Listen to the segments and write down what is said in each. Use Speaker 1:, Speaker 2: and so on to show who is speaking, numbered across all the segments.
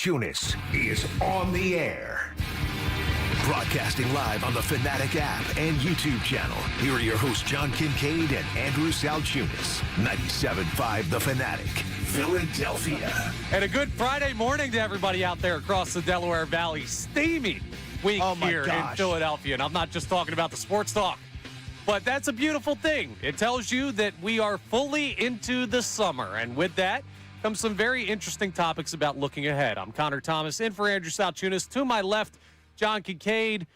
Speaker 1: Salciunas is on the air. Broadcasting live on the Fanatic app and YouTube channel. Here are your hosts, John Kincade and Andrew Salciunas. 97.5 The Fanatic, Philadelphia.
Speaker 2: And a good Friday morning to everybody out there across the Delaware Valley. Steamy week here in Philadelphia. And I'm not just talking about the sports talk, but that's a beautiful thing. It tells you that we are fully into the summer. And with that comes some very interesting topics about looking ahead. I'm Connor Thomas, in for Andrew Salciunas. To my left, John Kincade.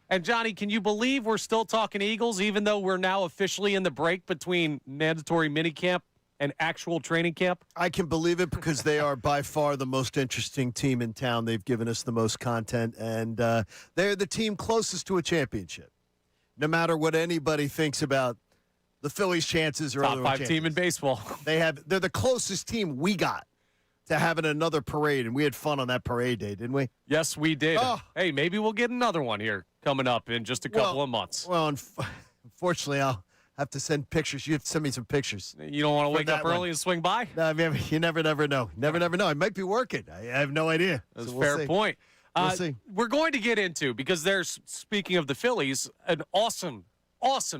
Speaker 2: And Johnny, can you believe we're still talking Eagles, even though we're now officially in the break between mandatory minicamp and actual training camp?
Speaker 3: I can believe it because they are by far the most interesting team in town. They've given us the most content, and they're the team closest to a championship. No matter what anybody thinks about the Phillies' chances or
Speaker 2: top five team in baseball.
Speaker 3: They're the closest team we got to having another parade, and we had fun on that parade day, didn't we?
Speaker 2: Yes, we did.
Speaker 3: Oh.
Speaker 2: Hey, maybe we'll get another one here coming up in just a couple of months.
Speaker 3: Well, unfortunately, I'll have to send pictures. You have to send me some pictures.
Speaker 2: You don't want to wake up early and swing by?
Speaker 3: No, I mean, you never know. Never know. I might be working. I have no idea.
Speaker 2: That's a fair point.
Speaker 3: We'll see.
Speaker 2: We're going to get into, because there's, speaking of the Phillies, an awesome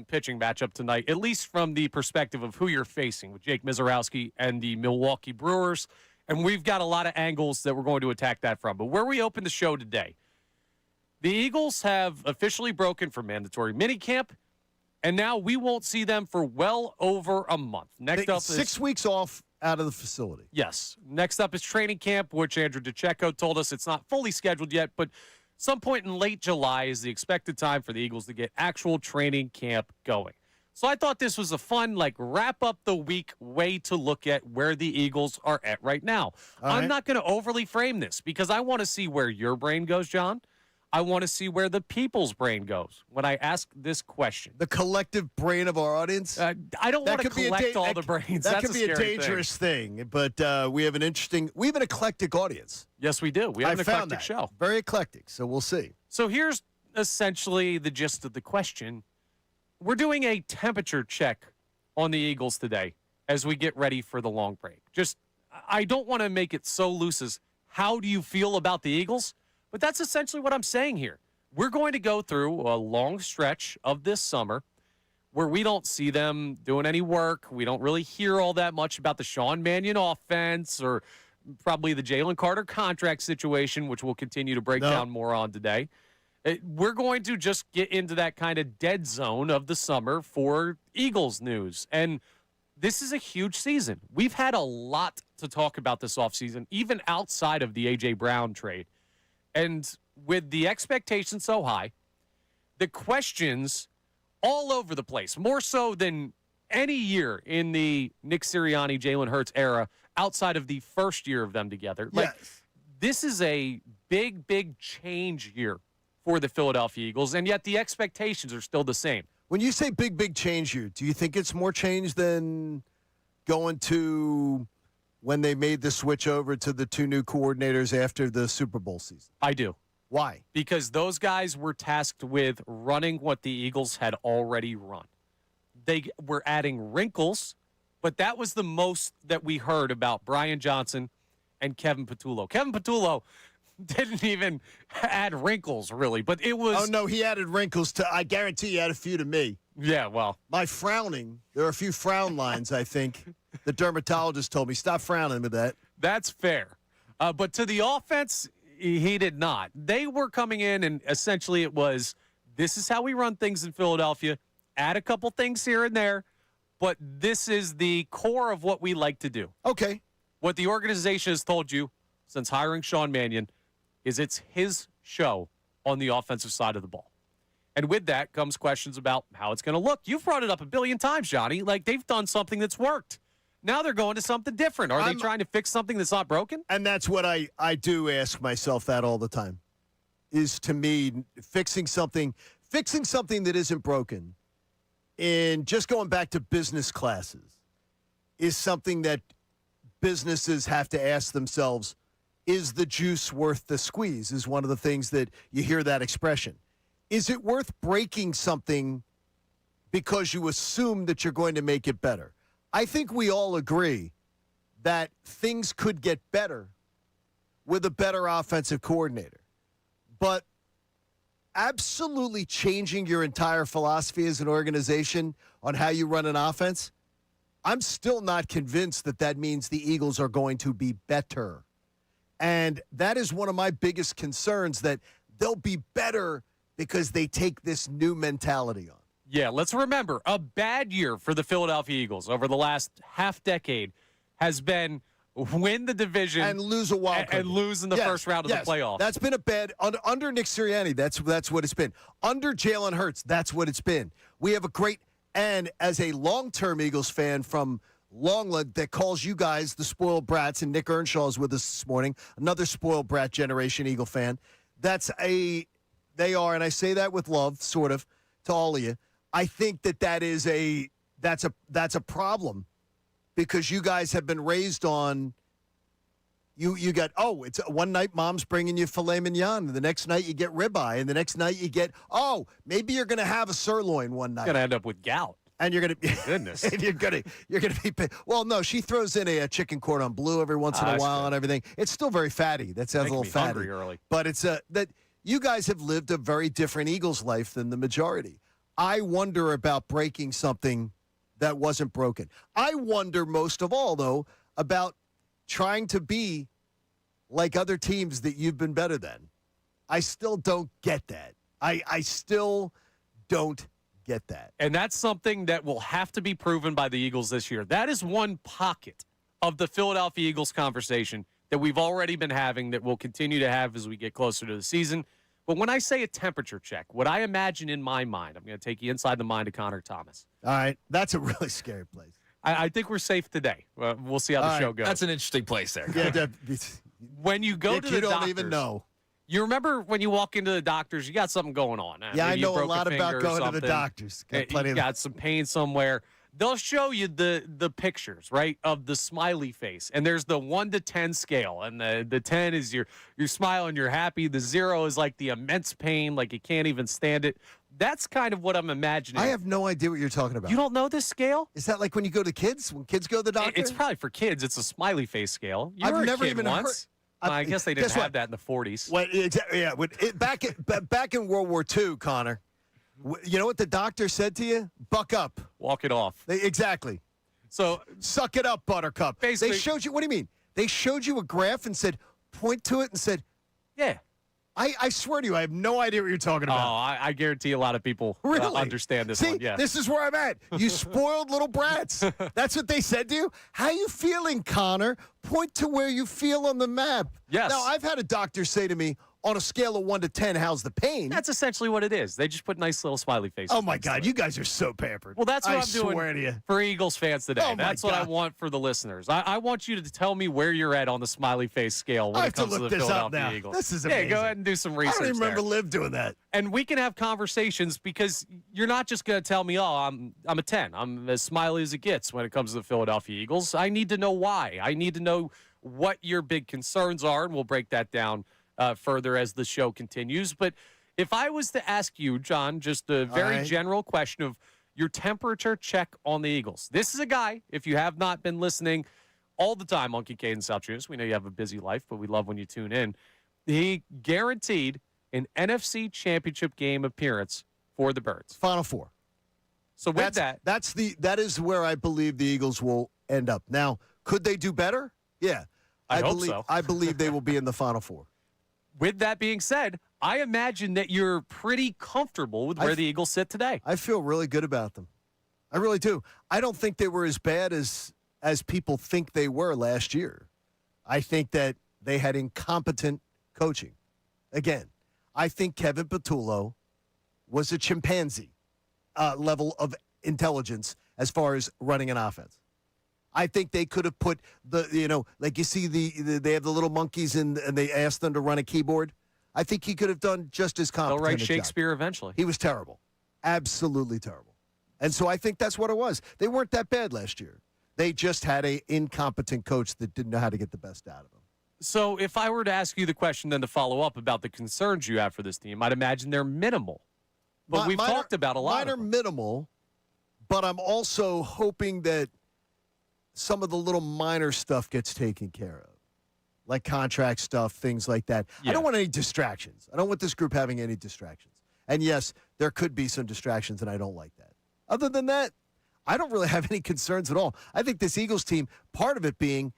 Speaker 2: pitching matchup tonight, at least from the perspective of who you're facing with Jake Mizorowski and the Milwaukee Brewers. And we've got a lot of angles that we're going to attack that from. But where we open the show today, the Eagles have officially broken for mandatory minicamp, and now we won't see them for well over a month. Next up is
Speaker 3: 6 weeks off out of the facility.
Speaker 2: Yes. Next up is training camp, which Andrew DeCecco told us it's not fully scheduled yet, but some point in late July is the expected time for the Eagles to get actual training camp going. So I thought this was a fun, wrap up the week way to look at where the Eagles are at right now. I'm not going to overly frame this because I want to see where your brain goes, John. I want to see where the people's brain goes when I ask this question.
Speaker 3: The collective brain of our audience?
Speaker 2: I don't want to collect all the brains.
Speaker 3: That
Speaker 2: That's
Speaker 3: could be a dangerous thing. But we have an eclectic audience.
Speaker 2: Yes, we do. We have an eclectic show.
Speaker 3: Very eclectic, so we'll see.
Speaker 2: So here's essentially the gist of the question. We're doing a temperature check on the Eagles today as we get ready for the long break. I don't want to make it so loose as how do you feel about the Eagles? But that's essentially what I'm saying here. We're going to go through a long stretch of this summer where we don't see them doing any work. We don't really hear all that much about the Sean Mannion offense or probably the Jalen Carter contract situation, which we'll continue to break down more on today. We're going to just get into that kind of dead zone of the summer for Eagles news. And this is a huge season. We've had a lot to talk about this offseason, even outside of the A.J. Brown trade. And with the expectations so high, the questions all over the place, more so than any year in the Nick Sirianni, Jalen Hurts era outside of the first year of them together.
Speaker 3: Yes.
Speaker 2: This is a big change year for the Philadelphia Eagles, and yet the expectations are still the same.
Speaker 3: When you say big change here, do you think it's more change than going to when they made the switch over to the two new coordinators after the Super Bowl season?
Speaker 2: I do.
Speaker 3: Why?
Speaker 2: Because those guys were tasked with running what the Eagles had already run. They were adding wrinkles, but that was the most that we heard about Brian Johnson and Kevin Patullo. Kevin Patullo didn't even add wrinkles, really, but it was...
Speaker 3: Oh, no, he added wrinkles to... I guarantee he added a few to me.
Speaker 2: Yeah, well...
Speaker 3: My frowning, there are a few frown lines, I think. The dermatologist told me, stop frowning with that.
Speaker 2: That's fair. But to the offense, he did not. They were coming in, and essentially it was, this is how we run things in Philadelphia. Add a couple things here and there, but this is the core of what we like to do.
Speaker 3: Okay.
Speaker 2: What the organization has told you since hiring Sean Mannion is it's his show on the offensive side of the ball. And with that comes questions about how it's going to look. You've brought it up a billion times, Johnny. They've done something that's worked. Now they're going to something different. Are they trying to fix something that's not broken?
Speaker 3: And that's what I do ask myself that all the time, is to me fixing something that isn't broken and just going back to business classes is something that businesses have to ask themselves, is the juice worth the squeeze, is one of the things that you hear that expression. Is it worth breaking something because you assume that you're going to make it better? I think we all agree that things could get better with a better offensive coordinator. But absolutely changing your entire philosophy as an organization on how you run an offense, I'm still not convinced that that means the Eagles are going to be better. And that is one of my biggest concerns, that they'll be better because they take this new mentality on.
Speaker 2: Yeah, let's remember, a bad year for the Philadelphia Eagles over the last half decade has been win the division
Speaker 3: and lose a wild card
Speaker 2: and lose in the first round of the playoffs.
Speaker 3: That's been a bad under Nick Sirianni. That's what it's been. Under Jalen Hurts, that's what it's been. We have a great, and as a long-term Eagles fan from Longland that calls you guys the spoiled brats, and Nick Earnshaw is with us this morning, another spoiled brat generation Eagle fan. They are, and I say that with love, sort of, to all of you. I think that's a problem, because you guys have been raised on, you got, it's one night mom's bringing you filet mignon, and the next night you get ribeye, and the next night you get, maybe you're going to have a sirloin one night.
Speaker 2: Going to end up with gout.
Speaker 3: And you're going to
Speaker 2: goodness.
Speaker 3: And you're going to be well, no, she throws in a chicken cordon bleu every once in a while and everything. It's still very fatty. That sounds a little fatty.
Speaker 2: Hungry early.
Speaker 3: But it's that you guys have lived a very different Eagles life than the majority. I wonder about breaking something that wasn't broken. I wonder most of all, though, about trying to be like other teams that you've been better than. I still don't get that. I still don't get that.
Speaker 2: And that's something that will have to be proven by the Eagles this year. That is one pocket of the Philadelphia Eagles conversation that we've already been having, that we'll continue to have as we get closer to the season. But when I say a temperature check, what I imagine in my mind, I'm going to take you inside the mind of Connor Thomas.
Speaker 3: All right. That's a really scary place.
Speaker 2: I think we're safe today. We'll see how the show goes.
Speaker 4: That's an interesting place there.
Speaker 3: Yeah,
Speaker 2: when you go to the
Speaker 3: you don't
Speaker 2: doctors,
Speaker 3: even know.
Speaker 2: You remember when you walk into the doctors, you got something going on.
Speaker 3: Yeah,
Speaker 2: Maybe
Speaker 3: I know a lot about going to the doctors.
Speaker 2: Got some pain somewhere. They'll show you the pictures, right, of the smiley face. And there's the 1 to 10 scale. And the 10 is you're smiling, you're happy. The 0 is like the immense pain, like you can't even stand it. That's kind of what I'm imagining.
Speaker 3: I have no idea what you're talking about.
Speaker 2: You don't know this scale?
Speaker 3: Is that like when you go to kids? When kids go to the doctor?
Speaker 2: It's probably for kids. It's a smiley face scale. You were
Speaker 3: I've
Speaker 2: a
Speaker 3: never
Speaker 2: kid
Speaker 3: even
Speaker 2: once.
Speaker 3: heard.
Speaker 2: I guess they didn't have that in the 40s.
Speaker 3: Well, yeah. Back in World War II, Connor, you know what the doctor said to you? Buck up.
Speaker 2: Walk it off.
Speaker 3: Exactly.
Speaker 2: So
Speaker 3: suck it up, Buttercup.
Speaker 2: Basically,
Speaker 3: they showed you, what do you mean? They showed you a graph and said, point to it and said,
Speaker 2: yeah.
Speaker 3: I swear to you, I have no idea what you're talking about.
Speaker 2: Oh, I guarantee a lot of people
Speaker 3: really
Speaker 2: understand this
Speaker 3: See,
Speaker 2: one. Yeah.
Speaker 3: This is where I'm at. You spoiled little brats. That's what they said to you? How you feeling, Connor? Point to where you feel on the map.
Speaker 2: Yes.
Speaker 3: Now, I've had a doctor say to me, on a scale of 1 to 10, how's the pain?
Speaker 2: That's essentially what it is. They just put nice little smiley faces.
Speaker 3: Oh, my God. You guys are so pampered.
Speaker 2: Well, that's what
Speaker 3: I'm
Speaker 2: doing
Speaker 3: to you.
Speaker 2: for Eagles fans today.
Speaker 3: Oh, my
Speaker 2: That's what I
Speaker 3: God.
Speaker 2: want for the listeners. I want you to tell me where you're at on the smiley face scale when
Speaker 3: I
Speaker 2: it
Speaker 3: have to
Speaker 2: comes to
Speaker 3: look
Speaker 2: the
Speaker 3: this up
Speaker 2: Philadelphia
Speaker 3: now.
Speaker 2: Eagles.
Speaker 3: This is
Speaker 2: Yeah,
Speaker 3: amazing.
Speaker 2: go ahead and do some
Speaker 3: I
Speaker 2: research
Speaker 3: don't even remember
Speaker 2: there.
Speaker 3: Liv doing that.
Speaker 2: And we can have conversations, because you're not just going to tell me, I'm a 10. I'm as smiley as it gets when it comes to the Philadelphia Eagles. I need to know why. I need to know what your big concerns are, and we'll break that down further as the show continues. But if I was to ask you, John, just a very general question of your temperature check on the Eagles. This is a guy, if you have not been listening all the time on Kincade Salciunas, we know you have a busy life, but we love when you tune in. He guaranteed an NFC Championship game appearance for the Birds.
Speaker 3: Final Four.
Speaker 2: So with that
Speaker 3: is where I believe the Eagles will end up. Now, could they do better? Yeah.
Speaker 2: I hope
Speaker 3: believe,
Speaker 2: so.
Speaker 3: I believe they will be in the Final Four.
Speaker 2: With that being said, I imagine that you're pretty comfortable with where the Eagles sit today.
Speaker 3: I feel really good about them. I really do. I don't think they were as bad as people think they were last year. I think that they had incompetent coaching. Again, I think Kevin Patullo was a chimpanzee level of intelligence as far as running an offense. I think they could have put like you see they have the little monkeys and they asked them to run a keyboard. I think he could have done just as competent.
Speaker 2: They'll write Shakespeare eventually.
Speaker 3: He was terrible. Absolutely terrible. And so I think that's what it was. They weren't that bad last year. They just had an incompetent coach that didn't know how to get the best out of them.
Speaker 2: So if I were to ask you the question then to follow up about the concerns you have for this team, I'd imagine they're minimal. But we've talked about a lot
Speaker 3: of them. Mine are minimal, but I'm also hoping that some of the little minor stuff gets taken care of. like contract stuff, things like that.
Speaker 2: Yeah.
Speaker 3: I don't want any distractions. I don't want this group having any distractions. And yes, there could be some distractions, and I don't like that. Other than that, I don't really have any concerns at all. I think this Eagles team, part of it being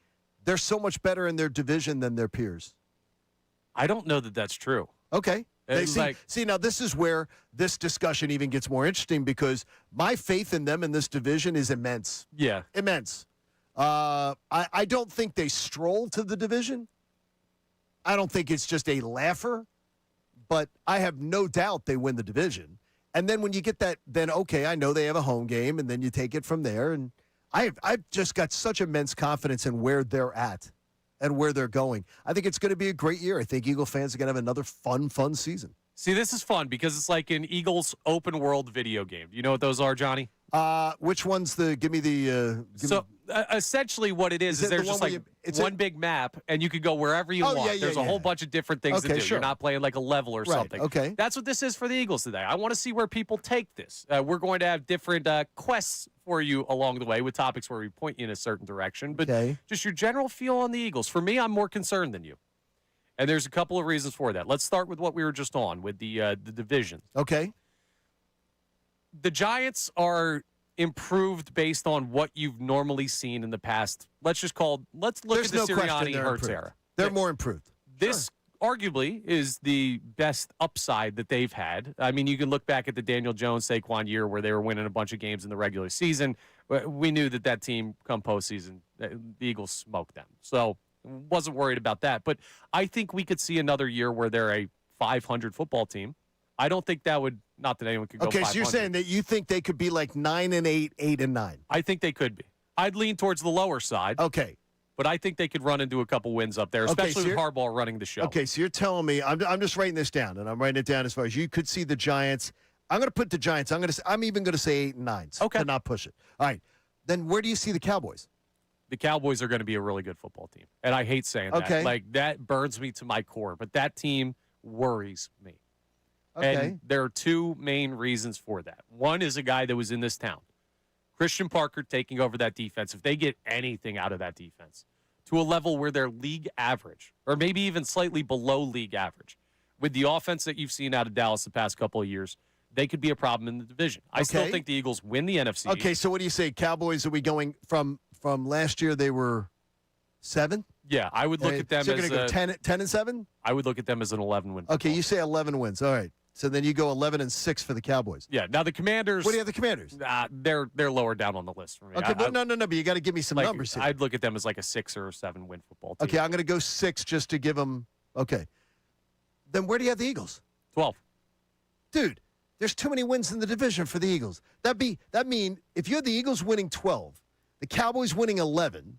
Speaker 3: they're so much better in their division than their peers.
Speaker 2: I don't know that that's true.
Speaker 3: Okay.
Speaker 2: It's
Speaker 3: See, now this is where this discussion even gets more interesting because my faith in them in this division is immense.
Speaker 2: Yeah.
Speaker 3: Immense. I don't think they stroll to the division. I don't think it's just a laugher, but I have no doubt they win the division. And then when you get that, then okay, I know they have a home game, and then you take it from there. And I've just got such immense confidence in where they're at and where they're going. I think it's going to be a great year. I think Eagle fans are going to have another fun season.
Speaker 2: See, this is fun because it's like an Eagles open world video game. Do you know what those are, Johnny?
Speaker 3: Which one's the? Give me the.
Speaker 2: Essentially, what it is there's just like one big map, and you can go wherever you want. There's a whole bunch of different things to do.
Speaker 3: Sure.
Speaker 2: You're not playing like a level or something.
Speaker 3: Okay.
Speaker 2: That's what this is for the Eagles today. I want to see where people take this. We're going to have different quests for you along the way with topics where we point you in a certain direction. But just your general feel on the Eagles. For me, I'm more concerned than you. And there's a couple of reasons for that. Let's start with what we were just on, with the division.
Speaker 3: Okay.
Speaker 2: The Giants are improved based on what you've normally seen in the past. Let's look at the Sirianni Hurts era.
Speaker 3: They're more improved.
Speaker 2: This arguably is the best upside that they've had. I mean, you can look back at the Daniel Jones, Saquon year where they were winning a bunch of games in the regular season. We knew that team come postseason, the Eagles smoked them. So wasn't worried about that. But I think we could see another year where they're a 500 football team. I don't think that would, not that anyone could go 500.
Speaker 3: Okay, so you're saying that you think they could be like 9-8, 8-9.
Speaker 2: I think they could be. I'd lean towards the lower side.
Speaker 3: Okay.
Speaker 2: But I think they could run into a couple wins up there, especially with Harbaugh running the show.
Speaker 3: Okay, so you're telling me, I'm just writing this down, and I'm writing it down as far as you could see the Giants. I'm going to put the Giants, I'm even going to say 8-9 to not push it. All right. Then where do you see the Cowboys?
Speaker 2: The Cowboys are going to be a really good football team. And I hate saying that. Like, that burns me to my core. But that team worries me.
Speaker 3: Okay.
Speaker 2: And there are two main reasons for that. One is a guy that was in this town. Christian Parker taking over that defense. If they get anything out of that defense to a level where they're league average, or maybe even slightly below league average, with the offense that you've seen out of Dallas the past couple of years, they could be a problem in the division. I still think the Eagles win the NFC.
Speaker 3: Okay, so what do you say? Cowboys, are we going from last year they were 7?
Speaker 2: Yeah, I would look at them
Speaker 3: as
Speaker 2: go
Speaker 3: 10-7?
Speaker 2: I would look at them as an 11-win.
Speaker 3: Okay, you say 11 wins. All right. So then you go 11-6 for the Cowboys.
Speaker 2: Yeah. Now the Commanders.
Speaker 3: What do you have the Commanders?
Speaker 2: They're lower down on the list for me.
Speaker 3: Okay, but no. But you got to give me some numbers here.
Speaker 2: I'd look at them as like a 6 or 7 win football team.
Speaker 3: Okay, I'm going to go 6 just to give them. Okay. Then where do you have the Eagles?
Speaker 2: 12.
Speaker 3: Dude, there's too many wins in the division for the Eagles. That mean if you had the Eagles winning 12, the Cowboys winning 11,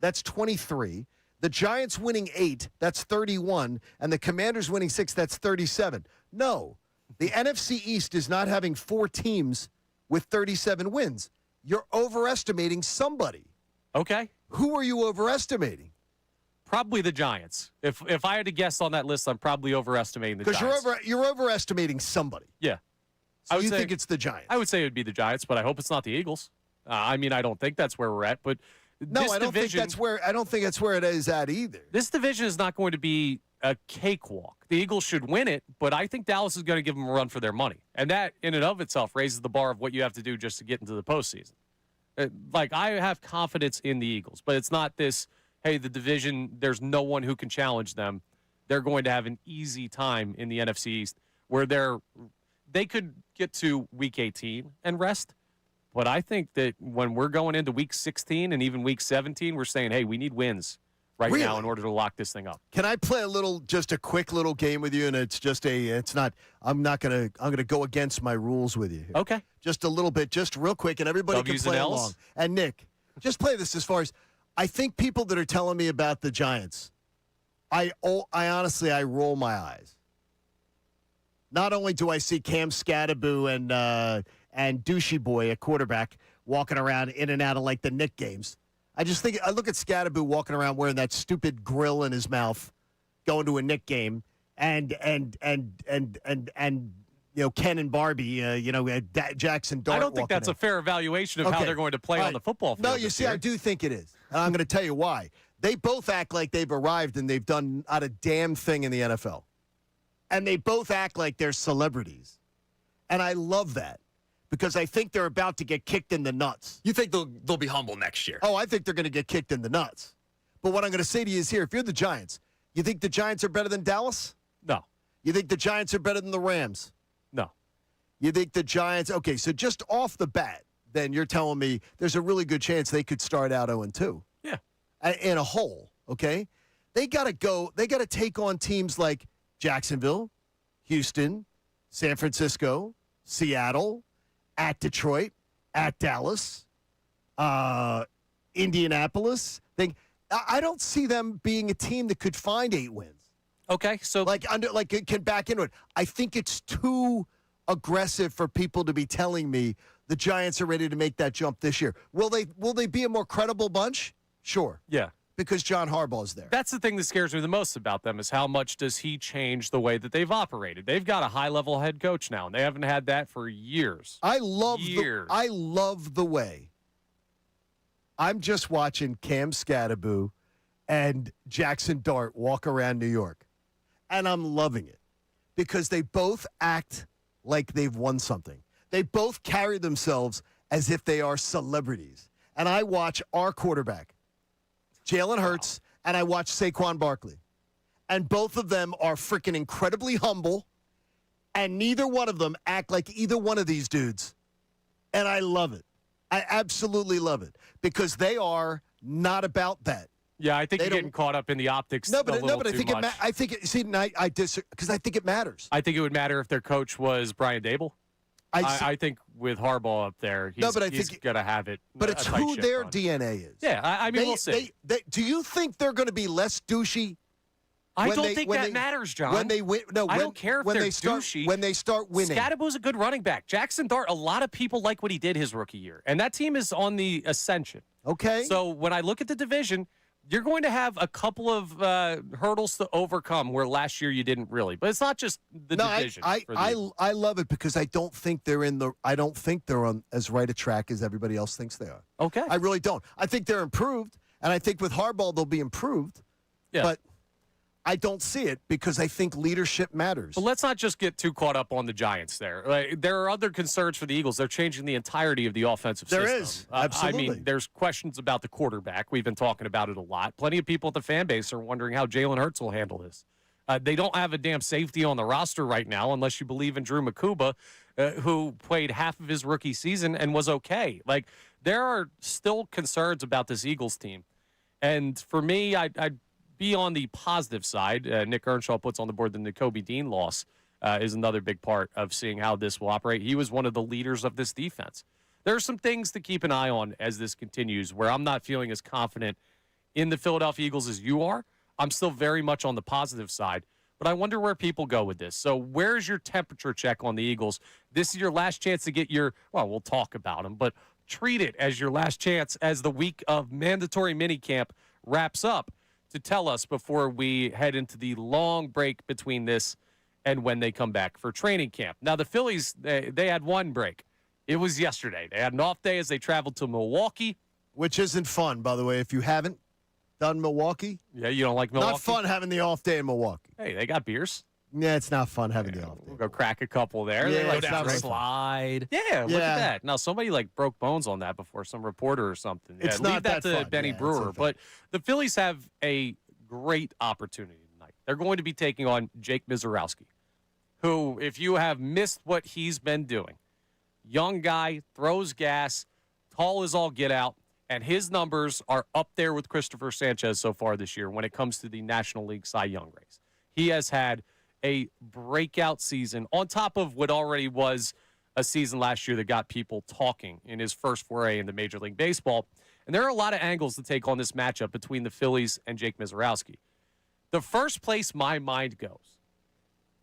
Speaker 3: that's 23. The Giants winning 8, that's 31, and the Commanders winning 6, that's 37. No, the NFC East is not having 4 teams with 37 wins. You're overestimating somebody.
Speaker 2: Okay.
Speaker 3: Who are you overestimating?
Speaker 2: Probably the Giants. If I had to guess on that list, I'm probably overestimating the Giants.
Speaker 3: Because you're overestimating somebody.
Speaker 2: Yeah.
Speaker 3: So you think it's the Giants?
Speaker 2: I would say it would be the Giants, but I hope it's not the Eagles. I mean, I don't think that's where we're at, but
Speaker 3: no, I don't think that's where it is at either.
Speaker 2: This division is not going to be a cakewalk. The Eagles should win it, but I think Dallas is going to give them a run for their money. And that in and of itself raises the bar of what you have to do just to get into the postseason. Like, I have confidence in the Eagles, but it's not this, hey, the division, there's no one who can challenge them. They're going to have an easy time in the NFC East where they could get to Week 18 and rest. But I think that when we're going into Week 16 and even Week 17, we're saying, hey, we need wins now in order to lock this thing up.
Speaker 3: Can I play just a quick little game with you? And I'm going to go against my rules with you here.
Speaker 2: Okay.
Speaker 3: Just a little bit, just real quick, and everybody can play along. And Nick, just play this as far as, I think people that are telling me about the Giants, I honestly roll my eyes. Not only do I see Cam Scatterboo and Douchey Boy, a quarterback, walking around in and out of like the Knick games. I look at Scatterboo walking around wearing that stupid grill in his mouth, going to a Knick game, and Ken and Barbie, Jackson Dart.
Speaker 2: I don't think that's a fair evaluation of how they're going to play on the football field.
Speaker 3: No, you see, I do think it is. And I'm going to tell you why. They both act like they've arrived and they've done not a damn thing in the NFL. And they both act like they're celebrities. And I love that because I think they're about to get kicked in the nuts.
Speaker 4: You think they'll be humble next year?
Speaker 3: Oh, I think they're going to get kicked in the nuts. But what I'm going to say to you is here, if you're the Giants, you think the Giants are better than Dallas?
Speaker 2: No.
Speaker 3: You think the Giants are better than the Rams?
Speaker 2: No.
Speaker 3: You think the Giants, okay, so just off the bat, then you're telling me there's a really good chance they could start out 0-2.
Speaker 2: Yeah.
Speaker 3: In a hole, okay? They got to take on teams like Jacksonville, Houston, San Francisco, Seattle, at Detroit, at Dallas, Indianapolis. I don't see them being a team that could find 8 wins.
Speaker 2: Okay, so
Speaker 3: It can back into it. I think it's too aggressive for people to be telling me the Giants are ready to make that jump this year. Will they be a more credible bunch? Sure.
Speaker 2: yeah.
Speaker 3: Because John Harbaugh's there.
Speaker 2: That's the thing that scares me the most about them is how much does he change the way that they've operated. They've got a high-level head coach now, and they haven't had that for years.
Speaker 3: I love the way. I'm just watching Cam Scatterbo and Jackson Dart walk around New York, and I'm loving it because they both act like they've won something. They both carry themselves as if they are celebrities. And I watch our quarterback, Jalen Hurts, and I watch Saquon Barkley. And both of them are freaking incredibly humble, and neither one of them act like either one of these dudes. And I love it. I absolutely love it because they are not about that.
Speaker 2: Yeah, I think you're getting caught up in the optics.
Speaker 3: No, but I
Speaker 2: too
Speaker 3: think
Speaker 2: much.
Speaker 3: I think I disagree because I think it matters.
Speaker 2: I think it would matter if their coach was Brian Dable. I think with Harbaugh up there, he's going to have it.
Speaker 3: But it's who their DNA is.
Speaker 2: Yeah, I mean, we'll see.
Speaker 3: Do you think they're going to be less douchey?
Speaker 2: I don't think that matters, John.
Speaker 3: When they win, no.
Speaker 2: I don't care if
Speaker 3: when
Speaker 2: they're
Speaker 3: they start,
Speaker 2: douchey.
Speaker 3: When they start winning,
Speaker 2: Scadabo's a good running back. Jackson Dart, a lot of people like what he did his rookie year, and that team is on the ascension.
Speaker 3: Okay.
Speaker 2: So when I look at the division, you're going to have a couple of hurdles to overcome where last year you didn't really. But it's not just the division.
Speaker 3: I love it because I don't think they're on as right a track as everybody else thinks they are.
Speaker 2: Okay.
Speaker 3: I really don't. I think they're improved, and I think with Harbaugh they'll be improved.
Speaker 2: Yeah.
Speaker 3: But I don't see it because I think leadership matters.
Speaker 2: But let's not just get too caught up on the Giants there. There are other concerns for the Eagles. They're changing the entirety of the offensive system.
Speaker 3: There is. Absolutely.
Speaker 2: I mean, there's questions about the quarterback. We've been talking about it a lot. Plenty of people at the fan base are wondering how Jalen Hurts will handle this. They don't have a damn safety on the roster right now unless you believe in Drew Makuba, who played half of his rookie season and was okay. There are still concerns about this Eagles team. And for me, I'd be on the positive side. Nick Earnshaw puts on the board the Nakobe Dean loss is another big part of seeing how this will operate. He was one of the leaders of this defense. There are some things to keep an eye on as this continues where I'm not feeling as confident in the Philadelphia Eagles as you are. I'm still very much on the positive side, but I wonder where people go with this. So where's your temperature check on the Eagles? This is your last chance to get we'll talk about them, but treat it as your last chance as the week of mandatory minicamp wraps up to tell us before we head into the long break between this and when they come back for training camp. Now, the Phillies, they had one break. It was yesterday. They had an off day as they traveled to Milwaukee.
Speaker 3: Which isn't fun, by the way, if you haven't done Milwaukee.
Speaker 2: Yeah, you don't like Milwaukee?
Speaker 3: Not fun having the off day in Milwaukee.
Speaker 2: Hey, they got beers.
Speaker 3: Yeah, it's not fun having the off day.
Speaker 2: We'll go crack a couple there.
Speaker 3: Yeah,
Speaker 2: they like
Speaker 3: it's
Speaker 2: to
Speaker 3: not very fun.
Speaker 2: slide. Yeah, look at that. Now, somebody broke bones on that before, some reporter or something. Yeah,
Speaker 3: It's
Speaker 2: leave
Speaker 3: not
Speaker 2: that
Speaker 3: that
Speaker 2: to
Speaker 3: fun.
Speaker 2: Benny
Speaker 3: Yeah, it's
Speaker 2: Brewer.
Speaker 3: not
Speaker 2: But the Phillies have a great opportunity tonight. They're going to be taking on Jake Mizorowski, who, if you have missed what he's been doing, young guy, throws gas, tall as all get out, and his numbers are up there with Christopher Sanchez so far this year when it comes to the National League Cy Young race. He has had a breakout season on top of what already was a season last year that got people talking in his first foray into Major League Baseball. And there are a lot of angles to take on this matchup between the Phillies and Jake Mizorowski. The first place my mind goes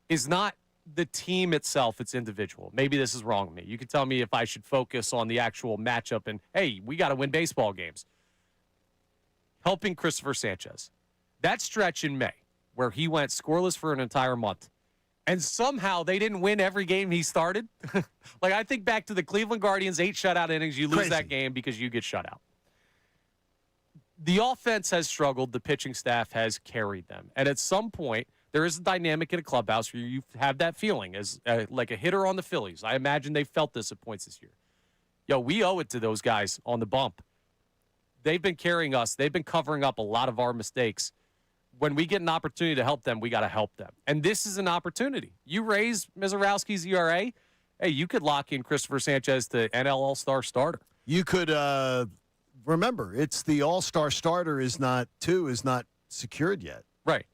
Speaker 2: is not the team itself, it's individual. Maybe this is wrong of me. You can tell me if I should focus on the actual matchup and, hey, we got to win baseball games. Helping Christopher Sanchez. That stretch in May where he went scoreless for an entire month, and somehow they didn't win every game he started. I think back to the Cleveland Guardians, 8 shutout innings. You lose that game because you get shut out. The offense has struggled. The pitching staff has carried them. And at some point, there is a dynamic in a clubhouse where you have that feeling as like a hitter on the Phillies. I imagine they felt this at points this year. Yo, we owe it to those guys on the bump. They've been carrying us. They've been covering up a lot of our mistakes. When we get an opportunity to help them, we got to help them. And this is an opportunity. You raise Mizorowski's ERA, hey, you could lock in Christopher Sanchez to NL All-Star starter.
Speaker 3: You could remember, it's the All-Star starter is not secured yet.
Speaker 2: Right.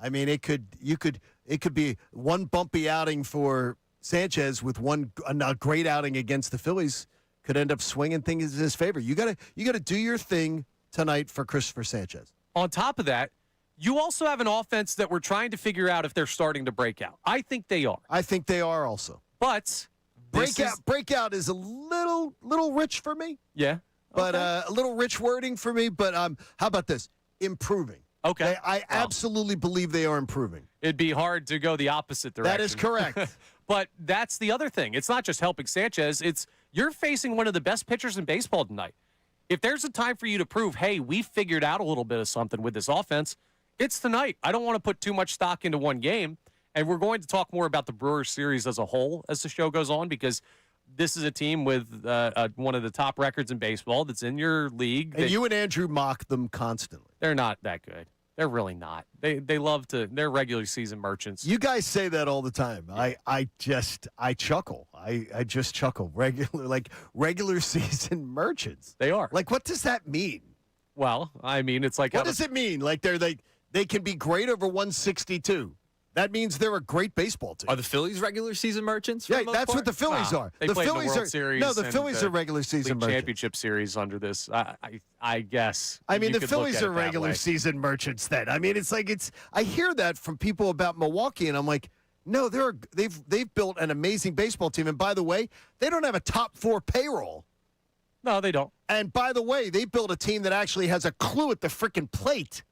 Speaker 3: I mean, it could be one bumpy outing for Sanchez with a great outing against the Phillies could end up swinging things in his favor. You gotta do your thing tonight for Christopher Sanchez.
Speaker 2: On top of that, you also have an offense that we're trying to figure out if they're starting to break out. I think they are.
Speaker 3: I think they are also.
Speaker 2: But
Speaker 3: breakout is a little rich for me.
Speaker 2: Yeah.
Speaker 3: But a little rich wording for me. But how about this? Improving.
Speaker 2: Okay.
Speaker 3: I absolutely believe they are improving.
Speaker 2: It'd be hard to go the opposite direction.
Speaker 3: That is correct.
Speaker 2: But that's the other thing. It's not just helping Sanchez. It's you're facing one of the best pitchers in baseball tonight. If there's a time for you to prove, hey, we figured out a little bit of something with this offense, it's tonight. I don't want to put too much stock into one game. And we're going to talk more about the Brewers series as a whole as the show goes on because this is a team with one of the top records in baseball that's in your league.
Speaker 3: And you and Andrew mock them constantly.
Speaker 2: They're not that good. They're really not. They love to. They're regular season merchants.
Speaker 3: You guys say that all the time. I chuckle. I just chuckle. Regular season merchants.
Speaker 2: They are.
Speaker 3: Like, what does that mean?
Speaker 2: Well, I mean, it's like
Speaker 3: what does it mean? Like they can be great over 162. That means they're a great baseball team.
Speaker 4: Are the Phillies regular season merchants?
Speaker 3: Yeah, that's what the Phillies are.
Speaker 2: They
Speaker 3: the
Speaker 2: played
Speaker 3: Phillies
Speaker 2: in the World
Speaker 3: are
Speaker 2: Series.
Speaker 3: No, the Phillies are regular season
Speaker 2: League
Speaker 3: merchants.
Speaker 2: Championship Series under this. I guess.
Speaker 3: I mean,
Speaker 2: you
Speaker 3: the
Speaker 2: could look
Speaker 3: Phillies
Speaker 2: at
Speaker 3: are
Speaker 2: it that
Speaker 3: regular
Speaker 2: way.
Speaker 3: season merchants. Then I mean, I hear that from people about Milwaukee, and I'm like, no, they've built an amazing baseball team. And by the way, they don't have a top 4 payroll.
Speaker 2: No, they don't.
Speaker 3: And by the way, they built a team that actually has a clue at the freaking plate.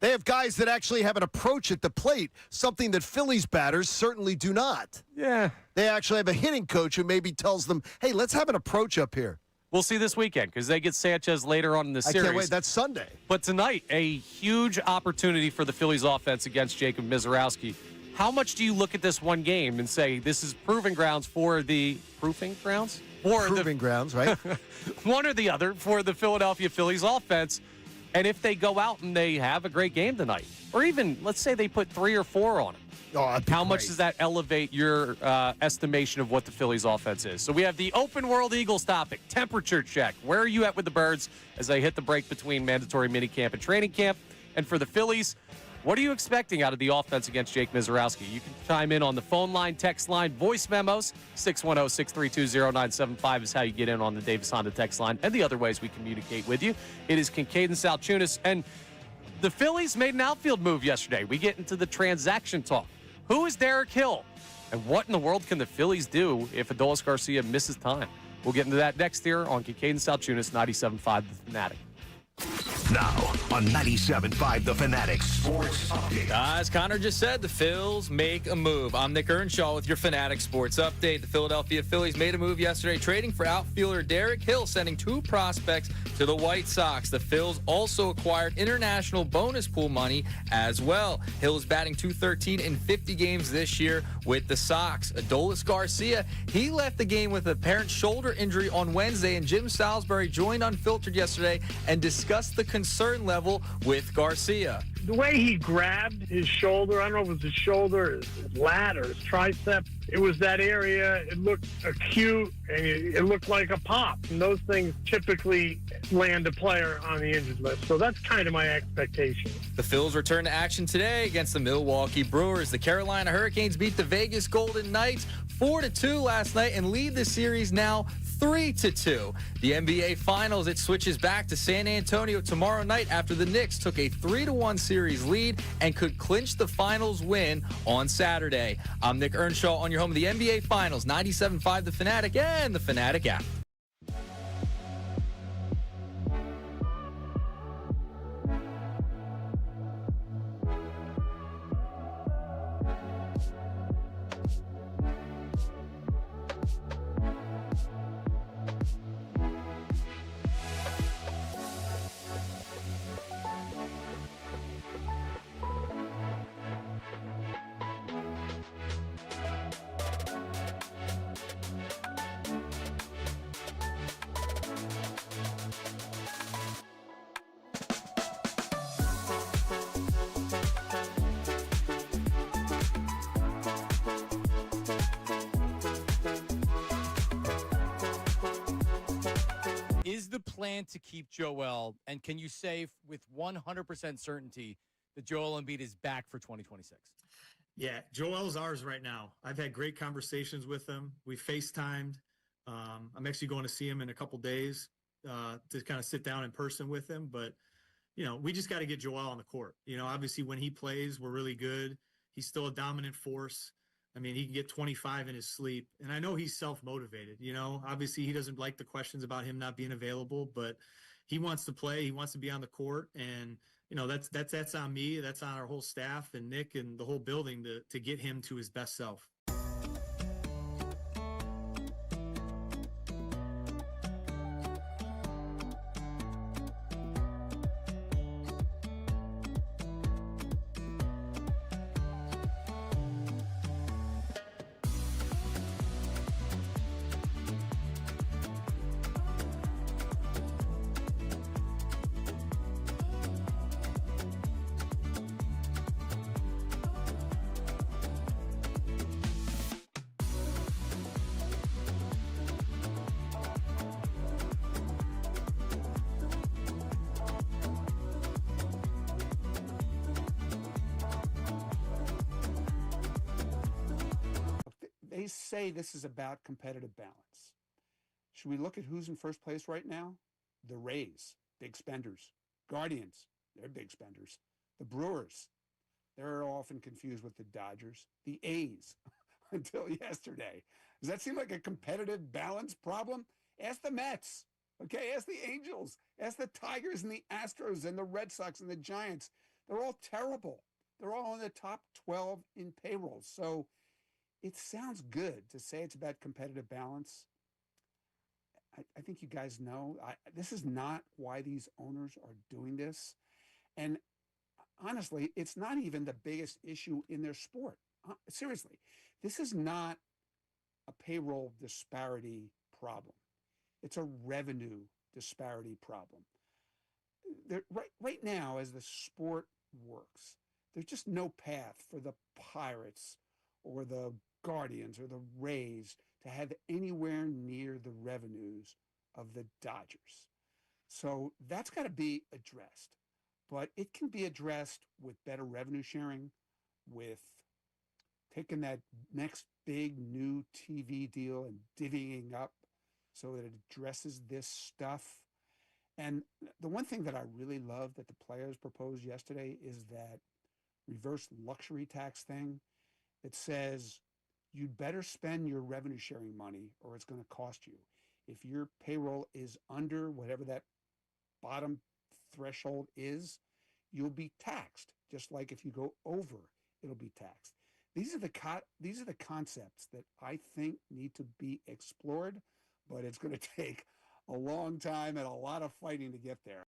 Speaker 3: They have guys that actually have an approach at the plate, something that Phillies batters certainly do not.
Speaker 2: Yeah.
Speaker 3: They actually have a hitting coach who maybe tells them, hey, let's have an approach up here.
Speaker 2: We'll see this weekend because they get Sanchez later on in the series.
Speaker 3: I can't wait. That's Sunday.
Speaker 2: But tonight, a huge opportunity for the Phillies offense against Jacob Mizorowski. How much do you look at this one game and say this is proving grounds for the proving grounds?
Speaker 3: Proving grounds, right?
Speaker 2: One or the other for the Philadelphia Phillies offense. And if they go out and they have a great game tonight, or even let's say they put 3 or 4 on it, how much does that elevate your estimation of what the Phillies offense is? So we have the open world Eagles topic, temperature check. Where are you at with the Birds as they hit the break between mandatory minicamp and training camp? And for the Phillies, what are you expecting out of the offense against Jake Mizorowski? You can chime in on the phone line, text line, voice memos. 610-632-0975 is how you get in on the Davis Honda text line and the other ways we communicate with you. It is Kincade Salciunas. And the Phillies made an outfield move yesterday. We get into the transaction talk. Who is Derek Hill? And what in the world can the Phillies do if Adolis Garcia misses time? We'll get into that next here on Kincade Salciunas, 97.5 The Fanatic.
Speaker 1: Now on 97.5 The Fanatic Sports Update.
Speaker 4: As Connor just said, the Phils make a move. I'm Nick Earnshaw with your Fanatic Sports Update. The Philadelphia Phillies made a move yesterday, trading for outfielder Derek Hill, sending 2 prospects to the White Sox. The Phils also acquired international bonus pool money as well. Hill is batting .213 in 50 games this year with the Sox. Adolis Garcia, he left the game with an apparent shoulder injury on Wednesday, and Jim Salisbury joined Unfiltered yesterday and discussed the concern level with Garcia.
Speaker 5: The way he grabbed his shoulder, I don't know if it was his shoulder, his lat, or his tricep, it was that area. It looked acute, and it looked like a pop. And those things typically land a player on the injured list. So that's kind of my expectation.
Speaker 4: The Phils return to action today against the Milwaukee Brewers. The Carolina Hurricanes beat the Vegas Golden Knights 4-2 last night and lead the series now 3-2. The NBA Finals, it switches back to San Antonio tomorrow night after the Knicks took a 3-1 series lead and could clinch the finals win on Saturday. I'm Nick Earnshaw on your home of the NBA Finals, 97.5 The Fanatic and the Fanatic app.
Speaker 6: plan to keep Joel? And can you say with 100% certainty that Joel Embiid is back for 2026?
Speaker 7: Yeah, Joel's ours right now. I've had great conversations with him. We FaceTimed. I'm actually going to see him in a couple days to kind of sit down in person with him. But, we just got to get Joel on the court. Obviously when he plays, we're really good. He's still a dominant force. I mean, he can get 25 in his sleep. And I know he's self-motivated. Obviously he doesn't like the questions about him not being available, but he wants to play. He wants to be on the court. And, that's on me. That's on our whole staff and Nick and the whole building to get him to his best self.
Speaker 8: They say this is about competitive balance. Should we look at who's in first place right now? The Rays, big spenders. Guardians, they're big spenders. The Brewers, they're often confused with the Dodgers. The A's, until yesterday. Does that seem like a competitive balance problem? Ask the Mets, okay? Ask the Angels. Ask the Tigers and the Astros and the Red Sox and the Giants. They're all terrible. They're all in the top 12 in payroll. So it sounds good to say it's about competitive balance. I think you guys know this is not why these owners are doing this. And honestly, it's not even the biggest issue in their sport. Seriously, this is not a payroll disparity problem. It's a revenue disparity problem. Right now, as the sport works, there's just no path for the Pirates or the Guardians or the Rays to have anywhere near the revenues of the Dodgers. So that's got to be addressed. But it can be addressed with better revenue sharing, with taking that next big new TV deal and divvying up so that it addresses this stuff. And the one thing that I really love that the players proposed yesterday is that reverse luxury tax thing that says you'd better spend your revenue sharing money or it's going to cost you. If your payroll is under whatever that bottom threshold is, you'll be taxed. Just like if you go over, it'll be taxed. These are the concepts that I think need to be explored, but it's going to take a long time and a lot of fighting to get there.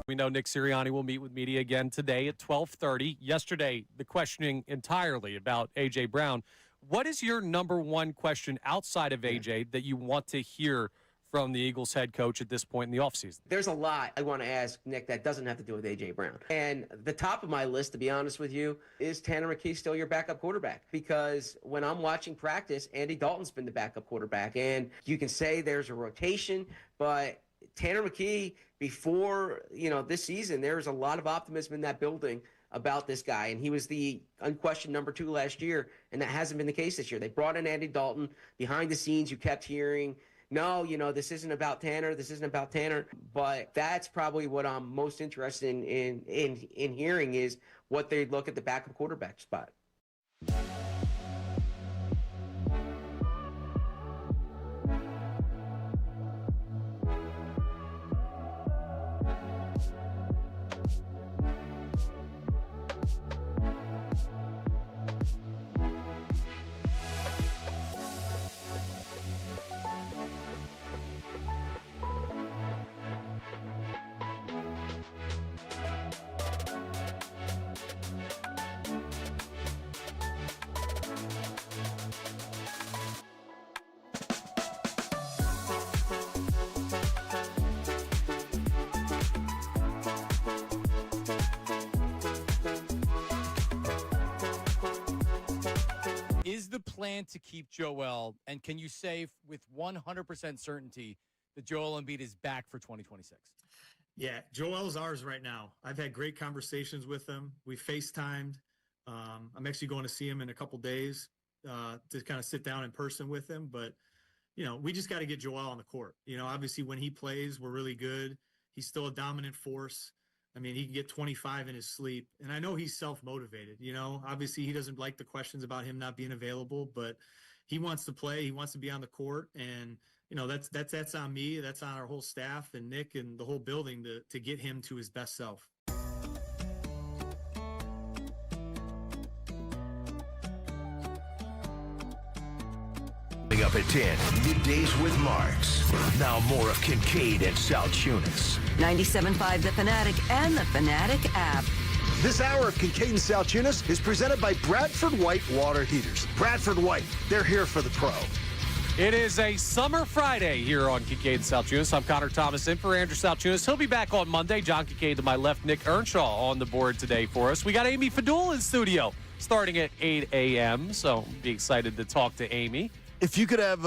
Speaker 2: We know Nick Sirianni will meet with media again today at 12:30. Yesterday, the questioning entirely about A.J. Brown. What is your number one question outside of A.J. that you want to hear from the Eagles head coach at this point in the offseason?
Speaker 9: There's a lot I want to ask Nick that doesn't have to do with A.J. Brown. And the top of my list, to be honest with you, is Tanner McKee still your backup quarterback? Because when I'm watching practice, Andy Dalton's been the backup quarterback. And you can say there's a rotation, but Tanner McKee, before this season, there's a lot of optimism in that building about this guy, and he was the unquestioned number 2 last year, and that hasn't been the case this year. They brought in Andy Dalton. Behind the scenes, you kept hearing, no, this isn't about Tanner. This isn't about Tanner. But that's probably what I'm most interested in hearing is what they look at the backup quarterback spot.
Speaker 6: Is the plan to keep Joel, and can you say with 100% certainty that Joel Embiid is back for 2026?
Speaker 7: Yeah, Joel's ours right now. I've had great conversations with him. We FaceTimed. I'm actually going to see him in a couple days to kind of sit down in person with him. But, we just got to get Joel on the court. Obviously when he plays, we're really good. He's still a dominant force. I mean, he can get 25 in his sleep. And I know he's self-motivated. Obviously he doesn't like the questions about him not being available, but he wants to play. He wants to be on the court. And, that's on me. That's on our whole staff and Nick and the whole building to get him to his best self.
Speaker 1: Up at 10, Middays with Marks. Now more of Kincade and Salciunas.
Speaker 10: 97.5 The Fanatic and the Fanatic app.
Speaker 3: This hour of Kincade Salciunas is presented by Bradford White Water Heaters. Bradford White, they're here for the pro.
Speaker 2: It is a summer Friday here on Kincade Salciunas. I'm Connor Thomas in for Andrew Salciunas. He'll be back on Monday. John Kincade to my left, Nick Earnshaw on the board today for us. We got Amy Fadul in studio starting at 8 a.m., so be excited to talk to Amy.
Speaker 3: If you could have,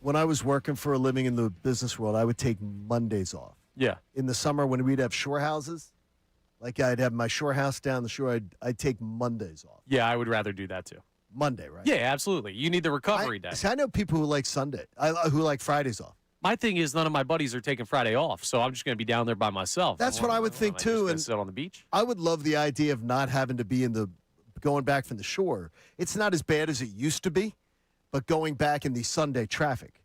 Speaker 3: when I was working for a living in the business world, I would take Mondays off.
Speaker 2: Yeah.
Speaker 3: In the summer when we'd have shore houses, like I'd have my shore house down the shore, I'd take Mondays off.
Speaker 2: Yeah, I would rather do that too.
Speaker 3: Monday, right?
Speaker 2: Yeah, absolutely. You need the recovery day.
Speaker 3: See, I know people who like Sunday, who like Fridays off.
Speaker 2: My thing is none of my buddies are taking Friday off, so I'm just going to be down there by myself.
Speaker 3: That's what I would think too.
Speaker 2: And sit on the beach.
Speaker 3: I would love the idea of not having to be going back from the shore. It's not as bad as it used to be. But going back in the Sunday traffic,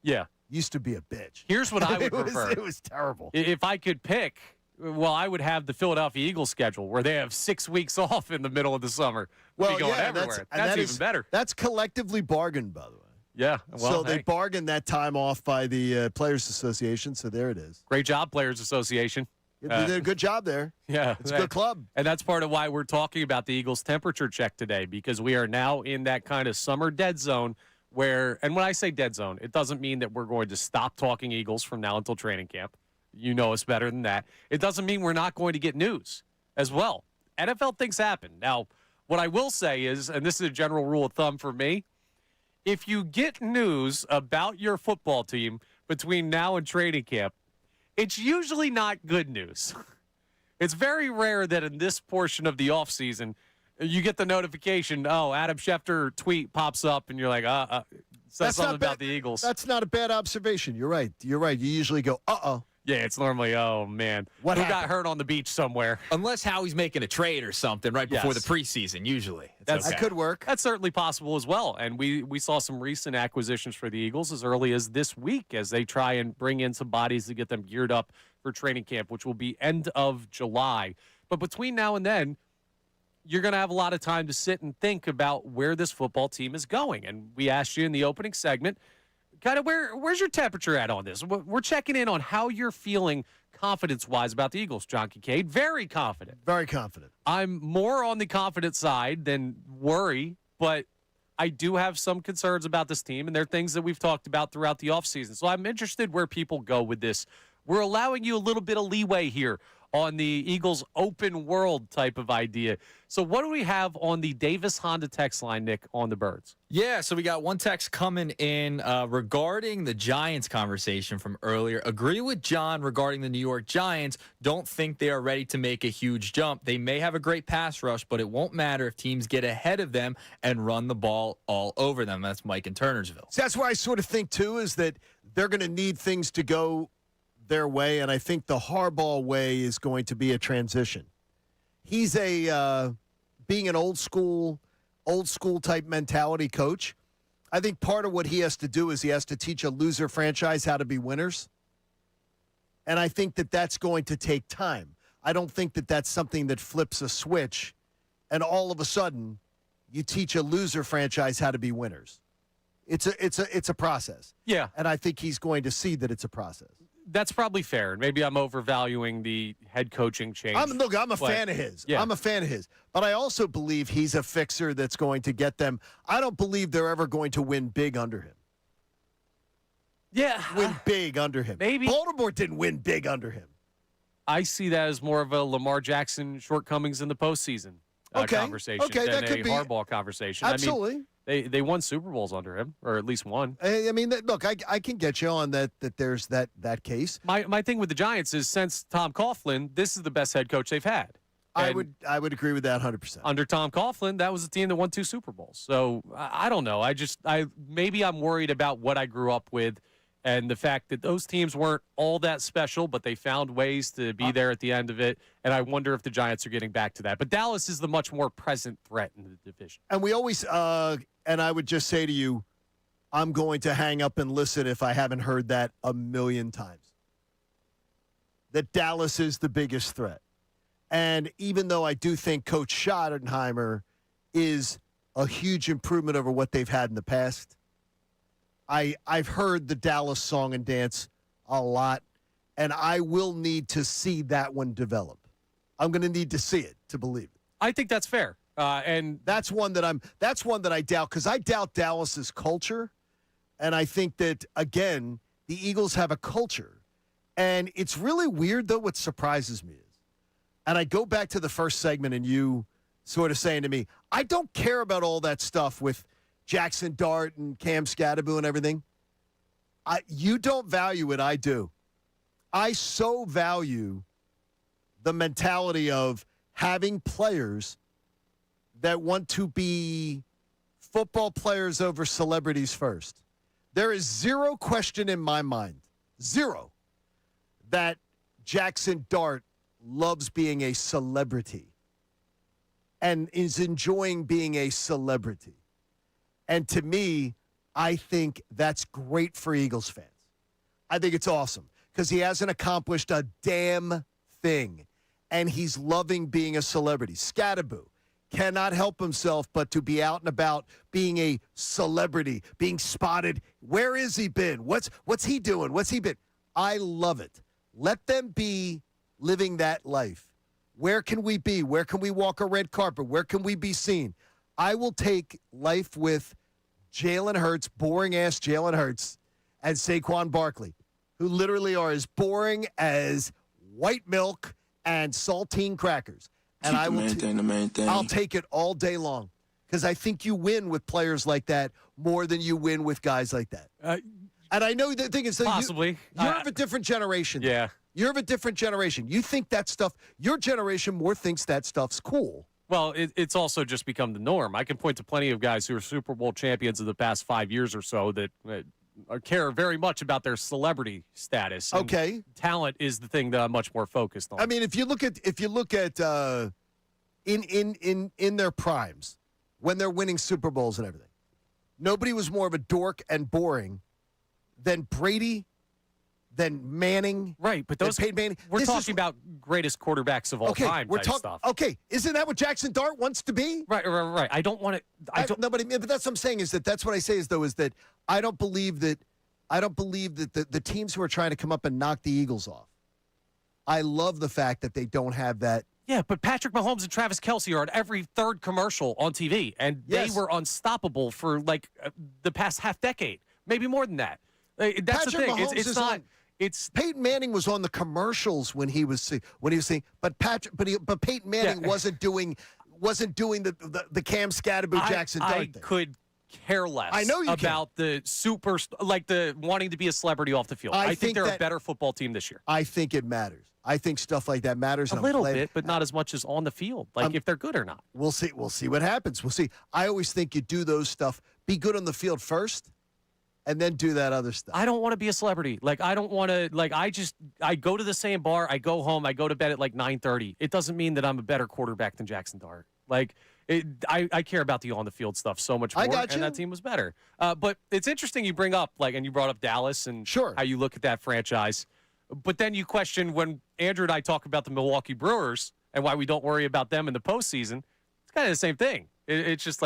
Speaker 3: used to be a bitch.
Speaker 2: Here's what I would prefer.
Speaker 3: It was terrible.
Speaker 2: If I could pick, I would have the Philadelphia Eagles schedule where they have 6 weeks off in the middle of the summer. Well, be going everywhere. That's even better.
Speaker 3: That's collectively bargained, by the way.
Speaker 2: Yeah. Well,
Speaker 3: so they bargained that time off by the Players Association, so there it is.
Speaker 2: Great job, Players Association.
Speaker 3: They did a good job there.
Speaker 2: Yeah.
Speaker 3: It's a good club.
Speaker 2: And that's part of why we're talking about the Eagles temperature check today, because we are now in that kind of summer dead zone and when I say dead zone, it doesn't mean that we're going to stop talking Eagles from now until training camp. You know us better than that. It doesn't mean we're not going to get news as well. NFL things happen. Now, what I will say is, and this is a general rule of thumb for me, if you get news about your football team between now and training camp, it's usually not good news. It's very rare that in this portion of the offseason, you get the notification, Adam Schefter tweet pops up, and you're like, says something about the Eagles.
Speaker 3: That's not a bad observation. You're right. You usually go, uh-oh.
Speaker 2: Yeah, it's normally, oh, man. Who got hurt on the beach somewhere?
Speaker 4: Unless Howie's making a trade or something right before the preseason, usually.
Speaker 3: That could work.
Speaker 2: That's certainly possible as well. And we saw some recent acquisitions for the Eagles as early as this week as they try and bring in some bodies to get them geared up for training camp, which will be end of July. But between now and then, you're going to have a lot of time to sit and think about where this football team is going. And we asked you in the opening segment, kind of where's your temperature at on this? We're checking in on how you're feeling confidence-wise about the Eagles, John Kincade. Very confident.
Speaker 3: Very confident.
Speaker 2: I'm more on the confident side than worry, but I do have some concerns about this team, and there are things that we've talked about throughout the offseason. So I'm interested where people go with this We're allowing you a little bit of leeway here on the Eagles open world type of idea. So what do we have on the Davis Honda text line, Nick, on the Birds?
Speaker 4: Yeah, so we got one text coming in regarding the Giants conversation from earlier. Agree with John regarding the New York Giants. Don't think they are ready to make a huge jump. They may have a great pass rush, but it won't matter if teams get ahead of them and run the ball all over them. That's Mike in Turnersville.
Speaker 3: So that's where I sort of think, too, is that they're going to need things to go their way, and I think the Harbaugh way is going to be a transition. He's being an old school type mentality coach. I think part of what he has to do is he has to teach a loser franchise how to be winners, and I think that that's going to take time. I don't think that that's something that flips a switch, and all of a sudden you teach a loser franchise how to be winners. It's a process.
Speaker 2: Yeah,
Speaker 3: and I think he's going to see that it's a process.
Speaker 2: That's probably fair. Maybe I'm overvaluing the head coaching change.
Speaker 3: I'm a fan of his.
Speaker 2: Yeah.
Speaker 3: I'm a fan of his. But I also believe he's a fixer that's going to get them. I don't believe they're ever going to win big under him.
Speaker 2: Yeah.
Speaker 3: Win big under him.
Speaker 2: Maybe.
Speaker 3: Baltimore didn't win big under him.
Speaker 2: I see that as more of a Lamar Jackson shortcomings in the postseason conversation
Speaker 3: Okay,
Speaker 2: than
Speaker 3: that could
Speaker 2: a
Speaker 3: be.
Speaker 2: Harbaugh conversation.
Speaker 3: Absolutely.
Speaker 2: I mean, they won Super Bowls under him, or at least one.
Speaker 3: I mean, look, I can get you on that there's that case.
Speaker 2: My thing with the Giants is since Tom Coughlin, this is the best head coach they've had.
Speaker 3: I
Speaker 2: And
Speaker 3: would agree with that 100%.
Speaker 2: under Tom Coughlin, that was the team that won 2 Super Bowls. So I don't know. Maybe I'm worried about what I grew up with and the fact that those teams weren't all that special, but they found ways to be there at the end of it. And I wonder if the Giants are getting back to that. But Dallas is the much more present threat in the division.
Speaker 3: And we always and I would just say to you, I'm going to hang up and listen if I haven't heard that a million times. That Dallas is the biggest threat. And even though I do think Coach Schottenheimer is a huge improvement over what they've had in the past, I've heard the Dallas song and dance a lot, and I will need to see that one develop. I'm going to need to see it to believe it.
Speaker 2: I think that's fair. And
Speaker 3: that's one that I doubt, because I doubt Dallas's culture. And I think that, again, the Eagles have a culture. And it's really weird, though, what surprises me is, and I go back to the first segment and you sort of saying to me, I don't care about all that stuff with Jackson Dart and Cam Scadaboo and everything. You don't value it. I do. I so value the mentality of having players that want to be football players over celebrities first. There is zero question in my mind, zero, that Jackson Dart loves being a celebrity and is enjoying being a celebrity. And to me, I think that's great for Eagles fans. I think it's awesome because he hasn't accomplished a damn thing, and he's loving being a celebrity. Scadaboo cannot help himself but to be out and about being a celebrity, being spotted. Where has he been? What's he doing? What's he been? I love it. Let them be living that life. Where can we be? Where can we walk a red carpet? Where can we be seen? I will take life with Jalen Hurts, boring-ass Jalen Hurts, and Saquon Barkley, who literally are as boring as white milk and saltine crackers. And I will I'll take it all day long because I think you win with players like that more than you win with guys like that. And I know the thing is that
Speaker 2: possibly
Speaker 3: you're of a different generation.
Speaker 2: Yeah.
Speaker 3: You're of a different generation. You think that stuff, your generation more thinks that stuff's cool.
Speaker 2: Well, it's also just become the norm. I can point to plenty of guys who are Super Bowl champions of the past 5 years or so that care very much about their celebrity status. And
Speaker 3: okay,
Speaker 2: talent is the thing that I'm much more focused on.
Speaker 3: I mean, if you look at in their primes when they're winning Super Bowls and everything, nobody was more of a dork and boring than Brady, than Manning,
Speaker 2: right? But those
Speaker 3: Peyton Manning.
Speaker 2: We're talking about greatest quarterbacks of all time.
Speaker 3: We're
Speaker 2: talking stuff.
Speaker 3: Okay, isn't that what Jackson Dart wants to be?
Speaker 2: Right. I don't want to.
Speaker 3: No, but that's what I'm saying is that's what I say is that I don't believe that the teams who are trying to come up and knock the Eagles off. I love the fact that they don't have that.
Speaker 2: Yeah, but Patrick Mahomes and Travis Kelce are on every third commercial on TV, and they were unstoppable for like the past half decade, maybe more than that. That's
Speaker 3: Patrick
Speaker 2: the thing.
Speaker 3: Mahomes
Speaker 2: It's not. it's
Speaker 3: Peyton Manning was on the commercials when he was saying, but Peyton Manning wasn't doing the Cam Scatterbo Jackson Dart
Speaker 2: I
Speaker 3: thing.
Speaker 2: could care less
Speaker 3: I know you
Speaker 2: about the the wanting to be a celebrity off the field. I think they're a better football team this year.
Speaker 3: I think it matters. I think stuff like that matters.
Speaker 2: A little bit, but not as much as on the field, if they're good or not.
Speaker 3: We'll see. We'll see what happens. We'll see. I always think you do those stuff. Be good on the field first, and then do that other stuff.
Speaker 2: I don't want to be a celebrity. I don't want to, I go to the same bar, I go home, I go to bed at 9:30. It doesn't mean that I'm a better quarterback than Jackson Dart. I care about the on-the-field stuff so much more, and that team was better. But it's interesting you bring up, and you brought up Dallas and how you look at that franchise. But then you question when Andrew and I talk about the Milwaukee Brewers and why we don't worry about them in the postseason. It's kind of the same thing. It's just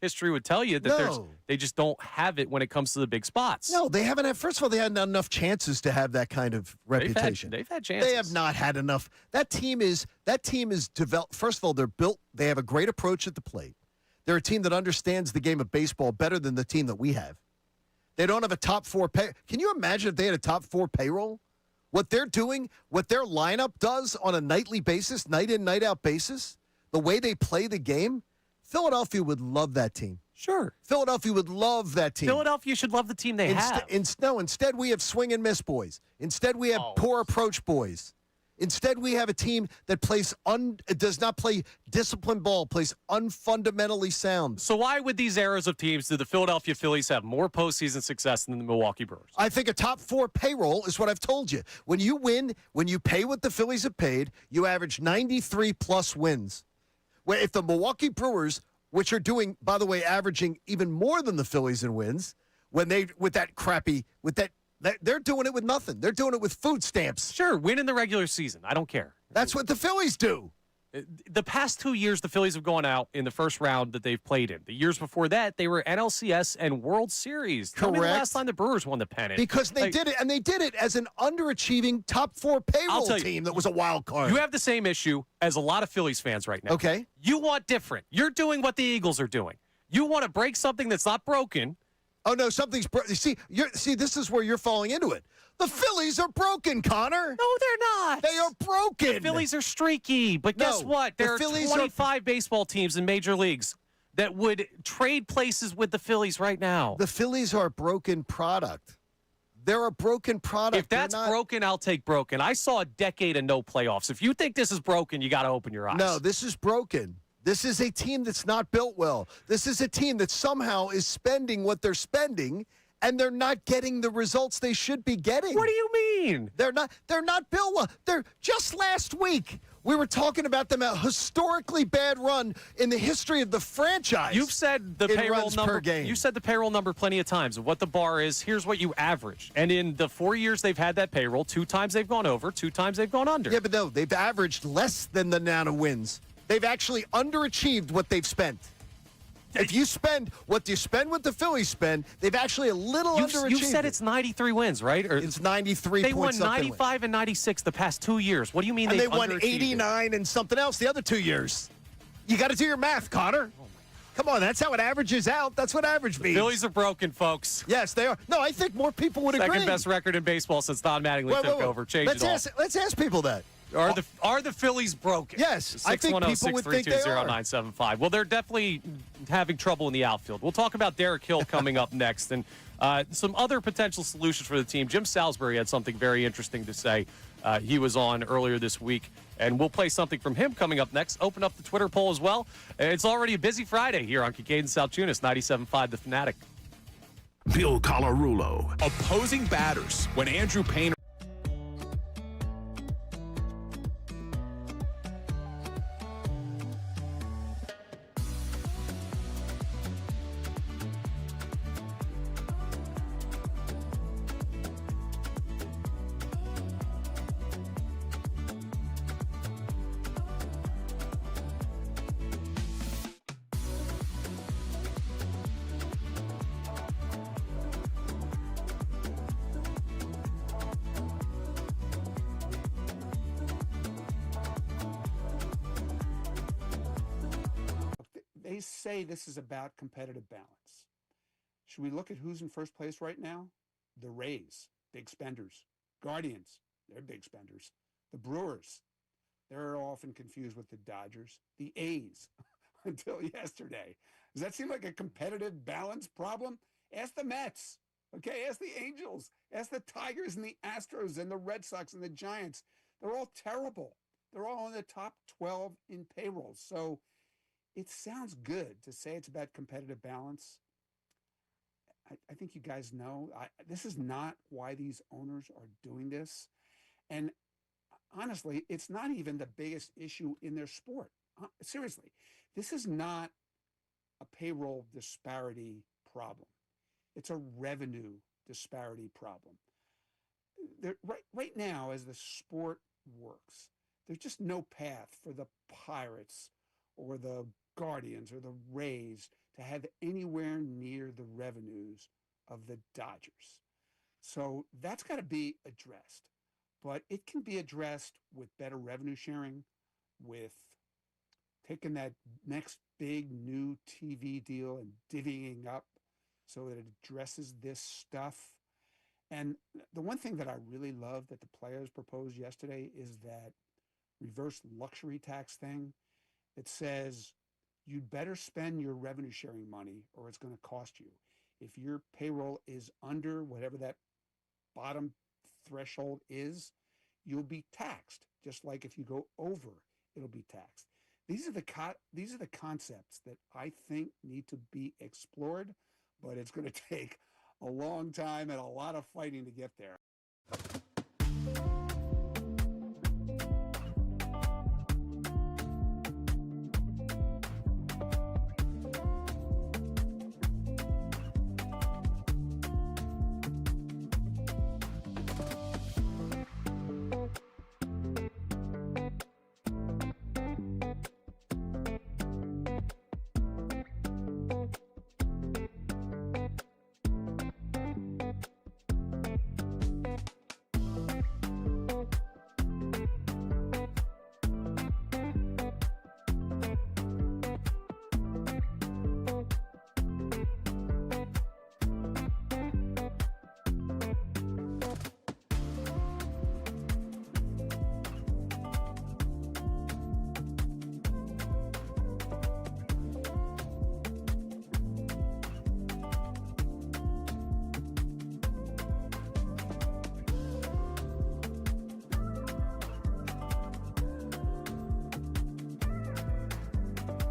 Speaker 2: history would tell you that they just don't have it when it comes to the big spots.
Speaker 3: No, they haven't had. First of all, they had not enough chances to have that kind of reputation.
Speaker 2: They've had chances.
Speaker 3: They have not had enough. That team is developed. First of all, they're built. They have a great approach at the plate. They're a team that understands the game of baseball better than the team that we have. They don't have a top 4 pay. Can you imagine if they had a top 4 payroll? What they're doing, what their lineup does on a nightly basis, night in, night out basis, the way they play the game, Philadelphia would love that team.
Speaker 2: Sure.
Speaker 3: Philadelphia would love that team.
Speaker 2: Philadelphia should love the team they have.
Speaker 3: Instead, we have swing and miss boys. Instead, we have poor approach boys. Instead, we have a team that does not play disciplined ball, plays unfundamentally sound.
Speaker 2: So why would these eras of teams do the Philadelphia Phillies have more postseason success than the Milwaukee Brewers?
Speaker 3: I think a top 4 payroll is what I've told you. When you win, when you pay what the Phillies have paid, you average 93-plus wins. Where if the Milwaukee Brewers, which are doing, by the way, averaging even more than the Phillies in wins, they're doing it with nothing. They're doing it with food stamps.
Speaker 2: Sure, win in the regular season. I don't care.
Speaker 3: That's what the Phillies do.
Speaker 2: The past 2 years, the Phillies have gone out in the first round that they've played in. The years before that, they were NLCS and World Series.
Speaker 3: Correct.
Speaker 2: Tell me the last time the Brewers won the pennant.
Speaker 3: Because they did it, and they did it as an underachieving top 4 payroll team that was a wild card.
Speaker 2: You have the same issue as a lot of Phillies fans right now.
Speaker 3: Okay.
Speaker 2: You want different. You're doing what the Eagles are doing. You want to break something that's not broken.
Speaker 3: Oh, no, something's broken. See, this is where you're falling into it. The Phillies are broken, Connor.
Speaker 2: No, they're not.
Speaker 3: They are broken.
Speaker 2: The Phillies are streaky, but guess what? There are 25 baseball teams in major leagues that would trade places with the Phillies right now.
Speaker 3: The Phillies are a broken product. They're a broken product.
Speaker 2: If that's broken, I'll take broken. I saw a decade of no playoffs. If you think this is broken, you got to open your eyes.
Speaker 3: No, this is broken. This is a team that's not built well. This is a team that somehow is spending what they're spending, and they're not getting the results they should be getting.
Speaker 2: What do you mean?
Speaker 3: They're not built well. They're just last week we were talking about them, a historically bad run in the history of the franchise.
Speaker 2: You've said the payroll number
Speaker 3: per game.
Speaker 2: You said the payroll number plenty of times of what the bar is. Here's what you average. And in the 4 years they've had that payroll, 2 times they've gone over, 2 times they've gone under.
Speaker 3: Yeah, but no, they've averaged less than the amount of wins. They've actually underachieved what they've spent. If you spend what you spend what the Phillies spend, they've actually a little underachieved.
Speaker 2: You said it's 93 wins, right? Or
Speaker 3: it's 93.
Speaker 2: They won 95 and 96 the past 2 years. What do you mean
Speaker 3: they won 89 and something else the other 2 years? You got to do your math, Connor. Come on, that's how it averages out. That's what average means.
Speaker 2: Phillies are broken, folks.
Speaker 3: Yes, they are. No, I think more people would agree.
Speaker 2: Second best record in baseball since Don Mattingly took over.
Speaker 3: Let's ask people that.
Speaker 2: Are the Phillies broken?
Speaker 3: Yes, I think people would think they are.
Speaker 2: 610-632-0975. Well, they're definitely having trouble in the outfield. We'll talk about Derek Hill coming up next and some other potential solutions for the team. Jim Salisbury had something very interesting to say. He was on earlier this week, and we'll play something from him coming up next. Open up the Twitter poll as well. It's already a busy Friday here on Kincade Salciunas, 97.5 The Fanatic.
Speaker 1: Bill Colarulo.
Speaker 11: Opposing batters when Andrew Payne.
Speaker 8: They say this is about competitive balance. Should we look at who's in first place right now? The Rays, big spenders. Guardians, they're big spenders. The Brewers, they're often confused with the Dodgers. The A's, until yesterday. Does that seem like a competitive balance problem? Ask the Mets. Okay, ask the Angels. Ask the Tigers and the Astros and the Red Sox and the Giants. They're all terrible. They're all in the top 12 in payroll. So it sounds good to say it's about competitive balance. I think you guys know this is not why these owners are doing this. And honestly, it's not even the biggest issue in their sport. Seriously, this is not a payroll disparity problem. It's a revenue disparity problem. Right now, as the sport works, there's just no path for the Pirates or the Guardians or the Rays to have anywhere near the revenues of the Dodgers. So that's got to be addressed. But it can be addressed with better revenue sharing, with taking that next big new TV deal and divvying up so that it addresses this stuff. And the one thing that I really love that the players proposed yesterday is that reverse luxury tax thing that says you'd better spend your revenue sharing money or it's going to cost you. If your payroll is under whatever that bottom threshold is, you'll be taxed. Just like if you go over, it'll be taxed. These are the concepts that I think need to be explored, but it's going to take a long time and a lot of fighting to get there.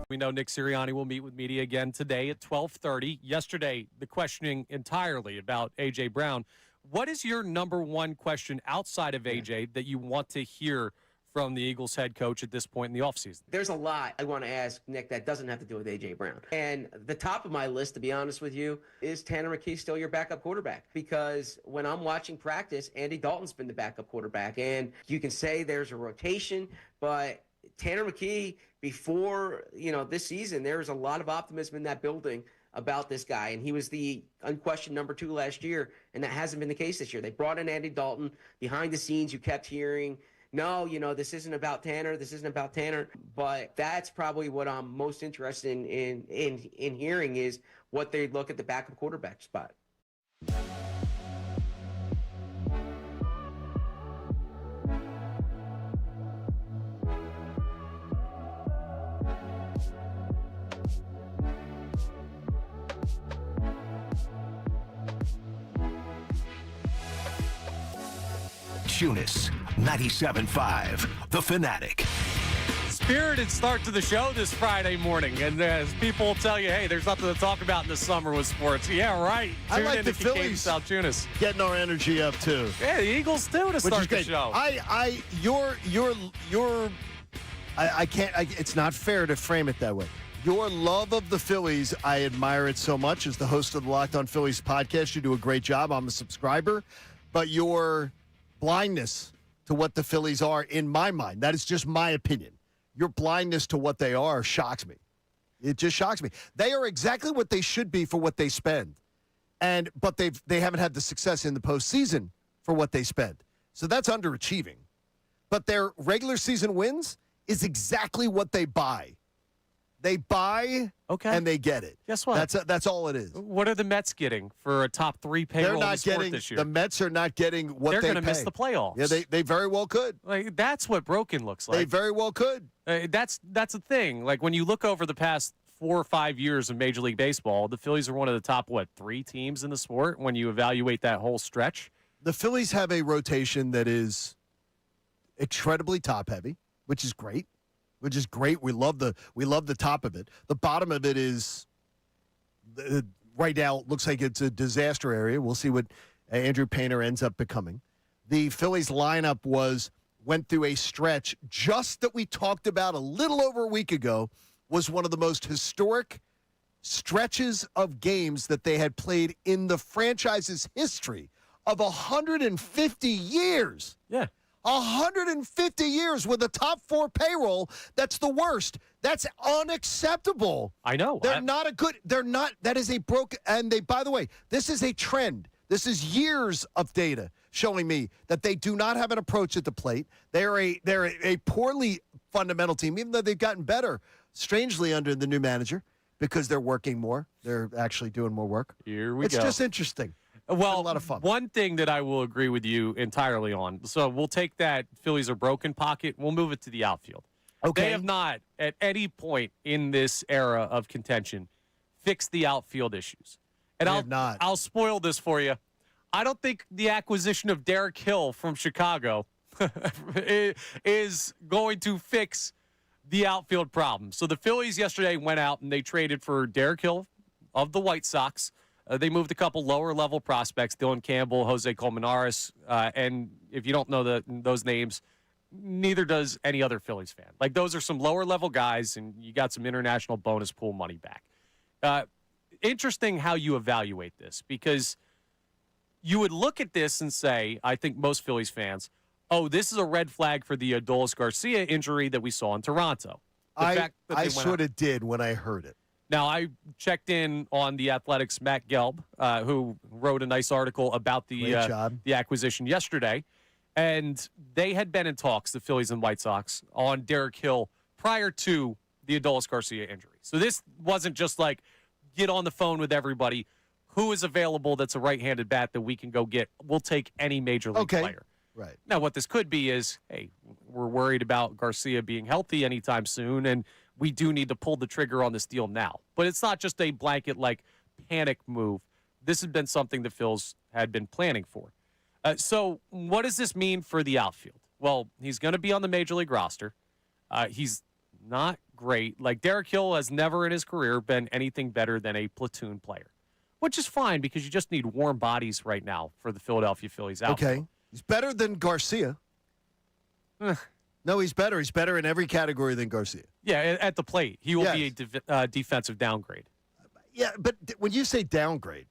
Speaker 2: We know Nick Sirianni will meet with media again today at 12:30. Yesterday, the questioning entirely about A.J. Brown. What is your number one question outside of A.J. that you want to hear from the Eagles head coach at this point in the offseason?
Speaker 9: There's a lot I want to ask Nick that doesn't have to do with A.J. Brown. And the top of my list, to be honest with you, is Tanner McKee still your backup quarterback? Because when I'm watching practice, Andy Dalton's been the backup quarterback. And you can say there's a rotation, but Tanner McKee, before this season, there was a lot of optimism in that building about this guy, and he was the unquestioned number 2 last year, and that hasn't been the case this year. They brought in Andy Dalton. Behind the scenes, you kept hearing, no, this isn't about Tanner. This isn't about Tanner. But that's probably what I'm most interested in hearing is what they look at the backup quarterback spot.
Speaker 1: Salciunas, 97.5, The Fanatic.
Speaker 2: Spirited start to the show this Friday morning. And as people will tell you, hey, there's nothing to talk about in the summer with sports. Yeah, right.
Speaker 3: I
Speaker 2: Tune
Speaker 3: like
Speaker 2: in
Speaker 3: the
Speaker 2: to Kincade
Speaker 3: Phillies
Speaker 2: Salciunas.
Speaker 3: getting our energy up, too.
Speaker 2: Yeah, the Eagles, too, to start the show.
Speaker 3: It's not fair to frame it that way. Your love of the Phillies, I admire it so much. As the host of the Locked On Phillies podcast, you do a great job. I'm a subscriber. But your blindness to what the Phillies are, in my mind, that is just my opinion. Your blindness to what they are shocks me. It just shocks me. They are exactly what they should be for what they spend. But they haven't had the success in the postseason for what they spend. So that's underachieving. But their regular season wins is exactly what they buy. They buy and they get it.
Speaker 2: Guess what?
Speaker 3: That's all it is.
Speaker 2: What are the Mets getting for a top 3 payroll in the sport this year?
Speaker 3: The Mets are not getting what
Speaker 2: They're
Speaker 3: they
Speaker 2: going to miss the playoffs.
Speaker 3: Yeah, they very well could.
Speaker 2: Like, that's what broken looks like.
Speaker 3: They very well could.
Speaker 2: That's a thing. Like, when you look over the past 4 or 5 years of Major League Baseball, the Phillies are one of the top, 3 teams in the sport when you evaluate that whole stretch?
Speaker 3: The Phillies have a rotation that is incredibly top-heavy, which is great. We love the top of it. The bottom of it is right now looks like it's a disaster area. We'll see what Andrew Painter ends up becoming. The Phillies lineup went through a stretch just that we talked about a little over a week ago, was one of the most historic stretches of games that they had played in the franchise's history of 150 years.
Speaker 2: Yeah.
Speaker 3: 150 years with a top 4 payroll. That's the worst. That's unacceptable.
Speaker 2: I know.
Speaker 3: That is a broken, and by the way, this is a trend. This is years of data showing me that they do not have an approach at the plate. They're a poorly fundamental team, even though they've gotten better, strangely, under the new manager, because they're working more. They're actually doing more work.
Speaker 2: Here we go.
Speaker 3: It's just interesting.
Speaker 2: Well,
Speaker 3: a lot of fun.
Speaker 2: One thing that I will agree with you entirely on. So we'll take that Phillies are broken pocket. We'll move it to the outfield.
Speaker 3: Okay.
Speaker 2: They have not, at any point in this era of contention, fixed the outfield issues. And I'll spoil this for you. I don't think the acquisition of Derek Hill from Chicago is going to fix the outfield problem. So the Phillies yesterday went out and they traded for Derek Hill of the White Sox. They moved a couple lower-level prospects, Dylan Campbell, Jose Colmenares, and if you don't know those names, neither does any other Phillies fan. Like, those are some lower-level guys, and you got some international bonus pool money back. Interesting how you evaluate this, because you would look at this and say, I think most Phillies fans, oh, this is a red flag for the Adolis Garcia injury that we saw in Toronto.
Speaker 3: I sort of did when I heard it.
Speaker 2: Now, I checked in on the Athletics' Matt Gelb, who wrote a nice article about the acquisition yesterday. And they had been in talks, the Phillies and White Sox, on Derek Hill prior to the Adolis Garcia injury. So this wasn't just like, get on the phone with everybody. Who is available that's a right-handed bat that we can go get? We'll take any major league player.
Speaker 3: Right.
Speaker 2: Now, what this could be is, hey, we're worried about Garcia being healthy anytime soon, and we do need to pull the trigger on this deal now. But it's not just a blanket, panic move. This has been something the Phils had been planning for. So what does this mean for the outfield? Well, he's going to be on the Major League roster. He's not great. Derek Hill has never in his career been anything better than a platoon player, which is fine because you just need warm bodies right now for the Philadelphia Phillies outfield.
Speaker 3: Okay. He's better than Garcia. No, he's better. He's better in every category than Garcia.
Speaker 2: Yeah, at the plate. He will be a defensive downgrade.
Speaker 3: Yeah, but when you say downgrade,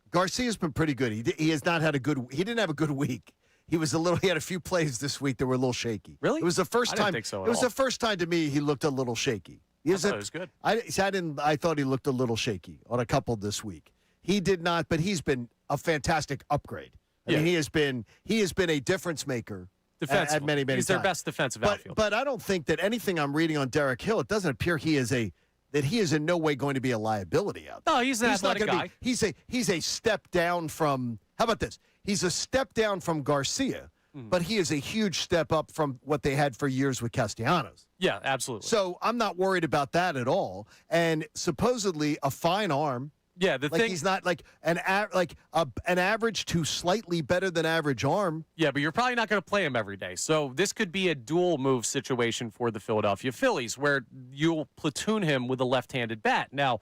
Speaker 3: Garcia's been pretty good. He has not had he didn't have a good week. He had a few plays this week that were a little shaky.
Speaker 2: Really?
Speaker 3: It was the first time.
Speaker 2: I didn't think so at
Speaker 3: it was
Speaker 2: all.
Speaker 3: the first time to me he looked a little shaky.
Speaker 2: I thought it was good.
Speaker 3: I thought he looked a little shaky on a couple this week. He did not, but he's been a fantastic upgrade. I mean, he has been a difference maker at many times.
Speaker 2: He's their best defensive outfielder.
Speaker 3: But I don't think that anything I'm reading on Derek Hill, it doesn't appear that he is in no way going to be a liability out there.
Speaker 2: No, he's an athletic guy.
Speaker 3: He's a step down from, how about this? He's a step down from Garcia, but he is a huge step up from what they had for years with Castellanos.
Speaker 2: Yeah, absolutely.
Speaker 3: So I'm not worried about that at all. And supposedly a fine arm.
Speaker 2: Yeah,
Speaker 3: he's not an average to slightly better than average arm.
Speaker 2: Yeah, but you're probably not going to play him every day. So this could be a dual move situation for the Philadelphia Phillies where you'll platoon him with a left-handed bat. Now,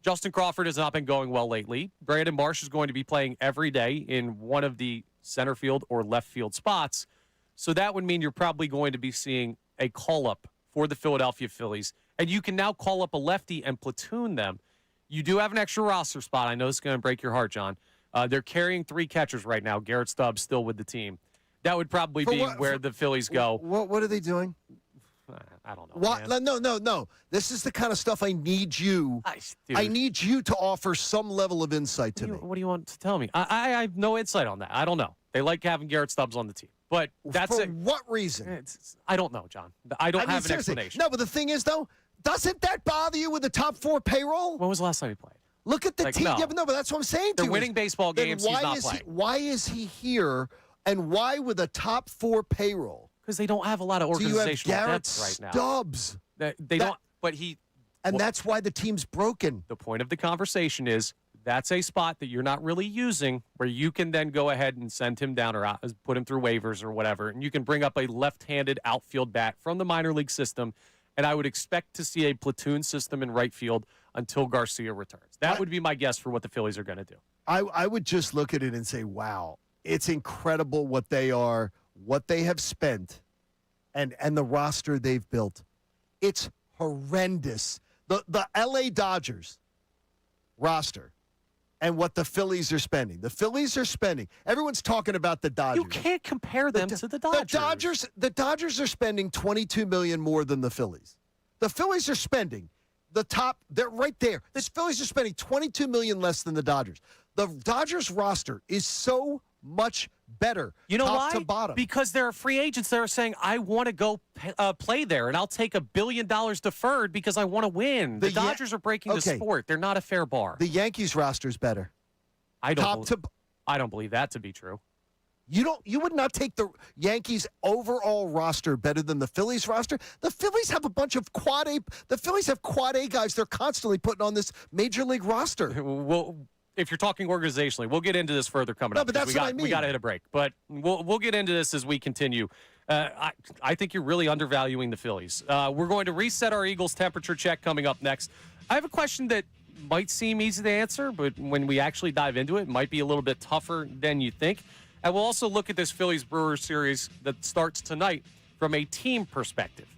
Speaker 2: Justin Crawford has not been going well lately. Brandon Marsh is going to be playing every day in one of the center field or left field spots. So that would mean you're probably going to be seeing a call-up for the Philadelphia Phillies. And you can now call up a lefty and platoon them. You do have an extra roster spot. I know it's going to break your heart, John. They're carrying 3 catchers right now. Garrett Stubbs still with the team. That would probably be where the Phillies go.
Speaker 3: What are they doing?
Speaker 2: I don't know.
Speaker 3: No. This is the kind of stuff I need you. I need you to offer some level of insight to me.
Speaker 2: What do you want to tell me? I have no insight on that. I don't know. They like having Garrett Stubbs on the team. But that's
Speaker 3: For what reason?
Speaker 2: I don't know, John. I don't have an
Speaker 3: seriously.
Speaker 2: explanation.
Speaker 3: No, but the thing is, though, Doesn't that bother you with the top 4 payroll?
Speaker 2: When was the last time he played?
Speaker 3: Look at the team.
Speaker 2: No.
Speaker 3: Yeah, but that's what I'm saying to
Speaker 2: They're
Speaker 3: you.
Speaker 2: winning baseball
Speaker 3: Then
Speaker 2: games. He's not playing.
Speaker 3: Why is he here, and why with a top 4 payroll?
Speaker 2: Because they don't have a lot of
Speaker 3: Do you have
Speaker 2: organizational
Speaker 3: Garrett
Speaker 2: depth right now.
Speaker 3: Stubbs?
Speaker 2: They don't. But he.
Speaker 3: And that's why the team's broken.
Speaker 2: The point of the conversation is that's a spot that you're not really using where you can then go ahead and send him down or put him through waivers or whatever. And you can bring up a left-handed outfield bat from the minor league system. And I would expect to see a platoon system in right field until Garcia returns. That would be my guess for what the Phillies are going to do.
Speaker 3: I would just look at it and say, wow, it's incredible what they have spent, and the roster they've built. It's horrendous. The L.A. Dodgers roster and what the Phillies are spending. The Phillies are spending. Everyone's talking about the Dodgers.
Speaker 2: You can't compare them to the Dodgers.
Speaker 3: The Dodgers are spending $22 million more than the Phillies. The Phillies are spending the top. They're right there. The Phillies are spending $22 million less than the Dodgers. The Dodgers roster is so much better.
Speaker 2: You know
Speaker 3: top
Speaker 2: why?
Speaker 3: to bottom.
Speaker 2: Because there are free agents that are saying, I want to go play there, and I'll take $1 billion deferred because I want to win. The Dodgers are breaking the sport. They're not a fair bar.
Speaker 3: The Yankees roster is better.
Speaker 2: I don't believe that to be true.
Speaker 3: You would not take the Yankees overall roster better than the Phillies roster. The Phillies have a bunch of quad A. The Phillies have quad A guys they're constantly putting on this major league roster.
Speaker 2: Well, if you're talking organizationally, we'll get into this further coming up.
Speaker 3: No, but that's what I mean.
Speaker 2: We got to hit a break, but we'll get into this as we continue. I think you're really undervaluing the Phillies. We're going to reset our Eagles temperature check coming up next. I have a question that might seem easy to answer, but when we actually dive into it, it might be a little bit tougher than you think. And we'll also look at this Phillies-Brewers series that starts tonight from a team perspective.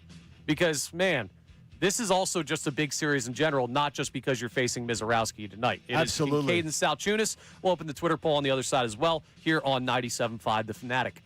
Speaker 2: Because, man, this is also just a big series in general, not just because you're facing Mizorowski tonight.
Speaker 3: Absolutely.
Speaker 2: Kincade Salciunas. We'll open the Twitter poll on the other side as well here on 97.5 The Fanatic.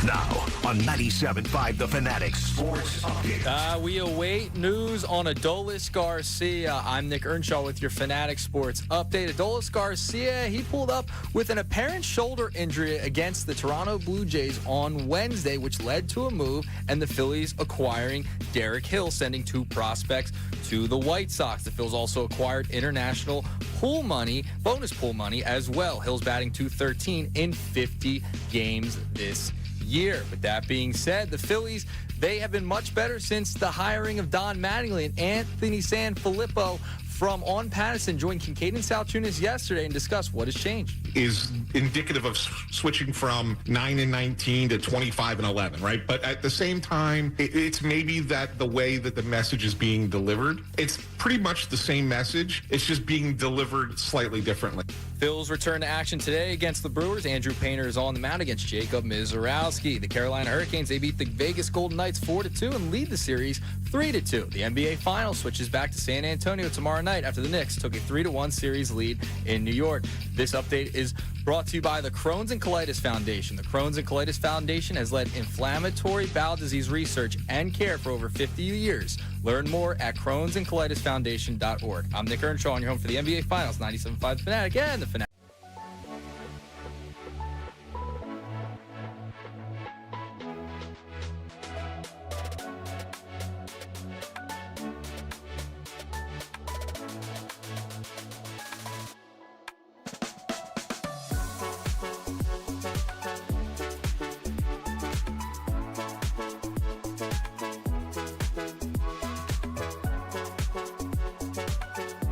Speaker 1: Now on 97.5 The Fanatic Sports Update.
Speaker 4: We await news on Adolis Garcia. I'm Nick Earnshaw with your Fanatic Sports Update. Adolis Garcia, he pulled up with an apparent shoulder injury against the Toronto Blue Jays on Wednesday, which led to a move and the Phillies acquiring Derek Hill, sending 2 prospects to the White Sox. The Phillies also acquired international bonus pool money as well. Hill's batting .213 in 50 games this year. With that being said, the Phillies, they have been much better since the hiring of Don Mattingly, and Anthony Sanfilippo from On Patterson joined Kincade Salciunas yesterday and discussed what has changed.
Speaker 12: Is indicative of switching from 9-19 to 25-11, right? But at the same time, it's maybe that the way that the message is being delivered, it's pretty much the same message. It's just being delivered slightly differently.
Speaker 4: Phils return to action today against the Brewers. Andrew Painter is on the mound against Jacob Mizorowski. The Carolina Hurricanes, they beat the Vegas Golden Knights 4-2 and lead the series 3-2. The NBA Finals switches back to San Antonio tomorrow night after the Knicks took a 3-1 series lead in New York. This update is brought to you by the Crohn's and Colitis Foundation. The Crohn's and Colitis Foundation has led inflammatory bowel disease research and care for over 50 years. Learn more at crohnsandcolitisfoundation.org. I'm Nick Earnshaw, and you're home for the NBA Finals, 97.5 The Fanatic and The Fanatic.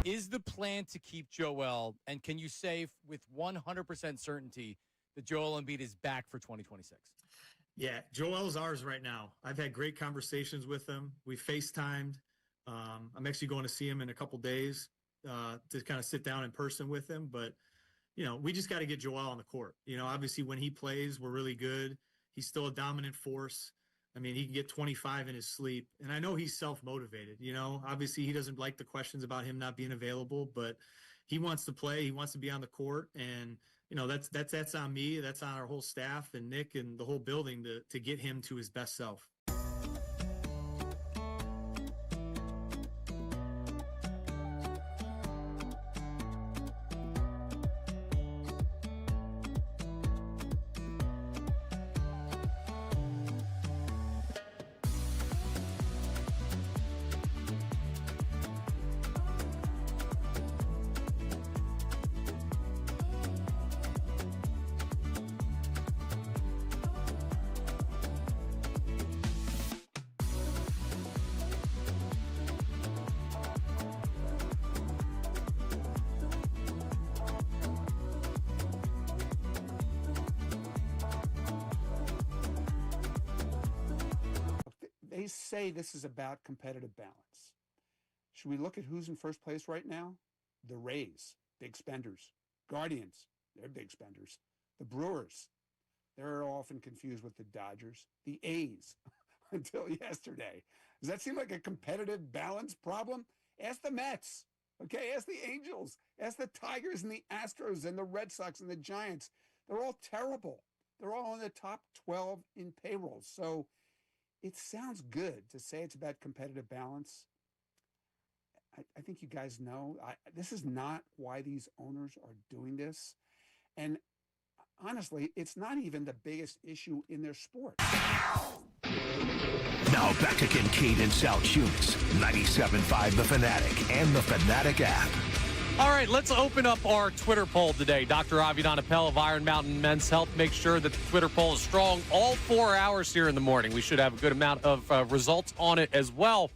Speaker 6: Is the plan to keep Joel, and can you say with 100% certainty that Joel Embiid is back for 2026?
Speaker 7: Yeah, Joel's ours right now. I've had great conversations with him. We FaceTimed. I'm actually going to see him in a couple days to kind of sit down in person with him. But, we just got to get Joel on the court. Obviously when he plays, we're really good. He's still a dominant force. I mean, he can get 25 in his sleep. And I know he's self-motivated. Obviously he doesn't like the questions about him not being available, but he wants to play. He wants to be on the court. And, that's on me. That's on our whole staff and Nick and the whole building to get him to his best self.
Speaker 8: They say this is about competitive balance. Should we look at who's in first place right now? The Rays, big spenders. Guardians, they're big spenders. The Brewers, they're often confused with the Dodgers. The A's, until yesterday. Does that seem like a competitive balance problem? Ask the Mets. Okay, ask the Angels. Ask the Tigers and the Astros and the Red Sox and the Giants. They're all terrible. They're all in the top 12 in payroll. So it sounds good to say it's about competitive balance. I think you guys know this is not why these owners are doing this. And honestly, it's not even the biggest issue in their sport.
Speaker 1: Now back to Kincade and Salciunas, 97.5 The Fanatic and the Fanatic app.
Speaker 2: All right, let's open up our Twitter poll today. Dr. Avidan Appel of Iron Mountain Men's Health makes sure that the Twitter poll is strong all 4 hours here in the morning. We should have a good amount of results on it as well.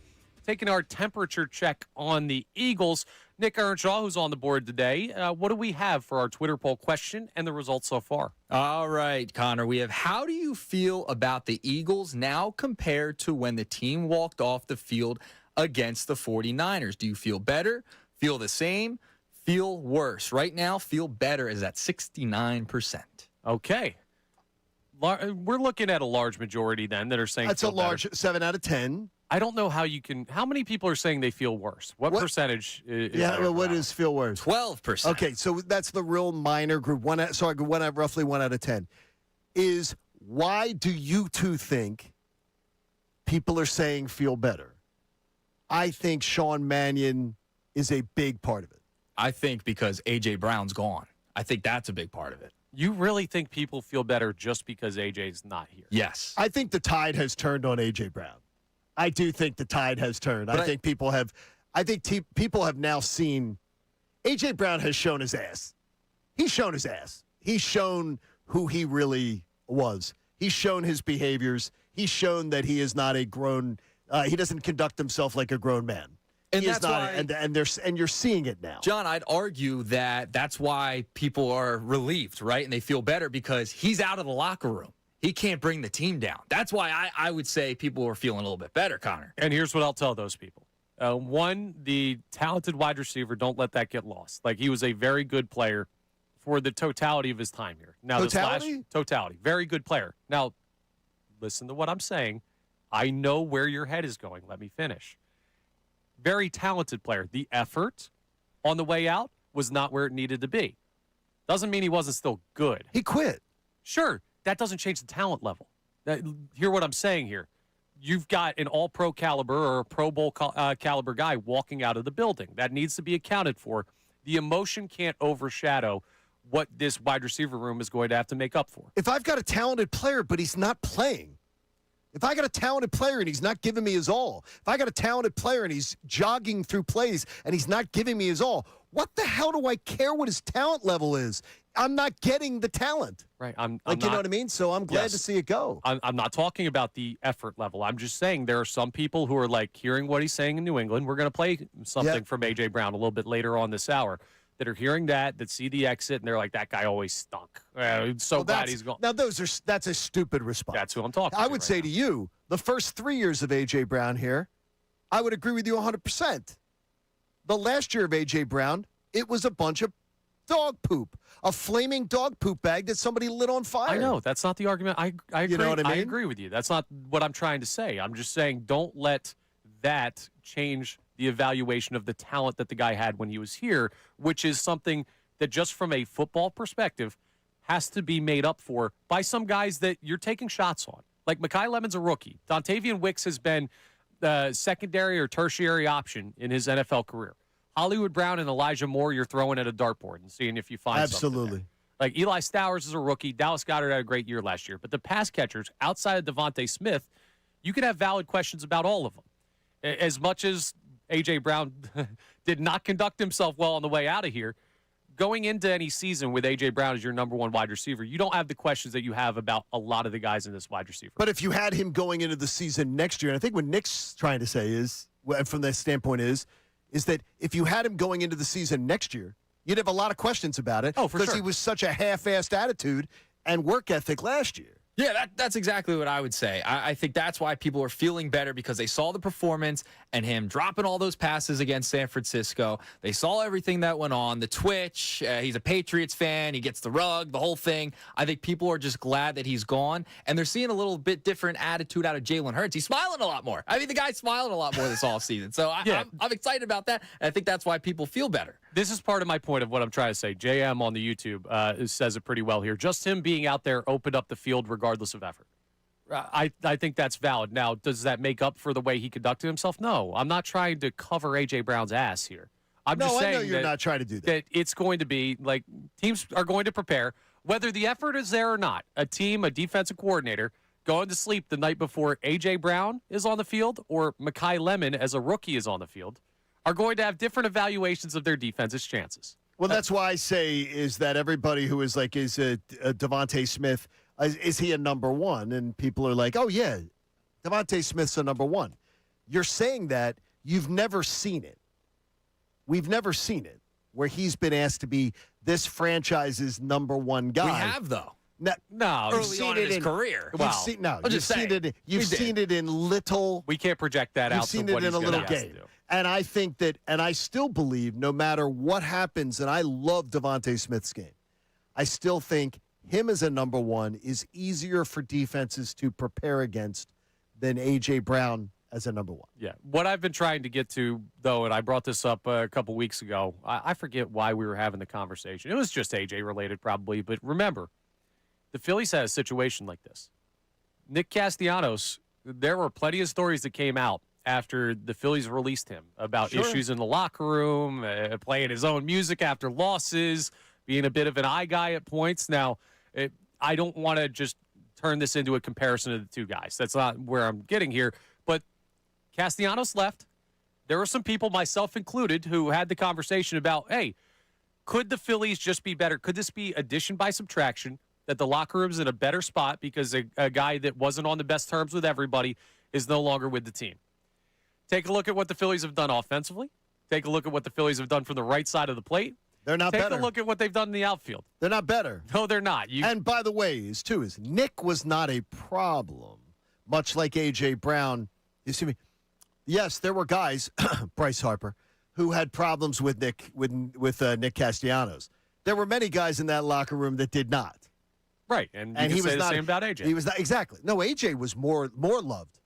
Speaker 2: Taking our temperature check on the Eagles. Nick Earnshaw, who's on the board today. What do we have for our Twitter poll question and the results so far?
Speaker 4: All right, Connor, we have how do you feel about the Eagles now compared to when the team walked off the field against the 49ers? Do you feel better, feel the same, feel worse? Right now, feel better is at 69%.
Speaker 2: Okay. We're looking at a large majority then that are saying
Speaker 3: that's a large better. 7 out of 10.
Speaker 2: I don't know how you can. How many people are saying they feel worse? What percentage is
Speaker 3: well, what does feel worse?
Speaker 4: 12%.
Speaker 3: Okay, so that's the real minor group. Roughly 1 out of 10. Is why do you two think people are saying feel better? I think Sean Mannion is a big part of it.
Speaker 4: I think because A.J. Brown's gone. I think that's a big part of it.
Speaker 2: You really think people feel better just because A.J.'s not here?
Speaker 4: Yes.
Speaker 3: I think the tide has turned on A.J. Brown. I do think the tide has turned.
Speaker 4: But
Speaker 3: I think people have now seen A.J. Brown has shown his ass. He's shown his ass. He's shown who he really was. He's shown his behaviors. He's shown that he is not a grown he doesn't conduct himself like a grown man.
Speaker 4: And
Speaker 3: he
Speaker 4: that's
Speaker 3: is not,
Speaker 4: why,
Speaker 3: and you're seeing it now.
Speaker 4: John, I'd argue that that's why people are relieved, right? And they feel better because he's out of the locker room. He can't bring the team down. That's why I would say people are feeling a little bit better, Connor.
Speaker 2: And here's what I'll tell those people. One, the talented wide receiver, don't let that get lost. Like, he was a very good player for the totality of his time here. Now, totality. Very good player. Now, listen to what I'm saying. I know where your head is going. Let me finish. Very talented player. The effort on the way out was not where it needed to be. Doesn't mean he wasn't still good.
Speaker 3: He quit.
Speaker 2: Sure. That doesn't change the talent level. Hear what I'm saying here. You've got an all-pro caliber or a Pro Bowl caliber guy walking out of the building. That needs to be accounted for. The emotion can't overshadow what this wide receiver room is going to have to make up for.
Speaker 3: If I've got a talented player, but he's not playing, if I got a talented player and he's not giving me his all, if I got a talented player and he's jogging through plays and he's not giving me his all, what the hell do I care what his talent level is? I'm not getting the talent.
Speaker 2: Right.
Speaker 3: You know what I mean? So I'm glad to see it go.
Speaker 2: I'm not talking about the effort level. I'm just saying there are some people who are like hearing what he's saying in New England. We're going to play something from A.J. Brown a little bit later on this hour that are hearing that see the exit, and they're like, that guy always stunk. Glad he's gone.
Speaker 3: Now, that's a stupid response.
Speaker 2: That's who I'm talking
Speaker 3: I would say to you, the first 3 years of A.J. Brown here, I would agree with you 100%. The last year of A.J. Brown, it was a bunch of dog poop, a flaming dog poop bag that somebody lit on fire.
Speaker 2: I know. That's not the argument. I agree.
Speaker 3: You know what I mean?
Speaker 2: I agree with you. That's not what I'm trying to say. I'm just saying don't let that change the evaluation of the talent that the guy had when he was here, which is something that just from a football perspective has to be made up for by some guys that you're taking shots on. Like Mekhi Lemon's a rookie. Dontavian Wicks has been the secondary or tertiary option in his NFL career. Hollywood Brown and Elijah Moore, you're throwing at a dartboard and seeing if you find something there. Like Eli Stowers is a rookie. Dallas Goedert had a great year last year. But the pass catchers outside of Devontae Smith, you could have valid questions about all of them. As much as A.J. Brown did not conduct himself well on the way out of here, going into any season with A.J. Brown as your number one wide receiver, you don't have the questions that you have about a lot of the guys in this wide receiver.
Speaker 3: But if you had him going into the season next year, and I think what Nick's trying to say is, from that standpoint is that if you had him going into the season next year, you'd have a lot of questions about it.
Speaker 2: Oh, for sure.
Speaker 3: Because he was such a half-assed attitude and work ethic last year.
Speaker 4: Yeah, that's exactly what I would say. I think that's why people are feeling better, because they saw the performance and him dropping all those passes against San Francisco. They saw everything that went on, the twitch. He's a Patriots fan. He gets the rug, the whole thing. I think people are just glad that he's gone, and they're seeing a little bit different attitude out of Jalen Hurts. He's smiling a lot more. I mean, the guy's smiling a lot more this offseason. So I'm excited about that, and I think that's why people feel better.
Speaker 2: This is part of my point of what I'm trying to say. JM on the YouTube says it pretty well here. Just him being out there opened up the field regardless of effort. I think that's valid. Now, does that make up for the way he conducted himself? No. I'm not trying to cover A.J. Brown's ass here. I'm just saying
Speaker 3: I know you're not trying to do that.
Speaker 2: That it's going to be, like, teams are going to prepare, whether the effort is there or not. A team, a defensive coordinator, going to sleep the night before A.J. Brown is on the field or Mekhi Lemon as a rookie is on the field, are going to have different evaluations of their defense's chances.
Speaker 3: Well, that's why I say is that everybody who is like, is Devontae Smith, is he a number one? And people are like, oh, yeah, Devontae Smith's a number one. You're saying that you've never seen it. We've never seen it where he's been asked to be this franchise's number one guy.
Speaker 4: We have, though.
Speaker 2: No,
Speaker 4: early on in his career.
Speaker 3: You've seen it in little.
Speaker 2: We can't project that out.
Speaker 3: You've seen it in a little game. And I think that, and I still believe no matter what happens, and I love Devontae Smith's game, I still think him as a number one is easier for defenses to prepare against than A.J. Brown as a number one.
Speaker 2: Yeah. What I've been trying to get to, though, and I brought this up a couple weeks ago, I forget why we were having the conversation. It was just A.J. related probably, but remember, the Phillies had a situation like this. Nick Castellanos, there were plenty of stories that came out after the Phillies released him about issues in the locker room, playing his own music after losses, being a bit of an eye guy at points. Now, I don't want to just turn this into a comparison of the two guys. That's not where I'm getting here. But Castellanos left. There were some people, myself included, who had the conversation about, hey, could the Phillies just be better? Could this be addition by subtraction, that the locker room's in a better spot because a guy that wasn't on the best terms with everybody is no longer with the team? Take a look at what the Phillies have done offensively. Take a look at what the Phillies have done from the right side of the plate.
Speaker 3: They're not better.
Speaker 2: Take a look at what they've done in the outfield.
Speaker 3: They're not better.
Speaker 2: No, they're not.
Speaker 3: And by the way, is Nick was not a problem, much like A.J. Brown. You see me? Yes, there were guys, Bryce Harper, who had problems with Nick Nick Castellanos. There were many guys in that locker room that did not.
Speaker 2: Right, and he was the same about A.J.
Speaker 3: He was not, exactly. No, A.J. was more loved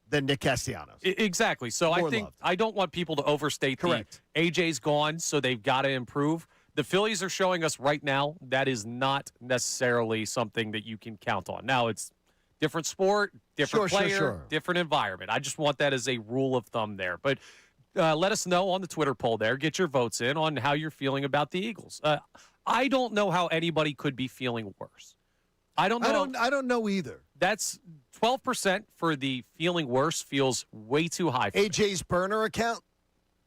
Speaker 3: than Nick Castellanos.
Speaker 2: Exactly. So I think I don't want people to overstate
Speaker 3: Correct.
Speaker 2: AJ's gone, so they've got to improve. The Phillies are showing us right now that is not necessarily something that you can count on. Now, it's different sport, different player, different environment. I just want that as a rule of thumb there. But let us know on the Twitter poll there. Get your votes in on how you're feeling about the Eagles. I don't know how anybody could be feeling worse. I don't know.
Speaker 3: I don't know either.
Speaker 2: That's 12% for the feeling worse feels way too high for
Speaker 3: AJ's burner account?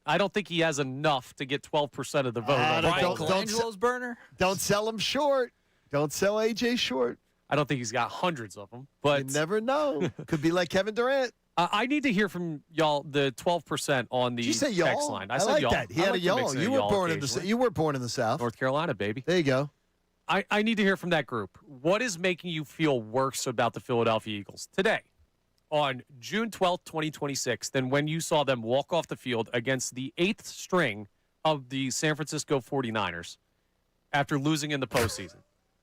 Speaker 2: I don't think he has enough to get 12% of the vote.
Speaker 4: Brian Colangelo's burner?
Speaker 3: Don't sell him short. Don't sell AJ short.
Speaker 2: I don't think he's got hundreds of them. But
Speaker 3: you never know. Could be like Kevin Durant.
Speaker 2: I need to hear from y'all the 12% on the text line.
Speaker 3: I
Speaker 2: said
Speaker 3: like
Speaker 2: y'all.
Speaker 3: that. He had a y'all. You were born in the. You were born in the South,
Speaker 2: North Carolina, baby.
Speaker 3: There you go.
Speaker 2: I need to hear from that group. What is making you feel worse about the Philadelphia Eagles today, on June 12th, 2026, than when you saw them walk off the field against the 8th string of the San Francisco 49ers after losing in the postseason?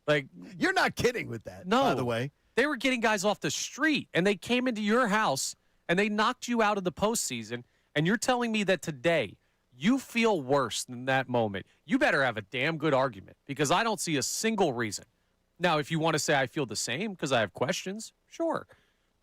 Speaker 2: Like,
Speaker 3: you're not kidding with that,
Speaker 2: no,
Speaker 3: by the way.
Speaker 2: They were getting guys off the street, and they came into your house, and they knocked you out of the postseason, and you're telling me that today you feel worse than that moment. You better have a damn good argument, because I don't see a single reason. Now, if you want to say I feel the same because I have questions, sure.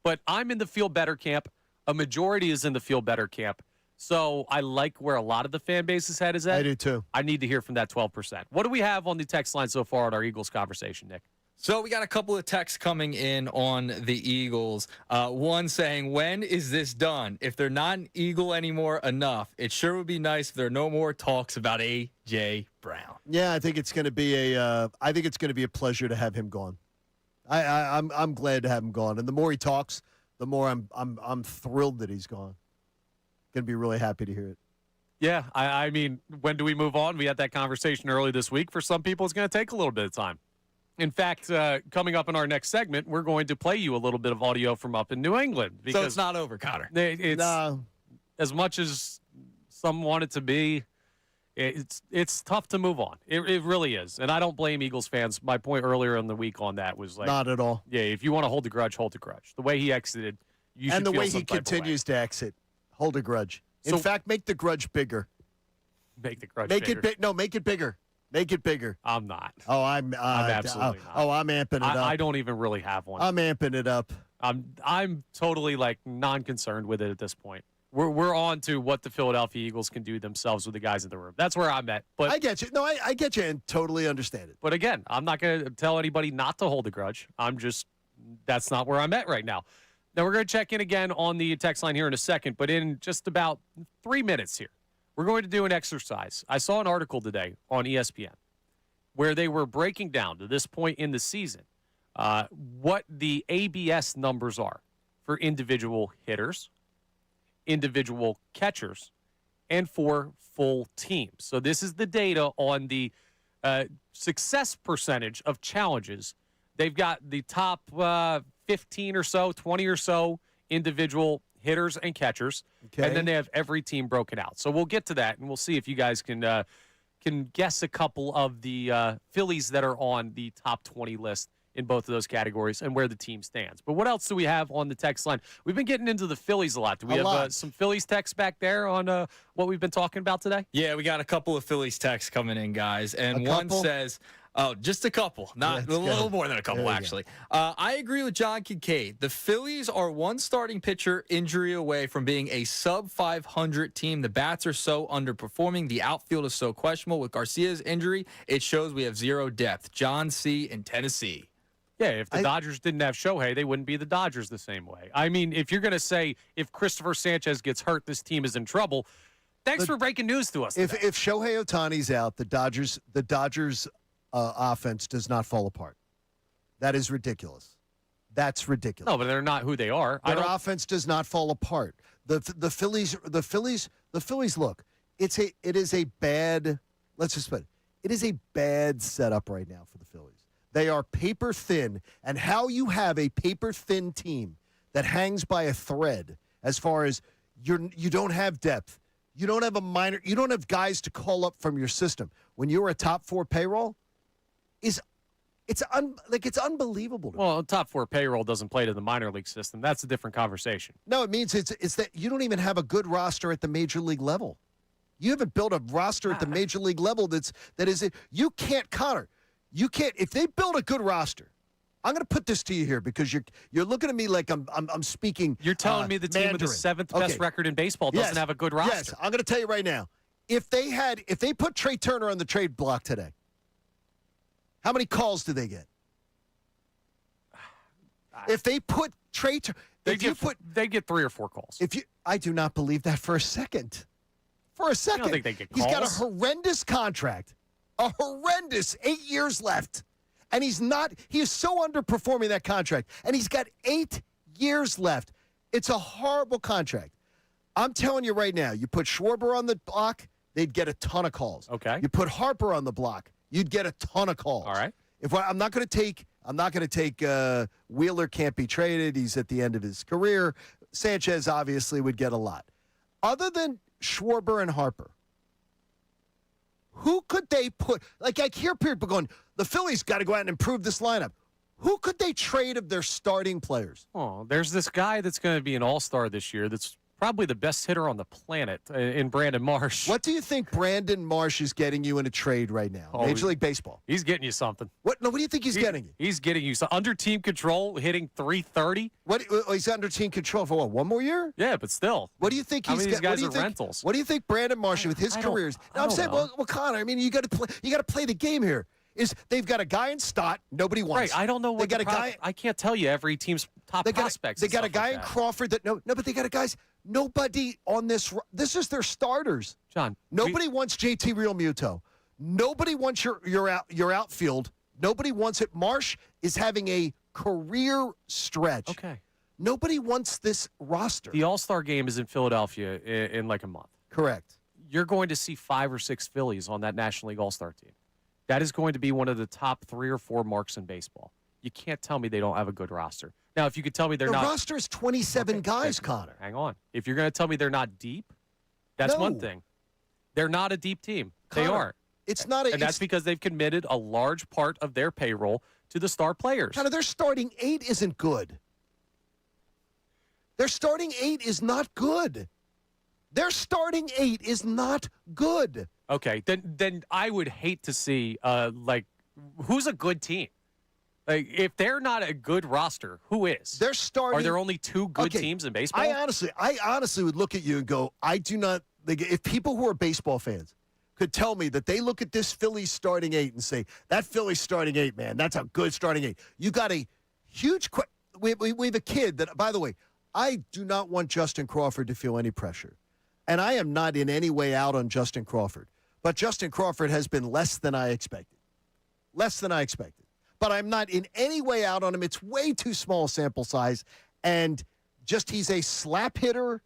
Speaker 2: But I'm in the feel better camp. A majority is in the feel better camp. So I like where a lot of the fan base's head is at.
Speaker 3: I do too.
Speaker 2: I need to hear from that 12%. What do we have on the text line so far on our Eagles conversation, Nick?
Speaker 4: So we got a couple of texts coming in on the Eagles. One saying, when is this done? If they're not an Eagle anymore, enough. It sure would be nice if there are no more talks about A.J. Brown.
Speaker 3: Yeah, I think it's going to be a pleasure to have him gone. I'm glad to have him gone, and the more he talks, the more I'm thrilled that he's gone. Going to be really happy to hear it.
Speaker 2: Yeah, I mean, when do we move on? We had that conversation early this week. For some people, it's going to take a little bit of time. In fact, coming up in our next segment, we're going to play you a little bit of audio from up in New England.
Speaker 4: So it's not over, Connor.
Speaker 2: It's as much as some want it to be. It's tough to move on. It really is, and I don't blame Eagles fans. My point earlier in the week on that was like,
Speaker 3: not at all.
Speaker 2: Yeah, if you want to hold the grudge, hold the grudge. The way he exited, you should
Speaker 3: and the
Speaker 2: feel
Speaker 3: way
Speaker 2: some
Speaker 3: he
Speaker 2: type of way.
Speaker 3: continues to exit, hold a grudge. In fact, make the grudge bigger.
Speaker 2: Make the grudge
Speaker 3: make
Speaker 2: bigger.
Speaker 3: it big. No, make it bigger. Make it bigger.
Speaker 2: I'm not.
Speaker 3: Oh, I'm
Speaker 2: absolutely not.
Speaker 3: Oh, I'm amping it up.
Speaker 2: I don't even really have one.
Speaker 3: I'm amping it up.
Speaker 2: I'm totally like non-concerned with it at this point. We're on to what the Philadelphia Eagles can do themselves with the guys in the room. That's where I'm at. But
Speaker 3: I get you. No, I get you and totally understand it.
Speaker 2: But again, I'm not going to tell anybody not to hold a grudge. That's not where I'm at right now. Now, we're going to check in again on the text line here in a second, but in just about 3 minutes here, we're going to do an exercise. I saw an article today on ESPN where they were breaking down to this point in the season what the ABS numbers are for individual hitters, individual catchers, and for full teams. So this is the data on the success percentage of challenges. They've got the top 15 or so, 20 or so individual hitters and catchers, and then they have every team broken out. So we'll get to that, and we'll see if you guys can guess a couple of the Phillies that are on the top 20 list in both of those categories and where the team stands. But what else do we have on the text line? We've been getting into the Phillies a lot. Do we have some Phillies text back there on what we've been talking about today?
Speaker 4: Yeah, we got a couple of Phillies texts coming in, guys. And one says, oh, just a couple. Not a little more than a couple, actually. I agree with John Kincade. The Phillies are one starting pitcher injury away from being a sub-500 team. The bats are so underperforming. The outfield is so questionable. With Garcia's injury, it shows we have zero depth. John C. in Tennessee.
Speaker 2: Yeah, if the Dodgers didn't have Shohei, they wouldn't be the Dodgers the same way. I mean, if you're going to say if Christopher Sanchez gets hurt, this team is in trouble, thanks for breaking news to us today.
Speaker 3: If Shohei Ohtani's out, the Dodgers offense does not fall apart. That is ridiculous. That's ridiculous.
Speaker 2: No, but they're not who they are.
Speaker 3: Their offense does not fall apart. The Phillies. Look, it is a bad. Let's just put it. It is a bad setup right now for the Phillies. They are paper thin, and how you have a paper thin team that hangs by a thread as far as you don't have depth. You don't have you don't have guys to call up from your system. When you're a top 4 payroll, it's unbelievable to me.
Speaker 2: Well, top 4 payroll doesn't play to the minor league system. That's a different conversation.
Speaker 3: No, it means it's that you don't even have a good roster at the major league level. You haven't built a roster at the major league level you can't, Connor. You can't. If they build a good roster, I'm going to put this to you here because you're looking at me like I'm speaking.
Speaker 2: You're telling me the team
Speaker 3: Mandarin.
Speaker 2: with the 7th best record in baseball doesn't have a good roster.
Speaker 3: Yes, I'm going to tell you right now. If they put Trey Turner on the trade block today, how many calls do they get? If they put Trey Turner,
Speaker 2: they get 3 or 4 calls.
Speaker 3: I do not believe that for a second. For a second,
Speaker 2: I don't think they get calls.
Speaker 3: He's got a horrendous contract. A horrendous 8 years left. And he is so underperforming that contract. And he's got 8 years left. It's a horrible contract. I'm telling you right now, you put Schwarber on the block, they'd get a ton of calls.
Speaker 2: Okay.
Speaker 3: You put Harper on the block, you'd get a ton of calls.
Speaker 2: All right.
Speaker 3: I'm not going to take Wheeler can't be traded. He's at the end of his career. Sanchez obviously would get a lot. Other than Schwarber and Harper, who could they put? Like, I hear people going, the Phillies got to go out and improve this lineup. Who could they trade of their starting players?
Speaker 2: Oh, there's this guy that's going to be an all-star this year that's probably the best hitter on the planet in Brandon Marsh.
Speaker 3: What do you think Brandon Marsh is getting you in a trade right now? Major League Baseball.
Speaker 2: He's getting you something.
Speaker 3: What do you think he's getting you?
Speaker 2: He's getting you under team control, hitting .330.
Speaker 3: He's under team control for what, one more year?
Speaker 2: Yeah, but still.
Speaker 3: What do you think he's
Speaker 2: these guys are rentals?
Speaker 3: What do you think Brandon Marsh with his careers? I'm saying, well, Connor, I mean, you got to play the game here. They've got a guy in Stott nobody wants.
Speaker 2: Right, I don't know what
Speaker 3: they got a guy.
Speaker 2: I can't tell you every team's top prospects.
Speaker 3: They got a guy in Crawford but they got a guys. Nobody on this. This is their starters.
Speaker 2: John,
Speaker 3: nobody wants JT Realmuto. Nobody wants your outfield. Nobody wants it. Marsh is having a career stretch.
Speaker 2: Okay.
Speaker 3: Nobody wants this roster.
Speaker 2: The All-Star game is in Philadelphia in like a month.
Speaker 3: Correct.
Speaker 2: You're going to see 5 or 6 Phillies on that National League All-Star team. That is going to be one of the top 3 or 4 marks in baseball. You can't tell me they don't have a good roster. Now, if you could tell me they're
Speaker 3: the
Speaker 2: not.
Speaker 3: The roster is 27 guys, Connor.
Speaker 2: Hang on. If you're going to tell me they're not deep, that's one thing. They're not a deep team.
Speaker 3: Connor,
Speaker 2: they aren't.
Speaker 3: It's not
Speaker 2: and that's because they've committed a large part of their payroll to the star players.
Speaker 3: Connor, their starting 8 isn't good. Their starting 8 is not good. Their starting 8 is not good.
Speaker 2: Okay, then I would hate to see, who's a good team? Like, if they're not a good roster, who is?
Speaker 3: They're starting.
Speaker 2: Are there only 2 good teams in baseball?
Speaker 3: I honestly would look at you and go, I do not. If people who are baseball fans could tell me that they look at this Phillies starting 8 and say, that Phillies starting 8, man, that's a good starting 8. You got a huge. We have a kid that, by the way, I do not want Justin Crawford to feel any pressure. And I am not in any way out on Justin Crawford. But Justin Crawford has been less than I expected. Less than I expected. But I'm not in any way out on him. It's way too small a sample size. And just he's a slap hitter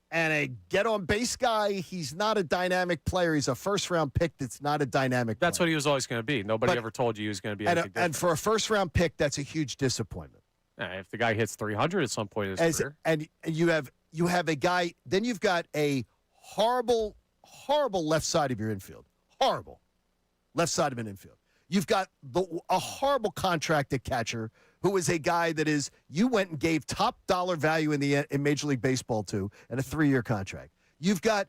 Speaker 3: and a get-on-base guy. He's not a dynamic player. He's a first-round pick that's not a dynamic
Speaker 2: That's
Speaker 3: player.
Speaker 2: what he was always going to be. Nobody ever told you he was going to be anything different.
Speaker 3: And for a first-round pick, that's a huge disappointment.
Speaker 2: If the guy hits 300 at some point in his career.
Speaker 3: And you have a guy, then you've got a horrible left side of your infield. Horrible left side of an infield. You've got a horrible contract at catcher who is a guy that is, you went and gave top dollar value in Major League Baseball to, and a 3-year contract. You've got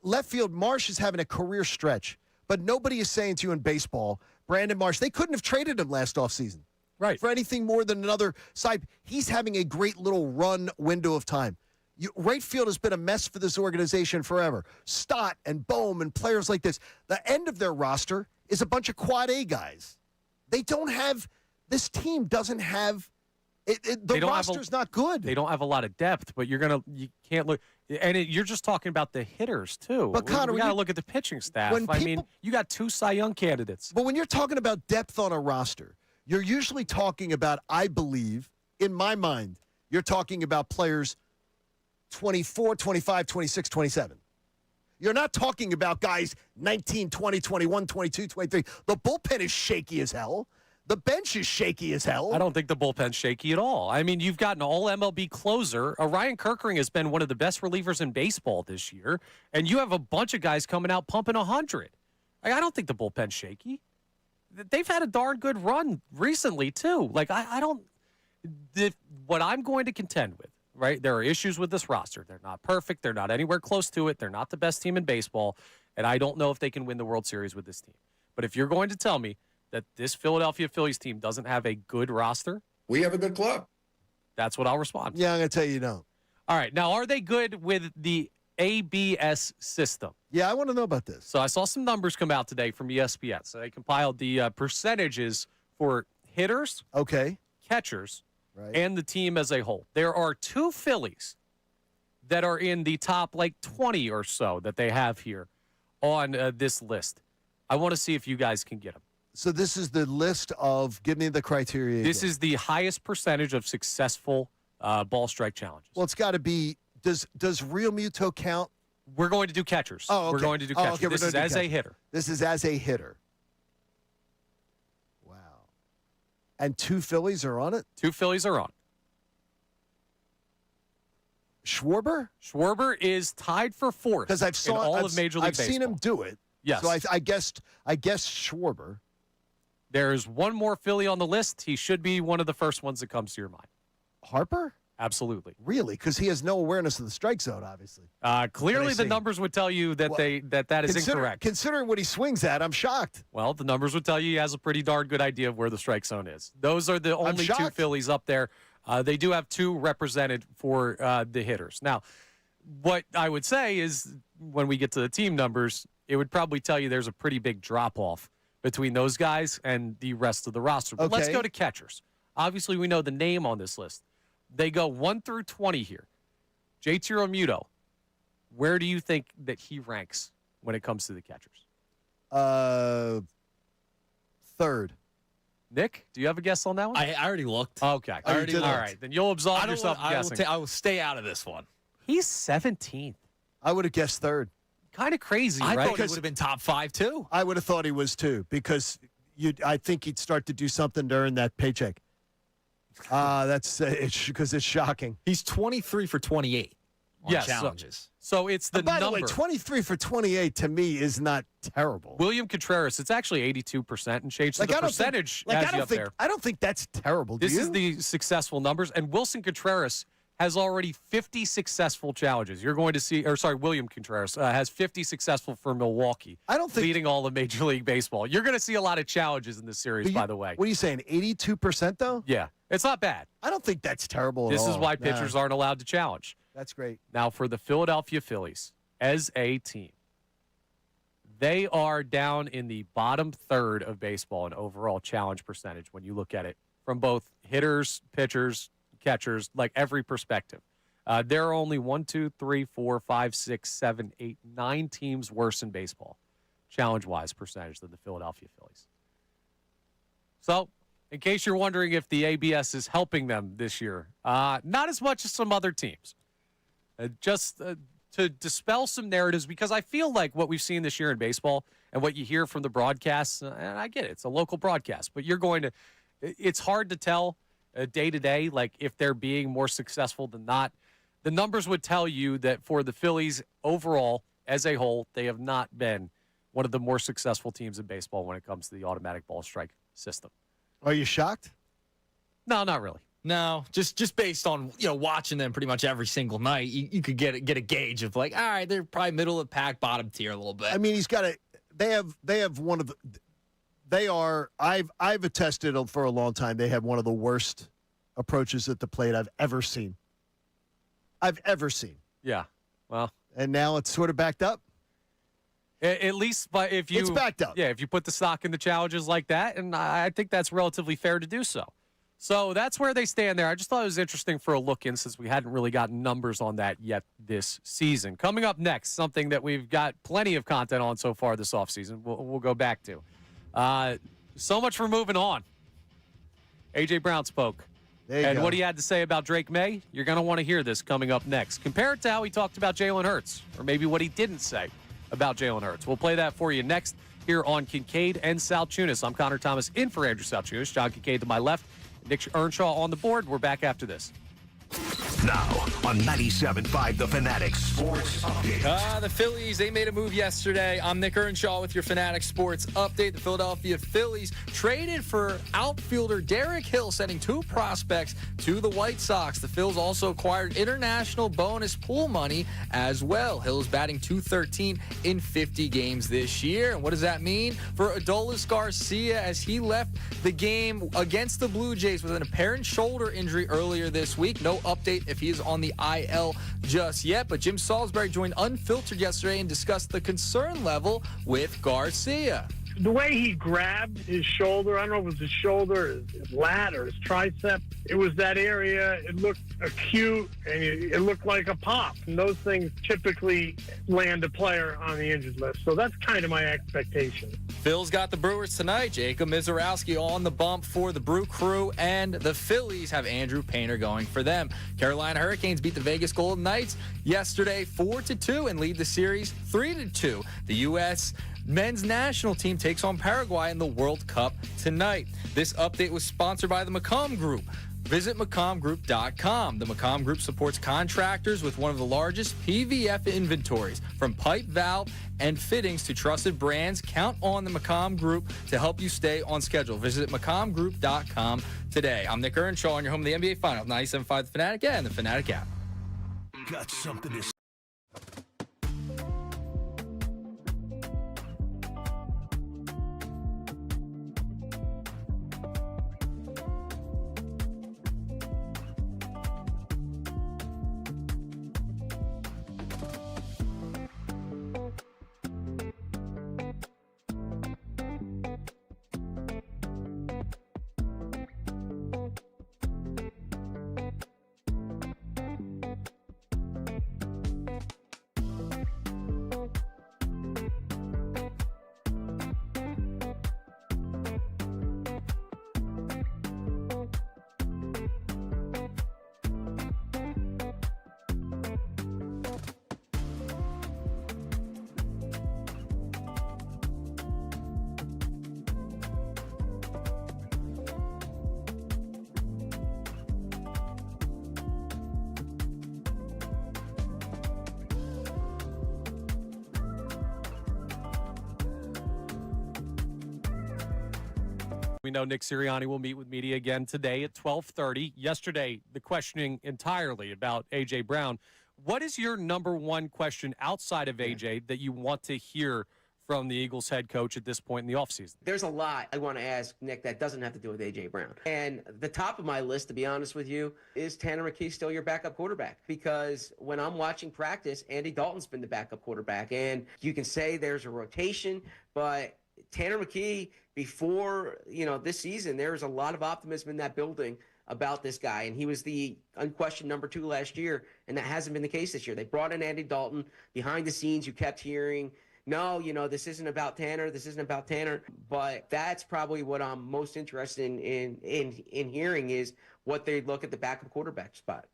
Speaker 3: left field. Marsh is having a career stretch, but nobody is saying to you in baseball, Brandon Marsh, they couldn't have traded him last offseason.
Speaker 2: Right.
Speaker 3: For anything more than another side. He's having a great little run window of time. Right field has been a mess for this organization forever. Stott and Bohm and players like this. The end of their roster is a bunch of quad A guys. They don't have, this team doesn't have, the roster's not good.
Speaker 2: They don't have a lot of depth, but you can't look, and you're just talking about the hitters too.
Speaker 3: But Connor,
Speaker 2: we got to look at the pitching staff. You got 2 Cy Young candidates.
Speaker 3: But when you're talking about depth on a roster, you're usually talking about, I believe, in my mind, you're talking about players 24, 25, 26, 27. You're not talking about guys 19, 20, 21, 22, 23. The bullpen is shaky as hell. The bench is shaky as hell.
Speaker 2: I don't think the bullpen's shaky at all. I mean, you've got an all-MLB closer. Ryan Kerkering has been one of the best relievers in baseball this year, and you have a bunch of guys coming out pumping 100. I don't think the bullpen's shaky. They've had a darn good run recently, too. What I'm going to contend with, right, there are issues with this roster. They're not perfect. They're not anywhere close to it. They're not the best team in baseball, and I don't know if they can win the World Series with this team. But if you're going to tell me that this Philadelphia Phillies team doesn't have a good roster,
Speaker 13: we have a good club.
Speaker 2: That's what I'll respond to.
Speaker 3: Yeah, I'm going to tell you no.
Speaker 2: All right. Now, are they good with the ABS system?
Speaker 3: Yeah, I want to know about this.
Speaker 2: So I saw some numbers come out today from ESPN. So they compiled the percentages for hitters, catchers, and the team as a whole. There are 2 Phillies that are in the top 20 or so that they have here on this list. I want to see if you guys can get them.
Speaker 3: So this is the list of, give me the criteria.
Speaker 2: This is the highest percentage of successful ball strike challenges.
Speaker 3: Well, it's got to be, does Real Muto count?
Speaker 2: We're going to do catchers.
Speaker 3: Oh, okay.
Speaker 2: We're going to do catchers.
Speaker 3: Okay,
Speaker 2: this is as a hitter.
Speaker 3: This is as a hitter. Wow. And 2 Phillies are on it?
Speaker 2: 2 Phillies are on.
Speaker 3: Schwarber?
Speaker 2: Schwarber is tied for 4th
Speaker 3: because I've
Speaker 2: of Major League Baseball.
Speaker 3: I've seen him do it.
Speaker 2: Yes.
Speaker 3: So I guess Schwarber.
Speaker 2: There's one more Philly on the list. He should be one of the first ones that comes to your mind.
Speaker 3: Harper?
Speaker 2: Absolutely.
Speaker 3: Really? Because he has no awareness of the strike zone, obviously.
Speaker 2: Clearly, the numbers would tell you that that is incorrect.
Speaker 3: Considering what he swings at, I'm shocked.
Speaker 2: Well, the numbers would tell you he has a pretty darn good idea of where the strike zone is. Those are the only 2 Phillies up there. They do have 2 represented for the hitters. Now, what I would say is when we get to the team numbers, it would probably tell you there's a pretty big drop-off between those guys and the rest of the roster. But let's go to catchers. Obviously, we know the name on this list. They go 1 through 20 here. JT Realmuto, where do you think that he ranks when it comes to the catchers?
Speaker 3: 3rd.
Speaker 2: Nick, do you have a guess on that one?
Speaker 6: I already looked.
Speaker 2: Okay. All right. Then you'll absolve yourself from guessing.
Speaker 6: I will stay out of this one.
Speaker 2: He's 17th.
Speaker 3: I would have guessed 3rd.
Speaker 2: kind of crazy,
Speaker 6: I
Speaker 2: right?
Speaker 6: thought it would have been top 5 too.
Speaker 3: I would have thought he was too, because I think he'd start to do something to earn that paycheck. That's because it's shocking.
Speaker 6: He's 23 for 28 on
Speaker 2: Yes,
Speaker 6: challenges.
Speaker 2: So it's the
Speaker 3: By
Speaker 2: number.
Speaker 3: the way, 23 for 28 to me is not terrible.
Speaker 2: William Contreras, it's actually 82% and change. So the percentage has you up there.
Speaker 3: I don't think that's terrible.
Speaker 2: This is the successful numbers, and Wilson Contreras has already 50 successful challenges. You're going to see, William Contreras has 50 successful for Milwaukee.
Speaker 3: I don't think
Speaker 2: leading all of Major League Baseball. You're going to see a lot of challenges in this series, by the way.
Speaker 3: What are you saying? 82% though?
Speaker 2: Yeah, it's not bad.
Speaker 3: I don't think that's terrible.
Speaker 2: This
Speaker 3: at
Speaker 2: is
Speaker 3: all.
Speaker 2: why pitchers aren't allowed to challenge.
Speaker 3: That's great.
Speaker 2: Now for the Philadelphia Phillies as a team, they are down in the bottom third of baseball in overall challenge percentage when you look at it from both hitters, pitchers, catchers, like every perspective. There are only 1, 2, 3, 4, 5, 6, 7, 8, 9 teams worse in baseball, challenge-wise percentage, than the Philadelphia Phillies. So, in case you're wondering if the ABS is helping them this year, not as much as some other teams. Just to dispel some narratives, because I feel like what we've seen this year in baseball and what you hear from the broadcasts, and I get it, it's a local broadcast, but it's hard to tell day to day, like if they're being more successful than not. The numbers would tell you that for the Phillies overall, as a whole, they have not been one of the more successful teams in baseball when it comes to the automatic ball strike system.
Speaker 3: Are you shocked?
Speaker 2: No, not really.
Speaker 6: No, just based on watching them pretty much every single night, you could get a gauge of like, all right, they're probably middle of the pack, bottom tier a little bit.
Speaker 3: I mean, he's got a. They have one of the. They are. I've attested for a long time. They have one of the worst approaches at the plate I've ever seen.
Speaker 2: Yeah. Well,
Speaker 3: and now it's sort of backed up.
Speaker 2: At least, but if you
Speaker 3: it's backed up.
Speaker 2: Yeah, if you put the stock in the challenges like that, and I think that's relatively fair to do so. So that's where they stand there. I just thought it was interesting for a look in, since we hadn't really gotten numbers on that yet this season. Coming up next, something that we've got plenty of content on so far this offseason, we'll go back to. So much for moving on. A.J. Brown spoke. And what he had to say about Drake May, you're going to want to hear this coming up next. Compare it to how he talked about Jalen Hurts, or maybe what he didn't say about Jalen Hurts. We'll play that for you next here on Kincade and Salciunas. I'm Connor Thomas in for Andrew Salciunas. John Kincade to my left. Nick Earnshaw on the board. We're back after this.
Speaker 1: Now on 97.5 The Fanatic Sports Update.
Speaker 4: The Phillies, they made a move yesterday. I'm Nick Earnshaw with your Fanatic Sports Update. The Philadelphia Phillies traded for outfielder Derek Hill, sending 2 prospects to the White Sox. The Phils also acquired international bonus pool money as well. Hill is batting .213 in 50 games this year. And what does that mean for Adolis Garcia as he left the game against the Blue Jays with an apparent shoulder injury earlier this week? No update if he is on the IL just yet, but Jim Salisbury joined Unfiltered yesterday and discussed the concern level with Garcia.
Speaker 5: The way he grabbed his shoulder, I don't know if it was his shoulder, his lat, or his tricep, it was that area. It looked acute, and it looked like a pop. And those things typically land a player on the injured list. So that's kind of my expectation.
Speaker 4: Phil's got the Brewers tonight. Jacob Mizorowski on the bump for the Brew Crew, and the Phillies have Andrew Painter going for them. Carolina Hurricanes beat the Vegas Golden Knights yesterday 4-2 and lead the series 3-2. The U.S. men's national team takes on Paraguay in the World Cup tonight. This update was sponsored by the McComb Group. Visit McCombGroup.com. The McComb Group supports contractors with one of the largest PVF inventories. From pipe, valve, and fittings to trusted brands, count on the McComb Group to help you stay on schedule. Visit McCombGroup.com today. I'm Nick Earnshaw, and you're home of the NBA Finals, 97.5 The Fanatic and the Fanatic app.
Speaker 1: Got something to say.
Speaker 2: We know Nick Sirianni will meet with media again today at 12:30. Yesterday, the questioning entirely about A.J. Brown. What is your number one question outside of A.J. that you want to hear from the Eagles head coach at this point in the offseason?
Speaker 9: There's a lot I want to ask Nick that doesn't have to do with A.J. Brown. And the top of my list, to be honest with you, is Tanner McKee still your backup quarterback? Because when I'm watching practice, Andy Dalton's been the backup quarterback. And you can say there's a rotation, but Tanner McKee, before this season, there was a lot of optimism in that building about this guy, and he was the unquestioned number 2 last year, and that hasn't been the case this year. They brought in Andy Dalton. Behind the scenes, you kept hearing, no, this isn't about Tanner. This isn't about Tanner. But that's probably what I'm most interested in hearing is what they look at the backup quarterback spot.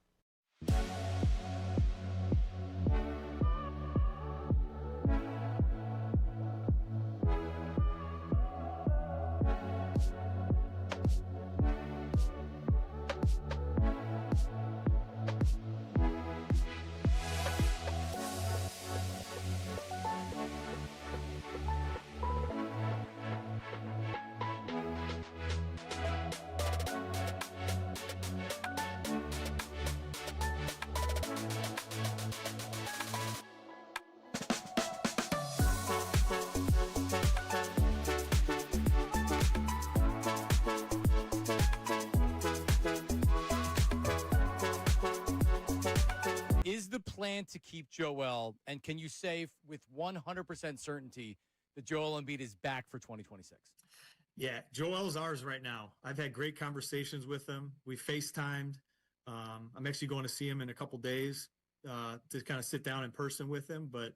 Speaker 6: Is the plan to keep Joel, and can you say with 100% certainty that Joel Embiid is back for 2026?
Speaker 7: Yeah, Joel's ours right now. I've had great conversations with him. We FaceTimed. I'm actually going to see him in a couple days to kind of sit down in person with him. But,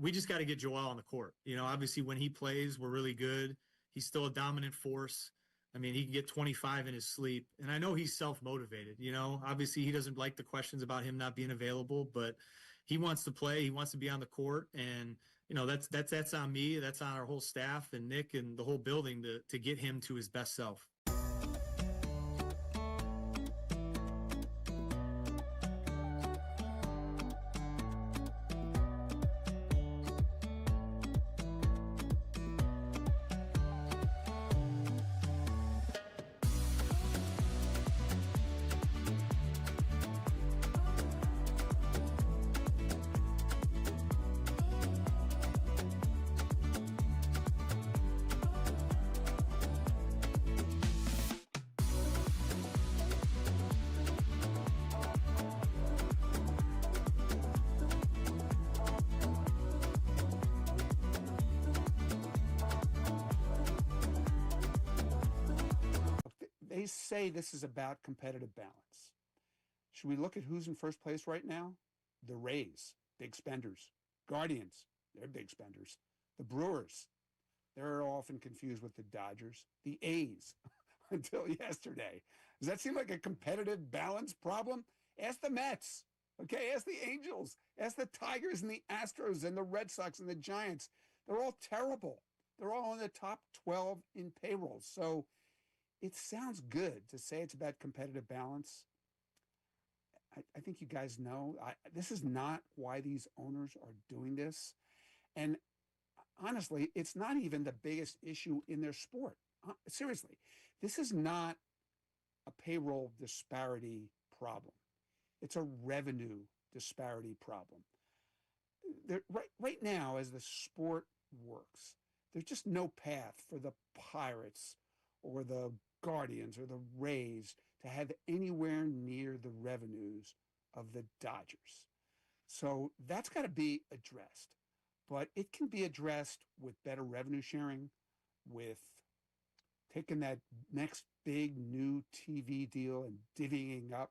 Speaker 7: we just got to get Joel on the court. Obviously when he plays, we're really good. He's still a dominant force. I mean, he can get 25 in his sleep. And I know he's self-motivated. Obviously he doesn't like the questions about him not being available, but he wants to play. He wants to be on the court. And, that's on me. That's on our whole staff and Nick and the whole building to get him to his best self.
Speaker 8: They say this is about competitive balance. Should we look at who's in first place right now? The Rays, big spenders. Guardians, they're big spenders. The Brewers, they're often confused with the Dodgers. The A's, until yesterday. Does that seem like a competitive balance problem? Ask the Mets, okay? Ask the Angels. Ask the Tigers and the Astros and the Red Sox and the Giants. They're all terrible. They're all in the top 12 in payroll. So it sounds good to say it's about competitive balance. I think you guys know this is not why these owners are doing this. And honestly, it's not even the biggest issue in their sport. Seriously, this is not a payroll disparity problem. It's a revenue disparity problem. Right now, as the sport works, there's just no path for the Pirates or the Guardians or the Rays to have anywhere near the revenues of the Dodgers. So that's got to be addressed. But it can be addressed with better revenue sharing, with taking that next big new TV deal and divvying up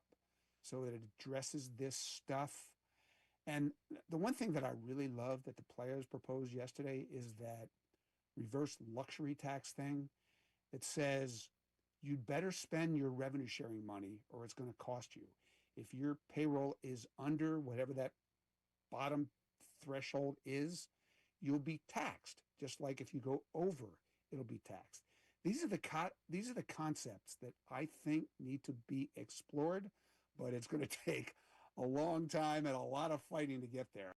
Speaker 8: so that it addresses this stuff. And the one thing that I really love that the players proposed yesterday is that reverse luxury tax thing. It says you'd better spend your revenue sharing money or it's going to cost you. If your payroll is under whatever that bottom threshold is, you'll be taxed. Just like if you go over, it'll be taxed. These are the concepts that I think need to be explored, but it's going to take a long time and a lot of fighting to get there.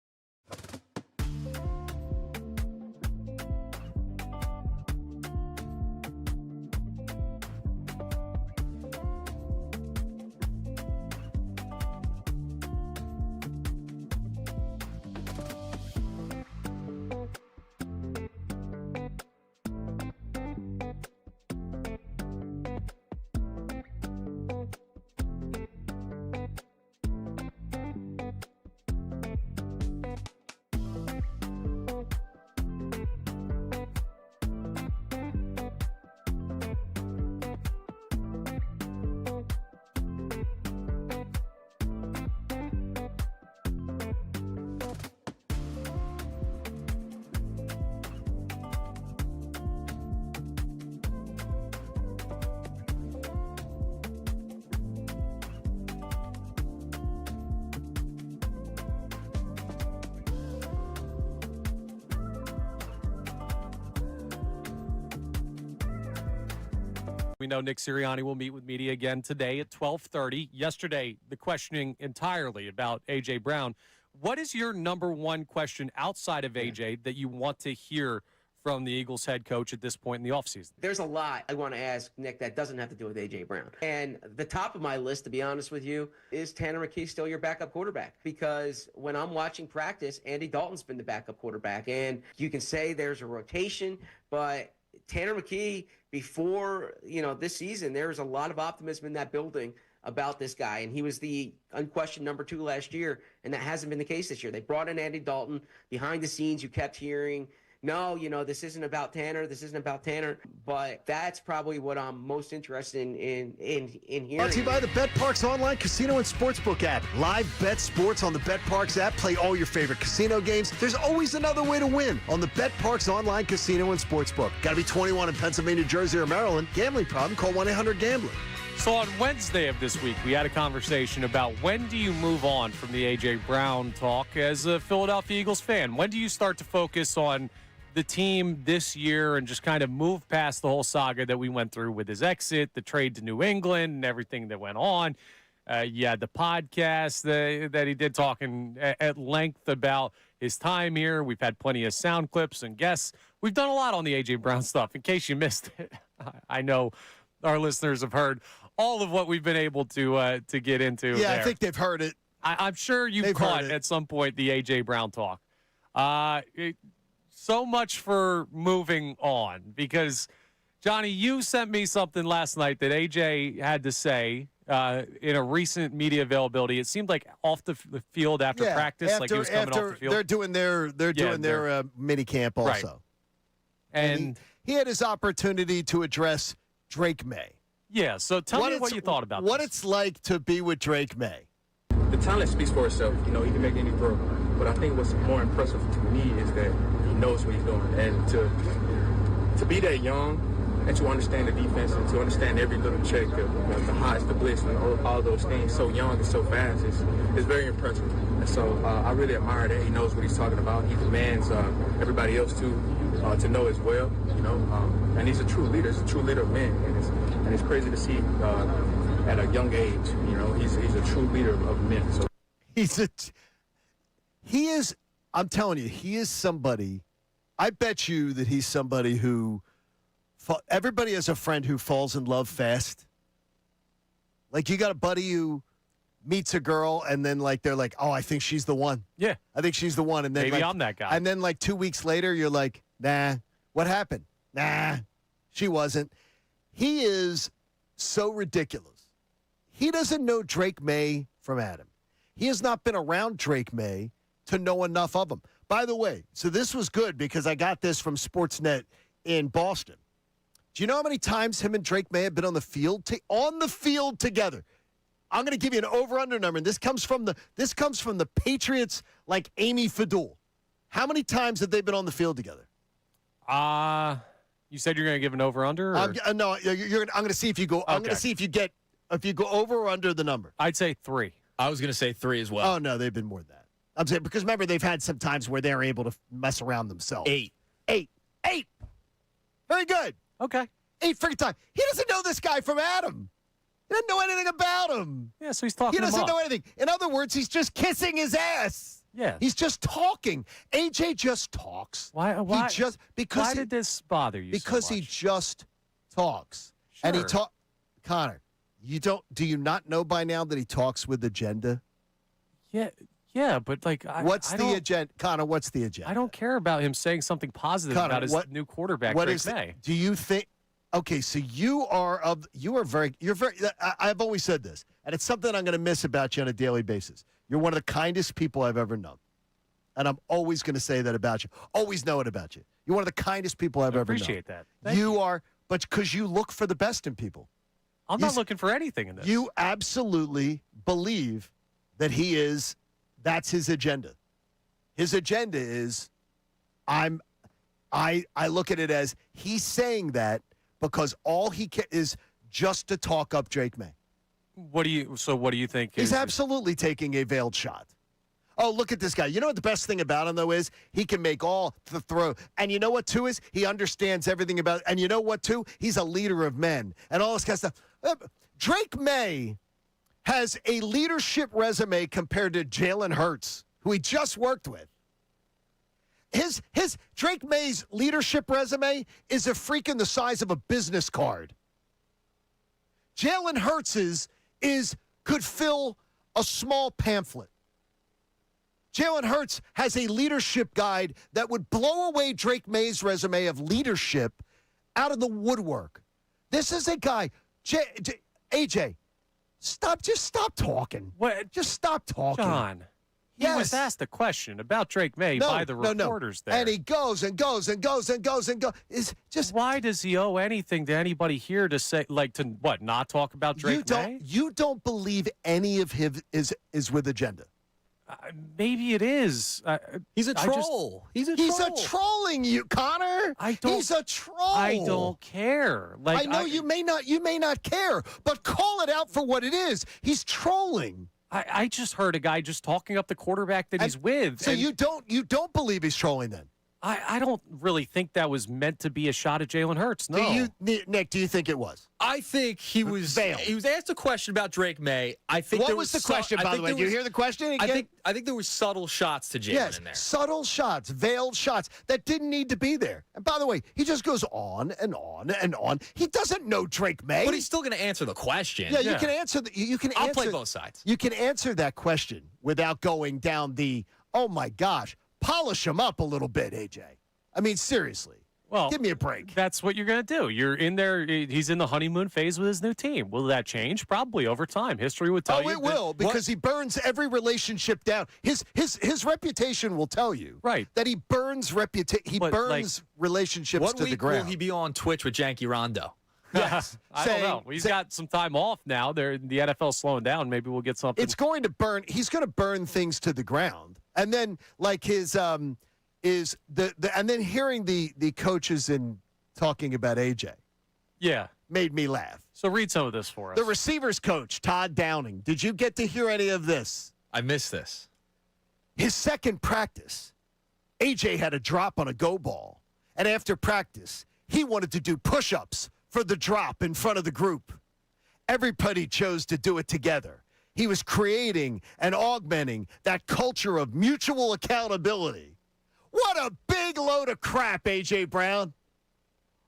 Speaker 2: We know Nick Sirianni will meet with media again today at 12:30. Yesterday, the questioning entirely about A.J. Brown. What is your number one question outside of A.J. that you want to hear from the Eagles head coach at this point in the offseason?
Speaker 9: There's a lot I want to ask Nick that doesn't have to do with A.J. Brown. And the top of my list, to be honest with you, is Tanner McKee still your backup quarterback? Because when I'm watching practice, Andy Dalton's been the backup quarterback. And you can say there's a rotation, but Tanner McKee, before, this season, there was a lot of optimism in that building about this guy, and he was the unquestioned number 2 last year, and that hasn't been the case this year. They brought in Andy Dalton. Behind the scenes, you kept hearing, no, this isn't about Tanner. This isn't about Tanner. But that's probably what I'm most interested in hearing.
Speaker 3: Brought to you by the BetParks online casino and sportsbook app. Live bet sports on the BetParks app. Play all your favorite casino games. There's always another way to win on the BetParks online casino and sportsbook. Got to be 21 in Pennsylvania, Jersey, or Maryland. Gambling problem? Call 1-800-GAMBLER.
Speaker 2: So on Wednesday of this week, we had a conversation about when do you move on from the A.J. Brown talk as a Philadelphia Eagles fan? When do you start to focus on the team this year and just kind of move past the whole saga that we went through with his exit, the trade to New England, and everything that went on? You had the podcast that he did talking at length about his time here. We've had plenty of sound clips and guests. We've done a lot on the A.J. Brown stuff. In case you missed it, I know our listeners have heard all of what we've been able to get into.
Speaker 3: Yeah,
Speaker 2: there.
Speaker 3: I think they've heard it.
Speaker 2: I'm sure you've caught at some point the A.J. Brown talk. So much for moving on, because, Johnny, you sent me something last night that A.J. had to say in a recent media availability. It seemed like off the field after practice, like he was coming off the field.
Speaker 3: They're doing their mini camp also.
Speaker 2: Right. And
Speaker 3: he had his opportunity to address Drake May.
Speaker 2: Yeah, so tell me what you thought about
Speaker 3: what
Speaker 2: this.
Speaker 3: it's like to be with Drake May.
Speaker 13: The talent speaks for itself. He can make any throw. But I think what's more impressive to me is that he knows what he's doing. And to be that young and to understand the defense and to understand every little check, the highs, the blitz, and all those things so young and so fast is very impressive. And so I really admire that he knows what he's talking about. He demands everybody else to know as well, and he's a true leader. He's a true leader of men, and it's crazy to see at a young age. He's a true leader of men. So
Speaker 3: he is. I'm telling you, he is somebody. I bet you that he's somebody who. Everybody has a friend who falls in love fast. Like, you got a buddy who meets a girl and then they're like, oh, I think she's the one.
Speaker 2: Yeah,
Speaker 3: I think she's the one. And then
Speaker 2: maybe I'm that guy.
Speaker 3: And then 2 weeks later, you're like, nah, what happened? Nah, she wasn't. He is so ridiculous. He doesn't know Drake May from Adam. He has not been around Drake May to know enough of him. By the way, so this was good because I got this from Sportsnet in Boston. Do you know how many times him and Drake May have been on the field together? I'm going to give you an over-under number, and this comes from the Patriots, like Amy Fadul. How many times have they been on the field together?
Speaker 2: You said you're going to give an over-under?
Speaker 3: No, I'm going to see if you go. I'm going to see if you go over or under the number.
Speaker 2: I'd say 3.
Speaker 4: I was going to say 3 as well.
Speaker 3: Oh no, they've been more than that. I'm saying because remember they've had some times where they're able to mess around themselves.
Speaker 4: 8.
Speaker 3: Very good.
Speaker 2: Okay.
Speaker 3: 8 freaking times. He doesn't know this guy from Adam. He doesn't know anything about him.
Speaker 2: Yeah, so he's talking.
Speaker 3: He doesn't know anything. In other words, he's just kissing his ass.
Speaker 2: Yeah.
Speaker 3: He's just talking. AJ just talks.
Speaker 2: Why
Speaker 3: Because
Speaker 2: did this bother you
Speaker 3: Because
Speaker 2: so much?
Speaker 3: he just talks.
Speaker 2: Sure.
Speaker 3: And he Connor, do you not know by now that he talks with agenda?
Speaker 2: Yeah, but
Speaker 3: what's the agenda? Connor, what's the agenda?
Speaker 2: I don't care about him saying something positive about his new quarterback, Drake May.
Speaker 3: Do you think okay, so you're very I've always said this, and it's something I'm going to miss about you on a daily basis. You're one of the kindest people I've ever known. And I'm always going to say that about you. Always know it about you. You're one of the kindest people I've ever known.
Speaker 2: Appreciate that. Thank
Speaker 3: you are, but because you look for the best in people.
Speaker 2: I'm not looking for anything in this.
Speaker 3: You absolutely believe that that's his agenda. His agenda is, I look at it as he's saying that because all he is just to talk up Drake May.
Speaker 2: What do you think?
Speaker 3: He's absolutely taking a veiled shot. Oh, look at this guy. You know what the best thing about him, though, is? He can make all the throw. And you know what, too, is? He understands everything about it. And you know what, too? He's a leader of men and all this kind of stuff. Drake May has a leadership resume compared to Jalen Hurts, who he just worked with. His Drake May's leadership resume is a freaking the size of a business card. Jalen Hurts's could fill a small pamphlet. Jalen Hurts has a leadership guide that would blow away Drake May's resume of leadership out of the woodwork. This is a guy, AJ, just stop talking.
Speaker 2: What?
Speaker 3: Just stop talking.
Speaker 2: John, he was asked a question about Drake May by the reporters there.
Speaker 3: And he goes and goes and goes and goes and goes. It's just,
Speaker 2: why does he owe anything to anybody here to say, not talk about Drake May?
Speaker 3: You don't believe any of him is with agenda.
Speaker 2: Maybe it is.
Speaker 4: He's a troll. He's a
Speaker 3: trolling you, Connor. He's a troll.
Speaker 2: I don't care.
Speaker 3: I know you may not care, but call it out for what it is. He's trolling.
Speaker 2: I just heard a guy just talking up the quarterback that he's with.
Speaker 3: So you don't believe he's trolling then?
Speaker 2: I don't really think that was meant to be a shot at Jalen Hurts. No.
Speaker 3: Nick, do you think it was?
Speaker 4: I think he was
Speaker 3: veiled.
Speaker 4: He was asked a question about Drake May. I think
Speaker 3: what was the question, by the way? Do you hear the question again?
Speaker 4: I think there were subtle shots to Jalen in there.
Speaker 3: Subtle shots, veiled shots that didn't need to be there. And by the way, he just goes on and on and on. He doesn't know Drake May.
Speaker 4: But he's still going to answer the question.
Speaker 3: Yeah, you can answer.
Speaker 4: I'll play both sides.
Speaker 3: You can answer that question without going down the, oh my gosh, polish him up a little bit, AJ. I mean, seriously.
Speaker 2: Well,
Speaker 3: give me a break.
Speaker 2: That's what you're going to do. You're in there. He's in the honeymoon phase with his new team. Will that change? Probably over time. History would tell you.
Speaker 3: Oh, it will, because he burns every relationship down. His reputation will tell you that he burns relationships to the ground.
Speaker 4: What week will he be on Twitch with Janky Rondo?
Speaker 3: Yes.
Speaker 2: I don't know. He's got some time off now. The NFL's slowing down. Maybe we'll get something.
Speaker 3: It's going to burn. He's going to burn things to the ground. And then, like his and then hearing the coaches and talking about AJ.
Speaker 2: Yeah.
Speaker 3: Made me laugh.
Speaker 2: So read some of this for us.
Speaker 3: The receivers coach, Todd Downing. Did you get to hear any of this?
Speaker 4: I missed this.
Speaker 3: His second practice, AJ had a drop on a go ball. And after practice, he wanted to do push-ups for the drop in front of the group. Everybody chose to do it together. He was creating and augmenting that culture of mutual accountability. What a big load of crap, A.J. Brown.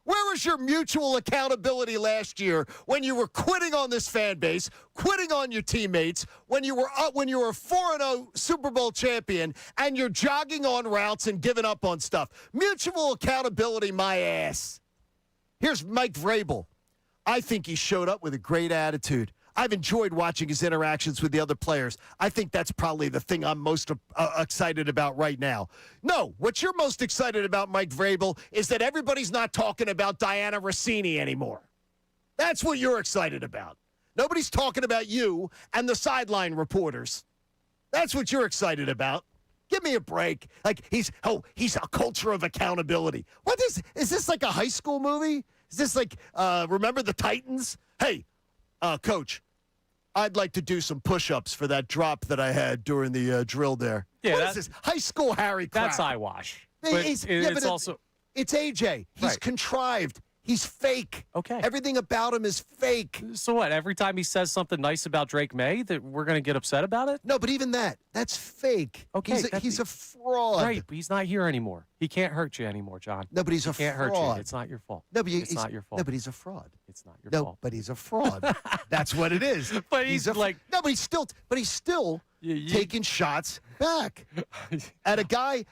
Speaker 3: Where was your mutual accountability last year when you were quitting on this fan base, quitting on your teammates, when you were 4-0 Super Bowl champion, and you're jogging on routes and giving up on stuff? Mutual accountability, my ass. Here's Mike Vrabel. I think he showed up with a great attitude. I've enjoyed watching his interactions with the other players. I think that's probably the thing I'm most excited about right now. No, what you're most excited about, Mike Vrabel, is that everybody's not talking about Diana Rossini anymore. That's what you're excited about. Nobody's talking about you and the sideline reporters. That's what you're excited about. Give me a break. Like, he's a culture of accountability. What is this like a high school movie? Is this like, remember the Titans? Hey, Coach, I'd like to do some push-ups for that drop that I had during the drill there.
Speaker 2: Yeah,
Speaker 3: what is this? High school Harry crap.
Speaker 2: That's eyewash.
Speaker 3: It's AJ. He's contrived. He's fake.
Speaker 2: Okay.
Speaker 3: Everything about him is fake.
Speaker 2: So what? Every time he says something nice about Drake May, that we're going to get upset about it?
Speaker 3: No, but even that's fake.
Speaker 2: Okay.
Speaker 3: He's a fraud.
Speaker 2: Right, but he's not here anymore. He can't hurt you anymore, John.
Speaker 3: No, but he's a
Speaker 2: fraud. He can't hurt you. It's not your fault.
Speaker 3: No, but
Speaker 2: it's not your fault.
Speaker 3: No, but he's a fraud.
Speaker 2: It's not your fault.
Speaker 3: No, but he's a fraud. That's what it is.
Speaker 2: But he's like...
Speaker 3: No, but he's still taking shots back at a guy.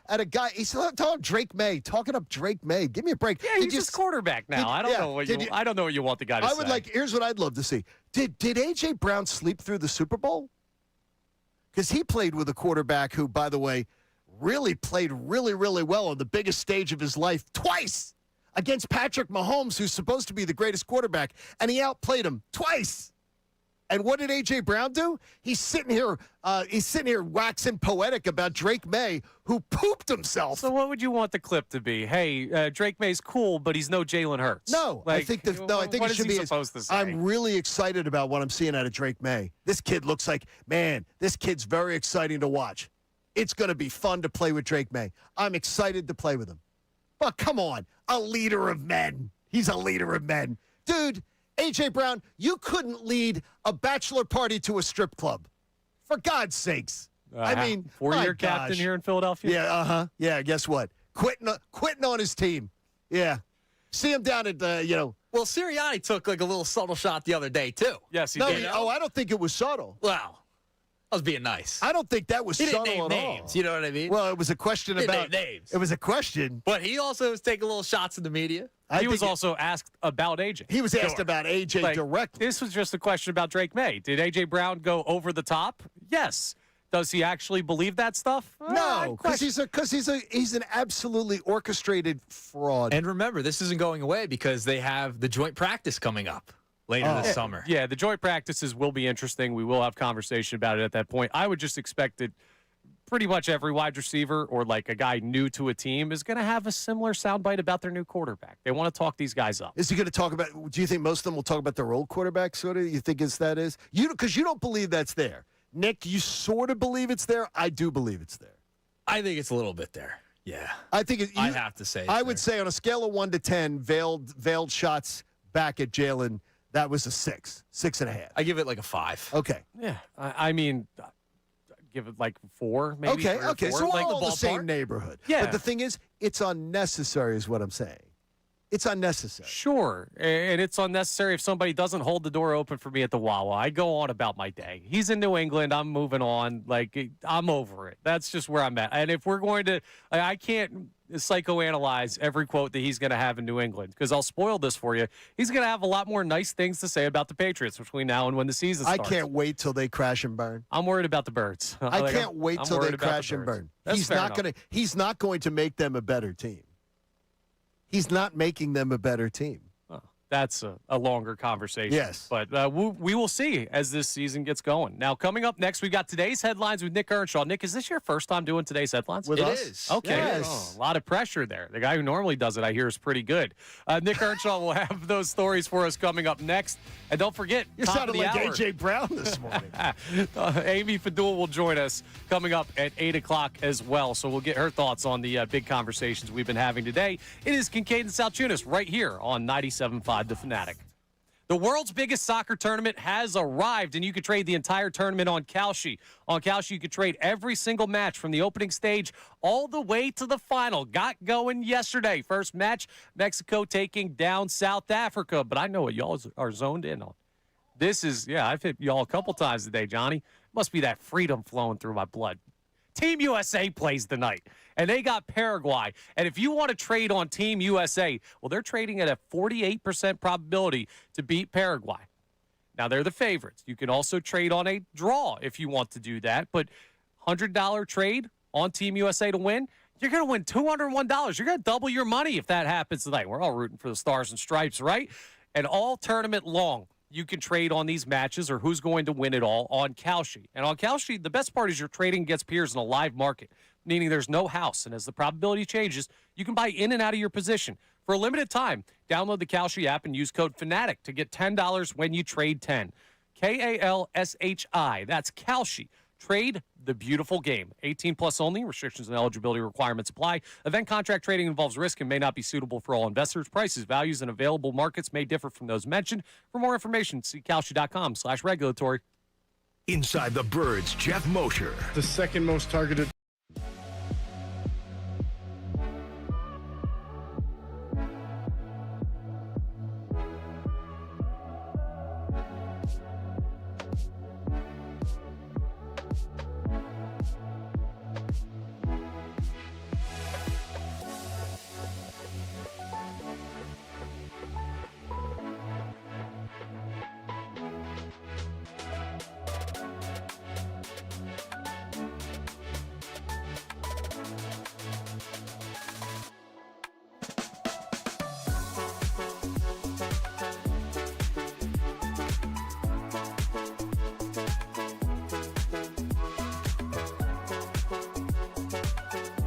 Speaker 3: He's talking Drake May, talking up Drake May. Give me a break.
Speaker 2: Yeah, he's just quarterback now. I don't know what you want the guy to say.
Speaker 3: Here's what I'd love to see. Did AJ Brown sleep through the Super Bowl? Because he played with a quarterback who, by the way, really played really, really well on the biggest stage of his life twice against Patrick Mahomes, who's supposed to be the greatest quarterback, and he outplayed him twice. And what did A.J. Brown do? He's sitting here waxing poetic about Drake May, who pooped himself.
Speaker 2: So what would you want the clip to be? Hey, Drake May's cool, but he's no Jalen Hurts.
Speaker 3: No, I think it should be
Speaker 2: supposed to say?
Speaker 3: I'm really excited about what I'm seeing out of Drake May. This kid looks like, man, this kid's very exciting to watch. it's going to be fun to play with Drake May. I'm excited to play with him. But come on, a leader of men. He's a leader of men. Dude, A.J. Brown, you couldn't lead a bachelor party to a strip club. For God's sakes. I mean,
Speaker 2: four-year captain here in Philadelphia?
Speaker 3: Yeah, Yeah, guess what? Quitting on his team. Yeah. See him down at,
Speaker 4: Well, Sirianni took like a little subtle shot the other day, too.
Speaker 2: Yes, he did.
Speaker 3: I don't think it was subtle.
Speaker 4: Wow. I was being nice.
Speaker 3: I don't think that was
Speaker 4: He
Speaker 3: subtle
Speaker 4: didn't name
Speaker 3: at
Speaker 4: names.
Speaker 3: all.
Speaker 4: You know what I mean?
Speaker 3: Well, it was a question
Speaker 4: He didn't
Speaker 3: about
Speaker 4: name names.
Speaker 3: It was a question.
Speaker 4: But he also was taking little shots in the media.
Speaker 2: He was also asked about AJ.
Speaker 3: He was asked about AJ directly.
Speaker 2: This was just a question about Drake May. Did AJ Brown go over the top? Yes. Does he actually believe that stuff?
Speaker 3: No, because he's an absolutely orchestrated fraud.
Speaker 4: And remember, this isn't going away because they have the joint practice coming up later this summer.
Speaker 2: Yeah, the joint practices will be interesting. We will have conversation about it at that point. I would just expect that pretty much every wide receiver or like a guy new to a team is going to have a similar soundbite about their new quarterback. They want to talk these guys up.
Speaker 3: Is he going to talk about? Do you think most of them will talk about their old quarterback? Sort of. You think that is you because you don't believe that's there. Nick, you sort of believe it's there. I do believe it's there.
Speaker 4: I think it's a little bit there. Yeah.
Speaker 3: I think
Speaker 4: I have to say.
Speaker 3: I would say on a scale of 1 to 10, veiled shots back at Jalen, that was a 6.5.
Speaker 4: I give it like a 5.
Speaker 3: Okay.
Speaker 2: Yeah. I mean, give it like 4, maybe.
Speaker 3: Okay.
Speaker 2: Four.
Speaker 3: So
Speaker 2: Like
Speaker 3: all the same neighborhood.
Speaker 2: Yeah.
Speaker 3: But the thing is, it's unnecessary is what I'm saying. It's unnecessary.
Speaker 2: Sure. And it's unnecessary if somebody doesn't hold the door open for me at the Wawa. I go on about my day. He's in New England. I'm moving on. Like, I'm over it. That's just where I'm at. And if we're going to, I can't psychoanalyze every quote that he's going to have in New England because I'll spoil this for you. He's going to have a lot more nice things to say about the Patriots between now and when the season starts.
Speaker 3: I can't wait till they crash and burn.
Speaker 2: I'm worried about the Birds.
Speaker 3: I can't wait till they crash and burn. He's not going to make them a better team. He's not making them a better team.
Speaker 2: Oh, that's a longer conversation.
Speaker 3: Yes.
Speaker 2: But we will see as this season gets going. Now, coming up next, we've got today's headlines with Nick Earnshaw. Nick, is this your first time doing today's headlines?
Speaker 3: With us?
Speaker 4: It is.
Speaker 2: Okay.
Speaker 3: Yes.
Speaker 2: Oh, a lot of pressure there. The guy who normally does it, I hear, is pretty good. Nick Earnshaw will have those stories for us coming up next. And don't forget,
Speaker 3: You
Speaker 2: top
Speaker 3: sounded
Speaker 2: of the
Speaker 3: like
Speaker 2: hour.
Speaker 3: A.J. Brown this morning.
Speaker 2: Amy Fadul will join us coming up at 8 o'clock as well. So we'll get her thoughts on the big conversations we've been having today. It is Kincade Salciunas right here on 97.5 The Fanatic. The world's biggest soccer tournament has arrived, and you can trade the entire tournament on Kalshi. On Kalshi, you can trade every single match from the opening stage all the way to the final. Got going yesterday. First match, Mexico taking down South Africa. But I know what y'all are zoned in on. This is, I've hit y'all a couple times today, Johnny. Must be that freedom flowing through my blood. Team USA plays tonight, and they got Paraguay. And if you want to trade on Team USA, well, they're trading at a 48% probability to beat Paraguay. Now, they're the favorites. You can also trade on a draw if you want to do that. But $100 trade on Team USA to win, you're going to win $201. You're going to double your money if that happens tonight. We're all rooting for the Stars and Stripes, right? And all tournament long, you can trade on these matches or who's going to win it all on Kalshi. And on Kalshi, the best part is you're trading against peers in a live market, meaning there's no house. And as the probability changes, you can buy in and out of your position. For a limited time, download the Kalshi app and use code FANATIC to get $10 when you trade 10. Kalshi. That's Kalshi. Trade the beautiful game. 18 plus only. Restrictions and eligibility requirements apply. Event contract trading involves risk and may not be suitable for all investors. Prices, values, and available markets may differ from those mentioned. For more information, see Kalshi.com/regulatory.
Speaker 1: Inside the Birds, Jeff Mosher.
Speaker 14: The second most targeted.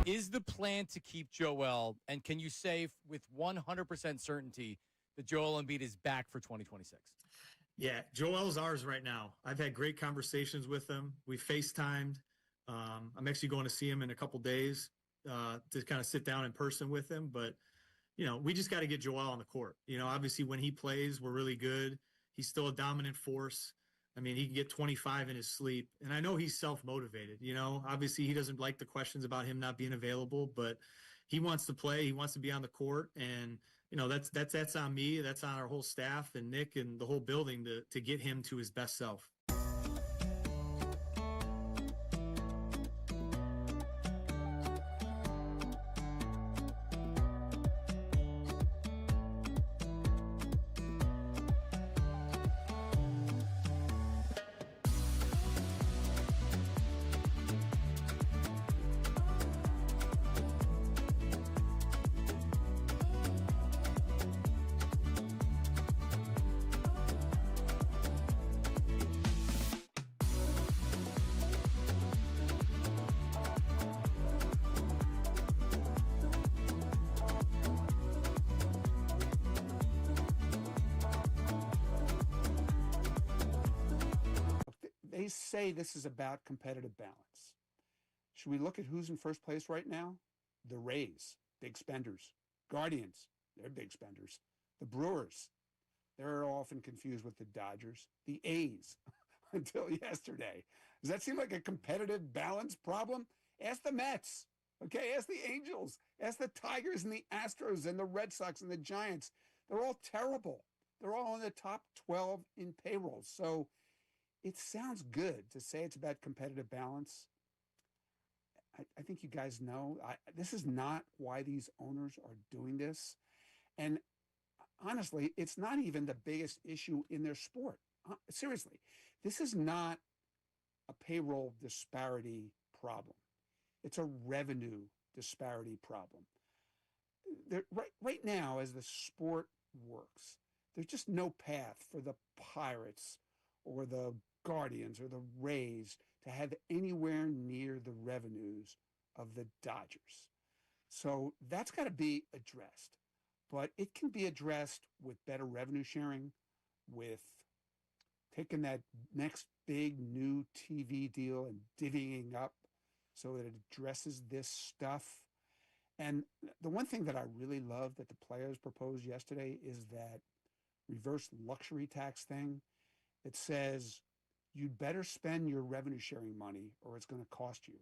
Speaker 6: Is the plan to keep Joel, and can you say with 100% certainty that Joel Embiid is back for 2026?
Speaker 7: Yeah, Joel's ours right now. I've had great conversations with him. We FaceTimed. I'm actually going to see him in a couple days to kind of sit down in person with him. But, we just got to get Joel on the court. Obviously when he plays, we're really good. He's still a dominant force. I mean, he can get 25 in his sleep. And I know he's self-motivated. Obviously he doesn't like the questions about him not being available, but he wants to play. He wants to be on the court. And, that's on me. That's on our whole staff and Nick and the whole building to get him to his best self.
Speaker 8: They say this is about competitive balance. Should we look at who's in first place right now? The Rays, big spenders. Guardians, they're big spenders. The Brewers, they're often confused with the Dodgers. The A's, until yesterday. Does that seem like a competitive balance problem? Ask the Mets, okay? Ask the Angels. Ask the Tigers and the Astros and the Red Sox and the Giants. They're all terrible. They're all in the top 12 in payroll. So it sounds good to say it's about competitive balance. I think you guys know this is not why these owners are doing this. And honestly, it's not even the biggest issue in their sport. Seriously, this is not a payroll disparity problem. It's a revenue disparity problem. Right now, as the sport works, there's just no path for the Pirates or the Guardians or the Rays to have anywhere near the revenues of the Dodgers. So that's got to be addressed. But it can be addressed with better revenue sharing, with taking that next big new TV deal and divvying up so that it addresses this stuff. And the one thing that I really love that the players proposed yesterday is that reverse luxury tax thing. It says you'd better spend your revenue sharing money or it's going to cost you.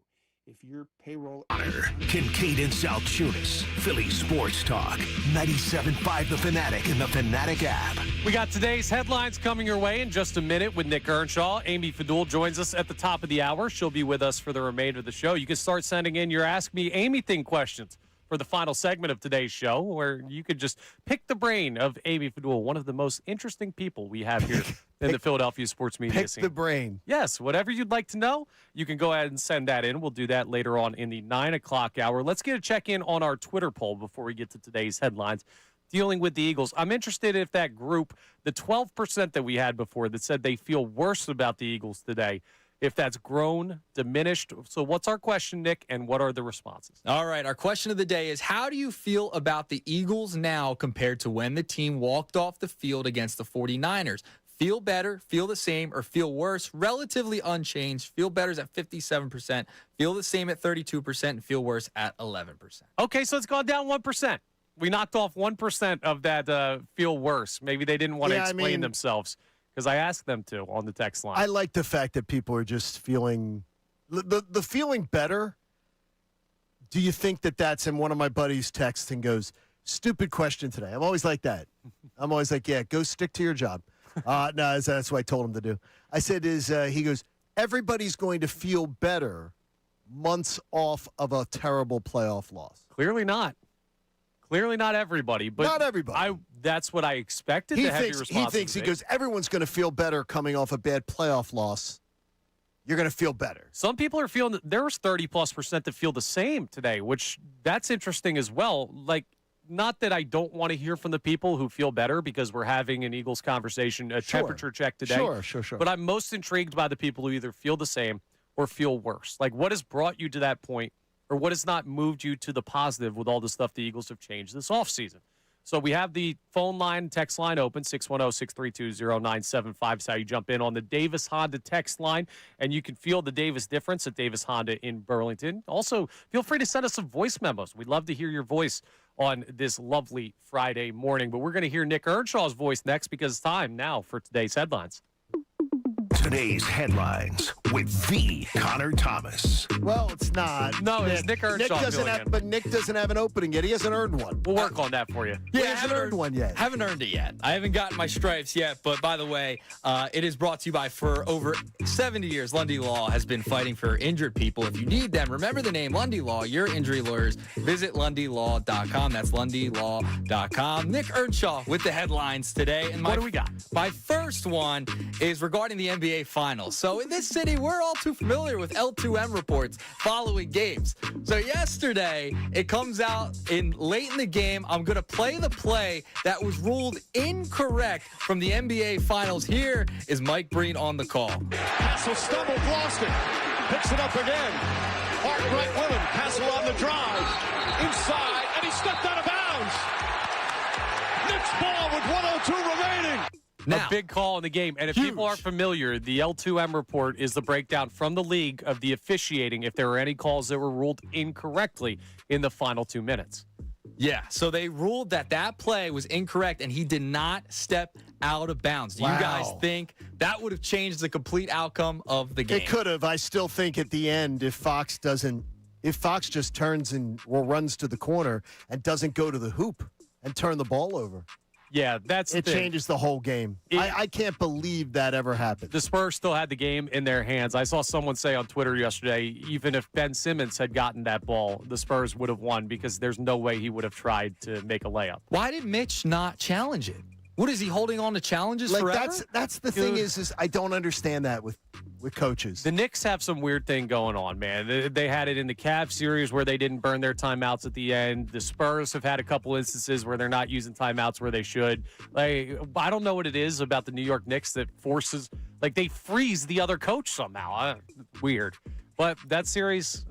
Speaker 8: If your payroll...
Speaker 1: Kincade and Salciunas, Philly Sports Talk, 97.5 The Fanatic and the Fanatic app.
Speaker 2: We got today's headlines coming your way in just a minute with Nick Earnshaw. Amy Fadul joins us at the top of the hour. She'll be with us for the remainder of the show. You can start sending in your Ask Me Amy Thing questions for the final segment of today's show, where you could just pick the brain of Amy Fadul, one of the most interesting people we have here in the Philadelphia sports media scene.
Speaker 3: Pick the brain.
Speaker 2: Yes, whatever you'd like to know, you can go ahead and send that in. We'll do that later on in the 9 o'clock hour. Let's get a check-in on our Twitter poll before we get to today's headlines dealing with the Eagles. I'm interested if that group, the 12% that we had before that said they feel worse about the Eagles today, if that's grown, diminished. So what's our question, Nick, and what are the responses?
Speaker 4: All right, our question of the day is, how do you feel about the Eagles now compared to when the team walked off the field against the 49ers? Feel better, feel the same, or feel worse? Relatively unchanged. Feel better is at 57%, feel the same at 32%, and feel worse at 11%.
Speaker 2: Okay, so it's gone down 1%. We knocked off 1% of that feel worse. Maybe they didn't want to explain themselves. Because I asked them to on the text line.
Speaker 3: I like the fact that people are just feeling the feeling better. Do you think that that's in one of my buddies texts and goes, stupid question today? I'm always like that. I'm always like, yeah, go stick to your job. No, that's what I told him to do. I said, he goes, everybody's going to feel better months off of a terrible playoff loss.
Speaker 2: Clearly not. Clearly not everybody, but
Speaker 3: not everybody.
Speaker 2: That's what I expected. He
Speaker 3: goes, everyone's going to feel better coming off a bad playoff loss. You're going to feel better.
Speaker 2: Some people are feeling there was 30+% that feel the same today, which that's interesting as well. Like, not that I don't want to hear from the people who feel better because we're having an Eagles conversation, a temperature check today.
Speaker 3: Sure.
Speaker 2: But I'm most intrigued by the people who either feel the same or feel worse. Like, what has brought you to that point? Or what has not moved you to the positive with all the stuff the Eagles have changed this offseason? So we have the phone line, text line open, 610-632-0975 is how you jump in on the Davis Honda text line, and you can feel the Davis difference at Davis Honda in Burlington. Also, feel free to send us some voice memos. We'd love to hear your voice on this lovely Friday morning. But we're going to hear Nick Earnshaw's voice next because it's time now for today's headlines.
Speaker 1: Today's headlines with the Connor Thomas.
Speaker 3: Well, it's not.
Speaker 2: No, it's Nick Earnshaw filling in.
Speaker 3: But Nick doesn't have an opening yet. He hasn't earned one.
Speaker 2: We'll work on that for you.
Speaker 3: He hasn't earned one yet.
Speaker 4: Haven't earned it yet. I haven't gotten my stripes yet. But by the way, it is brought to you by, for over 70 years, Lundy Law has been fighting for injured people. If you need them, remember the name Lundy Law, your injury lawyers. Visit LundyLaw.com. That's LundyLaw.com. Nick Earnshaw with the headlines today. And
Speaker 2: what do we got?
Speaker 4: My first one is regarding the NBA Finals. So in this city, we're all too familiar with L2M reports following games. So yesterday, it comes out late in the game. I'm going to play the play that was ruled incorrect from the NBA Finals. Here is Mike Breen on the call.
Speaker 14: Hassel stumbled, lost it. Picks it up again. Hart right with him. Hassel on the drive. Inside, and he stepped out of bounds. Knicks ball with 1:02 remaining.
Speaker 2: Now, a big call in the game. And if people aren't familiar, the L2M report is the breakdown from the league of the officiating if there were any calls that were ruled incorrectly in the final 2 minutes.
Speaker 4: Yeah, so they ruled that play was incorrect, and he did not step out of bounds. Do you guys think that would have changed the complete outcome of the game?
Speaker 3: It could have. I still think at the end, if Fox just turns or runs to the corner and doesn't go to the hoop and turn the ball over.
Speaker 2: Yeah, it
Speaker 3: changes the whole game. I can't believe that ever happened.
Speaker 2: The Spurs still had the game in their hands. I saw someone say on Twitter yesterday, even if Ben Simmons had gotten that ball, the Spurs would have won because there's no way he would have tried to make a layup.
Speaker 4: Why did Mitch not challenge it? What is he holding on to challenges forever?
Speaker 3: That's the thing is I don't understand that with coaches.
Speaker 2: The Knicks have some weird thing going on, man. They had it in the Cavs series where they didn't burn their timeouts at the end. The Spurs have had a couple instances where they're not using timeouts where they should. Like, I don't know what it is about the New York Knicks that forces, like, they freeze the other coach somehow. Weird. But that series,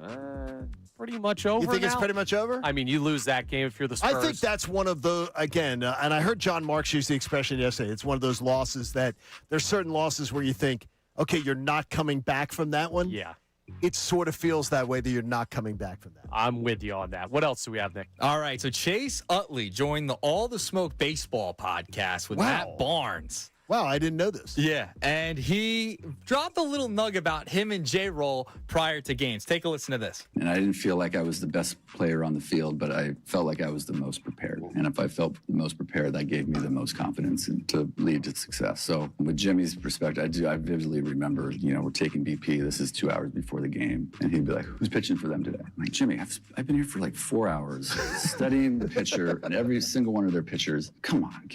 Speaker 2: pretty much over.
Speaker 3: You think
Speaker 2: now?
Speaker 3: It's pretty much over?
Speaker 2: I mean, you lose that game if you're the Spurs.
Speaker 3: I think that's one of the, again, and I heard John Marks use the expression yesterday, it's one of those losses that there's certain losses where you think, okay, you're not coming back from that one.
Speaker 2: Yeah.
Speaker 3: It sort of feels that way that you're not coming back from that.
Speaker 2: I'm with you on that. What else do we have, Nick?
Speaker 4: All right, so Chase Utley joined the All the Smoke Baseball podcast with Matt Barnes.
Speaker 3: Wow, I didn't know this.
Speaker 4: Yeah, and he dropped a little nugget about him and J-Roll prior to games. Take a listen to this.
Speaker 15: And I didn't feel like I was the best player on the field, but I felt like I was the most prepared. And if I felt the most prepared, that gave me the most confidence to lead to success. So with Jimmy's perspective, I vividly remember, we're taking BP. This is 2 hours before the game. And he'd be like, who's pitching for them today? I'm like, Jimmy, I've been here for like 4 hours studying the pitcher and every single one of their pitchers. Come on,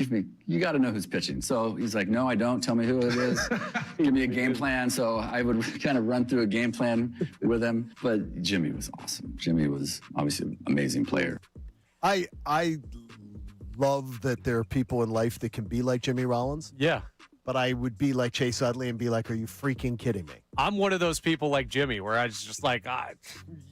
Speaker 15: you got to know who's pitching. So he's like, no, I don't. Tell me who it is. Give me a game plan. So I would kind of run through a game plan with him. But Jimmy was awesome. Jimmy was obviously an amazing player.
Speaker 3: I love that there are people in life that can be like Jimmy Rollins.
Speaker 2: Yeah.
Speaker 3: But I would be like Chase Utley and be like, are you freaking kidding me?
Speaker 2: I'm one of those people like Jimmy where I was just like,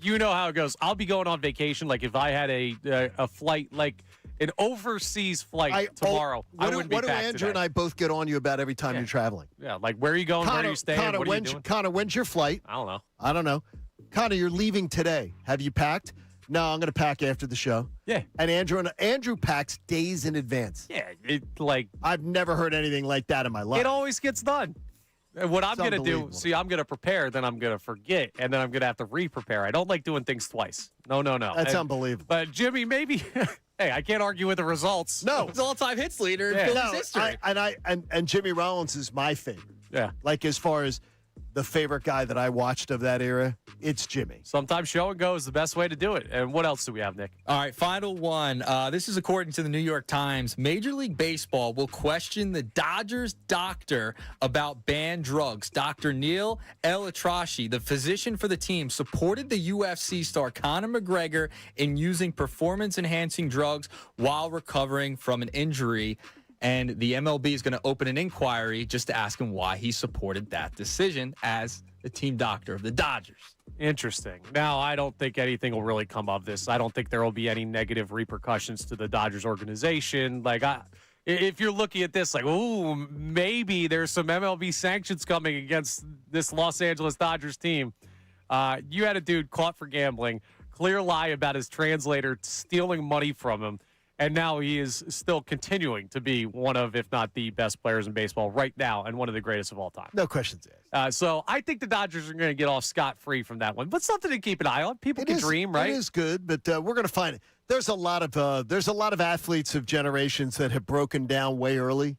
Speaker 2: you know how it goes. I'll be going on vacation. Like if I had a flight, like an overseas flight tomorrow, I wouldn't be back
Speaker 3: What do Andrew
Speaker 2: today.
Speaker 3: and I both get on you about every time you're traveling?
Speaker 2: Yeah, like where are you going? Where are you staying?
Speaker 3: Connor,
Speaker 2: what are you doing?
Speaker 3: Connor, when's your flight?
Speaker 2: I don't know.
Speaker 3: I don't know. Connor, you're leaving today. Have you packed? No, I'm going to pack after the show.
Speaker 2: Yeah.
Speaker 3: And Andrew packs days in advance.
Speaker 2: Yeah,
Speaker 3: I've never heard anything like that in my life.
Speaker 2: It always gets done. And what I'm going to do, I'm going to prepare, then I'm going to forget, and then I'm going to have to re-prepare. I don't like doing things twice. No.
Speaker 3: That's unbelievable.
Speaker 2: But Jimmy, maybe, hey, I can't argue with the results.
Speaker 3: No.
Speaker 4: He's all-time hits leader in Phillies history.
Speaker 3: And Jimmy Rollins is my favorite.
Speaker 2: Yeah.
Speaker 3: Like as far as the favorite guy that I watched of that era, it's Jimmy.
Speaker 2: Sometimes show and go is the best way to do it. And what else do we have, Nick?
Speaker 4: All right, final one. This is according to the New York Times. Major League Baseball will question the Dodgers doctor about banned drugs. Dr. Neil El-Atrashi, the physician for the team, supported the UFC star Conor McGregor in using performance-enhancing drugs while recovering from an injury. And the MLB is going to open an inquiry just to ask him why he supported that decision as the team doctor of the Dodgers.
Speaker 2: Interesting. Now, I don't think anything will really come of this. I don't think there will be any negative repercussions to the Dodgers organization. If you're looking at this like, ooh, maybe there's some MLB sanctions coming against this Los Angeles Dodgers team. You had a dude caught for gambling, clear lie about his translator stealing money from him, and now he is still continuing to be one of, if not the best players in baseball right now and one of the greatest of all time.
Speaker 3: No questions asked.
Speaker 2: So I think the Dodgers are going to get off scot-free from that one, but something to keep an eye on. People can dream, right?
Speaker 3: It is good, but we're going to find it. There's a lot of athletes of generations that have broken down way early.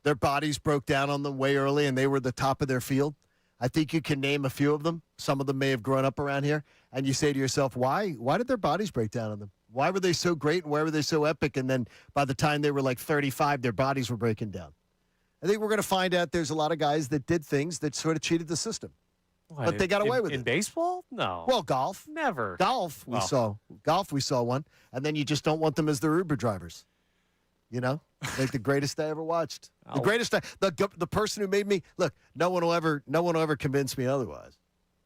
Speaker 3: Their bodies broke down on them way early, and they were the top of their field. I think you can name a few of them. Some of them may have grown up around here, and you say to yourself, why did their bodies break down on them? Why were they so great and why were they so epic? And then by the time they were like 35, their bodies were breaking down. I think we're going to find out there's a lot of guys that did things that sort of cheated the system.
Speaker 2: What,
Speaker 3: but they got away with it.
Speaker 2: In baseball? No.
Speaker 3: Well, golf.
Speaker 2: Never.
Speaker 3: Golf, we saw one. And then you just don't want them as their Uber drivers. You know? Like the greatest I ever watched. The person who made me, look, no one will ever convince me otherwise.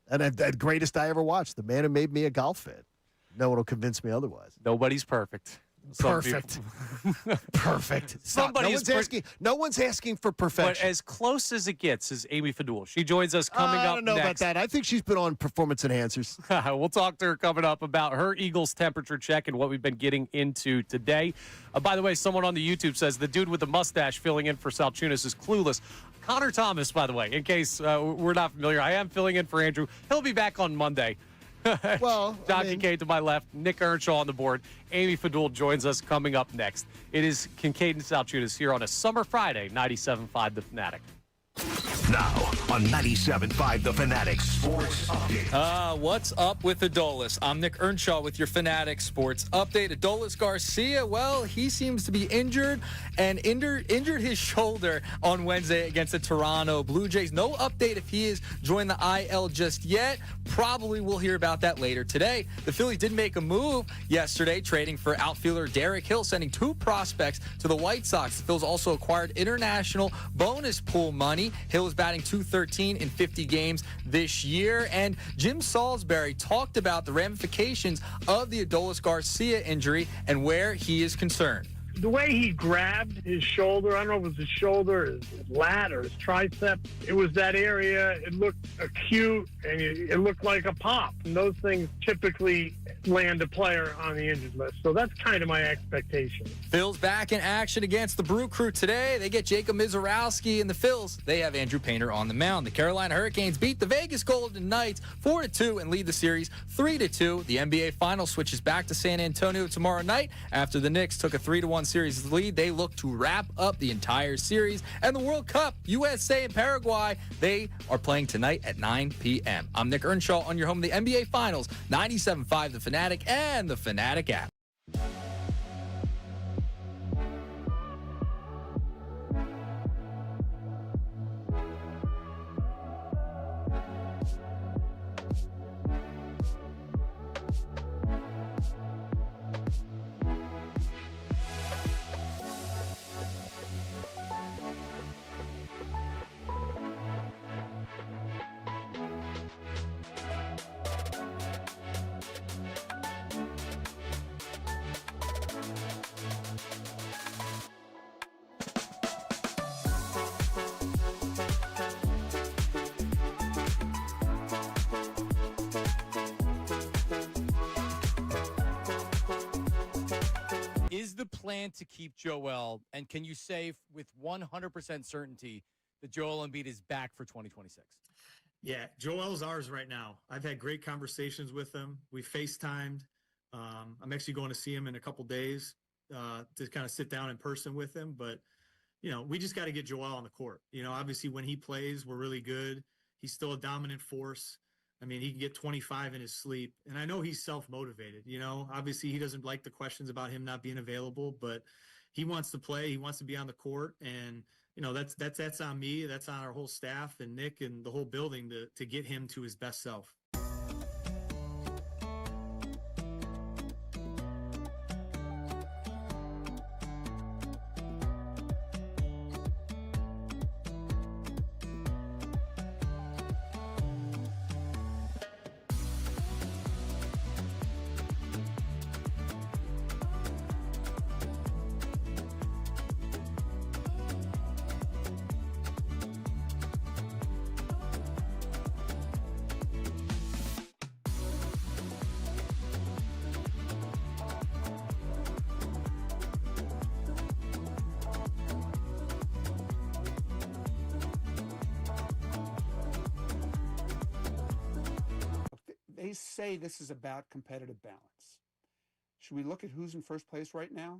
Speaker 3: And the greatest I ever watched, the man who made me a golf fan. No one will convince me otherwise.
Speaker 2: Nobody's perfect.
Speaker 3: Perfect. Perfect. No one's asking for perfection.
Speaker 2: But as close as it gets is Amy Fadul. She joins us coming up next.
Speaker 3: I don't know about that. I think she's been on performance enhancers.
Speaker 2: We'll talk to her coming up about her Eagles temperature check and what we've been getting into today. By the way, someone on the YouTube says the dude with the mustache filling in for Salciunas is clueless. Connor Thomas, by the way, in case we're not familiar, I am filling in for Andrew. He'll be back on Monday.
Speaker 3: Well,
Speaker 2: John Kincade to my left, Nick Earnshaw on the board. Amy Fadul joins us coming up next. It is Kincade Salciunas here on a summer Friday, 97.5 The Fanatic.
Speaker 1: Now on 97.5 The Fanatic Sports Update.
Speaker 4: What's up with Adolis? I'm Nick Earnshaw with your Fanatic Sports Update. Adolis Garcia, well, he seems to be injured and injured his shoulder on Wednesday against the Toronto Blue Jays. No update if he is joined the IL just yet. Probably we'll hear about that later today. The Phillies did make a move yesterday, trading for outfielder Derek Hill, sending 2 prospects to the White Sox. The Phillies also acquired international bonus pool money. Hill is batting .213 in 50 games this year. And Jim Salisbury talked about the ramifications of the Adolis Garcia injury and where he is concerned.
Speaker 5: The way he grabbed his shoulder, I don't know if it was his shoulder, his lat, or his tricep. It was that area. It looked acute, and it looked like a pop. And those things typically land a player on the injured list. So that's kind of my expectation.
Speaker 4: Phil's back in action against the Brew Crew today. They get Jacob Mizorowski, and the Phils, they have Andrew Painter on the mound. The Carolina Hurricanes beat the Vegas Golden Knights 4-2 and lead the series 3-2. The NBA Finals switches back to San Antonio tomorrow night after the Knicks took a 3-1 series lead. They look to wrap up the entire series. And the World Cup, USA and Paraguay, they are playing tonight at 9 p.m. I'm Nick Earnshaw on your home of the NBA Finals, 97.5 The Fanatic and the Fanatic app.
Speaker 6: Is the plan to keep Joel, and can you say with 100% certainty that Joel Embiid is back for 2026?
Speaker 7: Yeah, Joel's ours right now. I've had great conversations with him. We FaceTimed. I'm actually going to see him in a couple days to kind of sit down in person with him. But, you know, we just got to get Joel on the court. You know, obviously when he plays, we're really good. He's still a dominant force. I mean, he can get 25 in his sleep. And I know he's self-motivated. You know, obviously he doesn't like the questions about him not being available, but he wants to play. He wants to be on the court. And, you know, that's on me. That's on our whole staff and Nick and the whole building to get him to his best self.
Speaker 8: say this is about competitive balance. Should we look at who's in first place right now?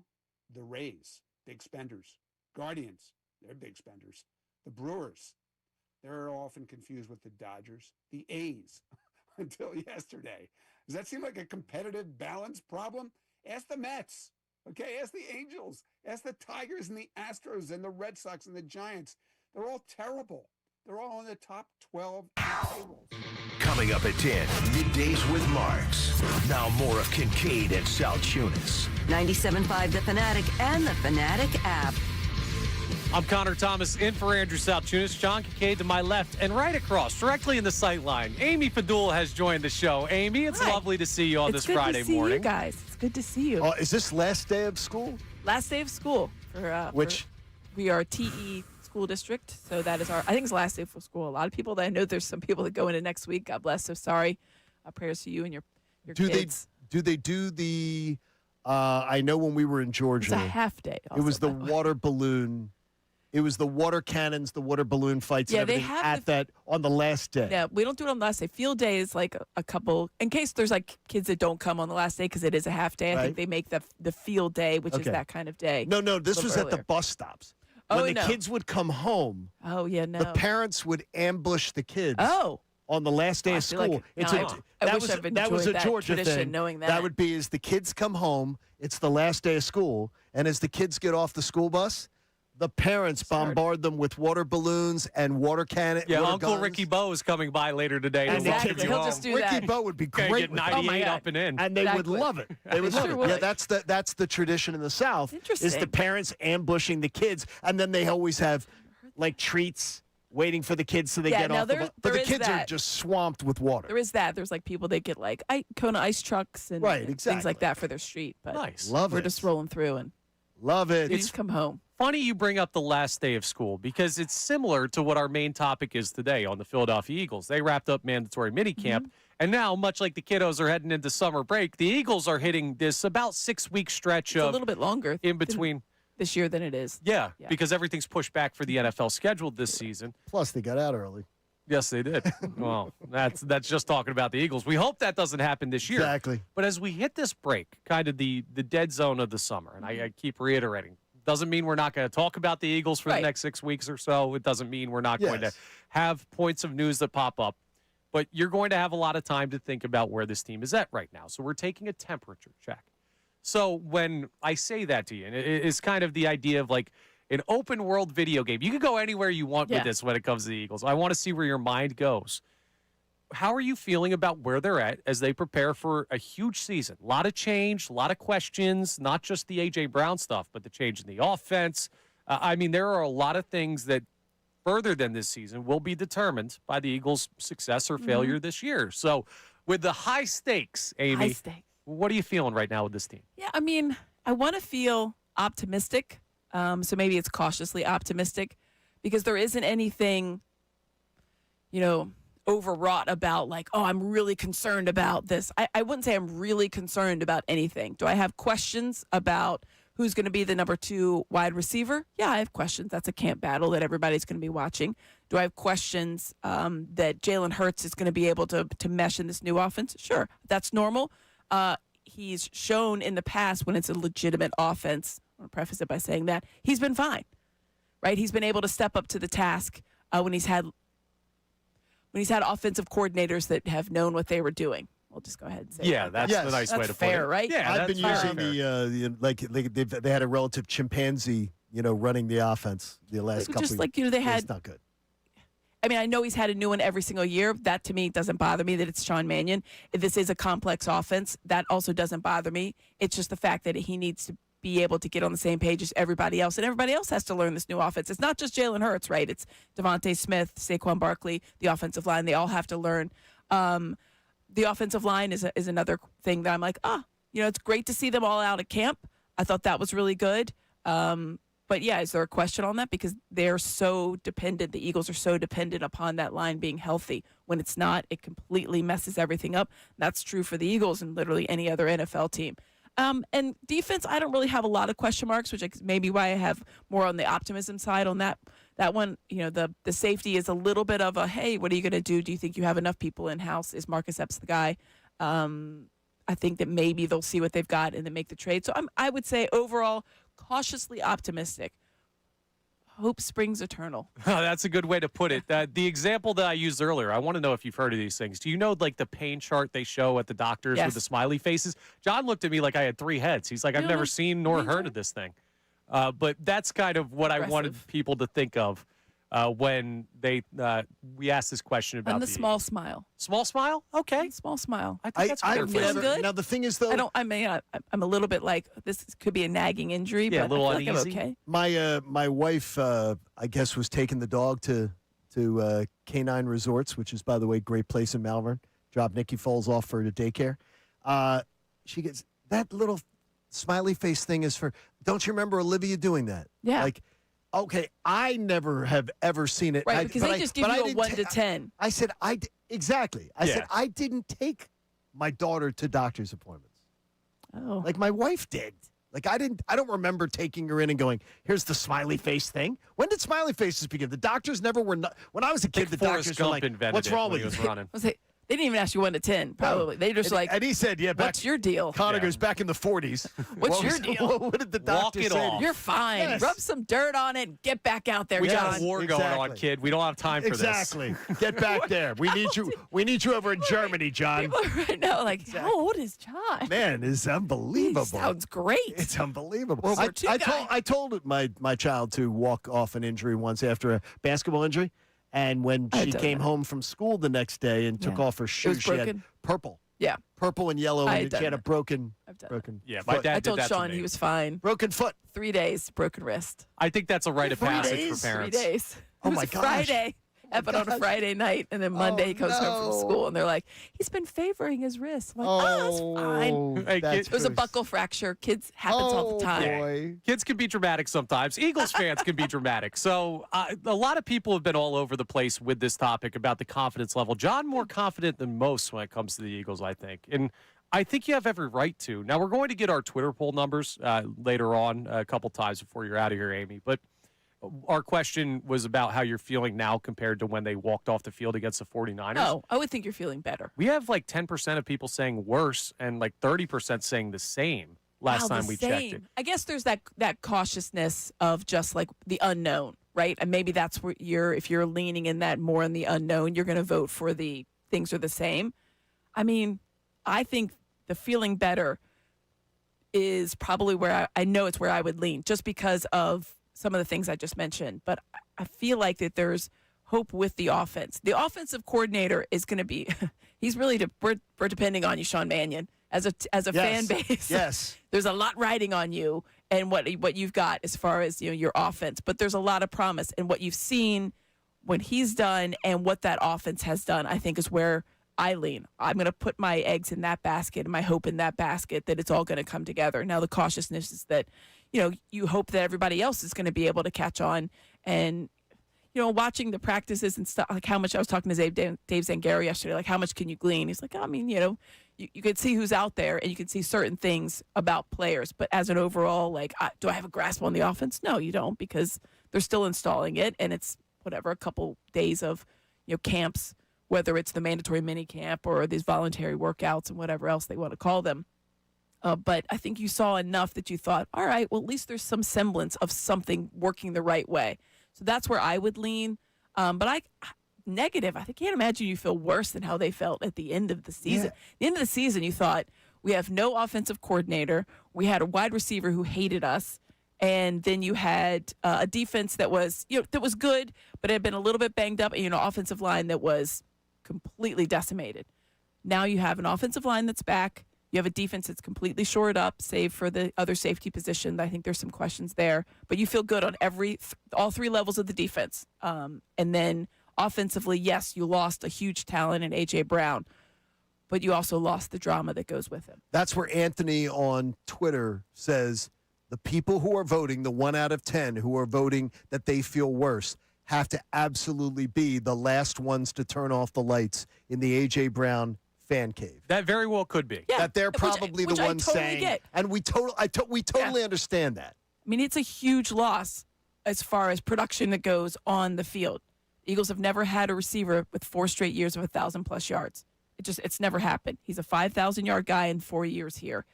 Speaker 8: The Rays, big spenders. Guardians, they're big spenders. The Brewers, they're often confused with the Dodgers. The A's, until yesterday. Does that seem like a competitive balance problem? Ask the Mets, okay? Ask the Angels. Ask the Tigers and the Astros and the Red Sox and the Giants. They're all terrible. They're all in the top 12 tables.
Speaker 1: Coming up at 10, Middays with Marks. Now more of Kincade and Salciunas.
Speaker 10: 97.5 The Fanatic and the Fanatic app.
Speaker 2: I'm Connor Thomas in for Andrew Salciunas. John Kincade to my left and right across, directly in the sight line. Amy Fadul has joined the show. Amy, it's lovely to see you on this Friday morning.
Speaker 16: You guys. It's good to see you.
Speaker 3: Is this last day of school?
Speaker 16: Last day of school. We are TE school district, so that is I think it's the last day of school. A lot of people that I know, there's some people that go into next week. God bless. So sorry. Prayers to you and your kids.
Speaker 3: Do they do the, I know when we were in Georgia.
Speaker 16: It's a half day. Also,
Speaker 3: it was the water balloon. It was the water cannons, the water balloon fights, and everything on the last day.
Speaker 16: Yeah, we don't do it on the last day. Field day is like a couple, in case there's like kids that don't come on the last day because it is a half day. I think they make the field day, which is that kind of day.
Speaker 3: No, this was at the bus stops. When the kids would come home, the parents would ambush the kids. On the last day of school. That was a Georgia thing.
Speaker 16: Knowing
Speaker 3: that would be as the kids come home, it's the last day of school, and as the kids get off the school bus, the parents bombard them with water balloons and water cannon.
Speaker 2: Yeah,
Speaker 3: water
Speaker 2: Uncle
Speaker 3: guns.
Speaker 2: Ricky Bo is coming by later today.
Speaker 16: Exactly. He'll just do
Speaker 3: Ricky
Speaker 16: that.
Speaker 3: Bo would be great.
Speaker 2: Get 98 up and in.
Speaker 3: And they would love it. They would love it.
Speaker 16: would.
Speaker 3: Yeah, that's the tradition in the South.
Speaker 16: Interesting.
Speaker 3: Is the parents ambushing the kids, and then they always have like treats waiting for the kids so they get off the bus. But the kids are just swamped with water.
Speaker 16: There is that. There's like people that get like Kona ice trucks and things like that for their street. But
Speaker 2: nice.
Speaker 16: We're just rolling through and
Speaker 3: love it.
Speaker 16: You just come home.
Speaker 2: Funny you bring up the last day of school because it's similar to what our main topic is today on the Philadelphia Eagles. They wrapped up mandatory minicamp, and now, much like the kiddos are heading into summer break, the Eagles are hitting this about 6-week stretch
Speaker 16: a little bit longer
Speaker 2: in between
Speaker 16: this year than it is.
Speaker 2: Yeah, because everything's pushed back for the NFL schedule this season.
Speaker 3: Plus, they got out early.
Speaker 2: Yes, they did. Well, that's just talking about the Eagles. We hope that doesn't happen this year.
Speaker 3: Exactly.
Speaker 2: But as we hit this break, kind of the dead zone of the summer, and I keep reiterating, doesn't mean we're not going to talk about the Eagles for the next 6 weeks or so. It doesn't mean we're not going to have points of news that pop up. But you're going to have a lot of time to think about where this team is at right now. So we're taking a temperature check. So when I say that to you, and it's kind of the idea of like an open world video game. You can go anywhere you want with this when it comes to the Eagles. I want to see where your mind goes. How are you feeling about where they're at as they prepare for a huge season? A lot of change, a lot of questions, not just the A.J. Brown stuff, but the change in the offense. I mean, there are a lot of things that further than this season will be determined by the Eagles' success or failure this year. So with the high stakes, Amy, what are you feeling right now with this team?
Speaker 16: Yeah, I mean, I want to feel optimistic. So maybe it's cautiously optimistic because there isn't anything, overwrought about like, oh, I'm really concerned about this. I wouldn't say I'm really concerned about anything. Do I have questions about who's going to be the number 2 wide receiver? Yeah, I have questions. That's a camp battle that everybody's going to be watching. Do I have questions that Jalen Hurts is going to be able to mesh in this new offense? Sure, that's normal. He's shown in the past when it's a legitimate offense, I want to preface it by saying that, he's been fine, right? He's been able to step up to the task when he's had offensive coordinators that have known what they were doing. We'll just go ahead and say
Speaker 2: that's the nice way to put it.
Speaker 16: Fair, right?
Speaker 2: Yeah,
Speaker 3: I've been using they had a relative chimpanzee, running the offense the last couple of years.
Speaker 16: They had.
Speaker 3: It's not good.
Speaker 16: I mean, I know he's had a new one every single year. That, to me, doesn't bother me that it's Sean Mannion. If this is a complex offense, that also doesn't bother me. It's just the fact that he needs to be able to get on the same page as everybody else, and everybody else has to learn this new offense. It's not just Jalen Hurts, right? It's Devontae Smith, Saquon Barkley, the offensive line. They all have to learn. The offensive line is another thing that I'm like, it's great to see them all out at camp. I thought that was really good. But, yeah, is there a question on that? Because they're so dependent. The Eagles are so dependent upon that line being healthy. When it's not, it completely messes everything up. That's true for the Eagles and literally any other NFL team. And defense, I don't really have a lot of question marks, which is maybe why I have more on the optimism side on that one. The safety is a little bit of a, hey, what are you going to do? Do you think you have enough people in-house? Is Marcus Epps the guy? I think that maybe they'll see what they've got and then make the trade. So I would say overall cautiously optimistic. Hope springs eternal.
Speaker 2: Oh, that's a good way to put it. The example that I used earlier, I want to know if you've heard of these things. Do you know, like, the pain chart they show at the doctors with the smiley faces? John looked at me like I had 3 heads. He's like, I've never seen nor heard of this thing. But that's kind of what I wanted people to think of when we asked this question about
Speaker 16: the small smile.
Speaker 2: Small smile? Okay.
Speaker 16: Small smile.
Speaker 2: I think that's better for
Speaker 16: feeling
Speaker 2: you.
Speaker 16: good.
Speaker 3: Now, the thing is, though,
Speaker 16: I'm a little bit like, this could be a nagging injury,
Speaker 2: Yeah,
Speaker 16: but
Speaker 2: a little
Speaker 16: I feel
Speaker 2: uneasy.
Speaker 16: like I'm okay.
Speaker 3: my wife, I guess, was taking the dog to Canine Resorts, which is, by the way, great place in Malvern. Drop Nikki Foles off for the daycare. She gets that little smiley face thing is for. Don't you remember Olivia doing that?
Speaker 16: Yeah.
Speaker 3: Like, okay, I never have ever seen it.
Speaker 16: Right, because they just give you a 1 to 10.
Speaker 3: I said exactly. I said I didn't take my daughter to doctor's appointments.
Speaker 16: Oh.
Speaker 3: Like my wife did. Like I don't remember taking her in and going, here's the smiley face thing. When did smiley faces begin? The doctors never were when I was a kid, the doctors were like, what's wrong with you?
Speaker 16: They didn't even ask you 1 to 10, probably. They just
Speaker 3: and he said, yeah,
Speaker 16: what's your deal?
Speaker 3: Connor goes back in the 40s.
Speaker 16: What's your deal?
Speaker 3: What did the doctor say?
Speaker 16: You're fine.
Speaker 3: Yes.
Speaker 16: Rub some dirt on it and get back out there,
Speaker 2: We
Speaker 16: John.
Speaker 2: got a war going on, kid. We don't have time for this.
Speaker 3: Exactly. Get back there. We need you. We need you over in Germany, John.
Speaker 16: People right now like, how old is John?
Speaker 3: Man, it's unbelievable.
Speaker 16: He sounds great.
Speaker 3: It's unbelievable.
Speaker 16: World War II guy.
Speaker 3: I told my child to walk off an injury once after a basketball injury. And when she came home from school the next day and took off her shoes, she had purple.
Speaker 16: Yeah.
Speaker 3: Purple and yellow, and she had a
Speaker 16: that.
Speaker 3: broken
Speaker 2: Yeah, my
Speaker 3: foot.
Speaker 2: dad
Speaker 16: I
Speaker 2: did
Speaker 16: told
Speaker 2: that to
Speaker 16: Sean
Speaker 2: me.
Speaker 16: he was fine.
Speaker 3: Broken foot.
Speaker 16: 3 days, broken wrist.
Speaker 2: I think that's a rite of
Speaker 16: 3
Speaker 2: passage
Speaker 16: days?
Speaker 2: for parents.
Speaker 16: 3 days.
Speaker 3: Oh,
Speaker 16: It was
Speaker 3: my
Speaker 16: a
Speaker 3: gosh.
Speaker 16: Friday. Happened on a Friday night, and then Monday he comes home from school, and they're like, he's been favoring his wrist. I'm like, that's fine.
Speaker 2: Hey,
Speaker 3: that's
Speaker 16: It was a
Speaker 3: gross.
Speaker 16: buckle fracture. Kids happens all the time.
Speaker 3: Boy.
Speaker 2: Kids can be dramatic sometimes. Eagles fans can be dramatic. So a lot of people have been all over the place with this topic about the confidence level. John more confident than most when it comes to the Eagles, I think. And I think you have every right to. Now, we're going to get our Twitter poll numbers later on a couple times before you're out of here, Amy. But our question was about how you're feeling now compared to when they walked off the field against the 49ers.
Speaker 16: Oh, I would think you're feeling better.
Speaker 2: We have like 10% of people saying worse and like 30% saying the same last time we checked it.
Speaker 16: I guess there's that cautiousness of just like the unknown, right? And maybe that's where if you're leaning in that more in the unknown, you're going to vote for the things are the same. I mean, I think the feeling better is probably where I know it's where I would lean just because of some of the things I just mentioned. But I feel like that there's hope with the offense. The offensive coordinator is going to be, he's really, we're depending on you, Sean Mannion, as a fan base.
Speaker 3: Yes.
Speaker 16: There's a lot riding on you and what you've got as far as your offense. But there's a lot of promise. And what you've seen when he's done and what that offense has done, I think is where I lean. I'm going to put my eggs in that basket and my hope in that basket that it's all going to come together. Now, the cautiousness is that, you hope that everybody else is going to be able to catch on. And, watching the practices and stuff, like how much I was talking to Dave Zangaro yesterday, like how much can you glean? He's like, I mean, you could see who's out there and you can see certain things about players. But as an overall, like, do I have a grasp on the offense? No, you don't, because they're still installing it. And it's whatever, a couple days of, camps, whether it's the mandatory mini camp or these voluntary workouts and whatever else they want to call them. But I think you saw enough that you thought, all right, well, at least there's some semblance of something working the right way. So that's where I would lean. But negative, I can't imagine you feel worse than how they felt at the end of the season.
Speaker 3: Yeah.
Speaker 16: At the end of the season, you thought, we have no offensive coordinator. We had a wide receiver who hated us. And then you had a defense that was, that was good, but had been a little bit banged up, and, offensive line that was completely decimated. Now you have an offensive line that's back. You have a defense that's completely shored up, save for the other safety position. I think there's some questions there, but you feel good on all 3 levels of the defense. And then offensively, yes, you lost a huge talent in A.J. Brown, but you also lost the drama that goes with him.
Speaker 3: That's where Anthony on Twitter says the people who are voting, the 1 out of 10 who are voting that they feel worse, have to absolutely be the last ones to turn off the lights in the A.J. Brown fan cave.
Speaker 2: That very well could be.
Speaker 16: Yeah,
Speaker 3: that they're probably
Speaker 16: which
Speaker 3: the
Speaker 16: I
Speaker 3: ones
Speaker 16: totally
Speaker 3: saying,
Speaker 16: get.
Speaker 3: and we totally understand that.
Speaker 16: I mean, it's a huge loss as far as production that goes on the field. Eagles have never had a receiver with 4 straight years of 1,000+ yards. It's never happened. He's a 5,000-yard guy in 4 years here.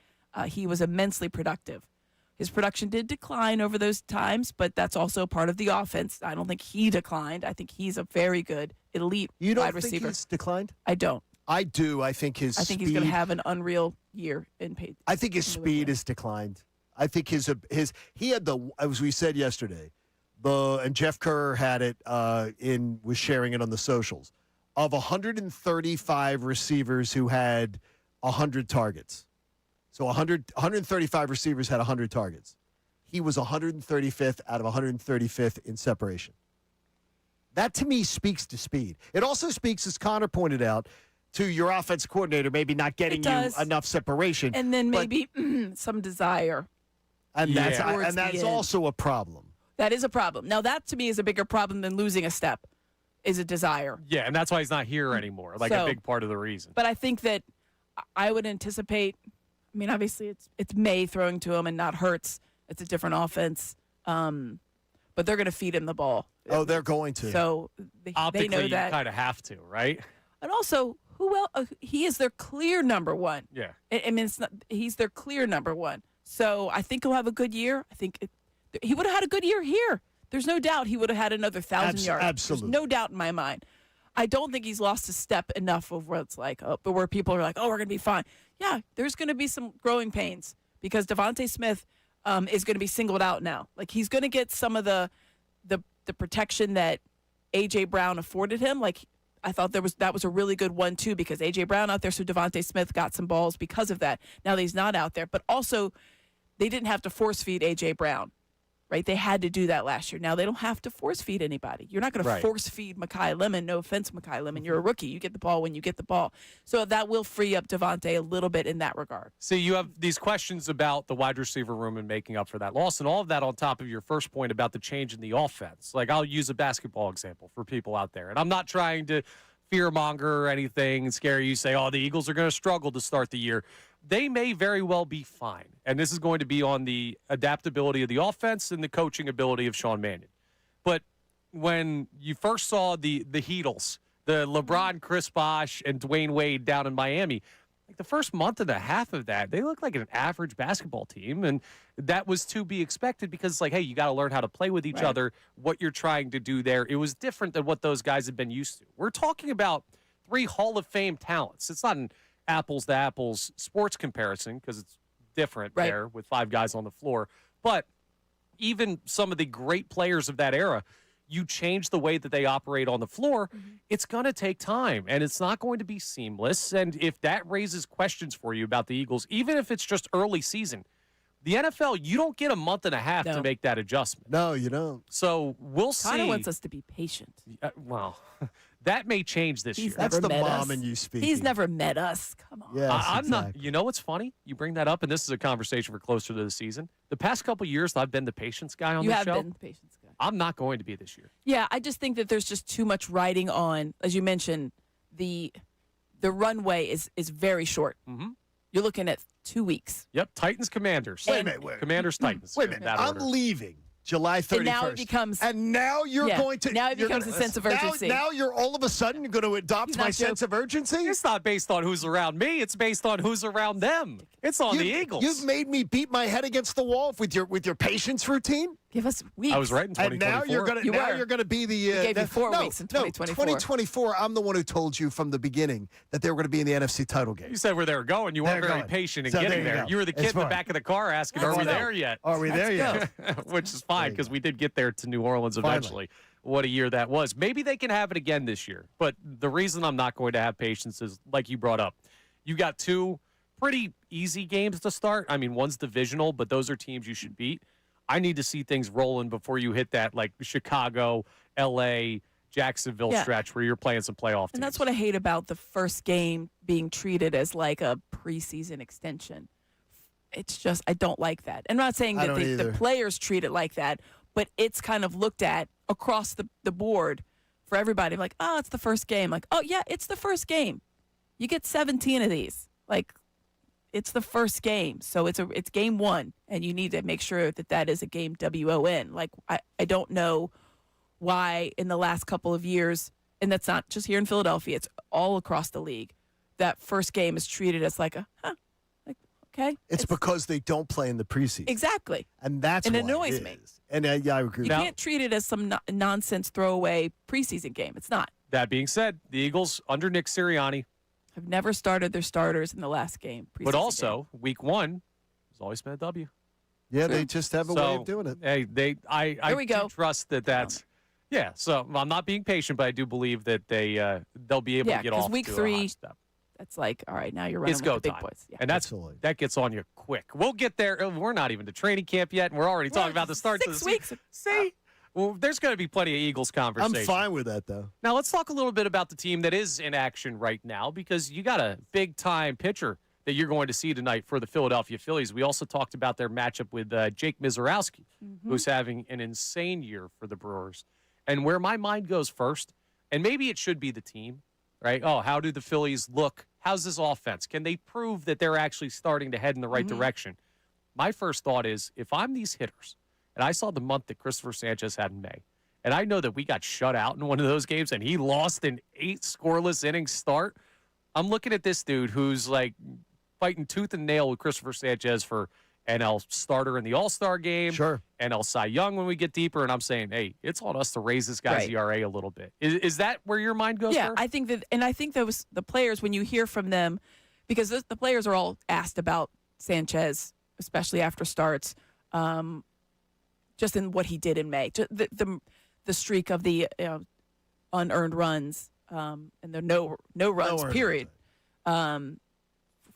Speaker 16: He was immensely productive. His production did decline over those times, but that's also part of the offense. I don't think he declined. I think he's a very good elite wide receiver.
Speaker 3: You don't think he's declined?
Speaker 16: I don't.
Speaker 3: I do. I think his speed,
Speaker 16: he's going to have an unreal year in paid.
Speaker 3: I think his speed has declined. I think he had as we said yesterday, and Jeff Kerr had it was sharing it on the socials, of 135 receivers who had 100 targets. So 135 receivers had 100 targets. He was 135th out of 135th in separation. That, to me, speaks to speed. It also speaks, as Connor pointed out, to your offense coordinator maybe not getting you enough separation.
Speaker 16: And then maybe some desire.
Speaker 3: And that's also a problem.
Speaker 16: That is a problem. Now, that, to me, is a bigger problem than losing a step, is a desire.
Speaker 2: Yeah, and that's why he's not here anymore, a big part of the reason.
Speaker 16: But I think that I would anticipate – I mean, obviously, it's May throwing to him and not Hurts. It's a different offense. But they're going to feed him the ball.
Speaker 3: Oh, they're going to.
Speaker 16: So they know that.
Speaker 2: You kind of have to, right?
Speaker 16: And also, who else? He is their clear number one.
Speaker 2: Yeah.
Speaker 16: I mean, he's their clear number one. So I think he'll have a good year. I think he would have had a good year here. There's no doubt he would have had another 1,000 yards.
Speaker 3: Absolutely.
Speaker 16: There's no doubt in my mind. I don't think he's lost a step enough of where it's like, but where people are like, oh, we're going to be fine. Yeah, there's going to be some growing pains because Devontae Smith is going to be singled out now. Like, he's going to get some of the protection that A.J. Brown afforded him. Like, I thought that was a really good one, too, because A.J. Brown out there, so Devontae Smith got some balls because of that. Now that he's not out there. But also, they didn't have to force-feed A.J. Brown. Right? They had to do that last year. Now they don't have to force feed anybody. You're not going to force feed Mekhi Lemon. No offense, Mekhi Lemon. You're a rookie. You get the ball when you get the ball. So that will free up Devontae a little bit in that regard.
Speaker 2: See, you have these questions about the wide receiver room and making up for that loss, and all of that on top of your first point about the change in the offense. Like, I'll use a basketball example for people out there, and I'm not trying to fear-monger or anything and scare you, say, oh, the Eagles are going to struggle to start the year. They may very well be fine. And this is going to be on the adaptability of the offense and the coaching ability of Sean Mannion. But when you first saw the Heatles, the LeBron, Chris Bosh, and Dwayne Wade down in Miami, like the first month and a half of that, they looked like an average basketball team. And that was to be expected because it's like, hey, you got to learn how to play with each other, what you're trying to do there. It was different than what those guys had been used to. We're talking about 3 Hall of Fame talents. It's not an apples to apples sports comparison because it's different there with 5 guys on the floor. But even some of the great players of that era, you change the way that they operate on the floor, it's going to take time, and it's not going to be seamless. And if that raises questions for you about the Eagles, even if it's just early season, the NFL, you don't get a month and a half to make that adjustment.
Speaker 3: No, you don't.
Speaker 2: So we'll see.
Speaker 16: Connor wants us to be patient.
Speaker 2: Well, that may change this year.
Speaker 3: That's the mom in you speaking.
Speaker 16: He's never met us. Come on.
Speaker 3: Yes,
Speaker 2: I'm not. You know what's funny? You bring that up, and this is a conversation for closer to the season. The past couple years, I've been the patience guy on the show.
Speaker 16: You have been the patience guy.
Speaker 2: I'm not going to be this year.
Speaker 16: Yeah, I just think that there's just too much riding on, as you mentioned, the runway is very short.
Speaker 2: Mm-hmm.
Speaker 16: You're looking at 2 weeks.
Speaker 2: Yep, Titans, Commanders.
Speaker 3: Wait a minute.
Speaker 2: Commanders, Titans.
Speaker 3: Wait a minute. I'm leaving July 31st.
Speaker 16: And now it becomes.
Speaker 3: And now you're going to.
Speaker 16: Now it becomes a sense of urgency.
Speaker 3: Now you're all of a sudden going to adopt my sense of urgency?
Speaker 2: It's not based on who's around me. It's based on who's around them. It's on the Eagles.
Speaker 3: You've made me beat my head against the wall with your patience routine.
Speaker 16: Give us weeks.
Speaker 2: I was right in 2024.
Speaker 3: And now you're going to be the.
Speaker 16: We gave you 4 weeks in 2024.
Speaker 3: 2024. I'm the one who told you from the beginning that they were going to be in the NFC title game.
Speaker 2: You said where they were going. You weren't very patient in getting there. You were the kid in the back of the car asking, "Are we there yet?
Speaker 3: Are we there yet?"
Speaker 2: Which is fine because we did get there to New Orleans eventually. What a year that was. Maybe they can have it again this year. But the reason I'm not going to have patience is, like you brought up, you got 2 pretty easy games to start. I mean, one's divisional, but those are teams you should beat. I need to see things rolling before you hit that, like Chicago, L.A., Jacksonville stretch where you're playing some playoff teams.
Speaker 16: And that's what I hate about the first game being treated as like a preseason extension. It's just, I don't like that. I'm not saying that the players treat it like that, but it's kind of looked at across the board for everybody. Like, oh, it's the first game. Like, oh, yeah, it's the first game. You get 17 of these. Like, it's the first game. So it's game 1, and you need to make sure that is a game WON. Like, I don't know why in the last couple of years, and that's not just here in Philadelphia, it's all across the league, that first game is treated as like okay.
Speaker 3: It's because they don't play in the preseason.
Speaker 16: Exactly.
Speaker 3: And that's
Speaker 16: and
Speaker 3: why
Speaker 16: it annoys me.
Speaker 3: And I agree.
Speaker 16: You can't treat it as some nonsense throwaway preseason game. It's not.
Speaker 2: That being said, the Eagles under Nick Sirianni
Speaker 16: have never started their starters in the last game.
Speaker 2: But also, week one has always been a W.
Speaker 3: Yeah, they just have a way of doing it.
Speaker 2: Hey, I
Speaker 16: we
Speaker 2: do
Speaker 16: go.
Speaker 2: trust that's yeah. So I'm not being patient, but I do believe that they'll be able to get off
Speaker 16: week
Speaker 2: to a
Speaker 16: 3.
Speaker 2: hot step.
Speaker 16: That's like, all right, now you're running
Speaker 2: It's
Speaker 16: with
Speaker 2: go
Speaker 16: the big
Speaker 2: time.
Speaker 16: boys. Yeah.
Speaker 2: And that gets on you quick. We'll get there. We're not even to training camp yet, and we're already talking about the start.
Speaker 16: 6 weeks.
Speaker 2: See, well, there's going to be plenty of Eagles conversation.
Speaker 3: I'm fine with that, though.
Speaker 2: Now, let's talk a little bit about the team that is in action right now, because you got a big-time pitcher that you're going to see tonight for the Philadelphia Phillies. We also talked about their matchup with Jake Mizorowski, who's having an insane year for the Brewers. And where my mind goes first, and maybe it should be the team, right? Oh, how do the Phillies look? How's this offense? Can they prove that they're actually starting to head in the right direction? My first thought is, if I'm these hitters, and I saw the month that Christopher Sanchez had in May, and I know that we got shut out in one of those games, and he lost an 8 scoreless inning start, I'm looking at this dude who's like fighting tooth and nail with Christopher Sanchez for NL starter in the All-Star game, NL Cy Young when we get deeper, and I'm saying, hey, it's on us to raise this guy's ERA a little bit. Is that where your mind goes first?
Speaker 16: I think that, and I think those the players, when you hear from them, because the players are all asked about Sanchez, especially after starts, just in what he did in May, the streak of the unearned runs and the no runs period.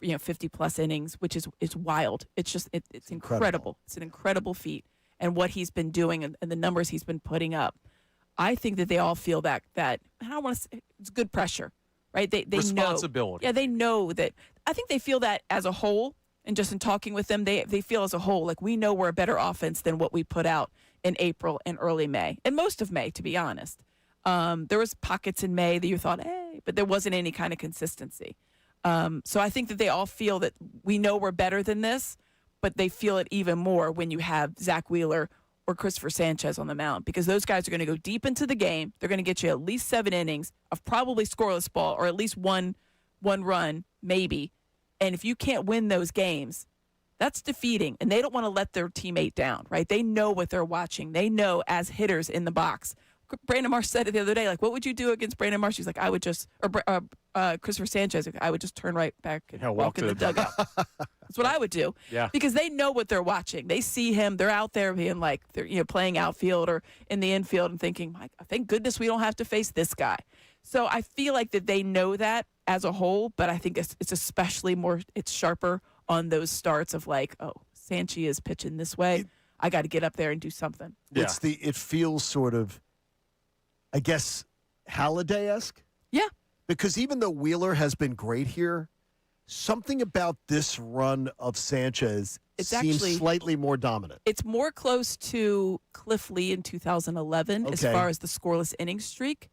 Speaker 16: 50+ innings, which is wild. It's just it's incredible. It's an incredible feat, and what he's been doing and the numbers he's been putting up. I think that they all feel that I don't want to say it's good pressure, right? They
Speaker 2: responsibility.
Speaker 16: Know, they know that. I think they feel that as a whole, and just in talking with them, they feel as a whole like we know we're a better offense than what we put out in April and early May, and most of May, to be honest. There was pockets in May that you thought, hey, but there wasn't any kind of consistency. So I think that they all feel that we know we're better than this, but they feel it even more when you have Zach Wheeler or Christopher Sanchez on the mound, because those guys are going to go deep into the game. They're going to get you at least 7 innings of probably scoreless ball, or at least one run, maybe. And if you can't win those games, that's defeating, and they don't want to let their teammate down, right? They know what they're watching. They know as hitters in the box. Brandon Marsh said it the other day, like, what would you do against Brandon Marsh? He's like, I would just, or Christopher Sanchez, I would just turn right back and walk in the dugout. That's what I would do.
Speaker 2: Yeah.
Speaker 16: Because they know what they're watching. They see him. They're out there being like, they're playing outfield or in the infield and thinking, thank goodness we don't have to face this guy. So I feel like that they know that as a whole, but I think it's especially it's sharper on those starts of like, oh, Sanchi is pitching this way. I got to get up there and do something.
Speaker 2: Yeah.
Speaker 3: It feels sort of, I guess, Halliday-esque.
Speaker 16: Yeah.
Speaker 3: Because even though Wheeler has been great here, something about this run of Sanchez seems slightly more dominant.
Speaker 16: It's more close to Cliff Lee in 2011 as far as the scoreless inning streak.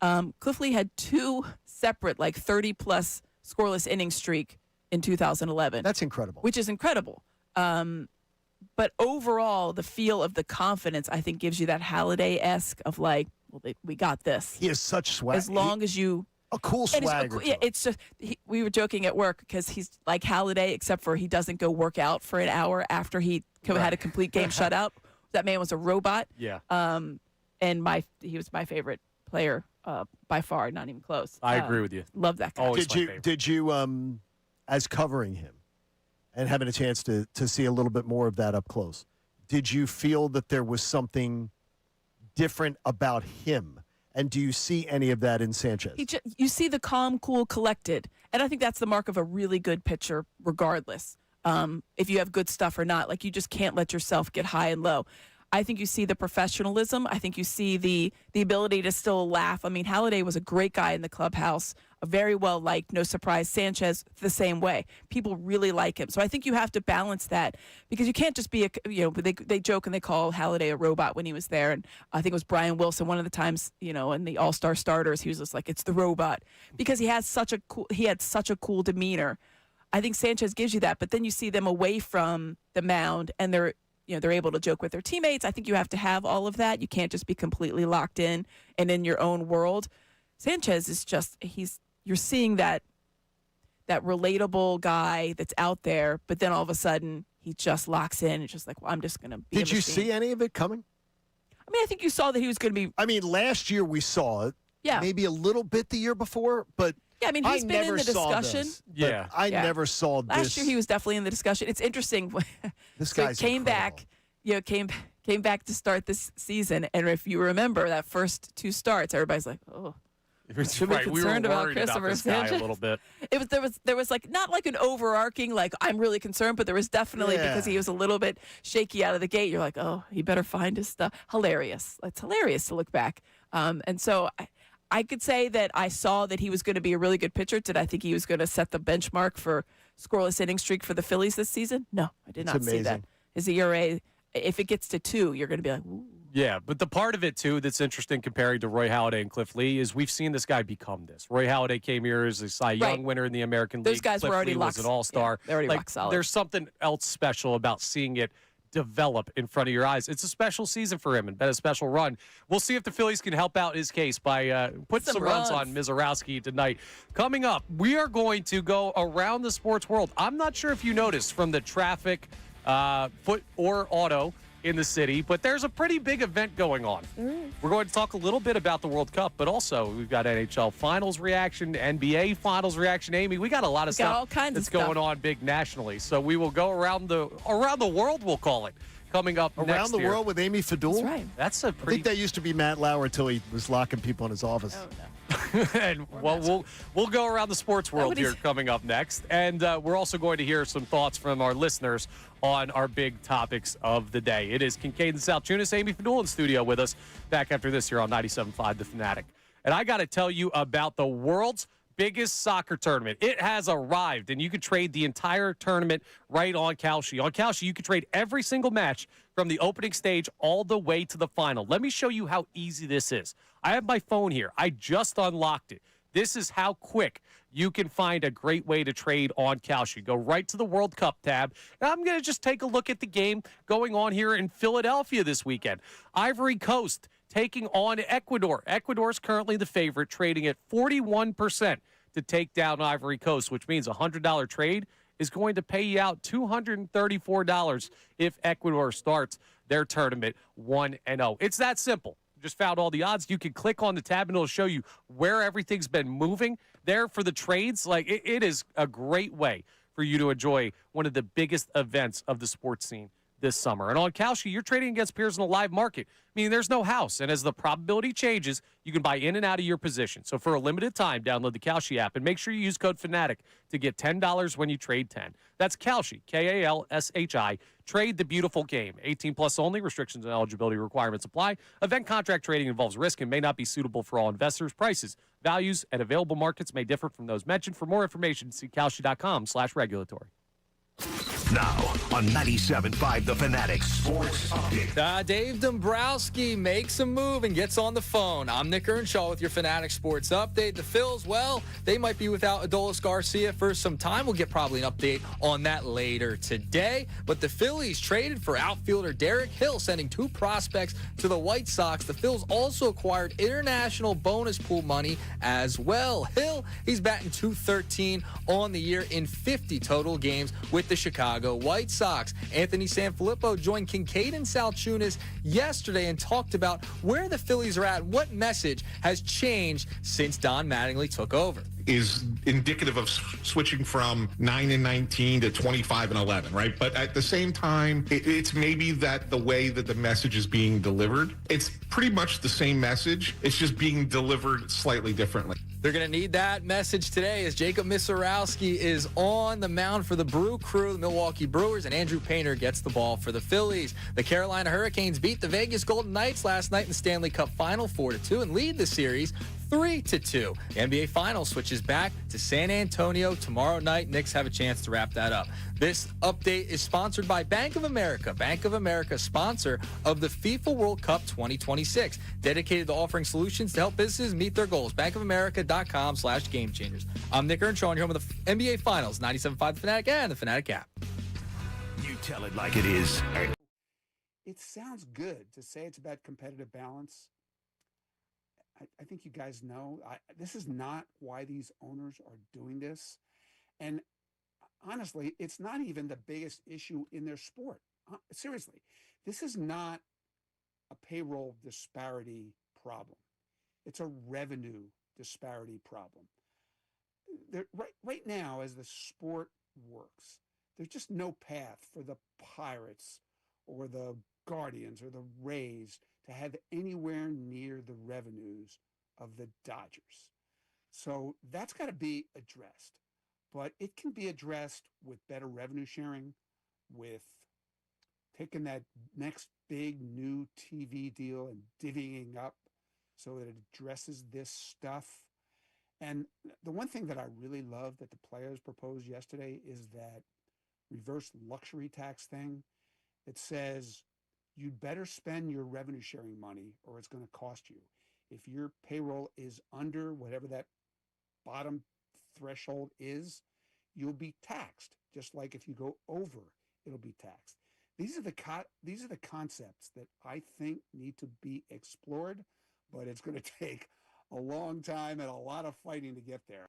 Speaker 16: Cliff Lee had 2 separate, 30-plus scoreless inning streak in 2011.
Speaker 3: That's incredible.
Speaker 16: Which is incredible. But overall, the feel of the confidence, I think, gives you that Halliday-esque of like, well, we got this.
Speaker 3: He has such swag.
Speaker 16: As long as you...
Speaker 3: A cool swagger.
Speaker 16: It's just, we were joking at work because he's like Halliday, except for he doesn't go work out for an hour after he had a complete game shutout. That man was a robot.
Speaker 2: Yeah.
Speaker 16: And he was my favorite player by far, not even close.
Speaker 2: I agree with you.
Speaker 16: Love that guy.
Speaker 3: Did you, as covering him and having a chance to see a little bit more of that up close, did you feel that there was something different about him? And do you see any of that in Sanchez?
Speaker 16: You see the calm, cool, collected. And I think that's the mark of a really good pitcher, regardless, if you have good stuff or not. Like, you just can't let yourself get high and low. I think you see the professionalism. I think you see the ability to still laugh. I mean, Halliday was a great guy in the clubhouse, a very well liked, no surprise. Sanchez, the same way. People really like him. So I think you have to balance that, because you can't just be they joke and they call Halliday a robot when he was there. And I think it was Brian Wilson one of the times, in the All-Star starters, he was just like, it's the robot, because he had such a cool demeanor. I think Sanchez gives you that, but then you see them away from the mound and they're able to joke with their teammates. I think you have to have all of that. You can't just be completely locked in and in your own world. Sanchez is just, you're seeing that that relatable guy that's out there, but then all of a sudden he just locks in. It's just like, well, I'm just going to be.
Speaker 3: Did you see any of it coming?
Speaker 16: I mean, I think you saw that he was going to be.
Speaker 3: I mean, last year we saw it.
Speaker 16: Yeah.
Speaker 3: Maybe a little bit the year before, but
Speaker 16: yeah, I mean, he's been in the discussion.
Speaker 3: I never saw this.
Speaker 16: Last year he was definitely in the discussion. It's interesting.
Speaker 3: This
Speaker 16: so
Speaker 3: guy's
Speaker 16: came back, came back to start this season, and if you remember that first 2 starts, everybody's like, oh. Should be concerned about Christopher Sanchez
Speaker 2: a little bit.
Speaker 16: There was like not like an overarching like I'm really concerned, but there was definitely because he was a little bit shaky out of the gate. You're like, oh, he better find his stuff. Hilarious. It's hilarious to look back. And so I could say that I saw that he was going to be a really good pitcher. Did I think he was going to set the benchmark for scoreless inning streak for the Phillies this season? No, I did not see that. His ERA, if it gets to 2, you're going to be like, ooh.
Speaker 2: Yeah, but the part of it, too, that's interesting comparing to Roy Halladay and Cliff Lee is we've seen this guy become this. Roy Halladay came here as a Cy Young winner in the American League.
Speaker 16: Those guys
Speaker 2: Cliff
Speaker 16: were already
Speaker 2: Lee was an all-star.
Speaker 16: Yeah, they're already rock solid.
Speaker 2: There's something else special about seeing it develop in front of your eyes. It's a special season for him and been a special run. We'll see if the Phillies can help out his case by putting some runs on Mizorowski tonight. Coming up, we are going to go around the sports world. I'm not sure if you noticed from the traffic, foot or auto, in the city, but there's a pretty big event going on. We're going to talk a little bit about the World Cup, but also we've got NHL Finals reaction, NBA Finals reaction. Amy, we got a lot of stuff
Speaker 16: all kinds
Speaker 2: that's
Speaker 16: of stuff
Speaker 2: going on big nationally. So we will go around the world, we'll call it, coming up
Speaker 3: Around
Speaker 2: next
Speaker 3: the
Speaker 2: year.
Speaker 3: World with Amy Fadul?
Speaker 16: That's right.
Speaker 2: That's a
Speaker 3: I
Speaker 2: pretty...
Speaker 3: think that used to be Matt Lauer until he was locking people in his office.
Speaker 16: Oh, no.
Speaker 2: And well, we'll go around the sports world here coming up next, and we're also going to hear some thoughts from our listeners on our big topics of the day. It is Kincade Salciunas, Amy Fadul in studio with us. Back after this here on 97.5 The Fanatic, and I got to tell you about the world's biggest soccer tournament. It has arrived, and you can trade the entire tournament right on Kalshi. On Kalshi, you can trade every single match from the opening stage all the way to the final. Let me show you how easy this is. I have my phone here. I just unlocked it. This is how quick you can find a great way to trade on Kalshi. Go right to the World Cup tab, and I'm going to just take a look at the game going on here in Philadelphia this weekend. Ivory Coast taking on Ecuador. Ecuador is currently the favorite, trading at 41% to take down Ivory Coast, which means a $100 trade is going to pay you out $234 if Ecuador starts their tournament 1-0. It's that simple. Just found all the odds. You can click on the tab and it'll show you where everything's been moving there for the trades. Like it is a great way for you to enjoy one of the biggest events of the sports scene this summer. And on Kalshi, you're trading against peers in a live market, meaning there's no house. And as the probability changes, you can buy in and out of your position. So for a limited time, download the Kalshi app and make sure you use code FANATIC to get $10 when you trade 10. That's Kalshi, Kalshi. Trade the beautiful game. 18 plus only. Restrictions and eligibility requirements apply. Event contract trading involves risk and may not be suitable for all investors. Prices, values, and available markets may differ from those mentioned. For more information, see Kalshi.com/regulatory.
Speaker 1: Now on 97.5 The Fanatic Sports Update.
Speaker 4: Dave Dombrowski makes a move and gets on the phone. I'm Nick Earnshaw with your Fanatic Sports Update. The Phils, well, they might be without Adolis Garcia for some time. We'll get probably an update on that later today. But the Phillies traded for outfielder Derek Hill, sending 2 prospects to the White Sox. The Phils also acquired international bonus pool money as well. Hill, he's batting .213 on the year in 50 total games with the Chicago White Sox. Anthony Sanfilippo joined Kincade Salciunas yesterday and talked about where the Phillies are at, what message has changed since Don Mattingly took over.
Speaker 12: Is indicative of switching from 9-19 to 25-11, right? But at the same time, it's maybe that the way that the message is being delivered, it's pretty much the same message. It's just being delivered slightly differently.
Speaker 4: They're going to need that message today as Jacob Mizorowski is on the mound for the Brew Crew, the Milwaukee Brewers, and Andrew Painter gets the ball for the Phillies. The Carolina Hurricanes beat the Vegas Golden Knights last night in the Stanley Cup Final 4-2 and lead the series 3-2. The NBA Finals switches back to San Antonio tomorrow night. Knicks have a chance to wrap that up. This update is sponsored by Bank of America. Bank of America, sponsor of the FIFA World Cup 2026, dedicated to offering solutions to help businesses meet their goals. bankofamerica.com/game changers. I'm Nick Earnshaw, and you're home with the NBA Finals, 97.5 The Fanatic and the Fanatic app.
Speaker 1: You tell it like it is.
Speaker 8: It sounds good to say it's about competitive balance. I think you guys know this is not why these owners are doing this. And honestly, it's not even the biggest issue in their sport. Seriously, this is not a payroll disparity problem. It's a revenue disparity problem. Right now, as the sport works, there's just no path for the Pirates or the Guardians or the Rays to have anywhere near the revenues of the Dodgers. So that's got to be addressed. But it can be addressed with better revenue sharing, with taking that next big new TV deal and divvying up so that it addresses this stuff. And the one thing that I really love that the players proposed yesterday is that reverse luxury tax thing. It says you'd better spend your revenue sharing money or it's going to cost you. If your payroll is under whatever that bottom threshold is, you'll be taxed. Just like if you go over, it'll be taxed. These are the concepts that I think need to be explored, but it's going to take a long time and a lot of fighting to get there.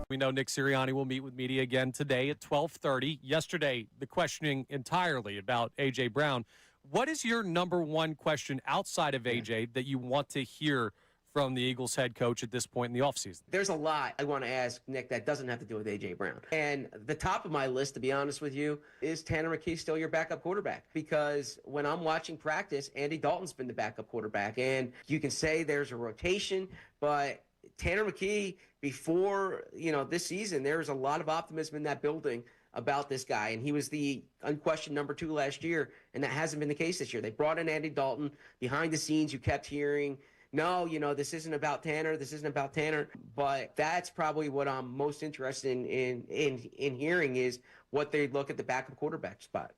Speaker 2: We know Nick Sirianni will meet with media again today at 12:30. Yesterday, the questioning entirely about A.J. Brown. What is your number one question outside of A.J. that you want to hear from the Eagles head coach at this point in the offseason?
Speaker 9: There's a lot I want to ask Nick that doesn't have to do with A.J. Brown. And the top of my list, to be honest with you, is Tanner McKee still your backup quarterback? Because when I'm watching practice, Andy Dalton's been the backup quarterback. And you can say there's a rotation, but Tanner McKee, before this season, there was a lot of optimism in that building about this guy, and he was the unquestioned number 2 last year, and that hasn't been the case this year. They brought in Andy Dalton. Behind the scenes, you kept hearing, no, this isn't about Tanner, but that's probably what I'm most interested in hearing is what they look at the backup quarterback spot.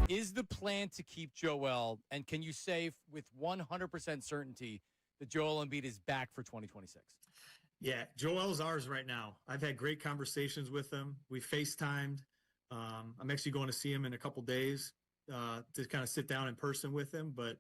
Speaker 6: Is the plan to keep Joel, and can you say with 100% certainty that Joel Embiid is back for 2026?
Speaker 7: Yeah, Joel's ours right now. I've had great conversations with him. We FaceTimed. I'm actually going to see him in a couple days to kind of sit down in person with him. But,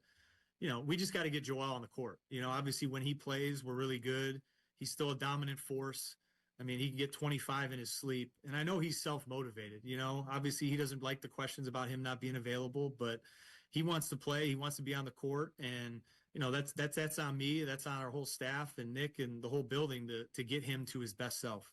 Speaker 7: we just got to get Joel on the court. Obviously when he plays, we're really good. He's still a dominant force. I mean, he can get 25 in his sleep. And I know he's self-motivated. Obviously he doesn't like the questions about him not being available, but he wants to play. He wants to be on the court. And, that's on me. That's on our whole staff and Nick and the whole building to get him to his best self.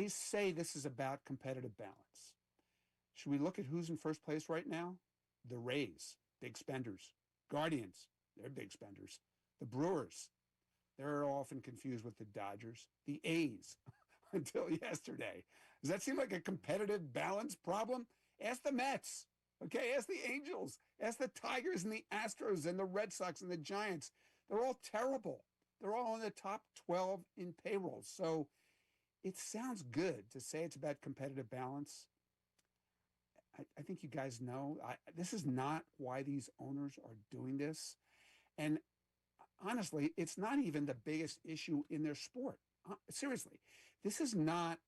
Speaker 8: They say this is about competitive balance. Should we look at who's in first place right now? The Rays, big spenders. Guardians, they're big spenders. The Brewers, they're often confused with the Dodgers. The A's, until yesterday. Does that seem like a competitive balance problem? Ask the Mets, okay? Ask the Angels. Ask the Tigers and the Astros and the Red Sox and the Giants. They're all terrible. They're all in the top 12 in payroll. So it sounds good to say it's about competitive balance. I think you guys know this is not why these owners are doing this. And honestly, it's not even the biggest issue in their sport. Seriously, this is not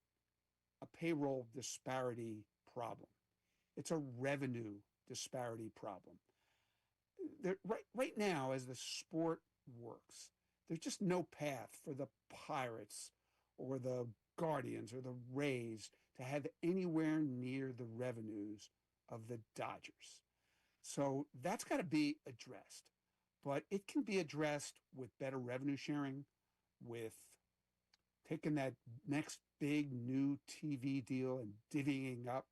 Speaker 8: a payroll disparity problem. It's a revenue disparity problem. Right now, as the sport works, there's just no path for the Pirates or the Guardians or the Rays to have anywhere near the revenues of the Dodgers. So that's got to be addressed. But it can be addressed with better revenue sharing, with taking that next big new TV deal and divvying up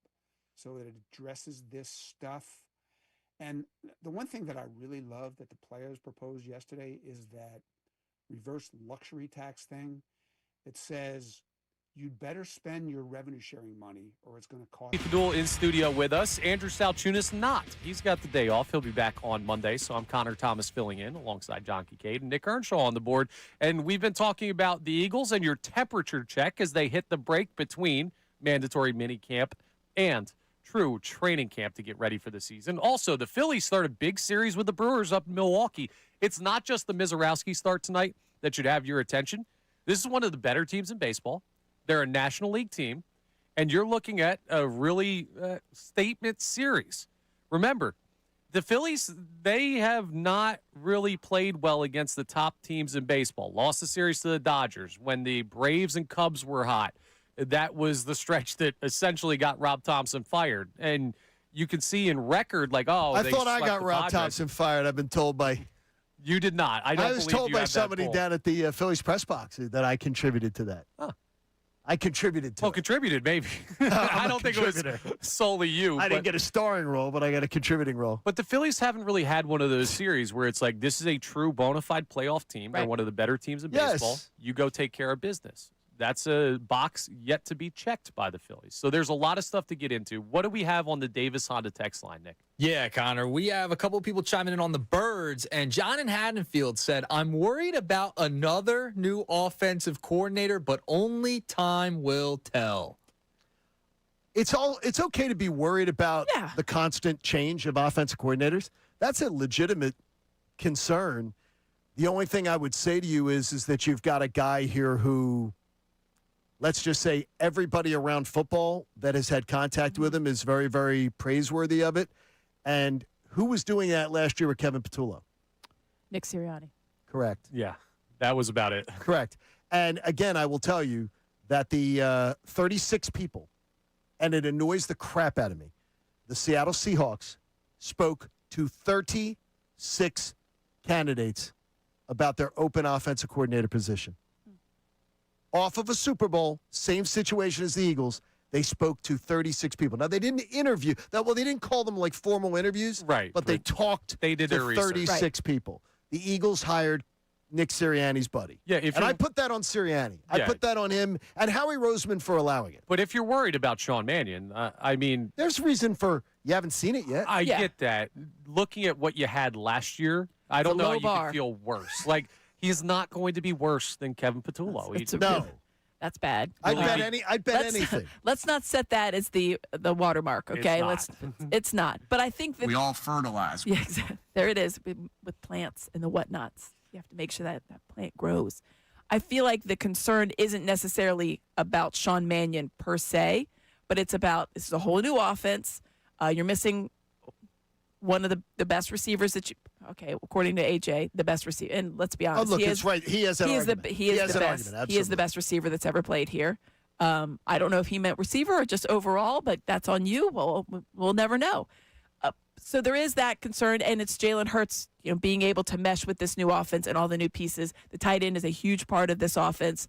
Speaker 8: so that it addresses this stuff. And the one thing that I really love that the players proposed yesterday is that reverse luxury tax thing. It says you'd better spend your revenue sharing money or it's going to cost.
Speaker 2: Padul in studio with us. Andrew Salciunas not. He's got the day off. He'll be back on Monday. So I'm Connor Thomas filling in alongside John Kincade and Nick Earnshaw on the board. And we've been talking about the Eagles and your temperature check as they hit the break between mandatory mini camp and true training camp to get ready for the season. Also, the Phillies start a big series with the Brewers up in Milwaukee. It's not just the Mizorowski start tonight that should have your attention. This is one of the better teams in baseball. They're a National League team, and you're looking at a really statement series. Remember, the Phillies, they have not really played well against the top teams in baseball. Lost the series to the Dodgers when the Braves and Cubs were hot. That was the stretch that essentially got Rob Thompson fired. And you can see in record, like,
Speaker 3: I thought I got Rob Thompson fired. I've been told by...
Speaker 2: You did not. I
Speaker 3: was told by somebody down at the Phillies press box that I contributed to that.
Speaker 2: Huh.
Speaker 3: I contributed to it.
Speaker 2: Contributed, maybe. I don't think it was solely you.
Speaker 3: I didn't get a starring role, but I got a contributing role.
Speaker 2: But the Phillies haven't really had one of those series where it's like, this is a true bona fide playoff team. They're one of the better teams in baseball. You go take care of business. That's a box yet to be checked by the Phillies. So there's a lot of stuff to get into. What do we have on the Davis Honda text line, Nick?
Speaker 4: Yeah, Connor, we have a couple of people chiming in on the Birds, and John in Haddonfield said, I'm worried about another new offensive coordinator, but only time will tell.
Speaker 3: It's okay to be worried about the constant change of offensive coordinators. That's a legitimate concern. The only thing I would say to you is that you've got a guy here who, let's just say, everybody around football that has had contact with him is very, very praiseworthy of it. And who was doing that last year with Kevin Patullo?
Speaker 16: Nick Sirianni.
Speaker 3: Correct.
Speaker 2: Yeah, that was about it.
Speaker 3: Correct. And again, I will tell you that the 36 people, and it annoys the crap out of me, the Seattle Seahawks spoke to 36 candidates about their open offensive coordinator position. Off of a Super Bowl, same situation as the Eagles, they spoke to 36 people. Now, they didn't interview. They didn't call them like formal interviews,
Speaker 2: right?
Speaker 3: But they talked
Speaker 2: to
Speaker 3: 36 people. The Eagles hired Nick Sirianni's buddy.
Speaker 2: Yeah,
Speaker 3: and I put that on Sirianni. I put that on him and Howie Roseman for allowing it.
Speaker 2: But if you're worried about Sean Mannion, I mean,
Speaker 3: there's reason for you haven't seen it yet.
Speaker 2: I get that. Looking at what you had last year, I don't know how you can feel worse. Like, he's not going to be worse than Kevin Patullo.
Speaker 3: No.
Speaker 16: That's bad.
Speaker 3: I'd bet anything.
Speaker 16: Let's not set that as the watermark, okay? It's not. But I think that
Speaker 11: we all fertilize.
Speaker 16: Yeah, exactly. There it is with plants and the whatnots. You have to make sure that plant grows. I feel like the concern isn't necessarily about Sean Mannion per se, but it's about this is a whole new offense. You're missing one of the best receivers that you. Okay, according to AJ, the best receiver. And let's be honest.
Speaker 3: Oh, look, it's right. He has an argument.
Speaker 16: He is the best. He is the best receiver that's ever played here. I don't know if he meant receiver or just overall, but that's on you. We'll never know. So there is that concern, and it's Jalen Hurts, being able to mesh with this new offense and all the new pieces. The tight end is a huge part of this offense.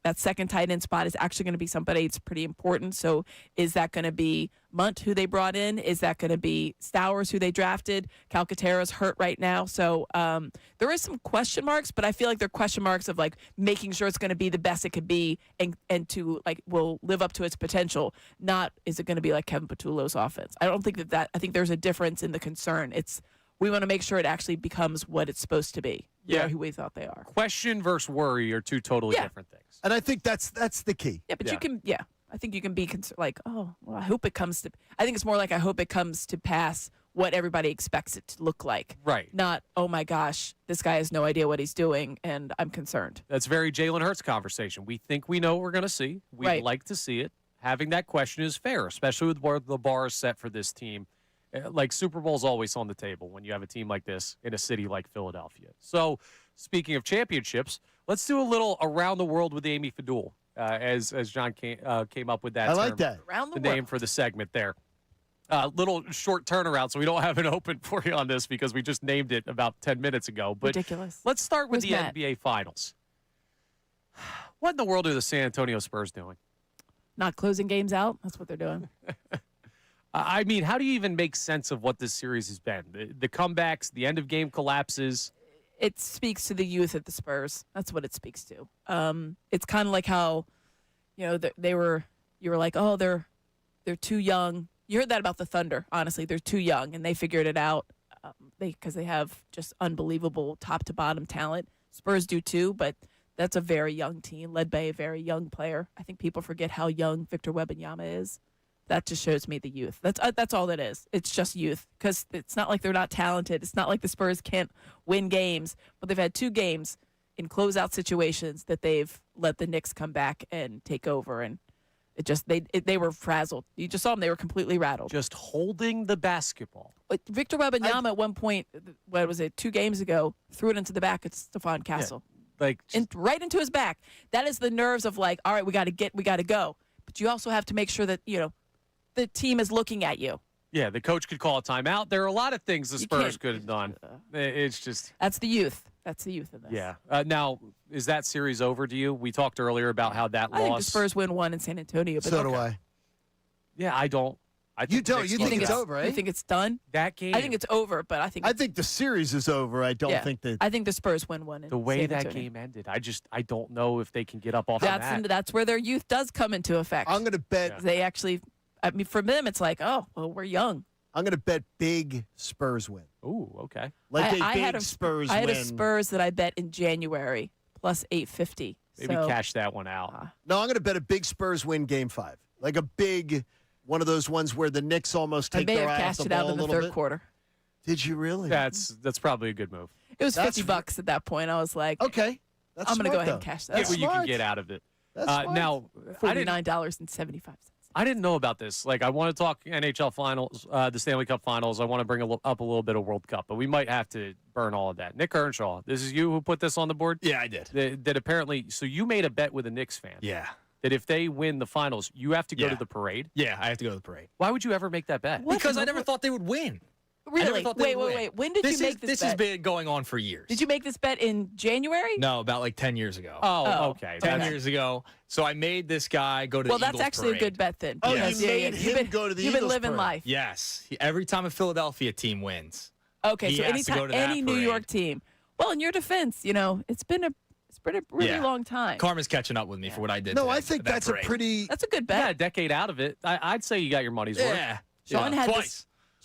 Speaker 16: That second tight end spot is actually going to be somebody that's pretty important. So is that going to be Munt, who they brought in? Is that going to be Stowers, who they drafted? Calcaterra's hurt right now. So there is some question marks, but I feel like they're question marks of like making sure it's going to be the best it could be and to like will live up to its potential. Not is it going to be like Kevin Patullo's offense. I don't think that I think there's a difference in the concern. It's we want to make sure it actually becomes what it's supposed to be.
Speaker 2: Yeah,
Speaker 16: who we thought they are.
Speaker 2: Question versus worry are two totally different things.
Speaker 3: And I think that's the key.
Speaker 16: Yeah, but you can. Yeah, I think you can be like, oh, well, I hope it comes to. I think it's more like I hope it comes to pass what everybody expects it to look like.
Speaker 2: Right.
Speaker 16: Not, oh my gosh, this guy has no idea what he's doing, and I'm concerned.
Speaker 2: That's very Jalen Hurts conversation. We think we know what we're going to see. We'd like to see it. Having that question is fair, especially with where the bar is set for this team. Like Super Bowl's always on the table when you have a team like this in a city like Philadelphia. So, speaking of championships, let's do a little around the world with Amy Fadul, as John came up with that.
Speaker 3: I
Speaker 2: term,
Speaker 3: like that.
Speaker 16: Around the
Speaker 2: name for the segment there. Little short turnaround, so we don't have an open for you on this because we just named it about 10 minutes ago. But
Speaker 16: ridiculous.
Speaker 2: Let's start with
Speaker 16: Where's
Speaker 2: the
Speaker 16: Matt?
Speaker 2: NBA Finals. What in the world are the San Antonio Spurs doing?
Speaker 16: Not closing games out. That's what they're doing.
Speaker 2: I mean, how do you even make sense of what this series has been? The comebacks, the end of game collapses.
Speaker 16: It speaks to the youth at the Spurs. That's what it speaks to. It's kind of like how, you were like, oh, they're too young. You heard that about the Thunder. Honestly, they're too young, and they figured it out because they have just unbelievable top to bottom talent. Spurs do too, but that's a very young team led by a very young player. I think people forget how young Victor Wembanyama is. That just shows me the youth. That's all that is. It's just youth because it's not like they're not talented. It's not like the Spurs can't win games, but they've had 2 games in closeout situations that they've let the Knicks come back and take over, and it just they were frazzled. You just saw them; they were completely rattled.
Speaker 2: Just holding the basketball.
Speaker 16: But Victor Wembanyama at one point, what was it, 2 games ago, threw it into the back of Stephon Castle, right into his back. That is the nerves of like, all right, we got to go. But you also have to make sure that the team is looking at you.
Speaker 2: Yeah, the coach could call a timeout. There are a lot of things the Spurs could have done. It's just...
Speaker 16: That's the youth. That's the youth of this.
Speaker 2: Yeah. Now, is that series over to you? We talked earlier about how that
Speaker 16: I think the
Speaker 2: loss...
Speaker 16: Spurs win 1 in San Antonio. But
Speaker 3: So do I.
Speaker 2: Yeah, I don't.
Speaker 3: You don't. You think it's over, right?
Speaker 16: You think it's done?
Speaker 2: That game...
Speaker 16: I think it's over, but I think
Speaker 3: the series is over. I don't think that...
Speaker 16: I think the Spurs win 1 in
Speaker 2: The way
Speaker 16: San
Speaker 2: that
Speaker 16: Antonio.
Speaker 2: game ended, I don't know if they can get up off the mat.
Speaker 16: That's where their youth does come into effect.
Speaker 3: I'm going to bet...
Speaker 16: They actually... I mean, for them, it's like, oh, well, we're young.
Speaker 3: I'm going to bet big Spurs win.
Speaker 2: Ooh, okay.
Speaker 3: Like
Speaker 16: I
Speaker 3: big
Speaker 16: had
Speaker 3: Spurs win.
Speaker 16: I had a Spurs that I bet in January, plus 850.
Speaker 2: Maybe cash that one out.
Speaker 3: No, I'm going to bet a big Spurs win Game 5. Like a big, one of those ones where the Knicks almost take their eye off the ball a
Speaker 16: I may have cashed it out in the third quarter.
Speaker 3: Did you really?
Speaker 2: That's probably a good move.
Speaker 16: It was $50 at that point. I was like,
Speaker 3: okay,
Speaker 16: I'm going to go ahead and cash that.
Speaker 2: Get what you can get out of it. Now,
Speaker 16: $49.75.
Speaker 2: I didn't know about this. Like, I want to talk NHL Finals, the Stanley Cup Finals. I want to bring up a little bit of World Cup, but we might have to burn all of that. Nick Earnshaw, this is you who put this on the board?
Speaker 17: Yeah, I did.
Speaker 2: That apparently, so you made a bet with a Knicks fan.
Speaker 17: Yeah.
Speaker 2: That if they win the finals, you have to go to the parade?
Speaker 17: Yeah, I have to go to the parade.
Speaker 2: Why would you ever make that bet?
Speaker 17: Because I never thought they would win.
Speaker 16: Really? Wait. When did you make this bet?
Speaker 17: This has been going on for years.
Speaker 16: Did you make this bet in January?
Speaker 17: No, about like 10 years ago.
Speaker 2: Oh, okay.
Speaker 17: 10 years ago. So I made this guy go to the Eagles
Speaker 16: that's actually
Speaker 17: parade.
Speaker 16: a good bet then.
Speaker 3: Oh, you made him go to the
Speaker 16: You've
Speaker 3: Eagles
Speaker 16: been living
Speaker 3: parade.
Speaker 16: life.
Speaker 17: Yes. Every time a Philadelphia team wins.
Speaker 16: Okay,
Speaker 17: he
Speaker 16: so
Speaker 17: has to go
Speaker 16: anytime
Speaker 17: to that
Speaker 16: any New
Speaker 17: parade.
Speaker 16: York team. Well, in your defense, it's been a really long time.
Speaker 17: Karma's catching up with me for what I did.
Speaker 3: No,
Speaker 17: today,
Speaker 3: I think
Speaker 17: that
Speaker 3: that's
Speaker 17: parade.
Speaker 3: a pretty...
Speaker 16: That's a good
Speaker 2: Yeah, a
Speaker 16: bet.
Speaker 2: decade out of it. I'd say you got your money's worth.
Speaker 17: Yeah.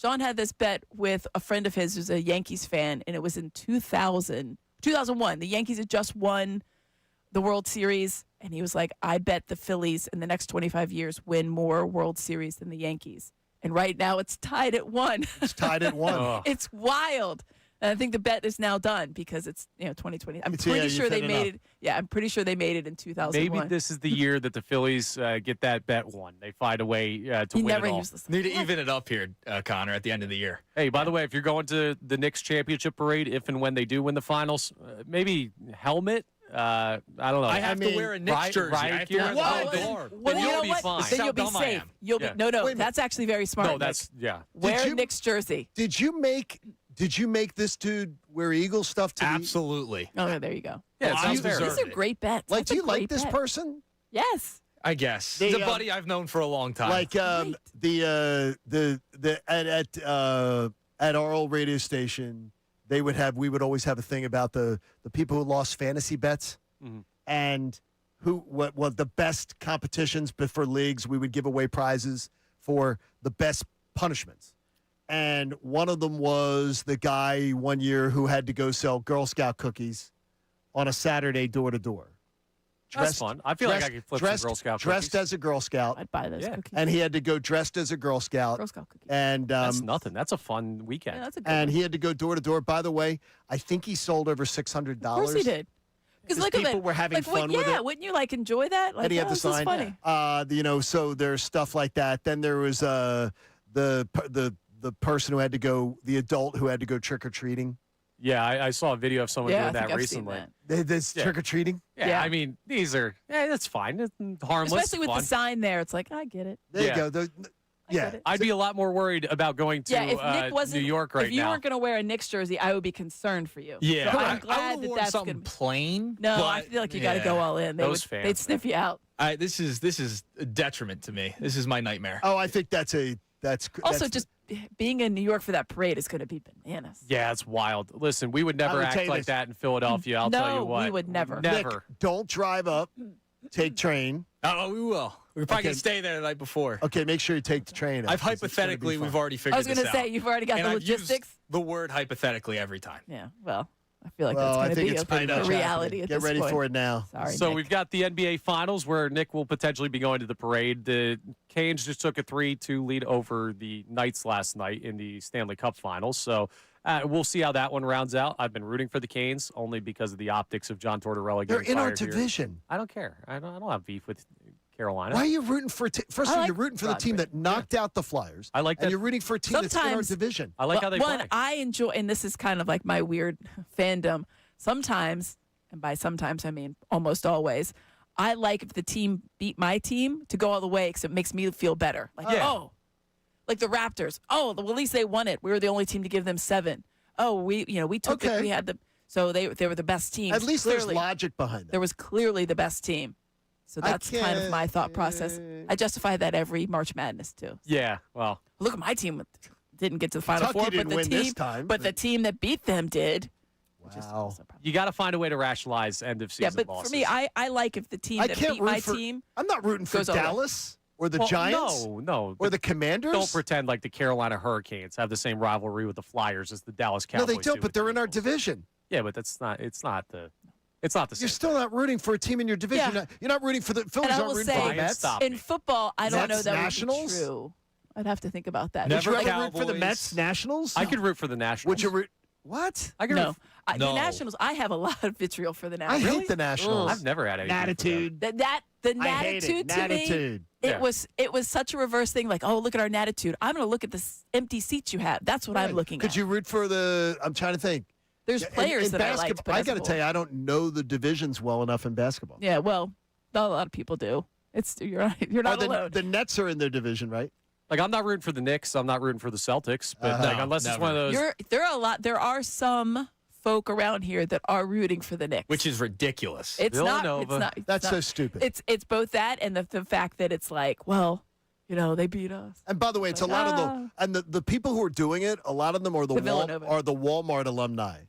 Speaker 16: Sean had this bet with a friend of his who's a Yankees fan, and it was in 2001. The Yankees had just won the World Series, and he was like, I bet the Phillies in the next 25 years win more World Series than the Yankees. And right now it's tied at 1.
Speaker 3: It's tied at 1.
Speaker 16: It's wild. And I think the bet is now done because it's 2020. I'm
Speaker 3: Yeah,
Speaker 16: pretty
Speaker 3: you've
Speaker 16: sure they
Speaker 3: had
Speaker 16: made
Speaker 3: enough.
Speaker 16: it. Yeah, I'm pretty sure they made it in 2001.
Speaker 2: Maybe this is the year that the Phillies get that bet won. They find a way to win it all.
Speaker 17: Need to even it up here, Connor, at the end of the year.
Speaker 2: Hey, by the way, if you're going to the Knicks championship parade, if and when they do win the finals, maybe helmet. I don't know.
Speaker 17: I have to wear a Knicks jersey. I have to wear the whole door.
Speaker 16: Well,
Speaker 2: Then
Speaker 16: you
Speaker 2: you'll
Speaker 16: know
Speaker 2: be
Speaker 16: what?
Speaker 2: fine.
Speaker 16: Then you'll be
Speaker 17: That's how dumb I
Speaker 16: safe.
Speaker 17: am.
Speaker 16: You'll
Speaker 2: Yeah.
Speaker 16: be no.
Speaker 3: Wait a minute.
Speaker 16: That's actually very smart.
Speaker 2: No, that's
Speaker 16: Nick. Wear a Knicks jersey.
Speaker 3: Did you make Did you make this dude wear Eagle stuff to
Speaker 17: Absolutely.
Speaker 16: Oh, there you go.
Speaker 2: Yeah,
Speaker 17: Well,
Speaker 2: these
Speaker 16: These are great bets.
Speaker 3: Like,
Speaker 16: That's
Speaker 3: do
Speaker 16: a
Speaker 3: you like
Speaker 16: great
Speaker 3: this
Speaker 16: bet.
Speaker 3: person?
Speaker 16: Yes.
Speaker 17: I guess.
Speaker 3: They,
Speaker 17: He's a buddy I've known for a long time.
Speaker 3: Like at our old radio station, we would always have a thing about the people who lost fantasy bets and what the best competitions, but for leagues, we would give away prizes for the best punishments. And one of them was the guy one year who had to go sell Girl Scout cookies on a Saturday door to door.
Speaker 2: That's fun. I feel like I could flip some Girl Scout
Speaker 3: dressed
Speaker 2: cookies.
Speaker 3: as a Girl Scout.
Speaker 16: I'd buy those cookies.
Speaker 3: And he had to go dressed as a Girl Scout.
Speaker 16: Girl Scout cookies.
Speaker 3: And
Speaker 2: that's nothing. That's a fun weekend.
Speaker 16: Yeah, that's a good
Speaker 3: and
Speaker 16: one.
Speaker 3: he had to go door to door. By the way, I think he sold over $600.
Speaker 16: Of course he did. Because look at
Speaker 3: people were having fun with it.
Speaker 16: Wouldn't you enjoy that? Like,
Speaker 3: And he had the
Speaker 16: this is
Speaker 3: sign.
Speaker 16: funny.
Speaker 3: So there's stuff like that. Then there was the person who had to go, the adult who had to go trick or treating.
Speaker 2: Yeah, I saw a video of someone doing that recently.
Speaker 3: This trick or treating.
Speaker 2: Yeah, I mean, these are that's fine. It's harmless.
Speaker 16: Especially with
Speaker 2: fun.
Speaker 16: the sign there, it's like I get it.
Speaker 3: There you go.
Speaker 2: I'd be a lot more worried about going to
Speaker 16: If Nick wasn't
Speaker 2: New York right now.
Speaker 16: if you weren't going to wear a Knicks jersey, I would be concerned for you.
Speaker 17: Yeah,
Speaker 16: so
Speaker 17: I
Speaker 16: I'm glad
Speaker 17: would've worn
Speaker 16: that's
Speaker 17: something
Speaker 16: going to
Speaker 17: plain.
Speaker 16: No, I
Speaker 17: but,
Speaker 16: feel like you got to go all in. They'd sniff you out.
Speaker 17: This is a detriment to me. This is my nightmare.
Speaker 3: Oh, I think that's
Speaker 16: Also, just being in New York for that parade is going to be bananas.
Speaker 2: Yeah, it's wild. Listen, we would never
Speaker 3: I would tell
Speaker 2: act
Speaker 3: you
Speaker 2: like
Speaker 3: this.
Speaker 2: that in Philadelphia. I'll tell you what.
Speaker 16: we would never.
Speaker 2: Never.
Speaker 3: Nick, don't drive up. Take train.
Speaker 17: Oh, we will. We're probably going to stay there the night before.
Speaker 3: Okay, make sure you take the train.
Speaker 17: I've hypothetically, we've already figured
Speaker 16: I was
Speaker 17: this
Speaker 16: going to
Speaker 17: out.
Speaker 16: say, you've already got
Speaker 17: And
Speaker 16: the
Speaker 17: I've used
Speaker 16: logistics.
Speaker 17: the word hypothetically every time.
Speaker 16: Yeah, well, I feel like
Speaker 3: Well, I
Speaker 16: that's
Speaker 3: think
Speaker 16: going
Speaker 3: it's
Speaker 16: to be
Speaker 3: pretty
Speaker 16: a
Speaker 3: much
Speaker 16: reality
Speaker 3: happening.
Speaker 16: at
Speaker 3: Get
Speaker 16: this
Speaker 3: ready
Speaker 16: point.
Speaker 3: for it now.
Speaker 16: Sorry,
Speaker 2: So
Speaker 16: Nick.
Speaker 2: we've got the NBA Finals where Nick will potentially be going to the parade. The Canes just took a 3-2 lead over the Knights last night in the Stanley Cup Finals. So we'll see how that one rounds out. I've been rooting for the Canes only because of the optics of John Tortorella
Speaker 3: They're
Speaker 2: getting
Speaker 3: in our
Speaker 2: fired here.
Speaker 3: division.
Speaker 2: I don't care. I don't have beef with Carolina.
Speaker 3: Why are you rooting for? First of all, you're rooting for the team that knocked out the Flyers.
Speaker 2: I like that.
Speaker 3: And you're rooting for a team that's in our
Speaker 16: Sometimes-
Speaker 3: division.
Speaker 2: I like how they
Speaker 16: One,
Speaker 2: play.
Speaker 16: I enjoy, and this is kind of like my weird fandom. Sometimes, and by sometimes I mean almost always, I like if the team beat my team to go all the way because it makes me feel better. Like, oh, like the Raptors. Oh, well, at least they won it. We were the only team to give them 7. Oh, we took it. We had the so they were the best team.
Speaker 3: At least
Speaker 16: clearly,
Speaker 3: there's logic behind that.
Speaker 16: there was clearly the best team. So that's kind of my thought process. I justify that every March Madness too.
Speaker 2: Yeah, well.
Speaker 16: Look at my team didn't get to the Final
Speaker 3: Kentucky
Speaker 16: Four,
Speaker 3: didn't
Speaker 16: but the
Speaker 3: win
Speaker 16: team,
Speaker 3: this time,
Speaker 16: but the team that beat them did.
Speaker 3: Wow.
Speaker 2: You got to find a way to rationalize end of
Speaker 16: Yeah,
Speaker 2: season
Speaker 16: but
Speaker 2: losses.
Speaker 16: for me, I like if the team
Speaker 3: I
Speaker 16: that
Speaker 3: can't
Speaker 16: beat
Speaker 3: root
Speaker 16: my
Speaker 3: for.
Speaker 16: team.
Speaker 3: I'm not rooting for
Speaker 16: goes all the way.
Speaker 3: Dallas or the
Speaker 2: Well,
Speaker 3: Giants.
Speaker 2: No.
Speaker 3: Or the Commanders.
Speaker 2: Don't pretend like the Carolina Hurricanes have the same rivalry with the Flyers as the Dallas
Speaker 3: No,
Speaker 2: Cowboys.
Speaker 3: they don't.
Speaker 2: do
Speaker 3: But
Speaker 2: with
Speaker 3: they're
Speaker 2: the
Speaker 3: in our
Speaker 2: Eagles.
Speaker 3: division.
Speaker 2: Yeah, but it's not the same.
Speaker 3: You're still not rooting for a team in your division.
Speaker 16: Yeah.
Speaker 3: You're not rooting for the Phillies.
Speaker 16: And I
Speaker 3: Aren't
Speaker 16: will
Speaker 3: rooting for the
Speaker 16: say,
Speaker 3: Mets.
Speaker 2: Stop
Speaker 16: in
Speaker 2: me.
Speaker 16: football, I don't know
Speaker 3: Mets,
Speaker 16: that
Speaker 3: Nationals?
Speaker 16: would be true. I'd have to think about that.
Speaker 3: Would you
Speaker 17: Never
Speaker 3: ever root for the
Speaker 17: Cowboys.
Speaker 3: Mets, Nationals?
Speaker 2: I could root for the Nationals.
Speaker 3: Would you root? What?
Speaker 2: I could
Speaker 16: No.
Speaker 2: root.
Speaker 16: The
Speaker 17: No.
Speaker 16: Nationals, I have a lot of vitriol for the
Speaker 3: I
Speaker 16: Nationals.
Speaker 3: hate the Nationals.
Speaker 2: I've never had any beef with them.
Speaker 3: Attitude.
Speaker 16: The
Speaker 3: I hate it.
Speaker 16: natitude to me,
Speaker 3: Natitude.
Speaker 2: Yeah.
Speaker 16: it was such a reverse thing. Like, oh, look at our natitude. I'm going to look at the empty seats you have. That's what I'm looking
Speaker 3: Could
Speaker 16: at.
Speaker 3: you root for the? I'm trying to think.
Speaker 16: There's
Speaker 3: Yeah,
Speaker 16: players
Speaker 3: in
Speaker 16: that I liked,
Speaker 3: basketball-
Speaker 16: but
Speaker 3: I
Speaker 16: as a
Speaker 3: got to
Speaker 16: whole-
Speaker 3: tell you, I don't know the divisions well enough in basketball.
Speaker 16: Yeah, well, not a lot of people do. You're not alone.
Speaker 3: The Nets are in their division, right?
Speaker 2: Like I'm not rooting for the Knicks. I'm not rooting for the Celtics. But like,
Speaker 17: No,
Speaker 2: unless it's
Speaker 17: never.
Speaker 2: one of those.
Speaker 16: There are some folk around here that are rooting for the Knicks,
Speaker 17: Which is ridiculous.
Speaker 16: it's not.
Speaker 2: Villanova.
Speaker 3: That's
Speaker 16: not,
Speaker 3: so stupid.
Speaker 16: It's both that and the fact that it's like, well, they beat us.
Speaker 3: And by the way, it's a lot of the people who are doing it. A lot of them are the
Speaker 16: Villanova.
Speaker 3: Walmart alumni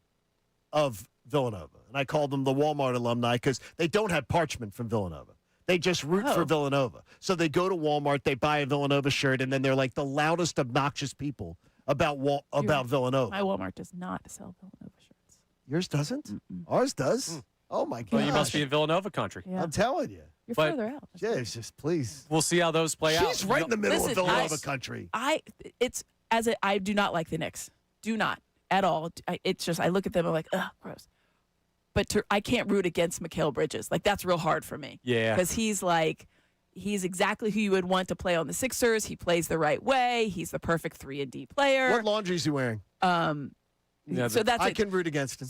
Speaker 3: of Villanova, and I call them the Walmart alumni because they don't have parchment from Villanova. They just root for Villanova. So they go to Walmart, they buy a Villanova shirt, and then they're like the loudest, obnoxious people about Villanova.
Speaker 16: My Walmart does not sell Villanova shirts.
Speaker 3: Yours doesn't? Ours does? Oh, my God.
Speaker 2: Well, you must be in Villanova country.
Speaker 16: Yeah.
Speaker 3: I'm telling you.
Speaker 16: You're
Speaker 2: But-
Speaker 16: further out.
Speaker 3: Jesus, please.
Speaker 2: We'll see how those play out.
Speaker 3: She's right in the middle
Speaker 16: Listen,
Speaker 3: of Villanova
Speaker 16: I-
Speaker 3: country.
Speaker 16: I do not like the Knicks. Do not at all. It's just I look at them and I'm like, ugh, gross. But I can't root against Mikal Bridges. Like that's real hard for me.
Speaker 2: Yeah.
Speaker 16: Because he's exactly who you would want to play on the Sixers. He plays the right way. He's the perfect 3-and-D player.
Speaker 3: What laundry is he wearing?
Speaker 16: So that's
Speaker 3: I
Speaker 16: it.
Speaker 3: can root against him.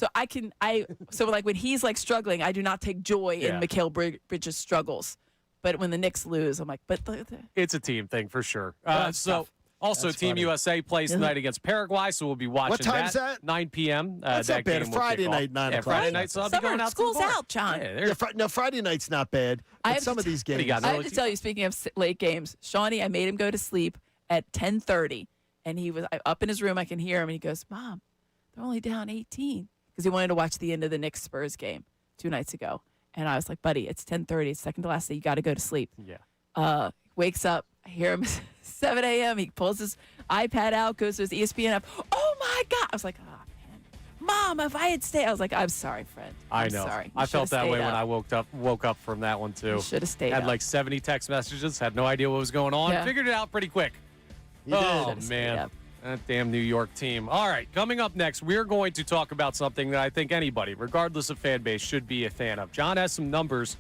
Speaker 16: So like when he's like struggling, I do not take joy in
Speaker 2: Yeah.
Speaker 16: Mikal Bridges' struggles. But when the Knicks lose, I'm like, but
Speaker 2: It's a team thing for sure.
Speaker 16: That's
Speaker 2: So
Speaker 16: tough.
Speaker 2: Also,
Speaker 3: That's
Speaker 2: Team
Speaker 3: funny.
Speaker 2: USA plays tonight against Paraguay, so we'll be watching
Speaker 3: What time's that?
Speaker 2: 9 p.m.
Speaker 3: That's
Speaker 2: that
Speaker 3: not bad.
Speaker 2: game will
Speaker 3: Friday
Speaker 2: kick off.
Speaker 3: night, 9
Speaker 2: yeah,
Speaker 3: o'clock.
Speaker 2: Friday night, so I'll be going out
Speaker 16: school's
Speaker 2: to the bar.
Speaker 16: out, John.
Speaker 2: Yeah,
Speaker 3: No, Friday night's not bad.
Speaker 16: I
Speaker 3: But
Speaker 16: have
Speaker 3: some
Speaker 16: to
Speaker 3: of these
Speaker 2: What do you
Speaker 3: games.
Speaker 2: got?
Speaker 16: I have to tell you, speaking of late games, Shawnee, I made him go to sleep at 10:30, and he was up in his room. I can hear him, and he goes, "Mom, they're only down 18," because he wanted to watch the end of the Knicks Spurs game 2 nights ago. And I was like, "Buddy, it's 10:30. It's second to last day. You got to go to sleep."
Speaker 2: Yeah.
Speaker 16: Wakes up. I hear him 7 a.m. He pulls his iPad out, goes to his ESPN app. Oh my God! I was like, "Oh man, Mom, if I had stayed," I was like, "I'm sorry, friend.
Speaker 2: I
Speaker 16: I'm
Speaker 2: know.
Speaker 16: Sorry.
Speaker 2: I felt that way
Speaker 16: up.
Speaker 2: when I woke up from that one too.
Speaker 16: You should have stayed
Speaker 2: Had
Speaker 16: up.
Speaker 2: like 70 text messages. Had no idea what was going on.
Speaker 16: Yeah.
Speaker 2: Figured it out pretty quick.
Speaker 3: You did.
Speaker 2: Oh
Speaker 16: Should've stayed
Speaker 2: man,
Speaker 16: up.
Speaker 2: that damn New York team. All right, coming up next, we're going to talk about something that I think anybody, regardless of fan base, should be a fan of. John has some numbers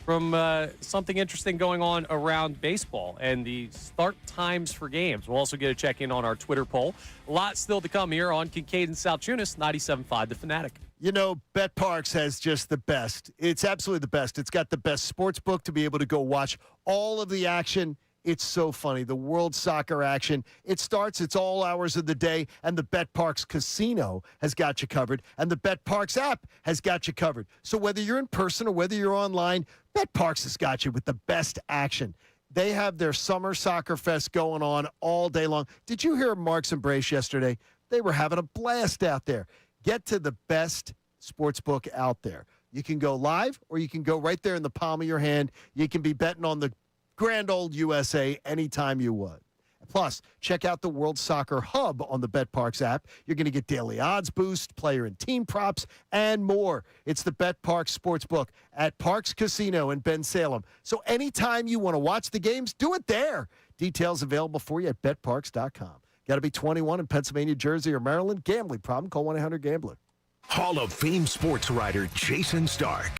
Speaker 2: from something interesting going on around baseball and the start times for games. We'll also get a check-in on our Twitter poll. A lot still to come here on Kincade and Salciunas, 97.5 The Fanatic.
Speaker 3: You know, Bet Parks has just the best. It's absolutely the best. It's got the best sports book to be able to go watch all of the action. It's so funny. The World Soccer action. It starts, it's all hours of the day, and the Bet Parks Casino has got you covered, and the Bet Parks app has got you covered. So whether you're in person or whether you're online, Bet Parks has got you with the best action. They have their Summer Soccer Fest going on all day long. Did you hear Mark's Embrace yesterday? They were having a blast out there. Get to the best sports book out there. You can go live or you can go right there in the palm of your hand. You can be betting on the grand old USA anytime you would. Plus, check out the World Soccer Hub on the BetParks app. You're going to get daily odds boost, player and team props, and more. It's the BetParks Sportsbook at Parks Casino in Ben Salem. So anytime you want to watch the games, do it there. Details available for you at betparks.com. Got to be 21 in Pennsylvania, Jersey, or Maryland. Gambling problem? Call 1-800-GAMBLER.
Speaker 1: Hall of Fame sports writer Jason Stark.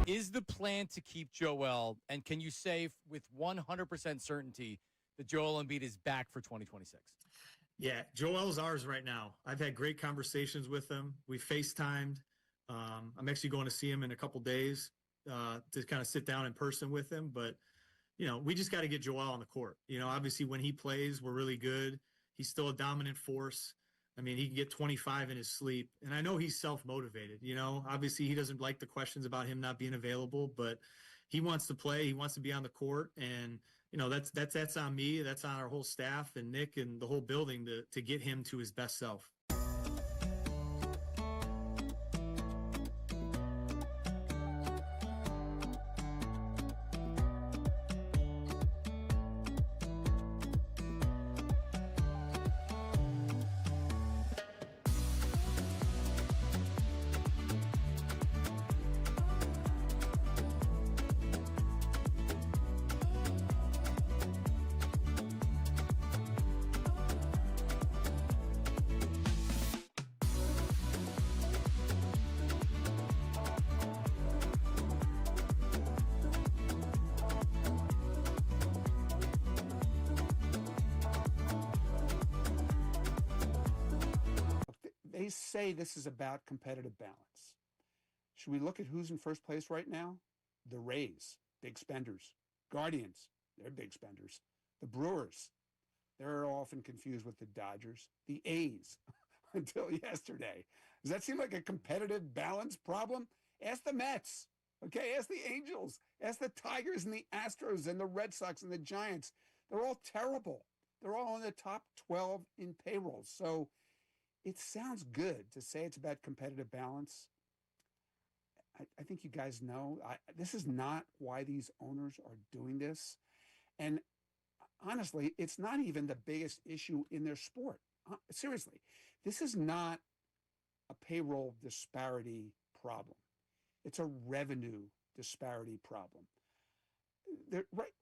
Speaker 6: Is the plan to keep Joel, and can you say with 100% certainty that Joel Embiid is back for 2026?
Speaker 7: Yeah, Joel's ours right now. I've had great conversations with him. We FaceTimed. I'm actually going to see him in a couple days to kind of sit down in person with him. But, you know, we just got to get Joel on the court. You know, obviously when he plays, we're really good. He's still a dominant force. I mean, he can get 25 in his sleep. And I know he's self-motivated. You know, obviously he doesn't like the questions about him not being available, but he wants to play. He wants to be on the court. And, you know, that's on me. That's on our whole staff and Nick and the whole building to get him to his best self.
Speaker 8: They say this is about competitive balance. Should we look at who's in first place right now? The Rays, big spenders. Guardians, they're big spenders. The Brewers, they're often confused with the Dodgers. The A's, until yesterday. Does that seem like a competitive balance problem? Ask the Mets, okay? Ask the Angels. Ask the Tigers and the Astros and the Red Sox and the Giants. They're all terrible. They're all in the top 12 in payroll. So it sounds good to say it's about competitive balance. I think you guys know this is not why these owners are doing this. And honestly, it's not even the biggest issue in their sport. Seriously, this is not a payroll disparity problem. It's a revenue disparity problem.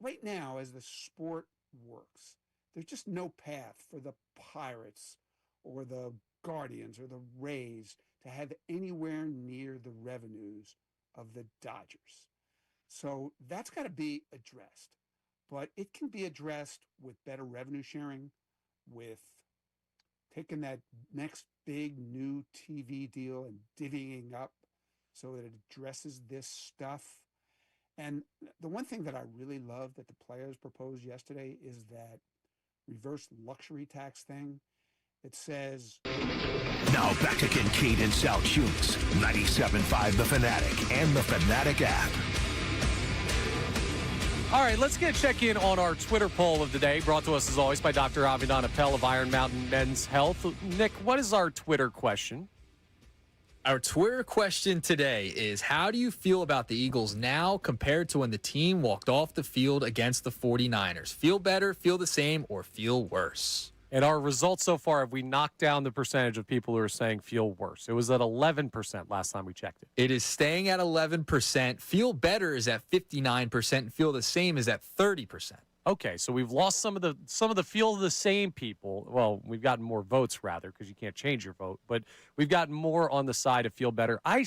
Speaker 8: Right now, as the sport works, there's just no path for the Pirates or the Guardians or the Rays to have anywhere near the revenues of the Dodgers. So that's got to be addressed. But it can be addressed with better revenue sharing, with taking that next big new TV deal and divvying up so that it addresses this stuff. And the one thing that I really love that the players proposed yesterday is that reverse luxury tax thing. It says...
Speaker 1: Now back to Kincade and Salciunas, 97.5 The Fanatic and the Fanatic app.
Speaker 2: All right, let's get a check-in on our Twitter poll of the day, brought to us, as always, by Dr. Avidan Appel of Iron Mountain Men's Health. Nick, what is our Twitter question?
Speaker 4: Our Twitter question today is, how do you feel about the Eagles now compared to when the team walked off the field against the 49ers? Feel better, feel the same, or feel worse?
Speaker 2: And our results so far, have we knocked down the percentage of people who are saying feel worse? It was at 11% last time we checked it.
Speaker 4: It is staying at 11%. Feel better is at 59%, and feel the same is at 30%.
Speaker 2: Okay, so we've lost some of the feel the same people. Well, we've gotten more votes rather, because you can't change your vote, but we've gotten more on the side of feel better. I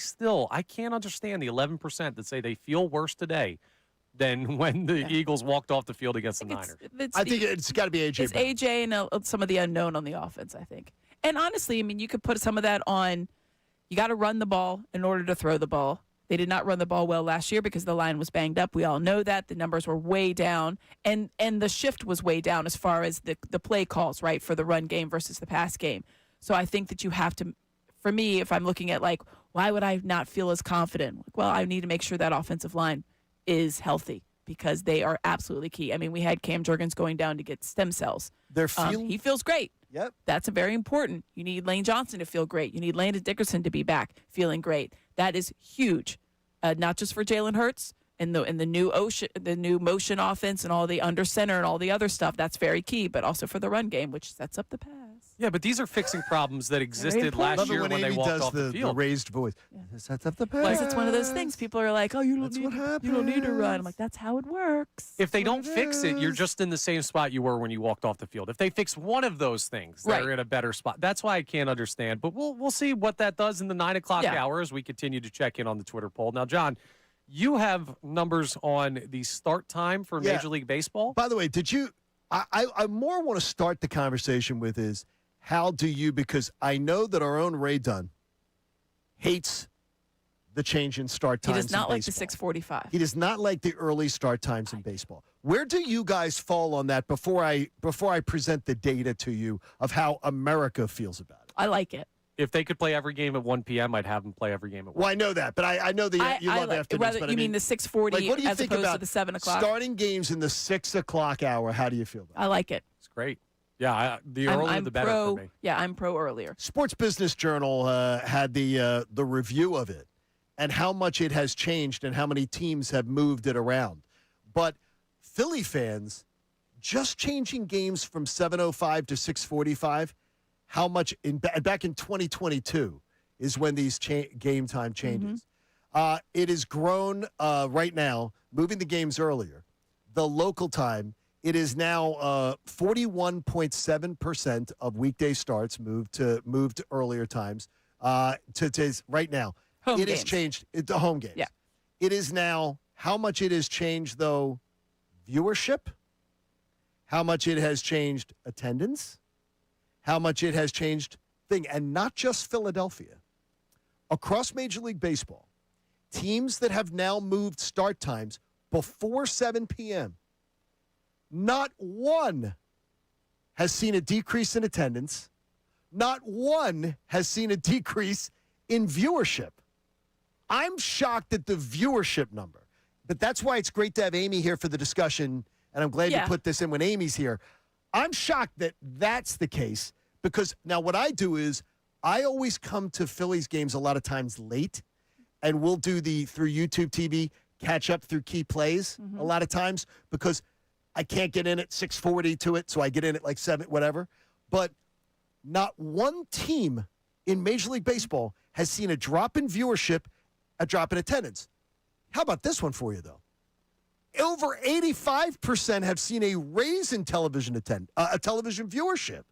Speaker 2: can't understand the 11% that say they feel worse today than when the Eagles walked off the field against the Niners.
Speaker 3: I think it's got to be A.J.
Speaker 16: It's A.J. and some of the unknown on the offense, I think. And honestly, I mean, you could put some of that on, you got to run the ball in order to throw the ball. They did not run the ball well last year because the line was banged up. We all know that. The numbers were way down, and the shift was way down as far as the play calls, right, for the run game versus the pass game. So I think that you have to, for me, if I'm looking at, like, why would I not feel as confident? Like, well, I need to make sure that offensive line is healthy because they are absolutely key. I mean, we had Cam Jurgens going down to get stem cells. He feels great.
Speaker 3: Yep.
Speaker 16: That's very important. You need Lane Johnson to feel great. You need Landon Dickerson to be back feeling great. That is huge, not just for Jalen Hurts and the new motion offense and all the under center and all the other stuff. That's very key, but also for the run game, which sets up the pass.
Speaker 2: Yeah, but these are fixing problems that existed last year when they walked off the field.
Speaker 3: The raised voice. Sets up the pass.
Speaker 16: Plus, it's one of those things. People are like, "Oh, you don't need to run." I'm like, "That's how it works."
Speaker 2: If they don't fix it, you're just in the same spot you were when you walked off the field. If they fix one of those things, they're in a better spot. That's why I can't understand. But we'll see what that does in the 9 o'clock hour as we continue to check in on the Twitter poll. Now, John, you have numbers on the start time for Major League Baseball.
Speaker 3: By the way, did you? I more want to start the conversation with is, how do you, because I know that our own Ray Dunn hates the change in start times.
Speaker 16: He does not like the
Speaker 3: baseball.
Speaker 16: 6:45.
Speaker 3: He does not like the early start times in baseball. Where do you guys fall on that before I present the data to you of how America feels about it?
Speaker 16: I like it.
Speaker 2: If they could play every game at 1 p.m., I'd have them play every game at 1.
Speaker 3: Well, I know that, but I know that you love afternoons.
Speaker 16: But you mean the 6:40
Speaker 3: what do you
Speaker 16: as
Speaker 3: think
Speaker 16: opposed
Speaker 3: about
Speaker 16: to the 7 o'clock?
Speaker 3: starting games in the 6 o'clock hour? How do you feel about it?
Speaker 16: I like it.
Speaker 2: It's great. Yeah, the earlier the better for me.
Speaker 16: Yeah, I'm pro earlier.
Speaker 3: Sports Business Journal had the review of it and how much it has changed and how many teams have moved it around. But Philly fans, just changing games from 7:05 to 6:45, how much back in 2022 is when these game time changes. It has grown right now, moving the games earlier. The local time, it is now 41.7% of weekday starts moved to earlier times. To right now,
Speaker 16: home
Speaker 3: it
Speaker 16: games.
Speaker 3: has changed. The home games.
Speaker 16: Yeah.
Speaker 3: It is now how much it has changed though viewership, how much it has changed attendance, how much it has changed thing, and not just Philadelphia. Across Major League Baseball, teams that have now moved start times before 7 p.m., not one has seen a decrease in attendance. Not one has seen a decrease in viewership. I'm shocked at the viewership number, but that's why it's great to have Amy here for the discussion, and I'm glad you put this in when Amy's here. I'm shocked that that's the case because now what I do is I always come to Phillies games a lot of times late, and we'll do through YouTube TV, catch up through key plays a lot of times because I can't get in at 6:40 to it, so I get in at like 7, whatever. But not one team in Major League Baseball has seen a drop in viewership, a drop in attendance. How about this one for you, though? Over 85% have seen a raise in television television viewership.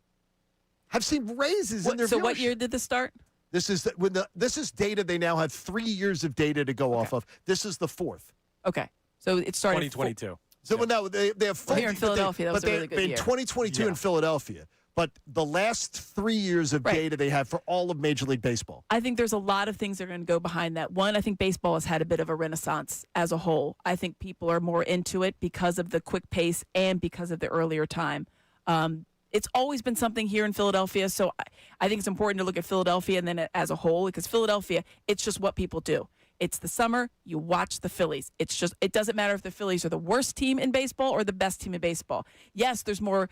Speaker 3: Have seen raises in their viewership.
Speaker 16: So what year did this start?
Speaker 3: This is this is data. They now have 3 years of data to go off of. This is the 4th.
Speaker 16: Okay. So it started
Speaker 2: 2022.
Speaker 3: So well, no, they have full,
Speaker 16: here in Philadelphia, that was a really good
Speaker 3: in
Speaker 16: year.
Speaker 3: 2022 in Philadelphia. But the last 3 years of data they have for all of Major League Baseball.
Speaker 16: I think there's a lot of things that are going to go behind that. One, I think baseball has had a bit of a renaissance as a whole. I think people are more into it because of the quick pace and because of the earlier time. It's always been something here in Philadelphia, so I think it's important to look at Philadelphia and then as a whole, because Philadelphia, it's just what people do. It's the summer, you watch the Phillies. It doesn't matter if the Phillies are the worst team in baseball or the best team in baseball. Yes, there's more,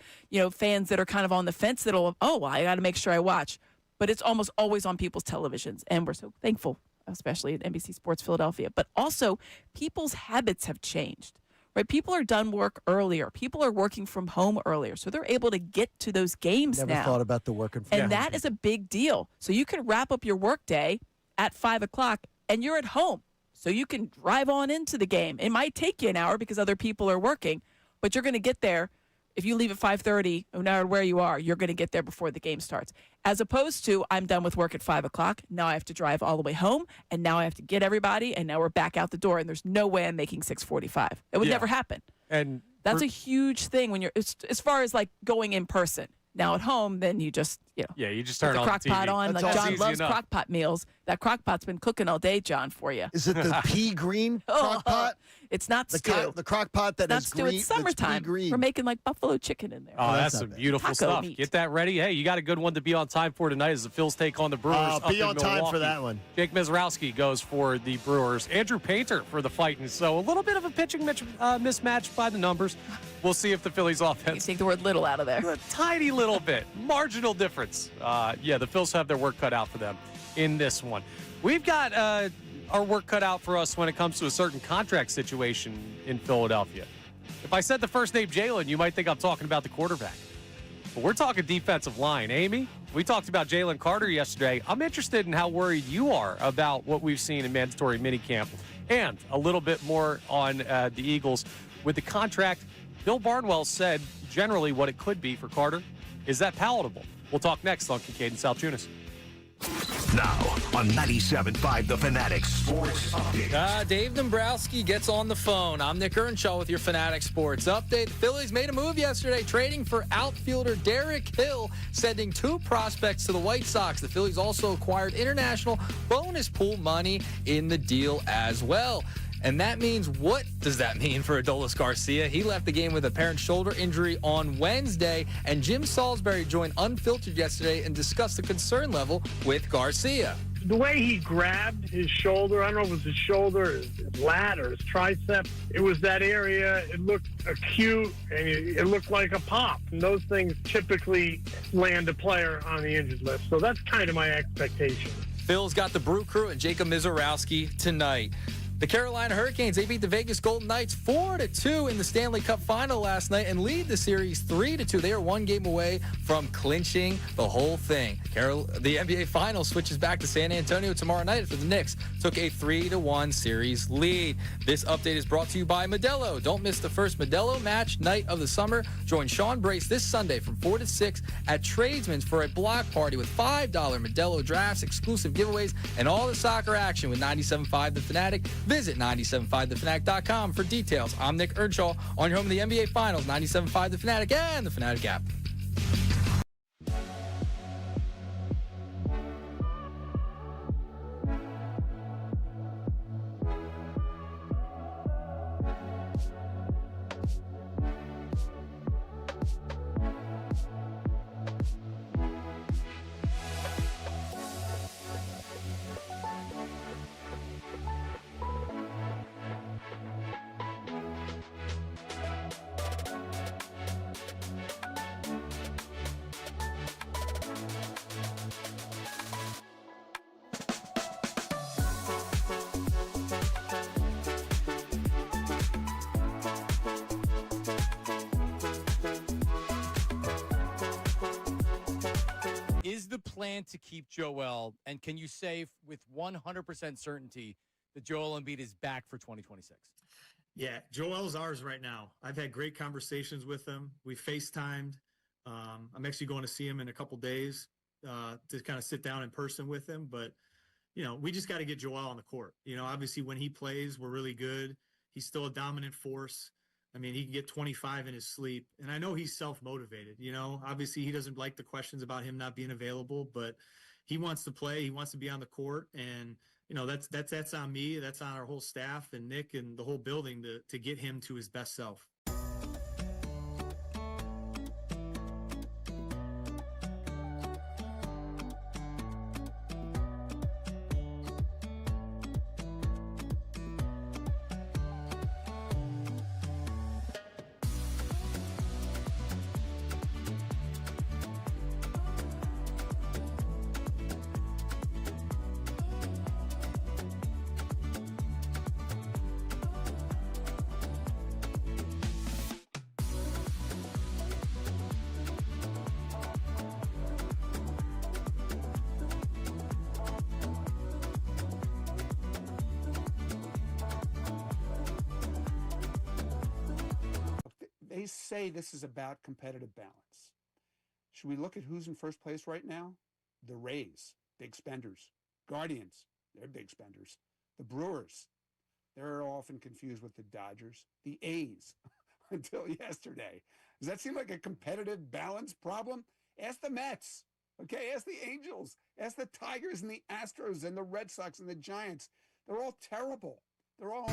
Speaker 16: fans that are kind of on the fence that'll, I got to make sure I watch. But it's almost always on people's televisions, and we're so thankful, especially at NBC Sports Philadelphia. But also, people's habits have changed. Right? People are done work earlier. People are working from home earlier, so they're able to get to those games now.
Speaker 3: Never thought about the working from home.
Speaker 16: And that is a big deal. So you can wrap up your work day at 5 o'clock, and you're at home. So you can drive on into the game. It might take you an hour because other people are working, but you're going to get there. If you leave at 5:30, no matter where you are, you're going to get there before the game starts. As opposed to, I'm done with work at 5 o'clock. Now I have to drive all the way home, and now I have to get everybody, and now we're back out the door, and there's no way I'm making 6:45. It would never happen.
Speaker 2: And
Speaker 16: that's a huge thing when you're, as far as like going in person. Now at home, then you just,
Speaker 2: you just
Speaker 16: put
Speaker 2: turn
Speaker 16: the
Speaker 2: on
Speaker 16: crock
Speaker 2: the TV.
Speaker 16: pot on.
Speaker 2: That's
Speaker 16: Like
Speaker 2: all
Speaker 16: John
Speaker 2: easy
Speaker 16: loves
Speaker 2: enough.
Speaker 16: crock pot meals. That crock pot's been cooking all day, John, for you.
Speaker 3: Is it the pea green crock pot?
Speaker 16: It's not stew.
Speaker 3: The crock pot that
Speaker 16: It's not
Speaker 3: is
Speaker 16: stew.
Speaker 3: green.
Speaker 16: It's summertime.
Speaker 3: Green.
Speaker 16: We're making like buffalo chicken in there.
Speaker 2: Oh, that's
Speaker 3: not
Speaker 2: some
Speaker 3: bad.
Speaker 2: beautiful
Speaker 16: Taco
Speaker 2: stuff.
Speaker 16: meat.
Speaker 2: Get that ready. Hey, you got a good one to be on time for tonight as the Phils take on the Brewers. up
Speaker 3: Be
Speaker 2: in
Speaker 3: on time for
Speaker 2: Milwaukee.
Speaker 3: that one.
Speaker 2: Jake Mizrowski goes for the Brewers. Andrew Painter for the Titans. So a little bit of a pitching mismatch by the numbers. We'll see if the Phillies
Speaker 16: You
Speaker 2: offense.
Speaker 16: take the word little out of there.
Speaker 2: A tiny little bit. Marginal difference. The Phils have their work cut out for them in this one. We've got our work cut out for us when it comes to a certain contract situation in Philadelphia. If I said the first name Jalen, you might think I'm talking about the quarterback. But we're talking defensive line. Amy, we talked about Jalen Carter yesterday. I'm interested in how worried you are about what we've seen in mandatory minicamp and a little bit more on the Eagles with the contract. Bill Barnwell said generally what it could be for Carter. Is that palatable? We'll talk next on Kincade Salciunas.
Speaker 1: Now on 97.5 The Fanatic Sports Update.
Speaker 4: Dave Dombrowski gets on the phone. I'm Nick Earnshaw with your Fanatic Sports Update. The Phillies made a move yesterday, trading for outfielder Derek Hill, sending 2 prospects to the White Sox. The Phillies also acquired international bonus pool money in the deal as well. And that means, what does that mean for Adolis Garcia? He left the game with a apparent shoulder injury on Wednesday, and Jim Salisbury joined Unfiltered yesterday and discussed the concern level with Garcia.
Speaker 5: The way he grabbed his shoulder, I don't know if it was his shoulder, his lat, or his tricep, it was that area. It looked acute, and it looked like a pop. And those things typically land a player on the injured list. So that's kind of my expectation.
Speaker 4: Phil's got the Brew Crew and Jacob Mizrowski tonight. The Carolina Hurricanes, they beat the Vegas Golden Knights 4-2 in the Stanley Cup final last night and lead the series 3-2. They are 1 game away from clinching the whole thing. The NBA Finals switches back to San Antonio tomorrow night after the Knicks took a 3-1 series lead. This update is brought to you by Modelo. Don't miss the first Modelo match night of the summer. Join Sean Brace this Sunday from 4 to 6 at Tradesman's for a block party with $5 Modelo drafts, exclusive giveaways, and all the soccer action with 97.5 The Fanatic. Visit 975thefanatic.com for details. I'm Nick Earnshaw on your home of the NBA Finals, 97.5 The Fanatic and The Fanatic app.
Speaker 6: plan to keep Joel, and can you say with 100% certainty that Joel Embiid is back for 2026?
Speaker 7: Yeah, Joel's ours right now. I've had great conversations with him. We FaceTimed. I'm actually going to see him in a couple days to kind of sit down in person with him. But, we just got to get Joel on the court. Obviously when he plays, we're really good. He's still a dominant force. I mean, he can get 25 in his sleep. And I know he's self-motivated. Obviously he doesn't like the questions about him not being available, but he wants to play. He wants to be on the court. And, that's on me. That's on our whole staff and Nick and the whole building to get him to his best self.
Speaker 8: They say this is about competitive balance. Should we look at who's in first place right now? The Rays, big spenders. Guardians, they're big spenders. The Brewers, they're often confused with the Dodgers. The A's, until yesterday. Does that seem like a competitive balance problem? Ask the Mets, okay? Ask the Angels. Ask the Tigers and the Astros and the Red Sox and the Giants. They're all terrible.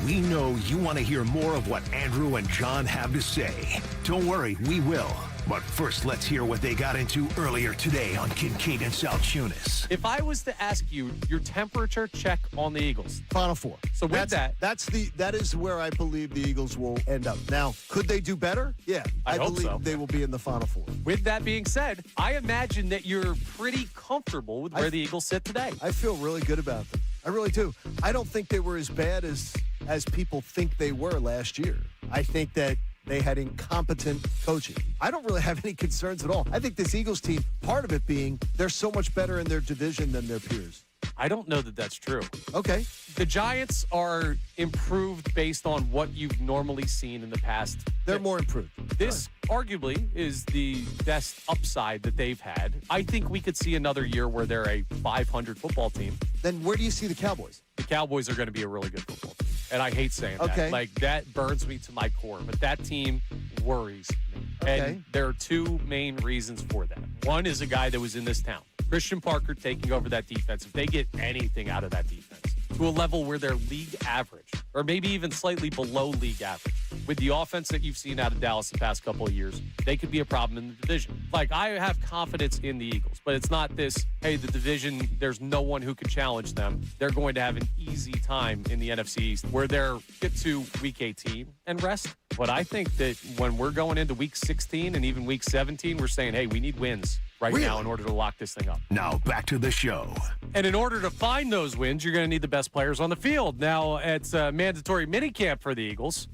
Speaker 1: We know you want to hear more of what Andrew and John have to say. Don't worry, we will. But first, let's hear what they got into earlier today on Kincade and Salciunas.
Speaker 2: If I was to ask you your temperature check on the Eagles,
Speaker 3: Final Four.
Speaker 2: So with that
Speaker 3: is where I believe the Eagles will end up. Now, could they do better? Yeah,
Speaker 2: I hope
Speaker 3: believe
Speaker 2: so.
Speaker 3: They will be in the Final Four.
Speaker 2: With that being said, I imagine that you're pretty comfortable with where the Eagles sit today.
Speaker 3: I feel really good about them. I really do. I don't think they were as bad as people think they were last year. I think that they had incompetent coaching. I don't really have any concerns at all. I think this Eagles team, part of it being they're so much better in their division than their peers.
Speaker 2: I don't know that that's true.
Speaker 3: Okay.
Speaker 2: The Giants are improved based on what you've normally seen in the past.
Speaker 3: They're more improved.
Speaker 2: This arguably is the best upside that they've had. I think we could see another year where they're a 500 football team.
Speaker 3: Then where do you see the Cowboys?
Speaker 2: The Cowboys are going to be a really good football team. And I hate saying that.
Speaker 3: Okay.
Speaker 2: Like, that burns me to my core. But that team worries me.
Speaker 3: Okay.
Speaker 2: And there are two main reasons for that. One is a guy that was in this town. Christian Parker taking over that defense. If they get anything out of that defense to a level where they're league average, or maybe even slightly below league average, with the offense that you've seen out of Dallas the past couple of years, they could be a problem in the division. Like, I have confidence in the Eagles, but it's not this, hey, the division, there's no one who can challenge them. They're going to have an easy time in the NFC East where they're get to week 18 and rest. But I think that when we're going into week 16 and even week 17, we're saying, hey, we need wins right now in order to lock this thing up.
Speaker 1: Now back to the show.
Speaker 2: And in order to find those wins, you're going to need the best players on the field. Now, it's a mandatory minicamp for the Eagles.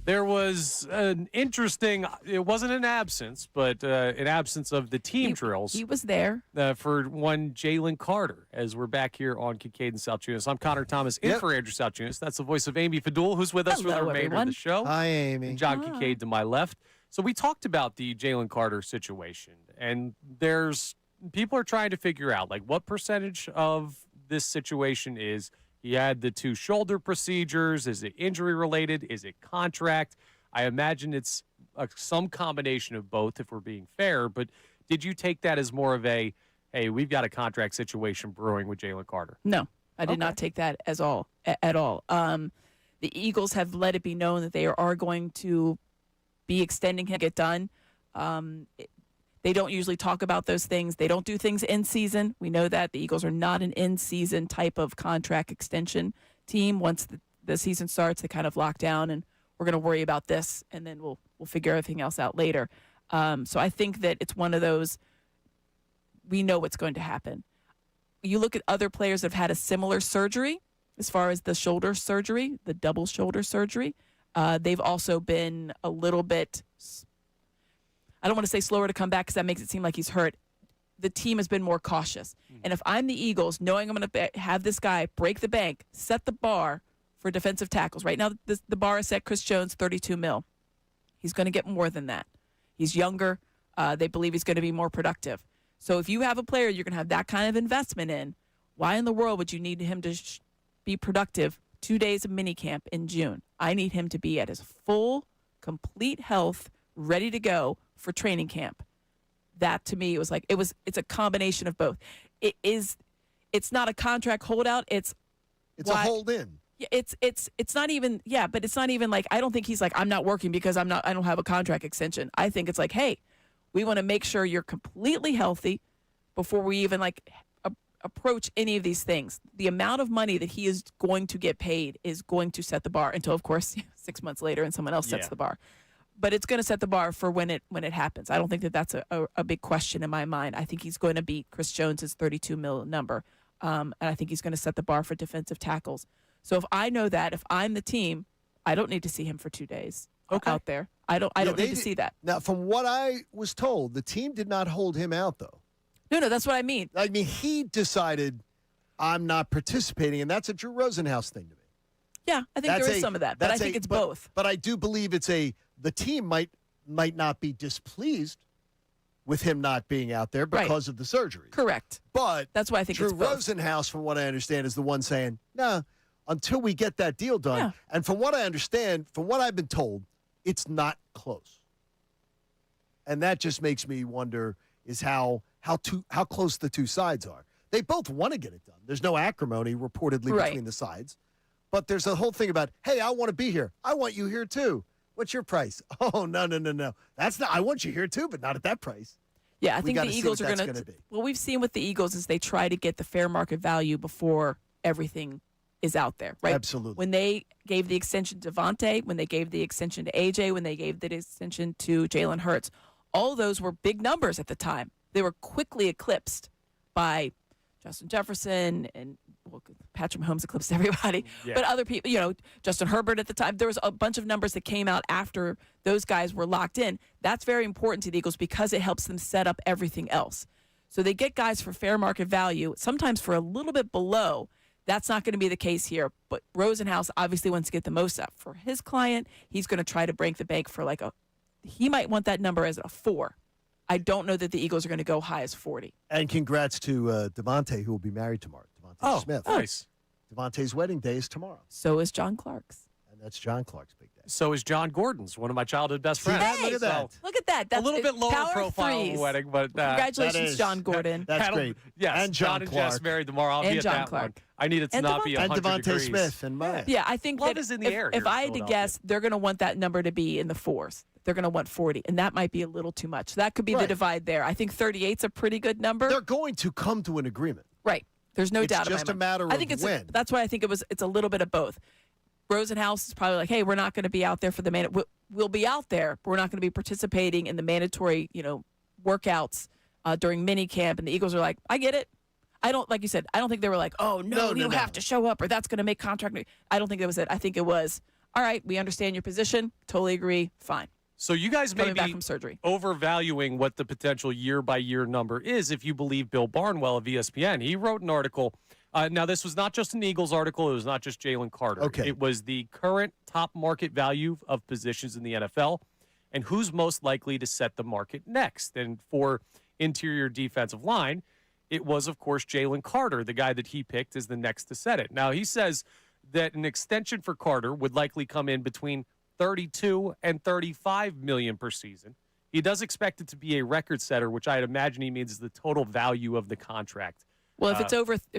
Speaker 2: There was an interesting, it wasn't an absence, but an absence of the team drills.
Speaker 16: He was there.
Speaker 2: For one Jalen Carter, as we're back here on Kincade and Salciunas. I'm Connor Thomas, in for Andrew Salciunas. That's the voice of Amy Fadul, who's with us for the remainder of the show.
Speaker 3: Hi, Amy.
Speaker 2: And John Kincade to my left. So we talked about the Jalen Carter situation, and people are trying to figure out, like, what percentage of this situation is he had the 2 shoulder procedures. Is it injury related? Is it contract? I imagine it's some combination of both, if we're being fair. But did you take that as more of a, hey, we've got a contract situation brewing with Jalen Carter?
Speaker 16: No, I did not take that at all. The Eagles have let it be known that they are going to be extending him to get done. They don't usually talk about those things. They don't do things in season. We know that the Eagles are not an in-season type of contract extension team. Once the season starts, they kind of lock down, and we're going to worry about this, and then we'll figure everything else out later. So I think that it's one of those, we know what's going to happen. You look at other players that have had a similar surgery, as far as the shoulder surgery, the double shoulder surgery. They've also been a little bit, I don't want to say slower to come back because that makes it seem like he's hurt. the team has been more cautious. And if I'm the Eagles, knowing I'm going to have this guy break the bank, set the bar for defensive tackles. Right now, the bar is set. Chris Jones, $32 million. He's going to get more than that. He's younger. They believe he's going to be more productive. So if you have a player you're going to have that kind of investment in, why in the world would you need him to be productive 2 days of minicamp in June? I need him to be at his full, complete health, ready to go for training camp. That to me was like it's a combination of both. It's not a contract holdout. It's
Speaker 3: a hold in.
Speaker 16: It's not even but it's not even like I don't think he's like I'm not working because I don't have a contract extension. I think it's like, hey, we want to make sure you're completely healthy before we even approach any of these things. The amount of money that he is going to get paid is going to set the bar until, of course, 6 months later and someone else sets the bar. But it's going to set the bar for when it happens. I don't think that's a big question in my mind. I think he's going to beat Chris Jones's $32 million number, and I think he's going to set the bar for defensive tackles. So if I know that, if I'm the team, I don't need to see him for 2 days out there. I don't need to see that.
Speaker 3: Now, from what I was told, the team did not hold him out, though.
Speaker 16: No, that's what I mean.
Speaker 3: I mean, he decided, I'm not participating, and that's a Drew Rosenhaus thing to me.
Speaker 16: Yeah, I think there is some of that, but I think it's both.
Speaker 3: But I do believe the team might not be displeased with him not being out there because of the surgery.
Speaker 16: Correct.
Speaker 3: But
Speaker 16: that's why I think
Speaker 3: Drew
Speaker 16: it's both.
Speaker 3: Rosenhaus, from what I understand, is the one saying, no, until we get that deal done.
Speaker 16: Yeah.
Speaker 3: And from what I understand, from what I've been told, it's not close. And that just makes me wonder is how close the two sides are. They both want to get it done. There's no acrimony reportedly between the sides. But there's a whole thing about, hey, I want to be here. I want you here too. What's your price? Oh, no. That's not. I want you here too, but not at that price.
Speaker 16: Yeah, I think the Eagles are going to. What we've seen with the Eagles is they try to get the fair market value before everything is out there, right?
Speaker 3: Absolutely.
Speaker 16: When they gave the extension to Vontae, when they gave the extension to AJ, when they gave the extension to Jalen Hurts, all those were big numbers at the time. They were quickly eclipsed by Justin Jefferson and Patrick Mahomes eclipsed everybody.
Speaker 2: Yeah.
Speaker 16: But other people, Justin Herbert at the time, there was a bunch of numbers that came out after those guys were locked in. That's very important to the Eagles because it helps them set up everything else. So they get guys for fair market value, sometimes for a little bit below. That's not going to be the case here. But Rosenhaus obviously wants to get the most up for his client. He's going to try to break the bank for he might want that number as a 4. I don't know that the Eagles are going to go high as 40.
Speaker 3: And congrats to Devontae, who will be married tomorrow. Devontae Smith.
Speaker 2: Nice.
Speaker 3: Devontae's wedding day is tomorrow.
Speaker 16: So is John Clark's.
Speaker 3: And that's John Clark's big day.
Speaker 2: So is John Gordon's, one of my childhood best friends.
Speaker 16: Hey,
Speaker 3: look at that.
Speaker 16: Look at that. That's
Speaker 2: a little bit lower
Speaker 16: power
Speaker 2: profile
Speaker 16: threes.
Speaker 2: wedding, but
Speaker 16: Congratulations, John Gordon.
Speaker 3: That's great.
Speaker 2: Yes,
Speaker 3: and John
Speaker 2: and
Speaker 3: Clark.
Speaker 2: Jess married tomorrow. I'll
Speaker 16: And
Speaker 2: be at
Speaker 16: John
Speaker 2: that
Speaker 16: Clark.
Speaker 2: one. I need it to
Speaker 16: And
Speaker 2: not be
Speaker 3: And
Speaker 2: 100
Speaker 3: Devontae
Speaker 2: degrees.
Speaker 3: Smith and mine.
Speaker 16: Yeah, I think
Speaker 2: Love
Speaker 16: that
Speaker 2: is in the air
Speaker 16: if
Speaker 2: here in
Speaker 16: I had to
Speaker 2: Philadelphia.
Speaker 16: guess, they're going to want that number to be in the 4s. They're going to want 40, and that might be a little too much. That could be the divide there. I think 38's a pretty good number.
Speaker 3: They're going to come to an agreement.
Speaker 16: Right. There's no
Speaker 3: It's
Speaker 16: doubt
Speaker 3: just
Speaker 16: about it.
Speaker 3: a matter
Speaker 16: I
Speaker 3: of
Speaker 16: think
Speaker 3: when.
Speaker 16: That's why I think it's a little bit of both. Rosenhaus is probably like, hey, we're not going to be out there for the we'll be out there, but we're not going to be participating in the mandatory, workouts during mini camp. And the Eagles are like, I get it. I don't, like you said, I don't think they were like, oh, no, you have to show up or that's going to make contract. I don't think that was it. I think it was, all right, we understand your position. Totally agree. Fine.
Speaker 2: So you guys may
Speaker 16: Coming back
Speaker 2: be
Speaker 16: from surgery.
Speaker 2: overvaluing what the potential year-by-year number is if you believe Bill Barnwell of ESPN. He wrote an article. Now, this was not just an Eagles article. It was not just Jalen Carter.
Speaker 3: Okay.
Speaker 2: It was the current top market value of positions in the NFL and who's most likely to set the market next. And for interior defensive line, it was, of course, Jalen Carter, the guy that he picked as the next to set it. Now, he says that an extension for Carter would likely come in between $32 and $35 million per season. He does expect it to be a record setter, which I'd imagine he means is the total value of the contract.
Speaker 16: Well, if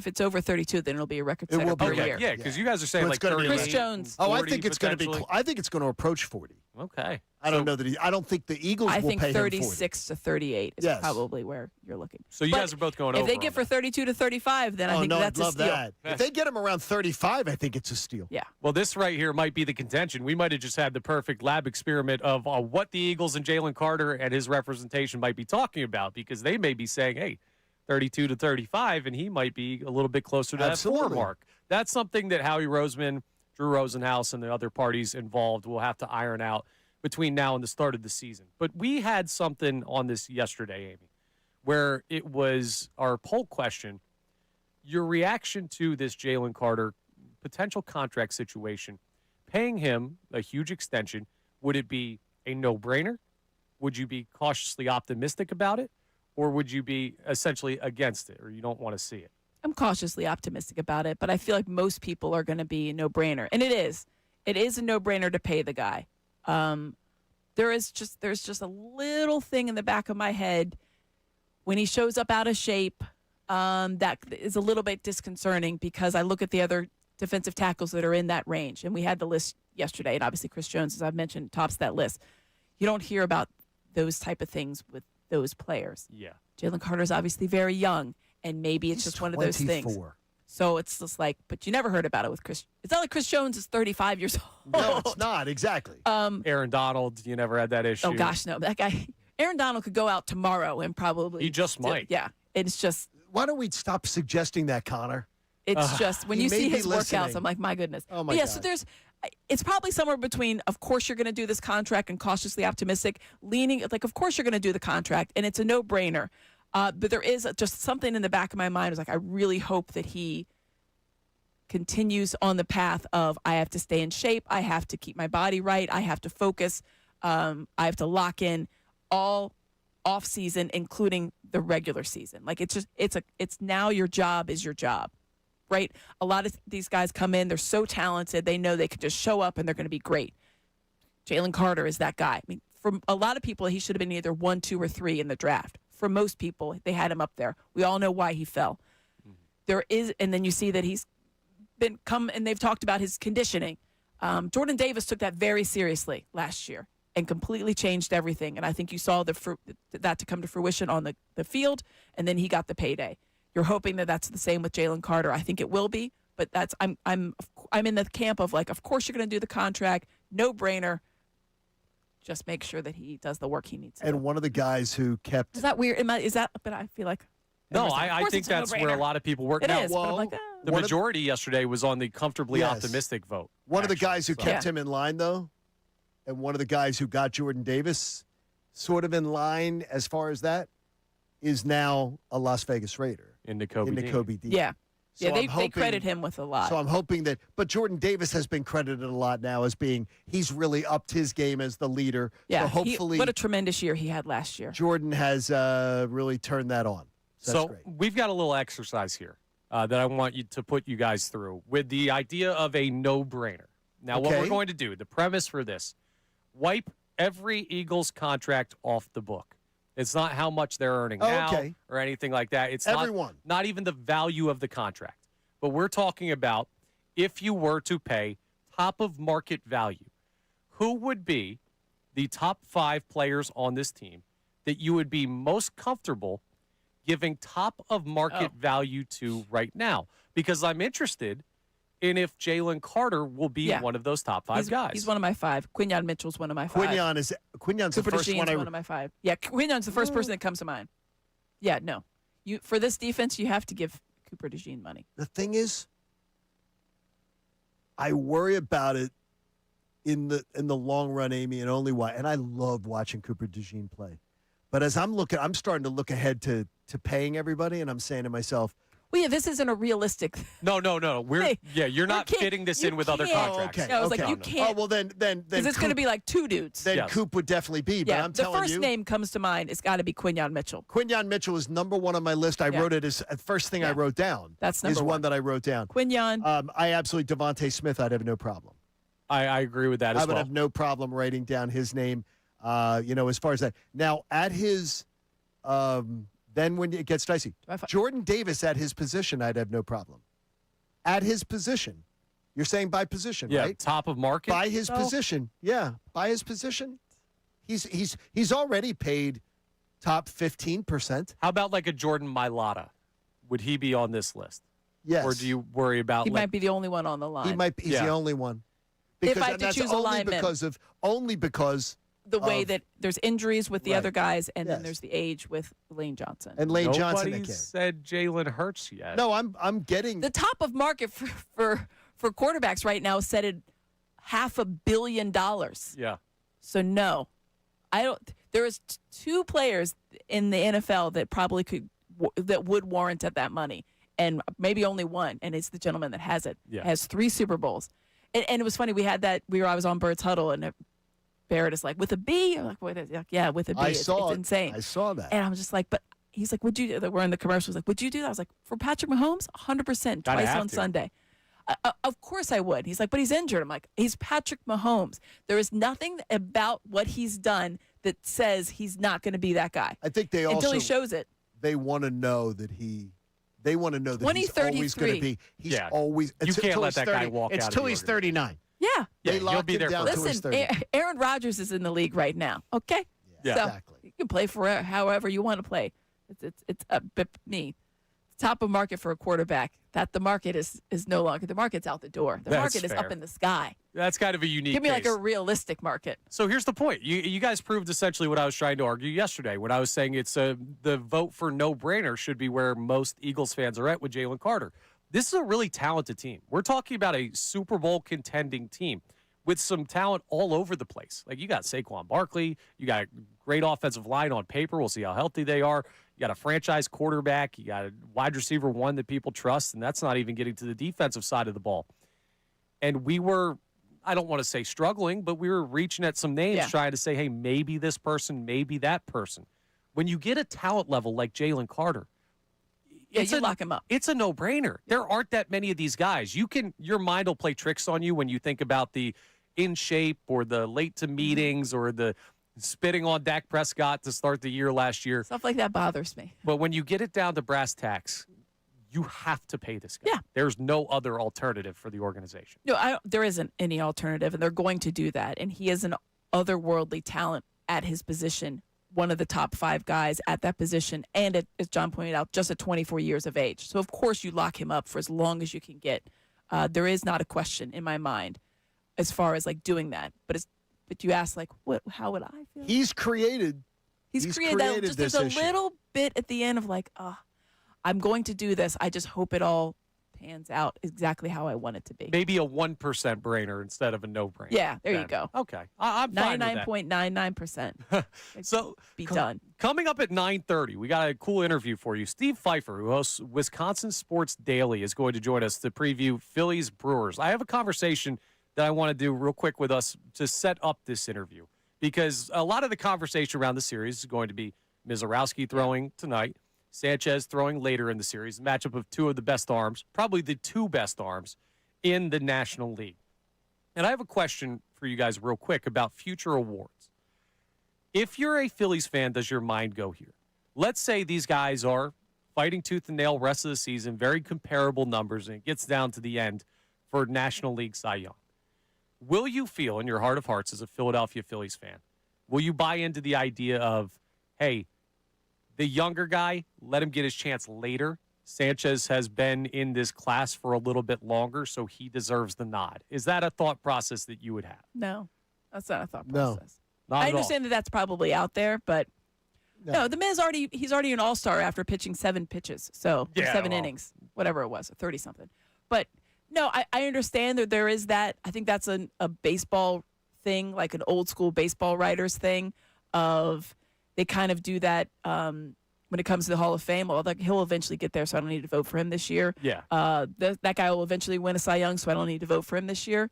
Speaker 16: it's over 32, then it'll be a record setter per year.
Speaker 2: Yeah, because you guys are saying
Speaker 3: Well,
Speaker 2: like
Speaker 3: it's gonna be
Speaker 2: 38,
Speaker 16: Chris Jones.
Speaker 3: Oh, I
Speaker 2: 40
Speaker 3: think it's going to be.
Speaker 2: potentially.
Speaker 3: I think it's going to approach 40.
Speaker 2: Okay.
Speaker 3: I don't know that I don't think the Eagles
Speaker 16: I
Speaker 3: will
Speaker 16: think
Speaker 3: pay him 40.
Speaker 16: 36 to 38 is
Speaker 3: Yes.
Speaker 16: probably where you're looking.
Speaker 2: So you
Speaker 16: But
Speaker 2: guys are both going
Speaker 16: if
Speaker 2: over.
Speaker 16: they get for 32 to 35, then I think
Speaker 3: no,
Speaker 16: that's
Speaker 3: I'd
Speaker 16: a
Speaker 3: love
Speaker 16: steal.
Speaker 3: that. If they get him around 35, I think it's a steal.
Speaker 16: Yeah.
Speaker 2: Well, this right here might be the contention. We might have just had the perfect lab experiment of what the Eagles and Jalen Carter and his representation might be talking about, because they may be saying, hey, 32 to 35, and he might be a little bit closer to that 4 mark. That's something that Howie Roseman, Drew Rosenhaus, and the other parties involved will have to iron out between now and the start of the season. But we had something on this yesterday, Amy. where it was our poll question. Your reaction to this Jalen Carter potential contract situation, paying him a huge extension, would it be a no-brainer? Would you be cautiously optimistic about it? Or would you be essentially against it, or you don't want to see it?
Speaker 16: I'm cautiously optimistic about it, but I feel like most people are going to be a no-brainer. And it is. It is a no-brainer to pay the guy. There's just a little thing in the back of my head when he shows up out of shape that is a little bit disconcerting because I look at the other defensive tackles that are in that range. And we had the list yesterday, and obviously Chris Jones, as I've mentioned, tops that list. You don't hear about those type of things with those players.
Speaker 2: Yeah.
Speaker 16: Jalen Carter's obviously very young, and maybe it's just one of those things.
Speaker 3: 24.
Speaker 16: So it's just like, but you never heard about it with Chris. It's not like Chris Jones is 35 years old.
Speaker 3: No, it's not. Exactly.
Speaker 2: Aaron Donald, you never had that issue.
Speaker 16: Oh, gosh, no. That guy, Aaron Donald could go out tomorrow and probably.
Speaker 2: He just might.
Speaker 16: Yeah. It's just.
Speaker 3: Why don't we stop suggesting that, Connor?
Speaker 16: It's just, when you see his
Speaker 3: listening.
Speaker 16: workouts, I'm like, my goodness.
Speaker 3: Oh, my
Speaker 16: yeah,
Speaker 3: God.
Speaker 16: so it's probably somewhere between, of course you're going to do this contract and cautiously optimistic, leaning, like, of course you're going to do the contract, and it's a no-brainer. But there is just something in the back of my mind. It's like, I really hope that he continues on the path of, I have to stay in shape, I have to keep my body right, I have to focus, I have to lock in all off season, including the regular season. Like, it's now your job is your job, right? A lot of these guys come in, they're so talented, they know they could just show up and they're going to be great. Jalen Carter is that guy. I mean, for a lot of people, he should have been either 1, 2, or 3 in the draft. For most people, they had him up there. We all know why he fell. There is, and then you see that he's and they've talked about his conditioning. Jordan Davis took that very seriously last year and completely changed everything. And I think you saw that to come to fruition on the field, and then he got the payday. You're hoping that that's the same with Jalen Carter. I think it will be, but I'm in the camp of, like, of course you're going to do the contract, no brainer. Just make sure that he does the work he needs to do.
Speaker 3: And one of the guys who kept.
Speaker 16: Is that weird? But I feel like.
Speaker 2: No, I think that's where a lot of people work.
Speaker 16: It
Speaker 2: now,
Speaker 16: is, but I'm like,
Speaker 2: the majority yesterday was on the comfortably optimistic vote.
Speaker 3: One of the guys who kept him in line, though, and one of the guys who got Jordan Davis sort of in line as far as that, is now a Las Vegas Raider.
Speaker 2: In Nakobe Dean.
Speaker 16: Yeah.
Speaker 3: So
Speaker 16: Yeah, they credit him with a lot.
Speaker 3: So I'm hoping that, but Jordan Davis has been credited a lot now as being, he's really upped his game as the leader.
Speaker 16: Yeah,
Speaker 3: so hopefully.
Speaker 16: What a tremendous year he had last year.
Speaker 3: Jordan has really turned that on. So that's great.
Speaker 2: We've got a little exercise here that I want you to put you guys through with the idea of a no-brainer. Now, what we're going to do, the premise for this, wipe every Eagles contract off the book. It's not how much they're earning now or anything like that. It's not even the value of the contract. But we're talking about if you were to pay top of market value, who would be the top 5 players on this team that you would be most comfortable giving top of market value to right now? Because I'm interested in if Jalen Carter will be one of those top 5 guys.
Speaker 16: He's one of my 5. Quinyon Mitchell's one of my 5.
Speaker 3: Quinion's the
Speaker 16: Cooper
Speaker 3: first
Speaker 16: DeJean's
Speaker 3: one
Speaker 16: one of my 5. Yeah, Quinyon's the first person that comes to mind. Yeah, no. For this defense, you have to give Cooper DeJean money.
Speaker 3: The thing is, I worry about it in the long run, Amy, and only why. And I love watching Cooper DeJean play. But as I'm starting to look ahead to paying everybody, and I'm saying to myself,
Speaker 16: well, yeah, this isn't a realistic.
Speaker 2: No. You're not fitting this in with other contracts.
Speaker 16: I was like, you can't.
Speaker 3: Oh, well, then
Speaker 16: because it's going to be like 2 dudes.
Speaker 3: Then Coop would definitely be. But I'm telling you,
Speaker 16: the first name comes to mind. It's got to be Quinyon Mitchell.
Speaker 3: Quinyon Mitchell is number 1 on my list. I wrote it as the first thing I wrote down.
Speaker 16: That's number 1.
Speaker 3: One that I wrote down.
Speaker 16: Quinyon.
Speaker 3: I absolutely Devontae Smith. I'd have no problem.
Speaker 2: I agree with that as well.
Speaker 3: I would have no problem writing down his name. As far as that. Now at his. Then when it gets dicey, Jordan Davis at his position, I'd have no problem. At his position. You're saying by position, right?
Speaker 2: Top of market?
Speaker 3: By his position. Yeah, by his position. He's already paid top 15%.
Speaker 2: How about like a Jordan Mailata? Would he be on this list?
Speaker 3: Yes.
Speaker 2: Or do you worry about
Speaker 16: He might be the only one on the line.
Speaker 3: He might be he's the only one.
Speaker 16: Because if I had to choose a lineman.
Speaker 3: Only because
Speaker 16: the way that there's injuries with the other guys, and then there's the age with Lane Johnson.
Speaker 3: And Lane Johnson.
Speaker 2: Nobody said Jalen Hurts yet.
Speaker 3: No, I'm getting
Speaker 16: the top of market for quarterbacks right now set at $500 million.
Speaker 2: Yeah.
Speaker 16: So no, I don't. There is two players in the NFL that probably that would warrant at that money, and maybe only one, and it's the gentleman that has it.
Speaker 2: Yeah.
Speaker 16: Has 3 Super Bowls, and it was funny. We had that. I was on Bird's Huddle, and Barrett is like, with a B. I'm like, what is it? Yeah, with a B. It's insane.
Speaker 3: I saw that.
Speaker 16: And I'm just like, but he's like, would you? We're in the commercials. Like, would you do that? I was like, for Patrick Mahomes, 100%, twice on Sunday. Of course I would. He's like, but he's injured. I'm like, he's Patrick Mahomes. There is nothing about what he's done that says he's not going to be that guy.
Speaker 3: I think they
Speaker 16: until he shows it.
Speaker 3: They want to know that They want to know that he's
Speaker 16: 2033.
Speaker 3: always going to be. He's always.
Speaker 2: You can't let that guy walk
Speaker 3: It's
Speaker 2: out.
Speaker 3: till he's 39.
Speaker 16: Yeah.
Speaker 2: Yeah,
Speaker 3: They
Speaker 2: he'll
Speaker 3: locked
Speaker 2: be
Speaker 3: him
Speaker 2: there
Speaker 3: down
Speaker 2: for
Speaker 3: till he's
Speaker 16: Listen,
Speaker 3: 30.
Speaker 16: Aaron Rodgers is in the league right now. Okay.
Speaker 2: Yeah.
Speaker 16: So
Speaker 3: Exactly.
Speaker 16: you can play for however you want to play. It's me. Top of market for a quarterback. That the market is no longer. The market's out the door. The
Speaker 2: That's
Speaker 16: market is
Speaker 2: fair.
Speaker 16: up in the sky.
Speaker 2: That's kind of a unique
Speaker 16: Give me like
Speaker 2: case.
Speaker 16: a realistic market.
Speaker 2: So here's the point. You guys proved essentially what I was trying to argue yesterday when I was saying it's the vote for no-brainer should be where most Eagles fans are at with Jalen Carter. This is a really talented team. We're talking about a Super Bowl contending team with some talent all over the place. Like you got Saquon Barkley, you got a great offensive line on paper. We'll see how healthy they are. You got a franchise quarterback. You got a wide receiver one that people trust, and that's not even getting to the defensive side of the ball. And we were, I don't want to say struggling, but we were reaching at some names trying to say, hey, maybe this person, maybe that person. When you get a talent level like Jalen Carter,
Speaker 16: you lock him up.
Speaker 2: It's a no-brainer. There aren't that many of these guys. Your mind will play tricks on you when you think about the in shape or the late to meetings or the spitting on Dak Prescott to start the year last year.
Speaker 16: Stuff like that bothers me.
Speaker 2: But when you get it down to brass tacks, you have to pay this guy.
Speaker 16: Yeah.
Speaker 2: There's no other alternative for the organization.
Speaker 16: No, there isn't any alternative, and they're going to do that. And he is an otherworldly talent at his position, one of the top 5 guys at that position, and as John pointed out, just at 24 years of age. So, of course, you lock him up for as long as you can get. There is not a question in my mind as far as, like, doing that. But you ask, like, how would I feel?
Speaker 3: He's created
Speaker 16: that. Just there's a little bit at the end of, like, I'm going to do this. I just hope it all pans out exactly how I want it to be.
Speaker 2: Maybe a 1% brainer instead of a no-brainer.
Speaker 16: Yeah, there you go.
Speaker 2: Okay. I'm fine with that.
Speaker 16: 99.99%.
Speaker 2: So
Speaker 16: be done.
Speaker 2: Coming up at 9:30, we got a cool interview for you. Steve Pfeiffer, who hosts Wisconsin Sports Daily, is going to join us to preview Phillies Brewers. I have a conversation that I want to do real quick with us to set up this interview because a lot of the conversation around the series is going to be Mizorowski throwing tonight, Sanchez throwing later in the series, a matchup of 2 of the best arms, probably the 2 best arms in the National League. And I have a question for you guys real quick about future awards. If you're a Phillies fan, does your mind go here? Let's say these guys are fighting tooth and nail rest of the season, very comparable numbers, and it gets down to the end for National League Cy Young. Will you feel in your heart of hearts as a Philadelphia Phillies fan, will you buy into the idea of, hey, the younger guy, let him get his chance later. Sanchez has been in this class for a little bit longer, so he deserves the nod. Is that a thought process that you would have?
Speaker 16: No, that's not a thought
Speaker 3: No.
Speaker 16: process.
Speaker 2: Not
Speaker 16: I
Speaker 2: at all.
Speaker 16: understand that that's probably out there, but no, the Miz he's already an all-star after pitching 7 pitches, so
Speaker 2: Yeah,
Speaker 16: 7
Speaker 2: well.
Speaker 16: innings, whatever it was, 30-something. But no, I understand that there is that. I think that's a baseball thing, like an old-school baseball writers thing of they kind of do that when it comes to the Hall of Fame. Well, he'll eventually get there, so I don't need to vote for him this year.
Speaker 2: Yeah.
Speaker 16: That guy will eventually win a Cy Young, so I don't need to vote for him this year.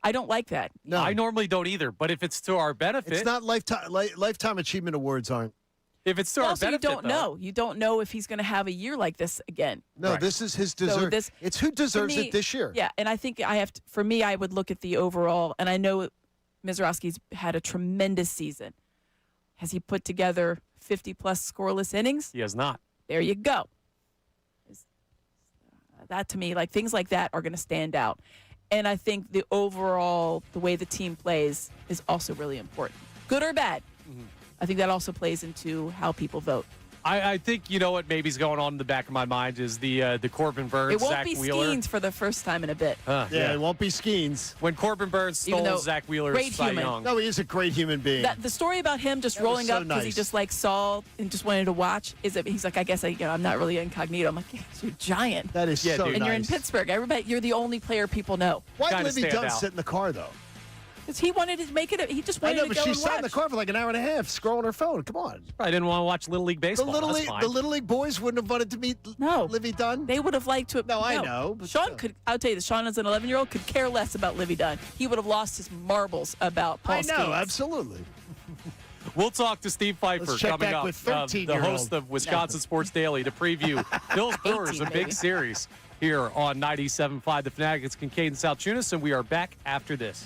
Speaker 16: I don't like that.
Speaker 3: No,
Speaker 2: I normally don't either, but if it's to our benefit.
Speaker 3: It's not lifetime achievement awards aren't.
Speaker 2: If it's to our
Speaker 16: Also,
Speaker 2: benefit,
Speaker 16: you don't know. You don't know if he's going to have a year like this again.
Speaker 3: No,
Speaker 2: Right.
Speaker 3: this is his
Speaker 16: So
Speaker 3: deserve.
Speaker 16: this-
Speaker 3: It's who deserves
Speaker 16: For me,
Speaker 3: it this year.
Speaker 16: Yeah, and I think for me, I would look at the overall, and I know Mizorowski's had a tremendous season. Has he put together 50-plus scoreless innings?
Speaker 2: He has not.
Speaker 16: There you go. That to me, like things like that are going to stand out. And I think the way the team plays is also really important. Good or bad.
Speaker 2: Mm-hmm.
Speaker 16: I think that also plays into how people vote.
Speaker 2: I think, you know what maybe's going on in the back of my mind is the Corbin Burns,
Speaker 16: It won't
Speaker 2: Zach
Speaker 16: be
Speaker 2: Wheeler.
Speaker 16: Skeens for the first time in a bit.
Speaker 3: Yeah, it won't be Skeens.
Speaker 2: When Corbin Burns
Speaker 16: Even
Speaker 2: stole
Speaker 16: though
Speaker 2: Zach Wheeler's
Speaker 16: great
Speaker 2: Cy
Speaker 16: human.
Speaker 2: Young.
Speaker 3: No, he is a great human being.
Speaker 16: The story about him just
Speaker 3: That was
Speaker 16: rolling
Speaker 3: so
Speaker 16: up because he
Speaker 3: nice.
Speaker 16: just like saw and just wanted to watch is that he's like, I guess I'm not really incognito. I'm like, yes, you're giant.
Speaker 3: That is
Speaker 2: Yeah,
Speaker 3: so
Speaker 2: dude.
Speaker 16: And
Speaker 3: nice.
Speaker 16: you're in Pittsburgh. You're the only player people know.
Speaker 3: Why did
Speaker 2: Kinda
Speaker 3: Livy
Speaker 2: stand
Speaker 3: Dunn
Speaker 2: out.
Speaker 3: sit in the car though?
Speaker 16: Because he wanted to make it. He just
Speaker 3: I
Speaker 16: wanted
Speaker 3: know,
Speaker 16: to
Speaker 3: but
Speaker 16: go
Speaker 3: she
Speaker 16: and
Speaker 3: sat in the
Speaker 16: watch.
Speaker 3: car for like an hour and a half scrolling her phone. Come on.
Speaker 2: I didn't want to watch Little League baseball.
Speaker 3: The Little League boys wouldn't have wanted to meet Livy Dunn.
Speaker 16: They would have liked to.
Speaker 3: No, I know. But
Speaker 16: Sean could. I'll tell you, this, Sean, as an 11-year-old, could care less about Livy Dunn. He would have lost his marbles about Paul
Speaker 3: I know,
Speaker 16: Skeens.
Speaker 3: absolutely.
Speaker 2: We'll talk to Steve Pfeiffer
Speaker 3: Let's check
Speaker 2: coming
Speaker 3: back
Speaker 2: up,
Speaker 3: with
Speaker 2: the
Speaker 3: 13-year-old.
Speaker 2: host of Wisconsin Sports Daily, to preview Bills Brewers, a
Speaker 16: 18,
Speaker 2: big
Speaker 16: baby.
Speaker 2: series here on 97.5 The Fanatic. It's Kincade and Salciunas, and we are back after this.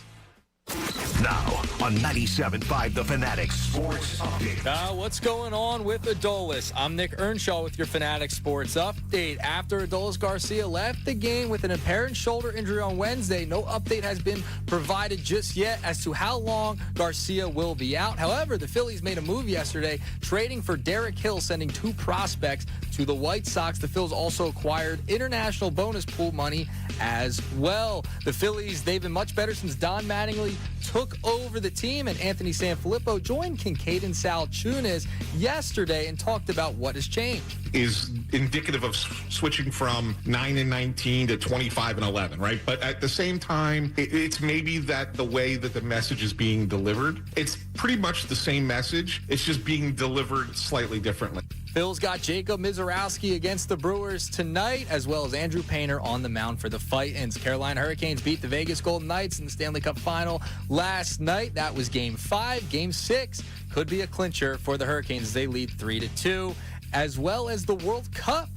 Speaker 1: Now on 97.5 The Fanatic Sports Update.
Speaker 4: Now, what's going on with Adolis? I'm Nick Earnshaw with your Fanatic Sports Update. After Adolis Garcia left the game with an apparent shoulder injury on Wednesday, no update has been provided just yet as to how long Garcia will be out. However, the Phillies made a move yesterday, trading for Derek Hill, sending 2 prospects to the White Sox. The Phillies also acquired international bonus pool money as well. The Phillies, they've been much better since Don Mattingly took over the team, and Anthony Sanfilippo joined Kincade and Salciunas yesterday and talked about what has changed.
Speaker 12: Is indicative of switching from 9-19 to 25-11, right? But at the same time, it's maybe that the way that the message is being delivered, it's pretty much the same message. It's just being delivered slightly differently.
Speaker 4: Phil's got Jacob Mizorowski against the Brewers tonight, as well as Andrew Painter on the mound for the Titans. Carolina Hurricanes beat the Vegas Golden Knights in the Stanley Cup Final last night. That was Game 5. Game 6 could be a clincher for the Hurricanes. They lead 3-2, as well as the World Cup.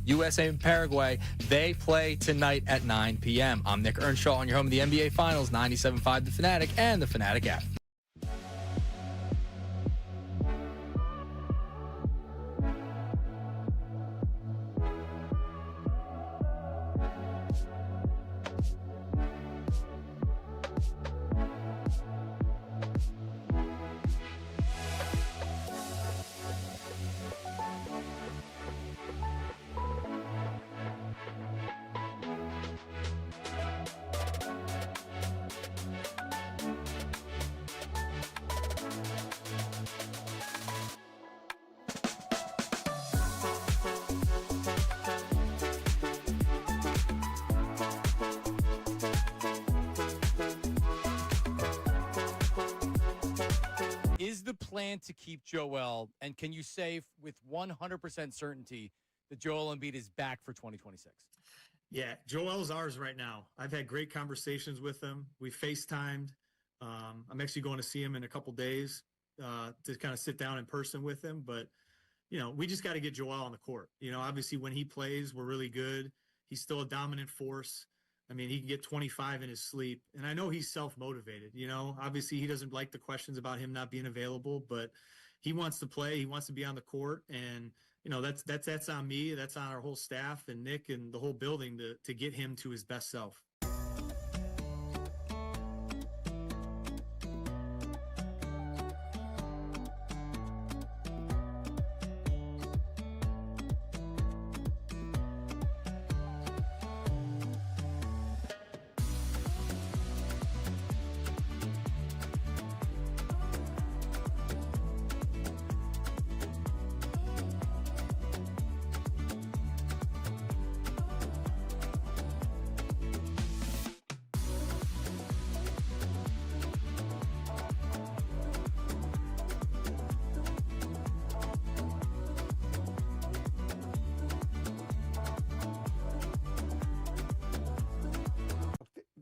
Speaker 4: USA and Paraguay, they play tonight at 9 p.m. I'm Nick Earnshaw on your home of the NBA Finals, 97.5 The Fanatic and the Fanatic app.
Speaker 6: Is the plan to keep Joel, and can you say with 100% certainty that Joel Embiid is back for 2026?
Speaker 7: Yeah, Joel's ours right now. I've had great conversations with him. We FaceTimed. I'm actually going to see him in a couple days to kind of sit down in person with him. But, you know, we just got to get Joel on the court. You know, obviously when he plays, we're really good. He's still a dominant force. I mean, he can get 25 in his sleep. And I know he's self-motivated. You know, obviously he doesn't like the questions about him not being available, but he wants to play. He wants to be on the court. And, you know, that's on me. That's on our whole staff and Nick and the whole building to get him to his best self.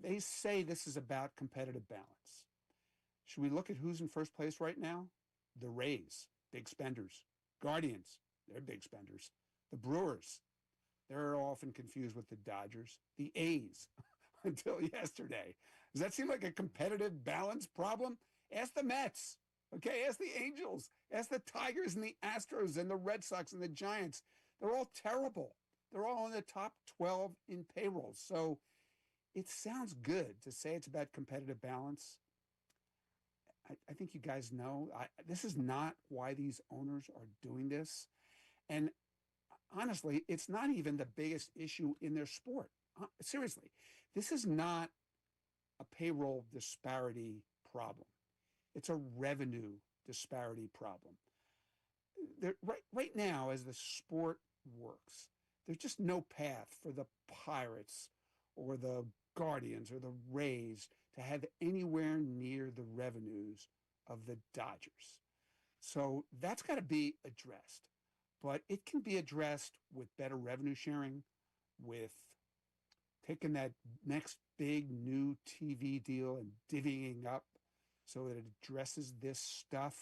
Speaker 8: They say this is about competitive balance. Should we look at who's in first place right now? The Rays, big spenders. Guardians, they're big spenders. The Brewers, they're often confused with the Dodgers. The A's, until yesterday. Does that seem like a competitive balance problem? Ask the Mets, okay? Ask the Angels. Ask the Tigers and the Astros and the Red Sox and the Giants. They're all terrible. They're all in the top 12 in payroll. So it sounds good to say it's about competitive balance. I think you guys know this is not why these owners are doing this. And honestly, it's not even the biggest issue in their sport. Seriously, this is not a payroll disparity problem. It's a revenue disparity problem. Right now, as the sport works, there's just no path for the Pirates or the Guardians or the Rays to have anywhere near the revenues of the Dodgers. So that's got to be addressed. But it can be addressed with better revenue sharing, with taking that next big new TV deal and divvying up so that it addresses this stuff.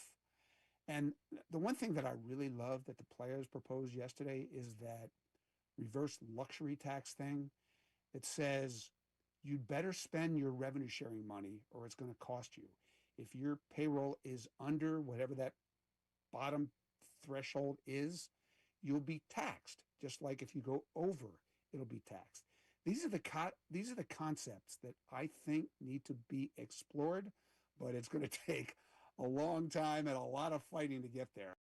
Speaker 8: And the one thing that I really love that the players proposed yesterday is that reverse luxury tax thing. It says you'd better spend your revenue sharing money or it's going to cost you. If your payroll is under whatever that bottom threshold is, you'll be taxed. Just like if you go over, it'll be taxed. These are the concepts that I think need to be explored, but it's going to take a long time and a lot of fighting to get there.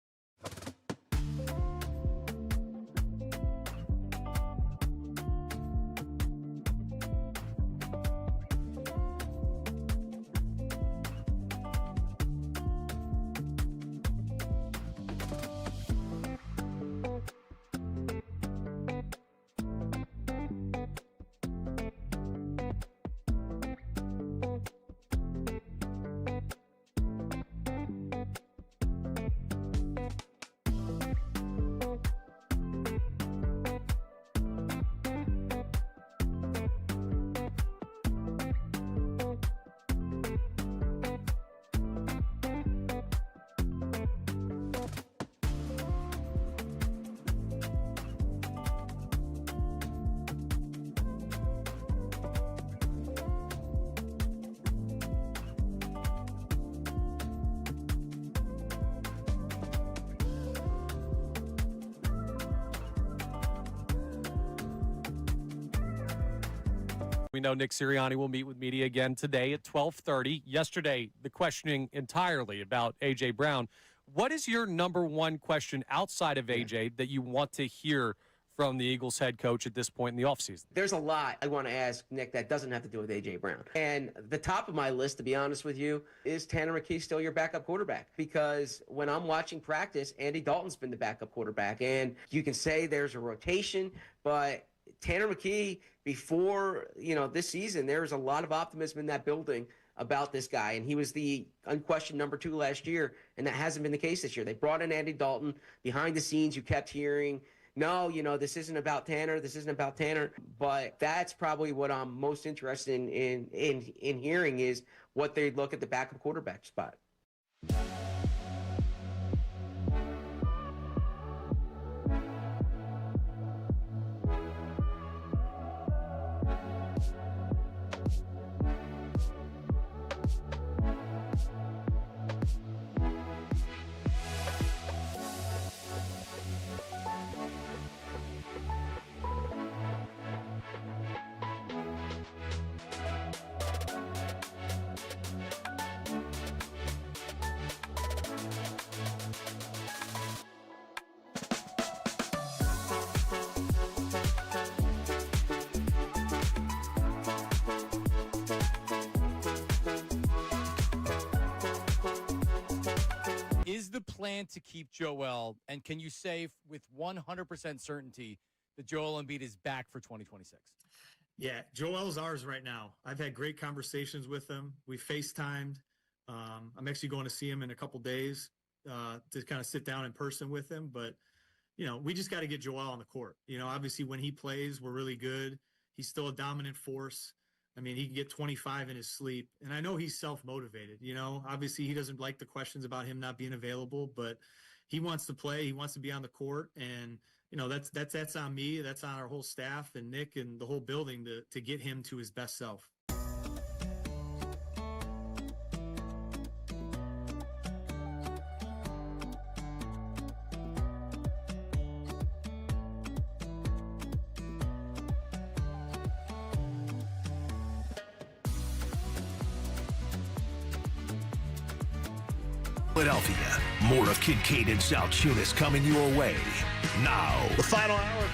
Speaker 2: We know Nick Sirianni will meet with media again today at 12:30. Yesterday, the questioning entirely about A.J. Brown. What is your number one question outside of A.J. that you want to hear from the Eagles head coach at this point in the offseason?
Speaker 9: There's a lot I want to ask Nick that doesn't have to do with A.J. Brown. And the top of my list, to be honest with you, is Tanner McKee still your backup quarterback? Because when I'm watching practice, Andy Dalton's been the backup quarterback. And you can say there's a rotation, but Tanner McKee, before this season, there was a lot of optimism in that building about this guy, and he was the unquestioned number 2 last year, and that hasn't been the case this year. They brought in Andy Dalton. Behind the scenes, you kept hearing, no, this isn't about Tanner. This isn't about Tanner. But that's probably what I'm most interested in hearing is what they look at the backup quarterback spot.
Speaker 6: Is the plan to keep Joel, and can you say with 100% certainty that Joel Embiid is back for 2026?
Speaker 7: Yeah, Joel's ours right now. I've had great conversations with him. We FaceTimed. I'm actually going to see him in a couple days to kind of sit down in person with him. But, we just got to get Joel on the court. Obviously when he plays, we're really good. He's still a dominant force. I mean, he can get 25 in his sleep. And I know he's self-motivated. Obviously he doesn't like the questions about him not being available, but he wants to play. He wants to be on the court. And, that's on me. That's on our whole staff and Nick and the whole building to get him to his best self.
Speaker 1: Philadelphia. More of Kincade and Salciunas coming your way now.
Speaker 3: The final hour of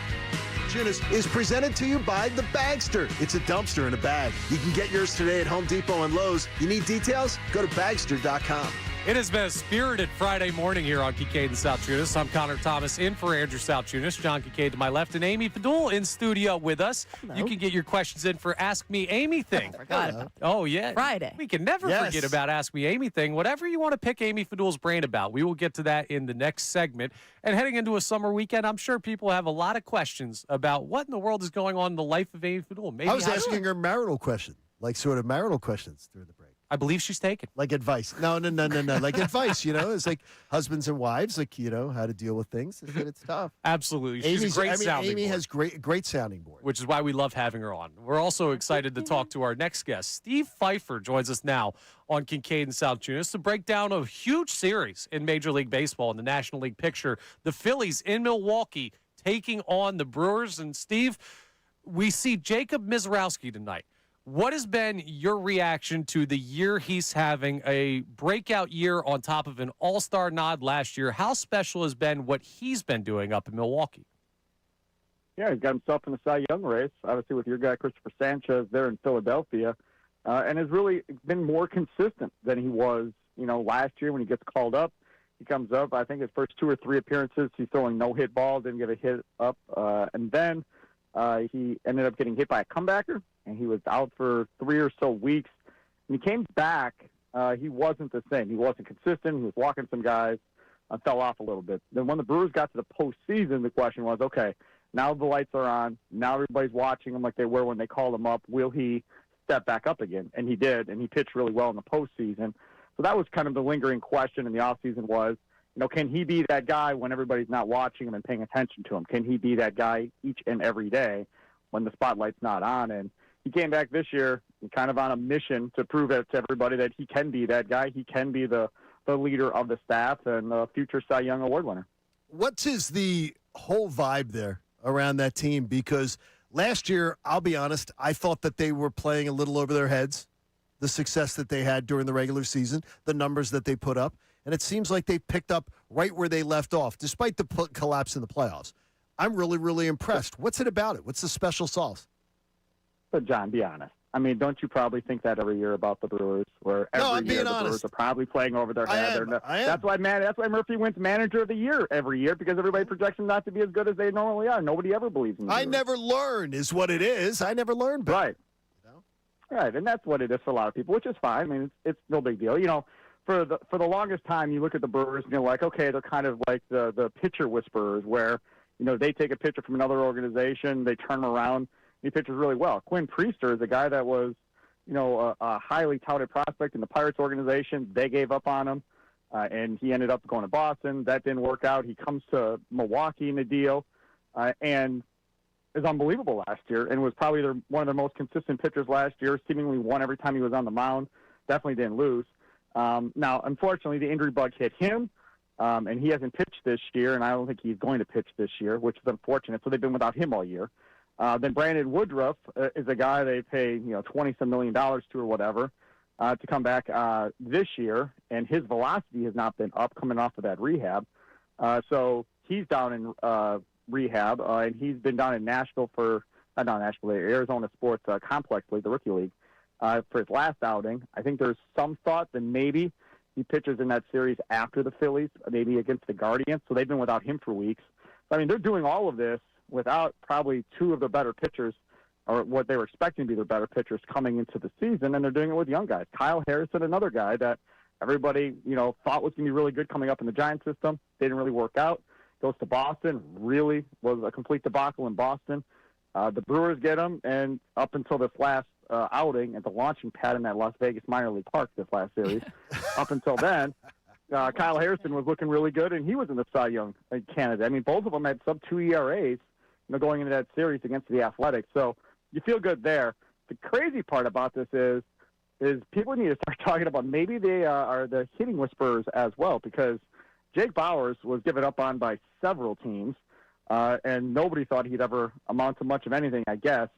Speaker 3: Salciunas is presented to you by The Bagster. It's a dumpster in a bag. You can get yours today at Home Depot and Lowe's. You need details? Go to Bagster.com.
Speaker 2: It has been a spirited Friday morning here on Kincade Salciunas. I'm Connor Thomas in for Andrew Salciunas. John Kincade to my left and Amy Fadul in studio with us. Hello. You can get your questions in for Ask Me Anything.
Speaker 16: Forgot about that.
Speaker 2: Oh, yeah.
Speaker 16: Friday.
Speaker 2: We can never forget about Ask Me Anything. Whatever you want to pick Amy Fadul's brain about, we will get to that in the next segment. And heading into a summer weekend, I'm sure people have a lot of questions about what in the world is going on in the life of Amy Fadul. Maybe
Speaker 3: I was asking her marital question, like sort of marital questions during the break.
Speaker 2: I believe she's taken.
Speaker 3: Like advice. No. Like advice, it's like husbands and wives, like, how to deal with things. It's tough.
Speaker 2: Absolutely. She's a great sounding
Speaker 3: Amy
Speaker 2: board.
Speaker 3: has great sounding board.
Speaker 2: Which is why we love having her on. We're also excited to talk to our next guest. Steve Pfeiffer joins us now on Kincade and Salciunas to break down a huge series in Major League Baseball in the National League picture. The Phillies in Milwaukee taking on the Brewers. And Steve, we see Jacob Misiorowski tonight. What has been your reaction to the year he's having, a breakout year on top of an all-star nod last year? How special has been what he's been doing up in Milwaukee?
Speaker 18: Yeah, he got himself in the Cy Young race, obviously with your guy Christopher Sanchez there in Philadelphia, and has really been more consistent than he was, last year when he gets called up. He comes up, I think his first 2 or 3 appearances, he's throwing no-hit ball, didn't get a hit up, and then he ended up getting hit by a comebacker, and he was out for 3 or so weeks. When he came back, he wasn't the same. He wasn't consistent. He was walking some guys, fell off a little bit. Then when the Brewers got to the postseason, the question was, okay, now the lights are on. Now everybody's watching him like they were when they called him up. Will he step back up again? And he did, and he pitched really well in the postseason. So that was kind of the lingering question in the offseason was, can he be that guy when everybody's not watching him and paying attention to him? Can he be that guy each and every day when the spotlight's not on? And he came back this year kind of on a mission to prove it to everybody that he can be that guy. He can be the leader of the staff and the future Cy Young Award winner.
Speaker 3: What's the whole vibe there around that team? Because last year, I'll be honest, I thought that they were playing a little over their heads, the success that they had during the regular season, the numbers that they put up. And it seems like they picked up right where they left off, despite the collapse in the playoffs. I'm really, really impressed. What's it about it? What's the special sauce?
Speaker 18: But, John, be honest. I mean, don't you probably think that every year about the Brewers, where every year the Brewers are probably playing over their head?
Speaker 3: I am.
Speaker 18: That's why Murphy wins Manager of the Year every year, because everybody projects them not to be as good as they normally are. Nobody ever believes in them.
Speaker 3: I never learn is what it is. I never learned better.
Speaker 18: Right. Right, and that's what it is for a lot of people, which is fine. I mean, it's no big deal. For the longest time, you look at the Brewers and you're like, okay, they're kind of like the pitcher whisperers, where they take a pitcher from another organization, they turn him around, he pitches really well. Quinn Priester is a guy that was, a highly touted prospect in the Pirates organization. They gave up on him, and he ended up going to Boston. That didn't work out. He comes to Milwaukee in the deal, and is unbelievable last year, and was probably one of their most consistent pitchers last year. Seemingly won every time he was on the mound. Definitely didn't lose. Now, unfortunately, the injury bug hit him, and he hasn't pitched this year, and I don't think he's going to pitch this year, which is unfortunate. So they've been without him all year. Then Brandon Woodruff is a guy they pay $20-some million to or whatever to come back this year, and his velocity has not been up coming off of that rehab. So he's down in rehab, and he's been down in Nashville for the Arizona Sports Complex League, the Rookie League, for his last outing. I think there's some thought that maybe he pitches in that series after the Phillies, maybe against the Guardians. So they've been without him for weeks. I mean, they're doing all of this without probably 2 of the better pitchers, or what they were expecting to be their better pitchers coming into the season, and they're doing it with young guys. Kyle Harrison, another guy that everybody, thought was going to be really good coming up in the Giants system. Didn't really work out. Goes to Boston, really was a complete debacle in Boston. The Brewers get him, and up until this last outing at the launching pad in that Las Vegas minor league park this last series, up until then, Kyle Harrison was looking really good, and he was in the Cy Young candidate. I mean, both of them had sub-2 ERAs, going into that series against the Athletics. So you feel good there. The crazy part about this is people need to start talking about maybe they are the hitting whisperers as well, because Jake Bauers was given up on by several teams, and nobody thought he'd ever amount to much of anything, I guess.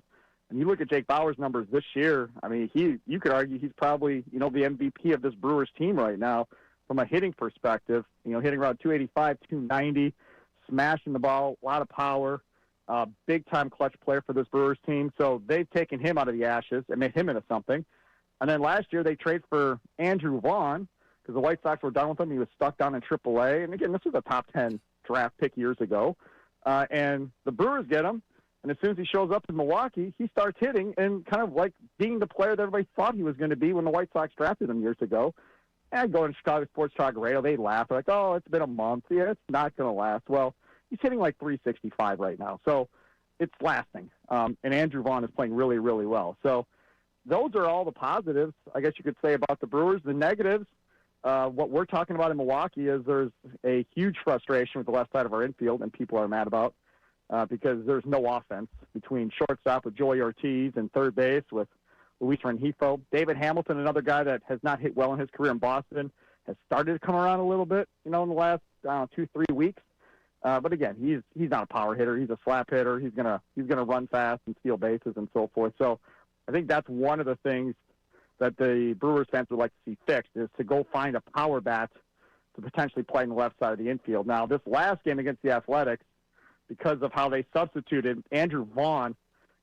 Speaker 18: And you look at Jake Bauers' numbers this year, I mean, you could argue he's probably, the MVP of this Brewers team right now from a hitting perspective, hitting around 285, 290, smashing the ball, a lot of power, big-time clutch player for this Brewers team. So they've taken him out of the ashes and made him into something. And then last year they trade for Andrew Vaughn, because the White Sox were done with him. He was stuck down in AAA. And, again, this was a top 10 draft pick years ago. And the Brewers get him. And as soon as he shows up in Milwaukee, he starts hitting and kind of like being the player that everybody thought he was going to be when the White Sox drafted him years ago. And I go to Chicago Sports Talk Radio. They laugh. They're like, oh, it's been a month. Yeah, it's not going to last. Well, he's hitting like 365 right now. So it's lasting. And Andrew Vaughn is playing really, really well. So those are all the positives, I guess you could say, about the Brewers. The negatives, what we're talking about in Milwaukee is there's a huge frustration with the left side of our infield, and people are mad about because there's no offense between shortstop with Joey Ortiz and third base with Luis Rengifo. David Hamilton, another guy that has not hit well in his career in Boston, has started to come around a little bit, in the last 2-3 weeks. But again, he's not a power hitter. He's a slap hitter. He's gonna run fast and steal bases and so forth. So I think that's one of the things that the Brewers fans would like to see fixed, is to go find a power bat to potentially play on the left side of the infield. Now, this last game against the Athletics, because of how they substituted, Andrew Vaughn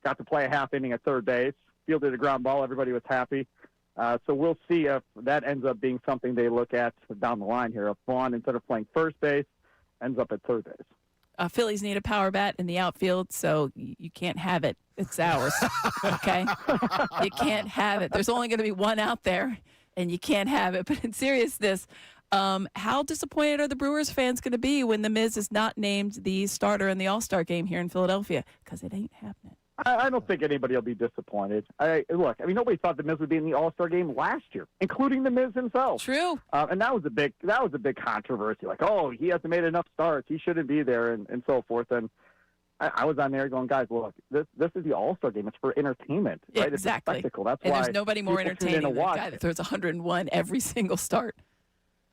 Speaker 18: got to play a half inning at third base, fielded a ground ball. Everybody was happy. So we'll see if that ends up being something they look at down the line here. If Vaughn, instead of playing first base, ends up at third base.
Speaker 16: Phillies need a power bat in the outfield, so you can't have it. It's ours, okay? You can't have it. There's only going to be one out there, and you can't have it. But in seriousness, how disappointed are the Brewers fans going to be when The Miz is not named the starter in the All-Star game here in Philadelphia? Because it ain't happening.
Speaker 18: I don't think anybody will be disappointed. Nobody thought the Miz would be in the All-Star game last year, including the Miz himself.
Speaker 16: True.
Speaker 18: And that was a big controversy. Like, oh, he hasn't made enough starts. He shouldn't be there, and so forth. And I was on there going, guys, look, this is the All-Star game. It's for entertainment, right?
Speaker 16: Exactly.
Speaker 18: It's a spectacle. That's
Speaker 16: and
Speaker 18: why
Speaker 16: there's nobody more
Speaker 18: people tune in
Speaker 16: entertaining
Speaker 18: to
Speaker 16: than
Speaker 18: watch
Speaker 16: the guy that throws 101 every single start.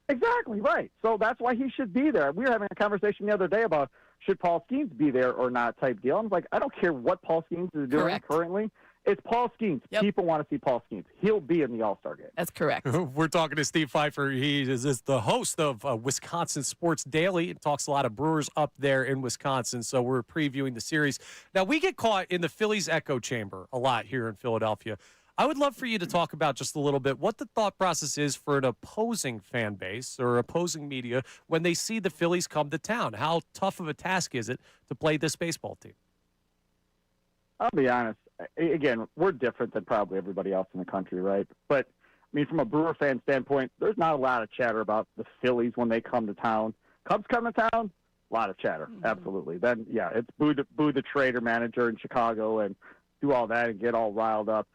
Speaker 18: Exactly, right. So that's why he should be there. We were having a conversation the other day about should Paul Skeens be there or not type deal. I'm like, I don't care what Paul Skeens is doing currently. It's Paul Skeens. Yep. People want to see Paul Skeens. He'll be in the All-Star game.
Speaker 16: That's correct.
Speaker 2: We're talking to Steve Pfeiffer. He is the host of Wisconsin Sports Daily. It talks a lot of Brewers up there in Wisconsin, so we're previewing the series. Now, we get caught in the Phillies echo chamber a lot here in Philadelphia. I would love for you to talk about just a little bit what the thought process is for an opposing fan base or opposing media when they see the Phillies come to town. How tough of a task is it to play this baseball team?
Speaker 18: I'll be honest. Again, we're different than probably everybody else in the country, right? But, from a Brewer fan standpoint, there's not a lot of chatter about the Phillies when they come to town. Cubs come to town, a lot of chatter, absolutely. Then, yeah, it's boo the trader manager in Chicago and do all that and get all riled up.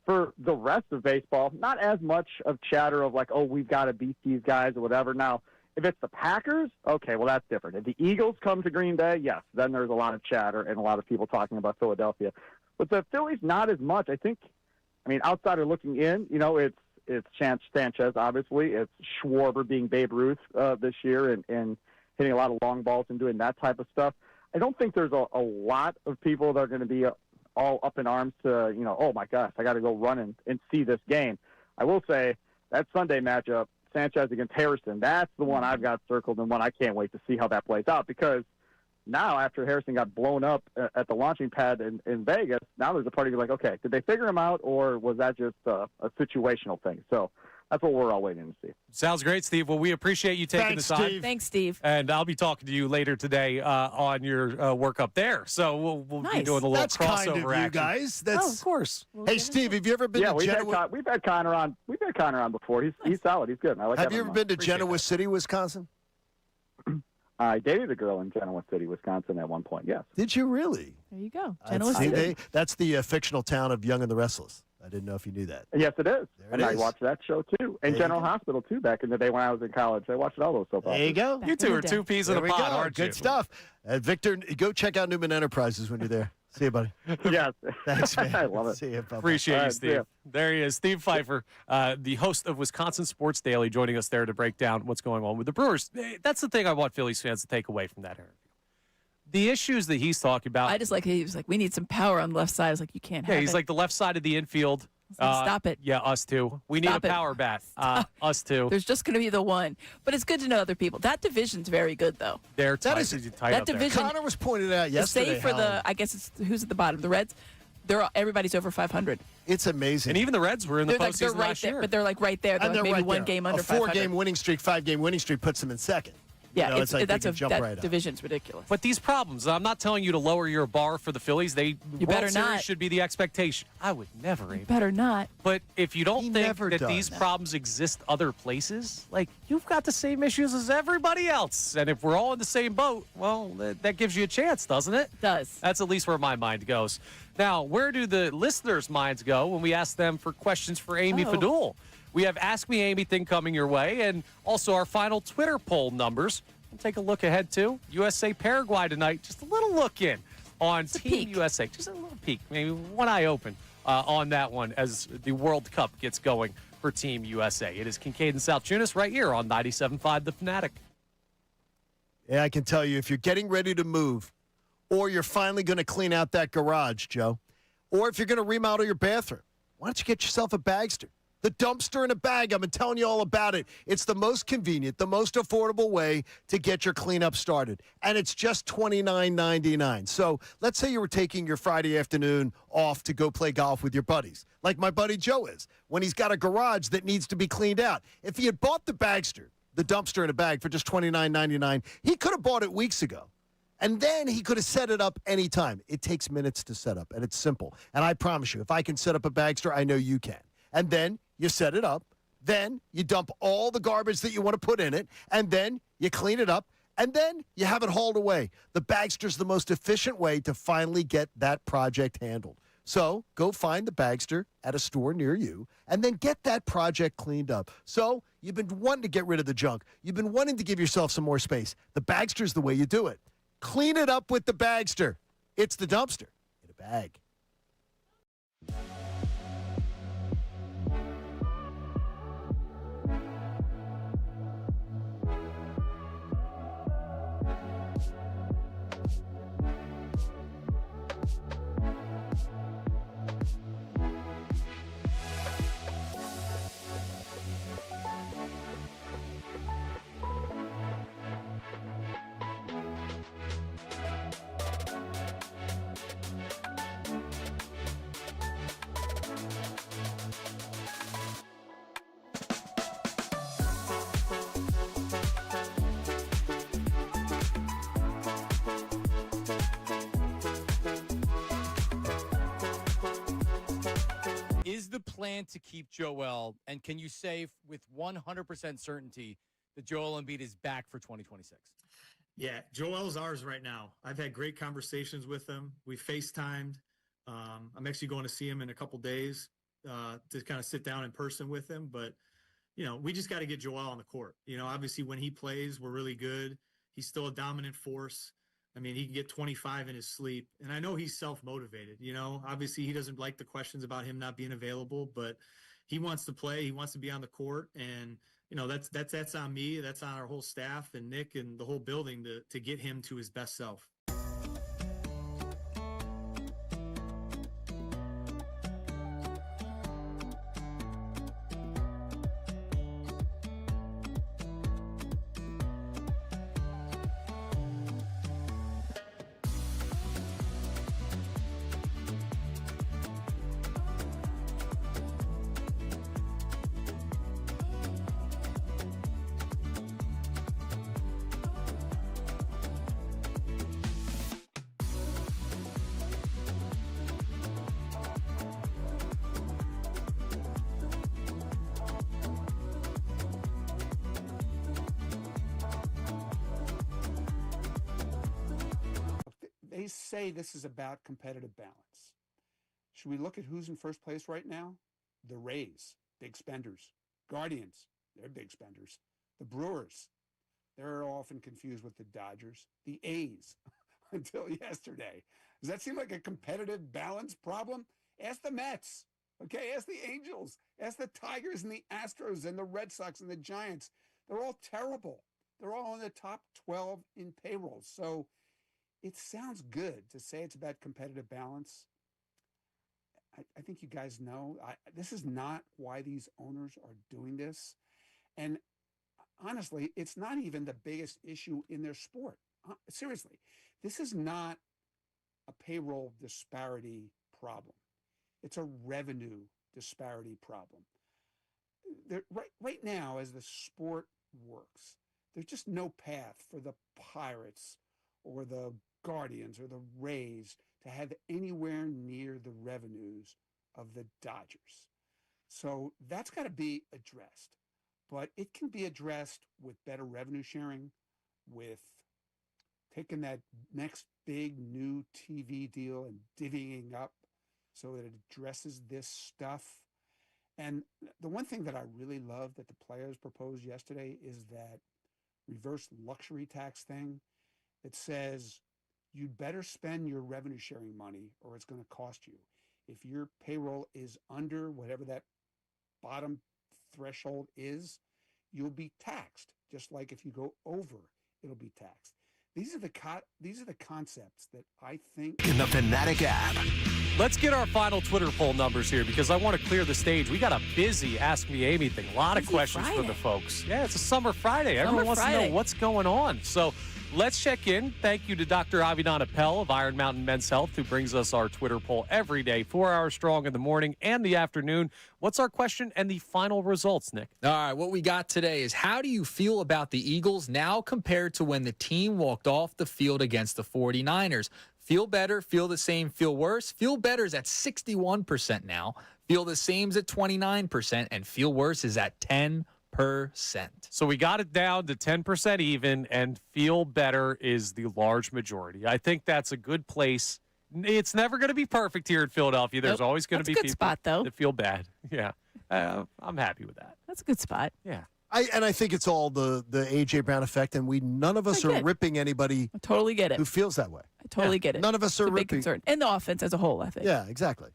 Speaker 18: For the rest of baseball, not as much of chatter of like, oh, we've got to beat these guys or whatever. Now, if it's the Packers, okay, well, that's different. If the Eagles come to Green Bay, yes, then there's a lot of chatter and a lot of people talking about Philadelphia. But the Phillies, not as much. I think, outsider looking in, it's Sanchez, obviously. It's Schwarber being Babe Ruth this year and hitting a lot of long balls and doing that type of stuff. I don't think there's a lot of people that are going to be all up in arms to, oh, my gosh, I got to go run and see this game. I will say that Sunday matchup, Sanchez against Harrison, that's the one I've got circled and one I can't wait to see how that plays out because now after Harrison got blown up at the launching pad in Vegas, now there's a party like, okay, did they figure him out or was that just a situational thing? So that's what we're all waiting to see.
Speaker 2: Sounds great, Steve. Well, we appreciate you taking the time.
Speaker 16: Steve. Thanks, Steve.
Speaker 2: And I'll be talking to you later today on your work up there. So we'll be doing a little
Speaker 3: That's
Speaker 2: crossover
Speaker 3: kind of you
Speaker 2: action.
Speaker 3: guys. That's,
Speaker 2: of course.
Speaker 3: Hey, Steve, have you ever been to Genoa?
Speaker 18: We've had Connor on. We've had Connor on before. He's solid. He's good. I like.
Speaker 3: Have you ever been to Genoa City, Wisconsin?
Speaker 18: I dated a girl in Genoa City, Wisconsin at one point, yes.
Speaker 3: Did you really?
Speaker 16: There you go.
Speaker 3: Genoa City. That's the fictional town of Young and the Restless. I didn't know if you knew that.
Speaker 18: Yes, it is.
Speaker 3: And
Speaker 18: I watched that show, too. And General Hospital, too, back in the day when I was in college. I watched all those soap operas.
Speaker 3: There you go.
Speaker 2: You two are two peas in a pod, aren't you?
Speaker 3: Good stuff. Victor, go check out Newman Enterprises when you're there. See you, buddy.
Speaker 18: Yes.
Speaker 3: Thanks, man.
Speaker 18: I love it.
Speaker 3: See you. Bye-bye.
Speaker 2: Appreciate you, Steve.
Speaker 18: Yeah.
Speaker 2: There he is, Steve Pfeiffer, the host of Wisconsin Sports Daily, joining us there to break down what's going on with the Brewers. That's the thing I want Phillies fans to take away from that interview. The issues that he's talking about.
Speaker 16: I just like he was like, we need some power on the left side. I was like, you can't have it.
Speaker 2: Yeah, he's like the left side of the infield.
Speaker 16: Stop it.
Speaker 2: Yeah, us too. We need a power bat. Us too.
Speaker 16: There's just going to be the one. But it's good to know other people. That division's very good, though.
Speaker 2: They're tight.
Speaker 16: That division.
Speaker 3: Connor was pointed out yesterday.
Speaker 16: Save for I guess it's who's at the bottom. The Reds. Everybody's over 500.
Speaker 3: It's amazing.
Speaker 2: And even the Reds were in the
Speaker 16: They're
Speaker 2: postseason
Speaker 16: right
Speaker 2: last
Speaker 16: there,
Speaker 2: year.
Speaker 16: but they're like right there. They're
Speaker 3: And
Speaker 16: like
Speaker 3: they're
Speaker 16: maybe
Speaker 3: right
Speaker 16: one
Speaker 3: there.
Speaker 16: game under
Speaker 3: a
Speaker 16: 500.
Speaker 3: 4-game winning streak, 5-game winning streak puts them in second.
Speaker 16: Yeah,
Speaker 3: it's like
Speaker 16: that
Speaker 3: jump right up.
Speaker 16: division's ridiculous.
Speaker 2: But these problems, I'm not telling you to lower your bar for the Phillies.
Speaker 16: You
Speaker 2: World
Speaker 16: better
Speaker 2: Series
Speaker 16: not.
Speaker 2: should be the expectation. I would never.
Speaker 16: You better not.
Speaker 2: But if you don't
Speaker 3: He
Speaker 2: think
Speaker 3: never
Speaker 2: that
Speaker 3: does.
Speaker 2: these problems exist other places, like you've got the same issues as everybody else. And if we're all in the same boat, well, that gives you a chance, doesn't it?
Speaker 16: Does.
Speaker 2: That's at least where my mind goes. Now, where do the listeners' minds go when we ask them for questions for Amy Fadul? We have Ask Me Amy thing coming your way, and also our final Twitter poll numbers. We'll take a look ahead to USA Paraguay tonight. Just a little look in on Team USA. Just a little peek, maybe one eye open on that one as the World Cup gets going for Team USA. It is Kincade and Salciunas right here on 97.5 The Fanatic.
Speaker 3: Yeah, I can tell you, if you're getting ready to move, or you're finally going to clean out that garage, Joe, or if you're going to remodel your bathroom, why don't you get yourself a Bagster? The dumpster in a bag. I've been telling you all about it. It's the most convenient, the most affordable way to get your cleanup started. And it's just $29.99. So let's say you were taking your Friday afternoon off to go play golf with your buddies, like my buddy Joe is, when he's got a garage that needs to be cleaned out. If he had bought the Bagster, the dumpster in a bag, for just $29.99, he could have bought it weeks ago. And then he could have set it up anytime. It takes minutes to set up, and it's simple. And I promise you, if I can set up a Bagster, I know you can. And then you set it up. Then you dump all the garbage that you want to put in it. And then you clean it up. And then you have it hauled away. The Bagster's the most efficient way to finally get that project handled. So go find the Bagster at a store near you and then get that project cleaned up. So you've been wanting to get rid of the junk. You've been wanting to give yourself some more space. The Bagster's the way you do it. Clean it up with the Bagster. It's the dumpster in a bag.
Speaker 6: Is the plan to keep Joel, and can you say with 100% certainty that Joel Embiid is back for 2026?
Speaker 7: Yeah, Joel's ours right now. I've had great conversations with him. We FaceTimed. I'm actually going to see him in a couple days to kind of sit down in person with him. But, we just got to get Joel on the court. Obviously when he plays, we're really good. He's still a dominant force. I mean, he can get 25 in his sleep. And I know he's self-motivated. Obviously he doesn't like the questions about him not being available, but he wants to play. He wants to be on the court. And, that's on me. That's on our whole staff and Nick and the whole building to get him to his best self.
Speaker 8: They say this is about competitive balance. Should we look at who's in first place right now? The Rays, big spenders. Guardians, they're big spenders. The Brewers, they're often confused with the Dodgers. The A's, until yesterday. Does that seem like a competitive balance problem? Ask the Mets, okay? Ask the Angels. Ask the Tigers and the Astros and the Red Sox and the Giants. They're all terrible. They're all in the top 12 in payroll. So it sounds good to say it's about competitive balance. I think you guys know this is not why these owners are doing this. And honestly, it's not even the biggest issue in their sport. Seriously, this is not a payroll disparity problem. It's a revenue disparity problem. Right now, as the sport works, there's just no path for the Pirates or the Guardians or the Rays to have anywhere near the revenues of the Dodgers. So that's got to be addressed. But it can be addressed with better revenue sharing, with taking that next big new TV deal and divvying up so that it addresses this stuff. And the one thing that I really love that the players proposed yesterday is that reverse luxury tax thing that says you'd better spend your revenue sharing money or it's going to cost you. If your payroll is under whatever that bottom threshold is, you'll be taxed. Just like if you go over, it'll be taxed. These are the concepts that I think
Speaker 1: in the Fanatic app.
Speaker 2: Let's get our final Twitter poll numbers here because I want to clear the stage. We got a busy Ask Me Amy thing. A lot of questions
Speaker 16: Friday.
Speaker 2: for the folks. Yeah, it's a summer Friday.
Speaker 16: Summer
Speaker 2: Everyone wants to
Speaker 16: Friday.
Speaker 2: know what's going on. So let's check in. Thank you to Dr. Avidan Appel of Iron Mountain Men's Health, who brings us our Twitter poll every day, 4 hours strong in the morning and the afternoon. What's our question and the final results, Nick?
Speaker 4: All right, what we got today is how do you feel about the Eagles now compared to when the team walked off the field against the 49ers? Feel better, feel the same, feel worse. Feel better is at 61% now. Feel the same is at 29%, and feel worse is at 10%.
Speaker 2: So we got it down to 10% even, and feel better is the large majority. I think that's a good place. It's never going to be perfect here in Philadelphia. There's always going to be
Speaker 16: That's a good
Speaker 2: people
Speaker 16: spot, though.
Speaker 2: that feel bad. Yeah, I'm happy with that.
Speaker 16: That's a good spot.
Speaker 2: Yeah.
Speaker 3: I think it's all the A.J. Brown effect, and none of us are ripping anybody
Speaker 16: I totally get it.
Speaker 3: who feels that way.
Speaker 16: I totally get it.
Speaker 3: None of us
Speaker 16: It's
Speaker 3: are
Speaker 16: a big
Speaker 3: ripping.
Speaker 16: concern. And the offense as a whole, I think.
Speaker 3: Yeah, exactly.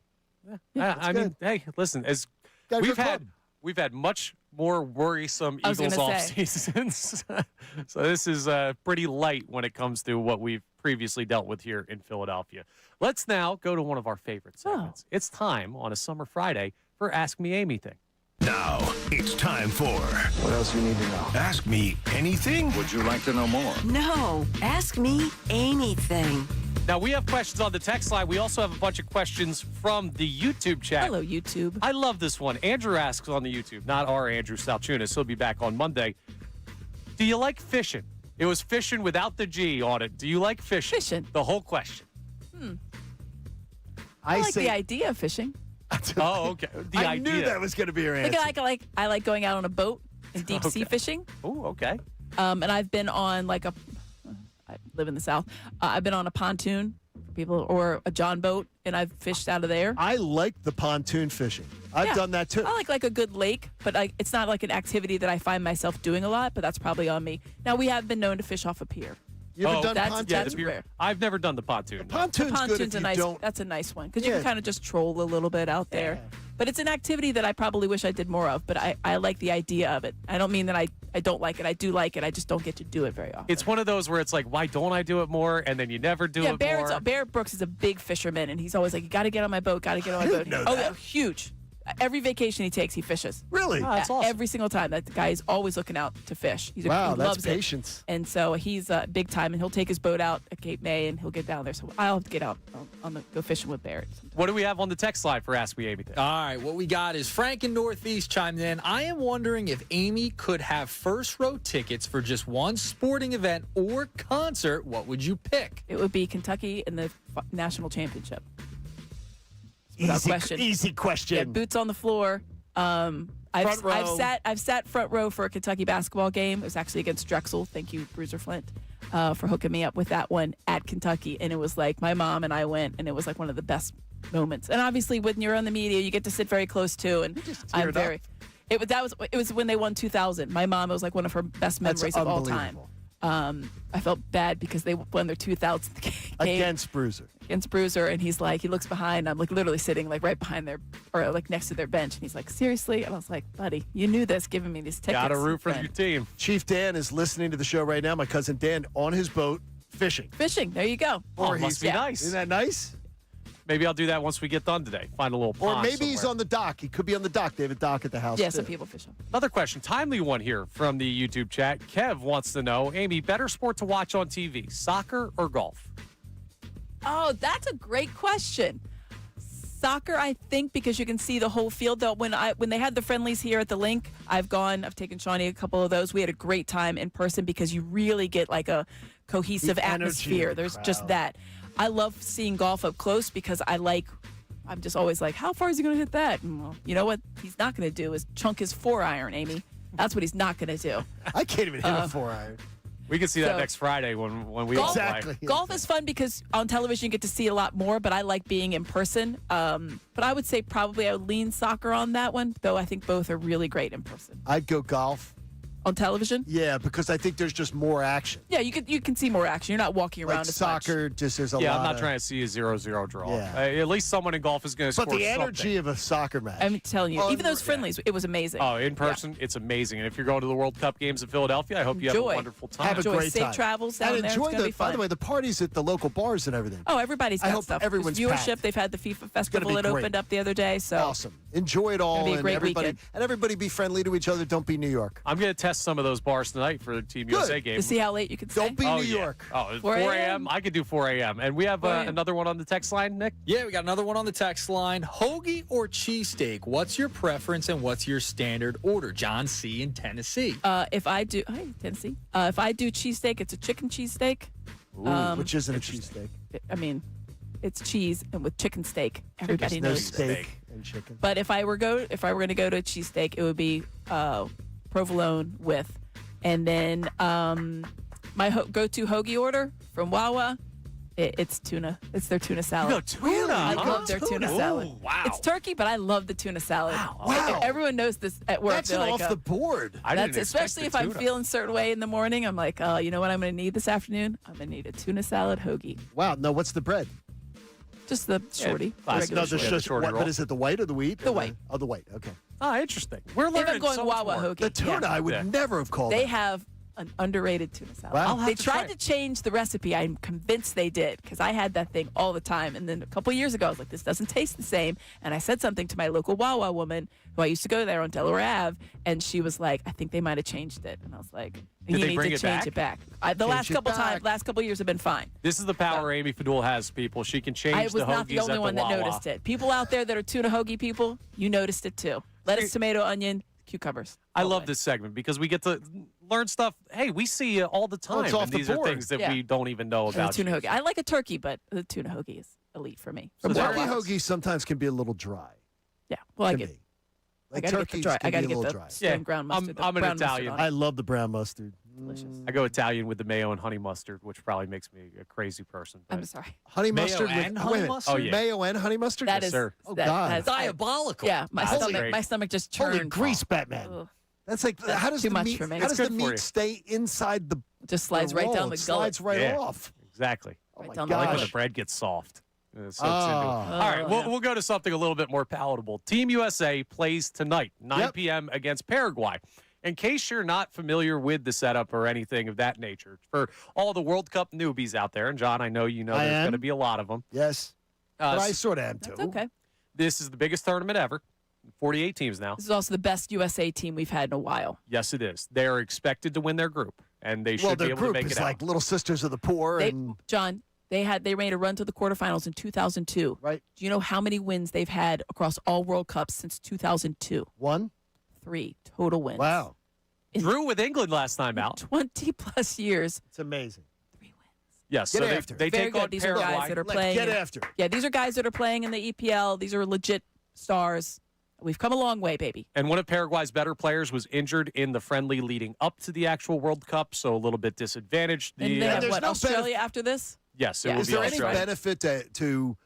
Speaker 2: I mean, hey, listen, as
Speaker 3: Got a
Speaker 2: we've
Speaker 3: good
Speaker 2: had
Speaker 3: club.
Speaker 2: we've had much more worrisome
Speaker 16: I was
Speaker 2: Eagles
Speaker 16: gonna
Speaker 2: off
Speaker 16: say.
Speaker 2: seasons. So this is pretty light when it comes to what we've previously dealt with here in Philadelphia. Let's now go to one of our favorite segments. It's time on a summer Friday for Ask Me Anything.
Speaker 1: Now it's time for
Speaker 19: What else you need to know?
Speaker 1: Ask Me Anything.
Speaker 19: Would you like to know more?
Speaker 10: No, ask me anything.
Speaker 2: Now, we have questions on the text line. We also have a bunch of questions from the YouTube chat.
Speaker 16: Hello, YouTube.
Speaker 2: I love this one. Andrew asks on the YouTube, not our Andrew Salciunas. He'll be back on Monday. Do you like fishing? It was fishing without the G on it. Do you like fishing?
Speaker 16: Fishing.
Speaker 2: The whole question.
Speaker 16: I like the idea of fishing.
Speaker 2: Oh, okay. The
Speaker 3: I
Speaker 2: idea.
Speaker 3: knew that was going to be your answer.
Speaker 16: I like going out on a boat and deep sea fishing.
Speaker 2: Oh, okay.
Speaker 16: And I've been on I live in the South. I've been on a pontoon for people or a John boat, and I've fished out of there.
Speaker 3: I like the pontoon fishing. I've done that too.
Speaker 16: I like a good lake, but it's not like an activity that I find myself doing a lot, but that's probably on me. Now, we have been known to fish off a pier.
Speaker 3: You ever done
Speaker 16: that's,
Speaker 3: pontoon?
Speaker 16: That's rare.
Speaker 2: I've never done the pontoon.
Speaker 3: Pontoon's good if you
Speaker 16: That's a nice one because you
Speaker 3: Yeah.
Speaker 16: can kind of just troll a little bit out there. But it's an activity that I probably wish I did more of, but I like the idea of it. I don't mean that I don't like it. I do like it. I just don't get to do it very often.
Speaker 2: It's one of those where it's like, why don't I do it more? And then you never do it more.
Speaker 16: Barrett Brooks is a big fisherman, and he's always like, you got to get on my boat, got to get on my boat.
Speaker 3: know
Speaker 16: Oh,
Speaker 3: that.
Speaker 16: yeah, huge. Every vacation he takes, he fishes.
Speaker 3: Really?
Speaker 2: Oh, that's awesome.
Speaker 16: Every single time. That guy is always looking out to fish. He
Speaker 3: Wow, that's
Speaker 16: loves
Speaker 3: patience.
Speaker 16: it. And so he's big time, and he'll take his boat out at Cape May, and he'll get down there. So I'll have to get out go fishing with Barrett.
Speaker 2: What do we have on the text line for Ask Me Anything?
Speaker 4: All right, what we got is Frank in Northeast chimed in. I am wondering if Amy could have first row tickets for just one sporting event or concert. What would you pick?
Speaker 16: It would be Kentucky in the national championship. Without question.
Speaker 3: Easy question.
Speaker 16: Yeah, boots on the floor. I've sat front row for a Kentucky basketball game. It was actually against Drexel. Thank you, Bruiser Flint, for hooking me up with that one at Kentucky. And it was like my mom and I went, and it was like one of the best moments. And obviously, when you're on the media, you get to sit very close to. And I'm very. It was when they won 2000. My mom, it was like one of her best memories of all time. I felt bad because they won their 2000th game
Speaker 3: Against Bruiser.
Speaker 16: And he looks behind. I'm like literally sitting like right behind or like next to their bench. And he's like, seriously? And I was like, buddy, you knew this, giving me these tickets.
Speaker 2: Gotta root for
Speaker 16: friend.
Speaker 2: your team.
Speaker 3: Chief Dan is listening to the show right now. My cousin Dan on his boat fishing.
Speaker 16: Fishing. There you go.
Speaker 2: Oh, must be nice.
Speaker 3: Isn't that nice?
Speaker 2: Maybe I'll do that once we get done today. Find a little pond
Speaker 3: Or maybe he's
Speaker 2: somewhere.
Speaker 3: on the dock. He could be on the dock. They have a dock at the house.
Speaker 16: Yeah,
Speaker 3: too.
Speaker 16: some people fish them.
Speaker 2: Another question, timely one here from the YouTube chat. Kev wants to know, Amy, better sport to watch on TV, soccer or golf?
Speaker 16: Oh, that's a great question. Soccer, I think, because you can see the whole field. Though when they had the friendlies here at the link, I've taken Shawnee a couple of those. We had a great time in person because you really get like a cohesive atmosphere. There's just that. I love seeing golf up close because I'm just always like, how far is he going to hit that? And, well, you know what he's not going to do is chunk his 4-iron, Amy. That's what he's not going to do.
Speaker 3: I can't even hit a 4-iron.
Speaker 2: We can see that next Friday when we all play.
Speaker 16: Golf is fun because on television you get to see a lot more, but I like being in person. But I would say probably I would lean soccer on that one, though I think both are really great in person.
Speaker 3: I'd go golf.
Speaker 16: On television?
Speaker 3: Yeah, because I think there's just more action.
Speaker 16: Yeah, you can see more action. You're not walking around as
Speaker 3: soccer, just there's a lot.
Speaker 2: Yeah, I'm not trying to see a 0-0 draw.
Speaker 3: Yeah.
Speaker 2: At least someone in golf is going to score
Speaker 3: But the energy
Speaker 2: something.
Speaker 3: of a soccer match.
Speaker 16: I'm telling you, even those friendlies, it was amazing.
Speaker 2: Oh, in person, it's amazing. And if you're going to the World Cup games in Philadelphia, I hope you have a wonderful time.
Speaker 3: Have a great
Speaker 16: safe
Speaker 3: time.
Speaker 16: travels down
Speaker 3: and
Speaker 16: there.
Speaker 3: enjoy
Speaker 16: It's gonna be fun.
Speaker 3: by the way, the parties at the local bars and everything.
Speaker 16: Oh, everybody's got
Speaker 3: I hope
Speaker 16: stuff.
Speaker 3: everyone's
Speaker 16: There's viewership.
Speaker 3: packed.
Speaker 16: They've had the FIFA festival
Speaker 3: be
Speaker 16: that
Speaker 3: great.
Speaker 16: opened up the other day. So
Speaker 3: awesome. Enjoy it all,
Speaker 16: It's gonna be a
Speaker 3: and
Speaker 16: great
Speaker 3: everybody
Speaker 16: weekend.
Speaker 3: be friendly to each other. Don't be New York.
Speaker 2: I'm going to test some of those bars tonight for the Team USA game.
Speaker 16: to see how late you can stay.
Speaker 3: Don't be New York.
Speaker 2: Oh,
Speaker 16: 4
Speaker 2: 4 a.m. I could do 4 a.m. And we have
Speaker 16: 4 a.m.
Speaker 2: another one on the text line, Nick.
Speaker 4: Yeah, we got another one on the text line. Hoagie or cheesesteak? What's your preference and what's your standard order? John C. in Tennessee.
Speaker 16: If I do cheesesteak, it's a chicken cheesesteak.
Speaker 3: Which isn't a cheesesteak.
Speaker 16: I mean, it's cheese and with chicken steak. Everybody
Speaker 3: There's
Speaker 16: knows
Speaker 3: no
Speaker 16: this.
Speaker 3: steak and chicken.
Speaker 16: But if I were going to go to a cheesesteak, it would be provolone with, and then my go-to hoagie order from Wawa. It's tuna. It's their tuna salad.
Speaker 2: You go tuna?
Speaker 16: I love their tuna salad.
Speaker 2: Ooh, wow.
Speaker 16: It's turkey, but I love the tuna salad.
Speaker 3: Wow.
Speaker 16: Everyone knows this at work.
Speaker 3: That's
Speaker 16: They're like,
Speaker 3: off the board.
Speaker 2: I didn't expect
Speaker 16: especially
Speaker 2: the
Speaker 16: if I'm
Speaker 2: tuna.
Speaker 16: feeling a certain way in the morning. I'm like, you know what I'm going to need this afternoon? I'm going to need a tuna salad hoagie.
Speaker 3: Wow. No, what's the bread?
Speaker 16: Just the shorty.
Speaker 2: classic.
Speaker 16: regular
Speaker 3: No, there's
Speaker 16: shorty.
Speaker 3: just
Speaker 2: shorty
Speaker 3: what,
Speaker 2: roll.
Speaker 3: but is it the white or the wheat?
Speaker 16: The white.
Speaker 3: Oh, the white. Okay.
Speaker 2: Ah, interesting. We're
Speaker 16: If
Speaker 2: learning
Speaker 16: I'm going
Speaker 2: so much
Speaker 16: Wawa
Speaker 2: more.
Speaker 16: hoagie.
Speaker 3: The tuna,
Speaker 16: yeah.
Speaker 3: I would
Speaker 2: Yeah.
Speaker 3: never have called.
Speaker 16: They
Speaker 3: that.
Speaker 16: have an underrated tuna salad.
Speaker 3: Wow. I'll
Speaker 2: have
Speaker 16: They
Speaker 2: to
Speaker 16: tried
Speaker 2: try
Speaker 16: to
Speaker 2: it.
Speaker 16: change the recipe. I'm convinced they did because I had that thing all the time. And then a couple years ago, I was like, this doesn't taste the same. And I said something to my local Wawa woman who I used to go there on Delaware Ave. And she was like, I think they might have changed it. And I was like, you
Speaker 2: they
Speaker 16: need
Speaker 2: bring
Speaker 16: to
Speaker 2: it
Speaker 16: change
Speaker 2: back?
Speaker 16: it back. The
Speaker 3: Change
Speaker 16: last
Speaker 3: it
Speaker 16: couple
Speaker 3: back.
Speaker 16: last couple years have been fine.
Speaker 2: This is the power Amy Fadul has, people. She can change
Speaker 16: I was
Speaker 2: the
Speaker 16: not the
Speaker 2: hoagies
Speaker 16: only
Speaker 2: at
Speaker 16: one
Speaker 2: the
Speaker 16: that
Speaker 2: Wawa.
Speaker 16: noticed it. People out there that are tuna hoagie people, you noticed it too. Lettuce, tomato, onion, cucumbers.
Speaker 2: I
Speaker 16: All the
Speaker 2: love
Speaker 16: way.
Speaker 2: this segment because we get to learn stuff. Hey, we see it all the time.
Speaker 3: it's off
Speaker 2: and
Speaker 3: the
Speaker 2: these are
Speaker 3: board.
Speaker 2: things that
Speaker 16: Yeah.
Speaker 2: we don't even know
Speaker 16: And the
Speaker 2: about.
Speaker 16: tuna hoagie. I like a turkey, but the tuna hoagie is elite for me.
Speaker 2: So
Speaker 16: From
Speaker 2: there
Speaker 3: Turkey
Speaker 16: Wawa.
Speaker 3: hoagies sometimes can be a little dry.
Speaker 16: Yeah. Well, I
Speaker 3: to
Speaker 16: get.
Speaker 3: me.
Speaker 16: I
Speaker 3: Like
Speaker 16: gotta get the
Speaker 3: turkeys
Speaker 16: dry.
Speaker 3: can
Speaker 16: I gotta
Speaker 3: be a
Speaker 16: get
Speaker 3: little
Speaker 16: the
Speaker 3: dry.
Speaker 16: stone
Speaker 2: Yeah,
Speaker 16: ground mustard.
Speaker 2: I'm
Speaker 16: the
Speaker 2: an
Speaker 16: brown mustard
Speaker 2: Italian.
Speaker 16: on it.
Speaker 3: I love the brown mustard.
Speaker 16: Delicious.
Speaker 2: I go Italian with the mayo and honey mustard, which probably makes me a crazy person.
Speaker 16: I'm
Speaker 2: but-
Speaker 16: sorry.
Speaker 3: Honey
Speaker 4: Mayo
Speaker 3: mustard
Speaker 4: and
Speaker 3: with
Speaker 4: honey
Speaker 3: wait a minute.
Speaker 4: mustard?
Speaker 2: Oh, yeah.
Speaker 3: Mayo and honey mustard.
Speaker 16: That
Speaker 2: Yes,
Speaker 16: is
Speaker 2: sir.
Speaker 3: Oh,
Speaker 16: that
Speaker 3: God.
Speaker 16: has-
Speaker 4: Diabolical.
Speaker 16: Yeah, my
Speaker 2: That's
Speaker 16: stomach.
Speaker 2: great.
Speaker 16: My stomach just turned.
Speaker 3: Holy grease, Batman.
Speaker 16: Ugh.
Speaker 3: That's like
Speaker 16: That's
Speaker 3: how does
Speaker 16: too
Speaker 3: the
Speaker 16: much
Speaker 3: meat?
Speaker 16: for me.
Speaker 3: How
Speaker 16: It's
Speaker 3: does the
Speaker 2: good for you.
Speaker 3: meat stay inside the?
Speaker 16: Just slides
Speaker 3: the
Speaker 16: right
Speaker 3: roll?
Speaker 16: down the
Speaker 3: It
Speaker 16: gullet.
Speaker 3: slides right
Speaker 2: Yeah.
Speaker 3: off.
Speaker 2: Exactly.
Speaker 3: Oh
Speaker 16: Right
Speaker 3: my
Speaker 16: down the
Speaker 2: I like when
Speaker 3: gosh.
Speaker 2: the bread gets soft. It soaks into it.
Speaker 3: Ah.
Speaker 2: All right,
Speaker 16: Oh,
Speaker 2: we'll,
Speaker 16: yeah.
Speaker 2: we'll go to something a little bit more palatable. Team USA plays tonight, 9
Speaker 3: Yep.
Speaker 2: p.m. against Paraguay. In case you're not familiar with the setup or anything of that nature, for all the World Cup newbies out there, and John, I know you know
Speaker 3: I
Speaker 2: there's
Speaker 3: am.
Speaker 2: going to be a lot of them.
Speaker 3: Yes, but I sort of am too.
Speaker 16: That's okay.
Speaker 2: This is the biggest tournament ever. 48 teams now.
Speaker 16: This is also the best USA team we've had in a while.
Speaker 2: Yes, it is. They are expected to win their group, and they should
Speaker 3: Well,
Speaker 2: be
Speaker 3: their
Speaker 2: able to
Speaker 3: group
Speaker 2: make
Speaker 3: is
Speaker 2: it
Speaker 3: like
Speaker 2: out.
Speaker 3: Little Sisters of the Poor, and
Speaker 16: John, they made a run to the quarterfinals in 2002.
Speaker 3: right
Speaker 16: Do you know how many wins they've had across all World Cups since 2002?
Speaker 3: one.
Speaker 16: 3 total wins.
Speaker 3: Wow,
Speaker 2: Drew with England last time out.
Speaker 16: 20 plus years.
Speaker 3: it's amazing.
Speaker 16: 3 wins.
Speaker 2: Yes,
Speaker 3: Get
Speaker 2: so
Speaker 3: after it.
Speaker 2: they
Speaker 16: Very
Speaker 2: take
Speaker 16: good.
Speaker 2: on
Speaker 16: These are
Speaker 2: Paraguay.
Speaker 16: guys that are
Speaker 3: Let's
Speaker 16: playing.
Speaker 3: get after it.
Speaker 16: Yeah, these are guys that are playing in the EPL. These are legit stars. We've come a long way, baby.
Speaker 2: And one of Paraguay's better players was injured in the friendly leading up to the actual World Cup, so a little bit disadvantaged.
Speaker 16: And they have
Speaker 3: there's
Speaker 16: what,
Speaker 3: no
Speaker 16: Australia after this?
Speaker 2: Yes, it
Speaker 16: Yeah.
Speaker 2: will
Speaker 3: Is
Speaker 2: be
Speaker 3: there any
Speaker 2: Australia.
Speaker 3: benefit to?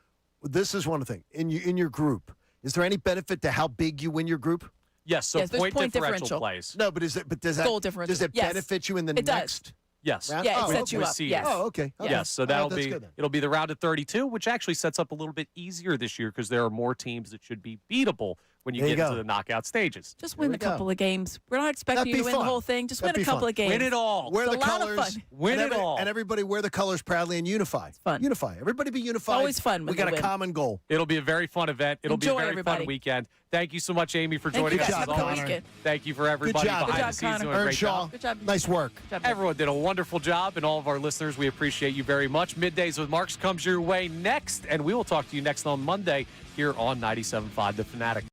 Speaker 3: This is one thing in your group. Is there any benefit to how big you win your group?
Speaker 2: Yes, so
Speaker 16: Yes, there's
Speaker 2: point
Speaker 16: point
Speaker 2: differential
Speaker 16: differential.
Speaker 2: plays.
Speaker 3: No, but does that
Speaker 16: Goal differential.
Speaker 3: does it
Speaker 16: Yes.
Speaker 3: benefit you in the
Speaker 16: It does.
Speaker 3: next
Speaker 2: Yes.
Speaker 3: round?
Speaker 16: Yeah, it
Speaker 3: Oh,
Speaker 16: sets you
Speaker 2: with
Speaker 16: up.
Speaker 2: seeding.
Speaker 16: Yes.
Speaker 3: Oh, okay. okay.
Speaker 2: Yes, so
Speaker 3: All right,
Speaker 2: that'll
Speaker 3: that's
Speaker 2: be
Speaker 3: good then.
Speaker 2: it'll be the round of 32, which actually sets up a little bit easier this year because there are more teams that should be beatable when you
Speaker 3: There
Speaker 2: get
Speaker 3: you
Speaker 2: into
Speaker 3: go.
Speaker 2: the knockout stages.
Speaker 16: Just win a couple of games. We're not expecting you to win the whole thing. Just win a couple of games.
Speaker 2: Win it all.
Speaker 3: Wear
Speaker 16: It's
Speaker 3: the
Speaker 16: a lot of
Speaker 3: colors.
Speaker 16: fun.
Speaker 2: Win it all.
Speaker 3: And everybody wear the colors proudly and unify.
Speaker 16: Fun.
Speaker 3: Unify. Everybody be unified.
Speaker 16: always fun when
Speaker 3: We got
Speaker 16: they
Speaker 3: a
Speaker 16: win.
Speaker 3: common goal.
Speaker 2: It'll be a very fun event. It'll be
Speaker 16: Enjoy,
Speaker 2: a very
Speaker 16: everybody.
Speaker 2: fun weekend. Thank you so much, Amy, for
Speaker 16: Thank
Speaker 2: joining
Speaker 16: you
Speaker 2: us.
Speaker 16: guys.
Speaker 2: as
Speaker 16: Have a good
Speaker 2: always.
Speaker 16: weekend.
Speaker 2: Thank you for everybody
Speaker 3: job.
Speaker 2: behind
Speaker 16: Good
Speaker 2: the scenes
Speaker 16: job,
Speaker 2: doing a
Speaker 3: Connor.
Speaker 2: great
Speaker 3: Earnshaw.
Speaker 2: job.
Speaker 16: Good job.
Speaker 3: Nice work.
Speaker 16: Good job.
Speaker 2: Everyone did a wonderful job, and all of our listeners, we appreciate you very much. Middays with Marks comes your way next, and we will talk to you next on Monday here on 97.5 The Fanatic.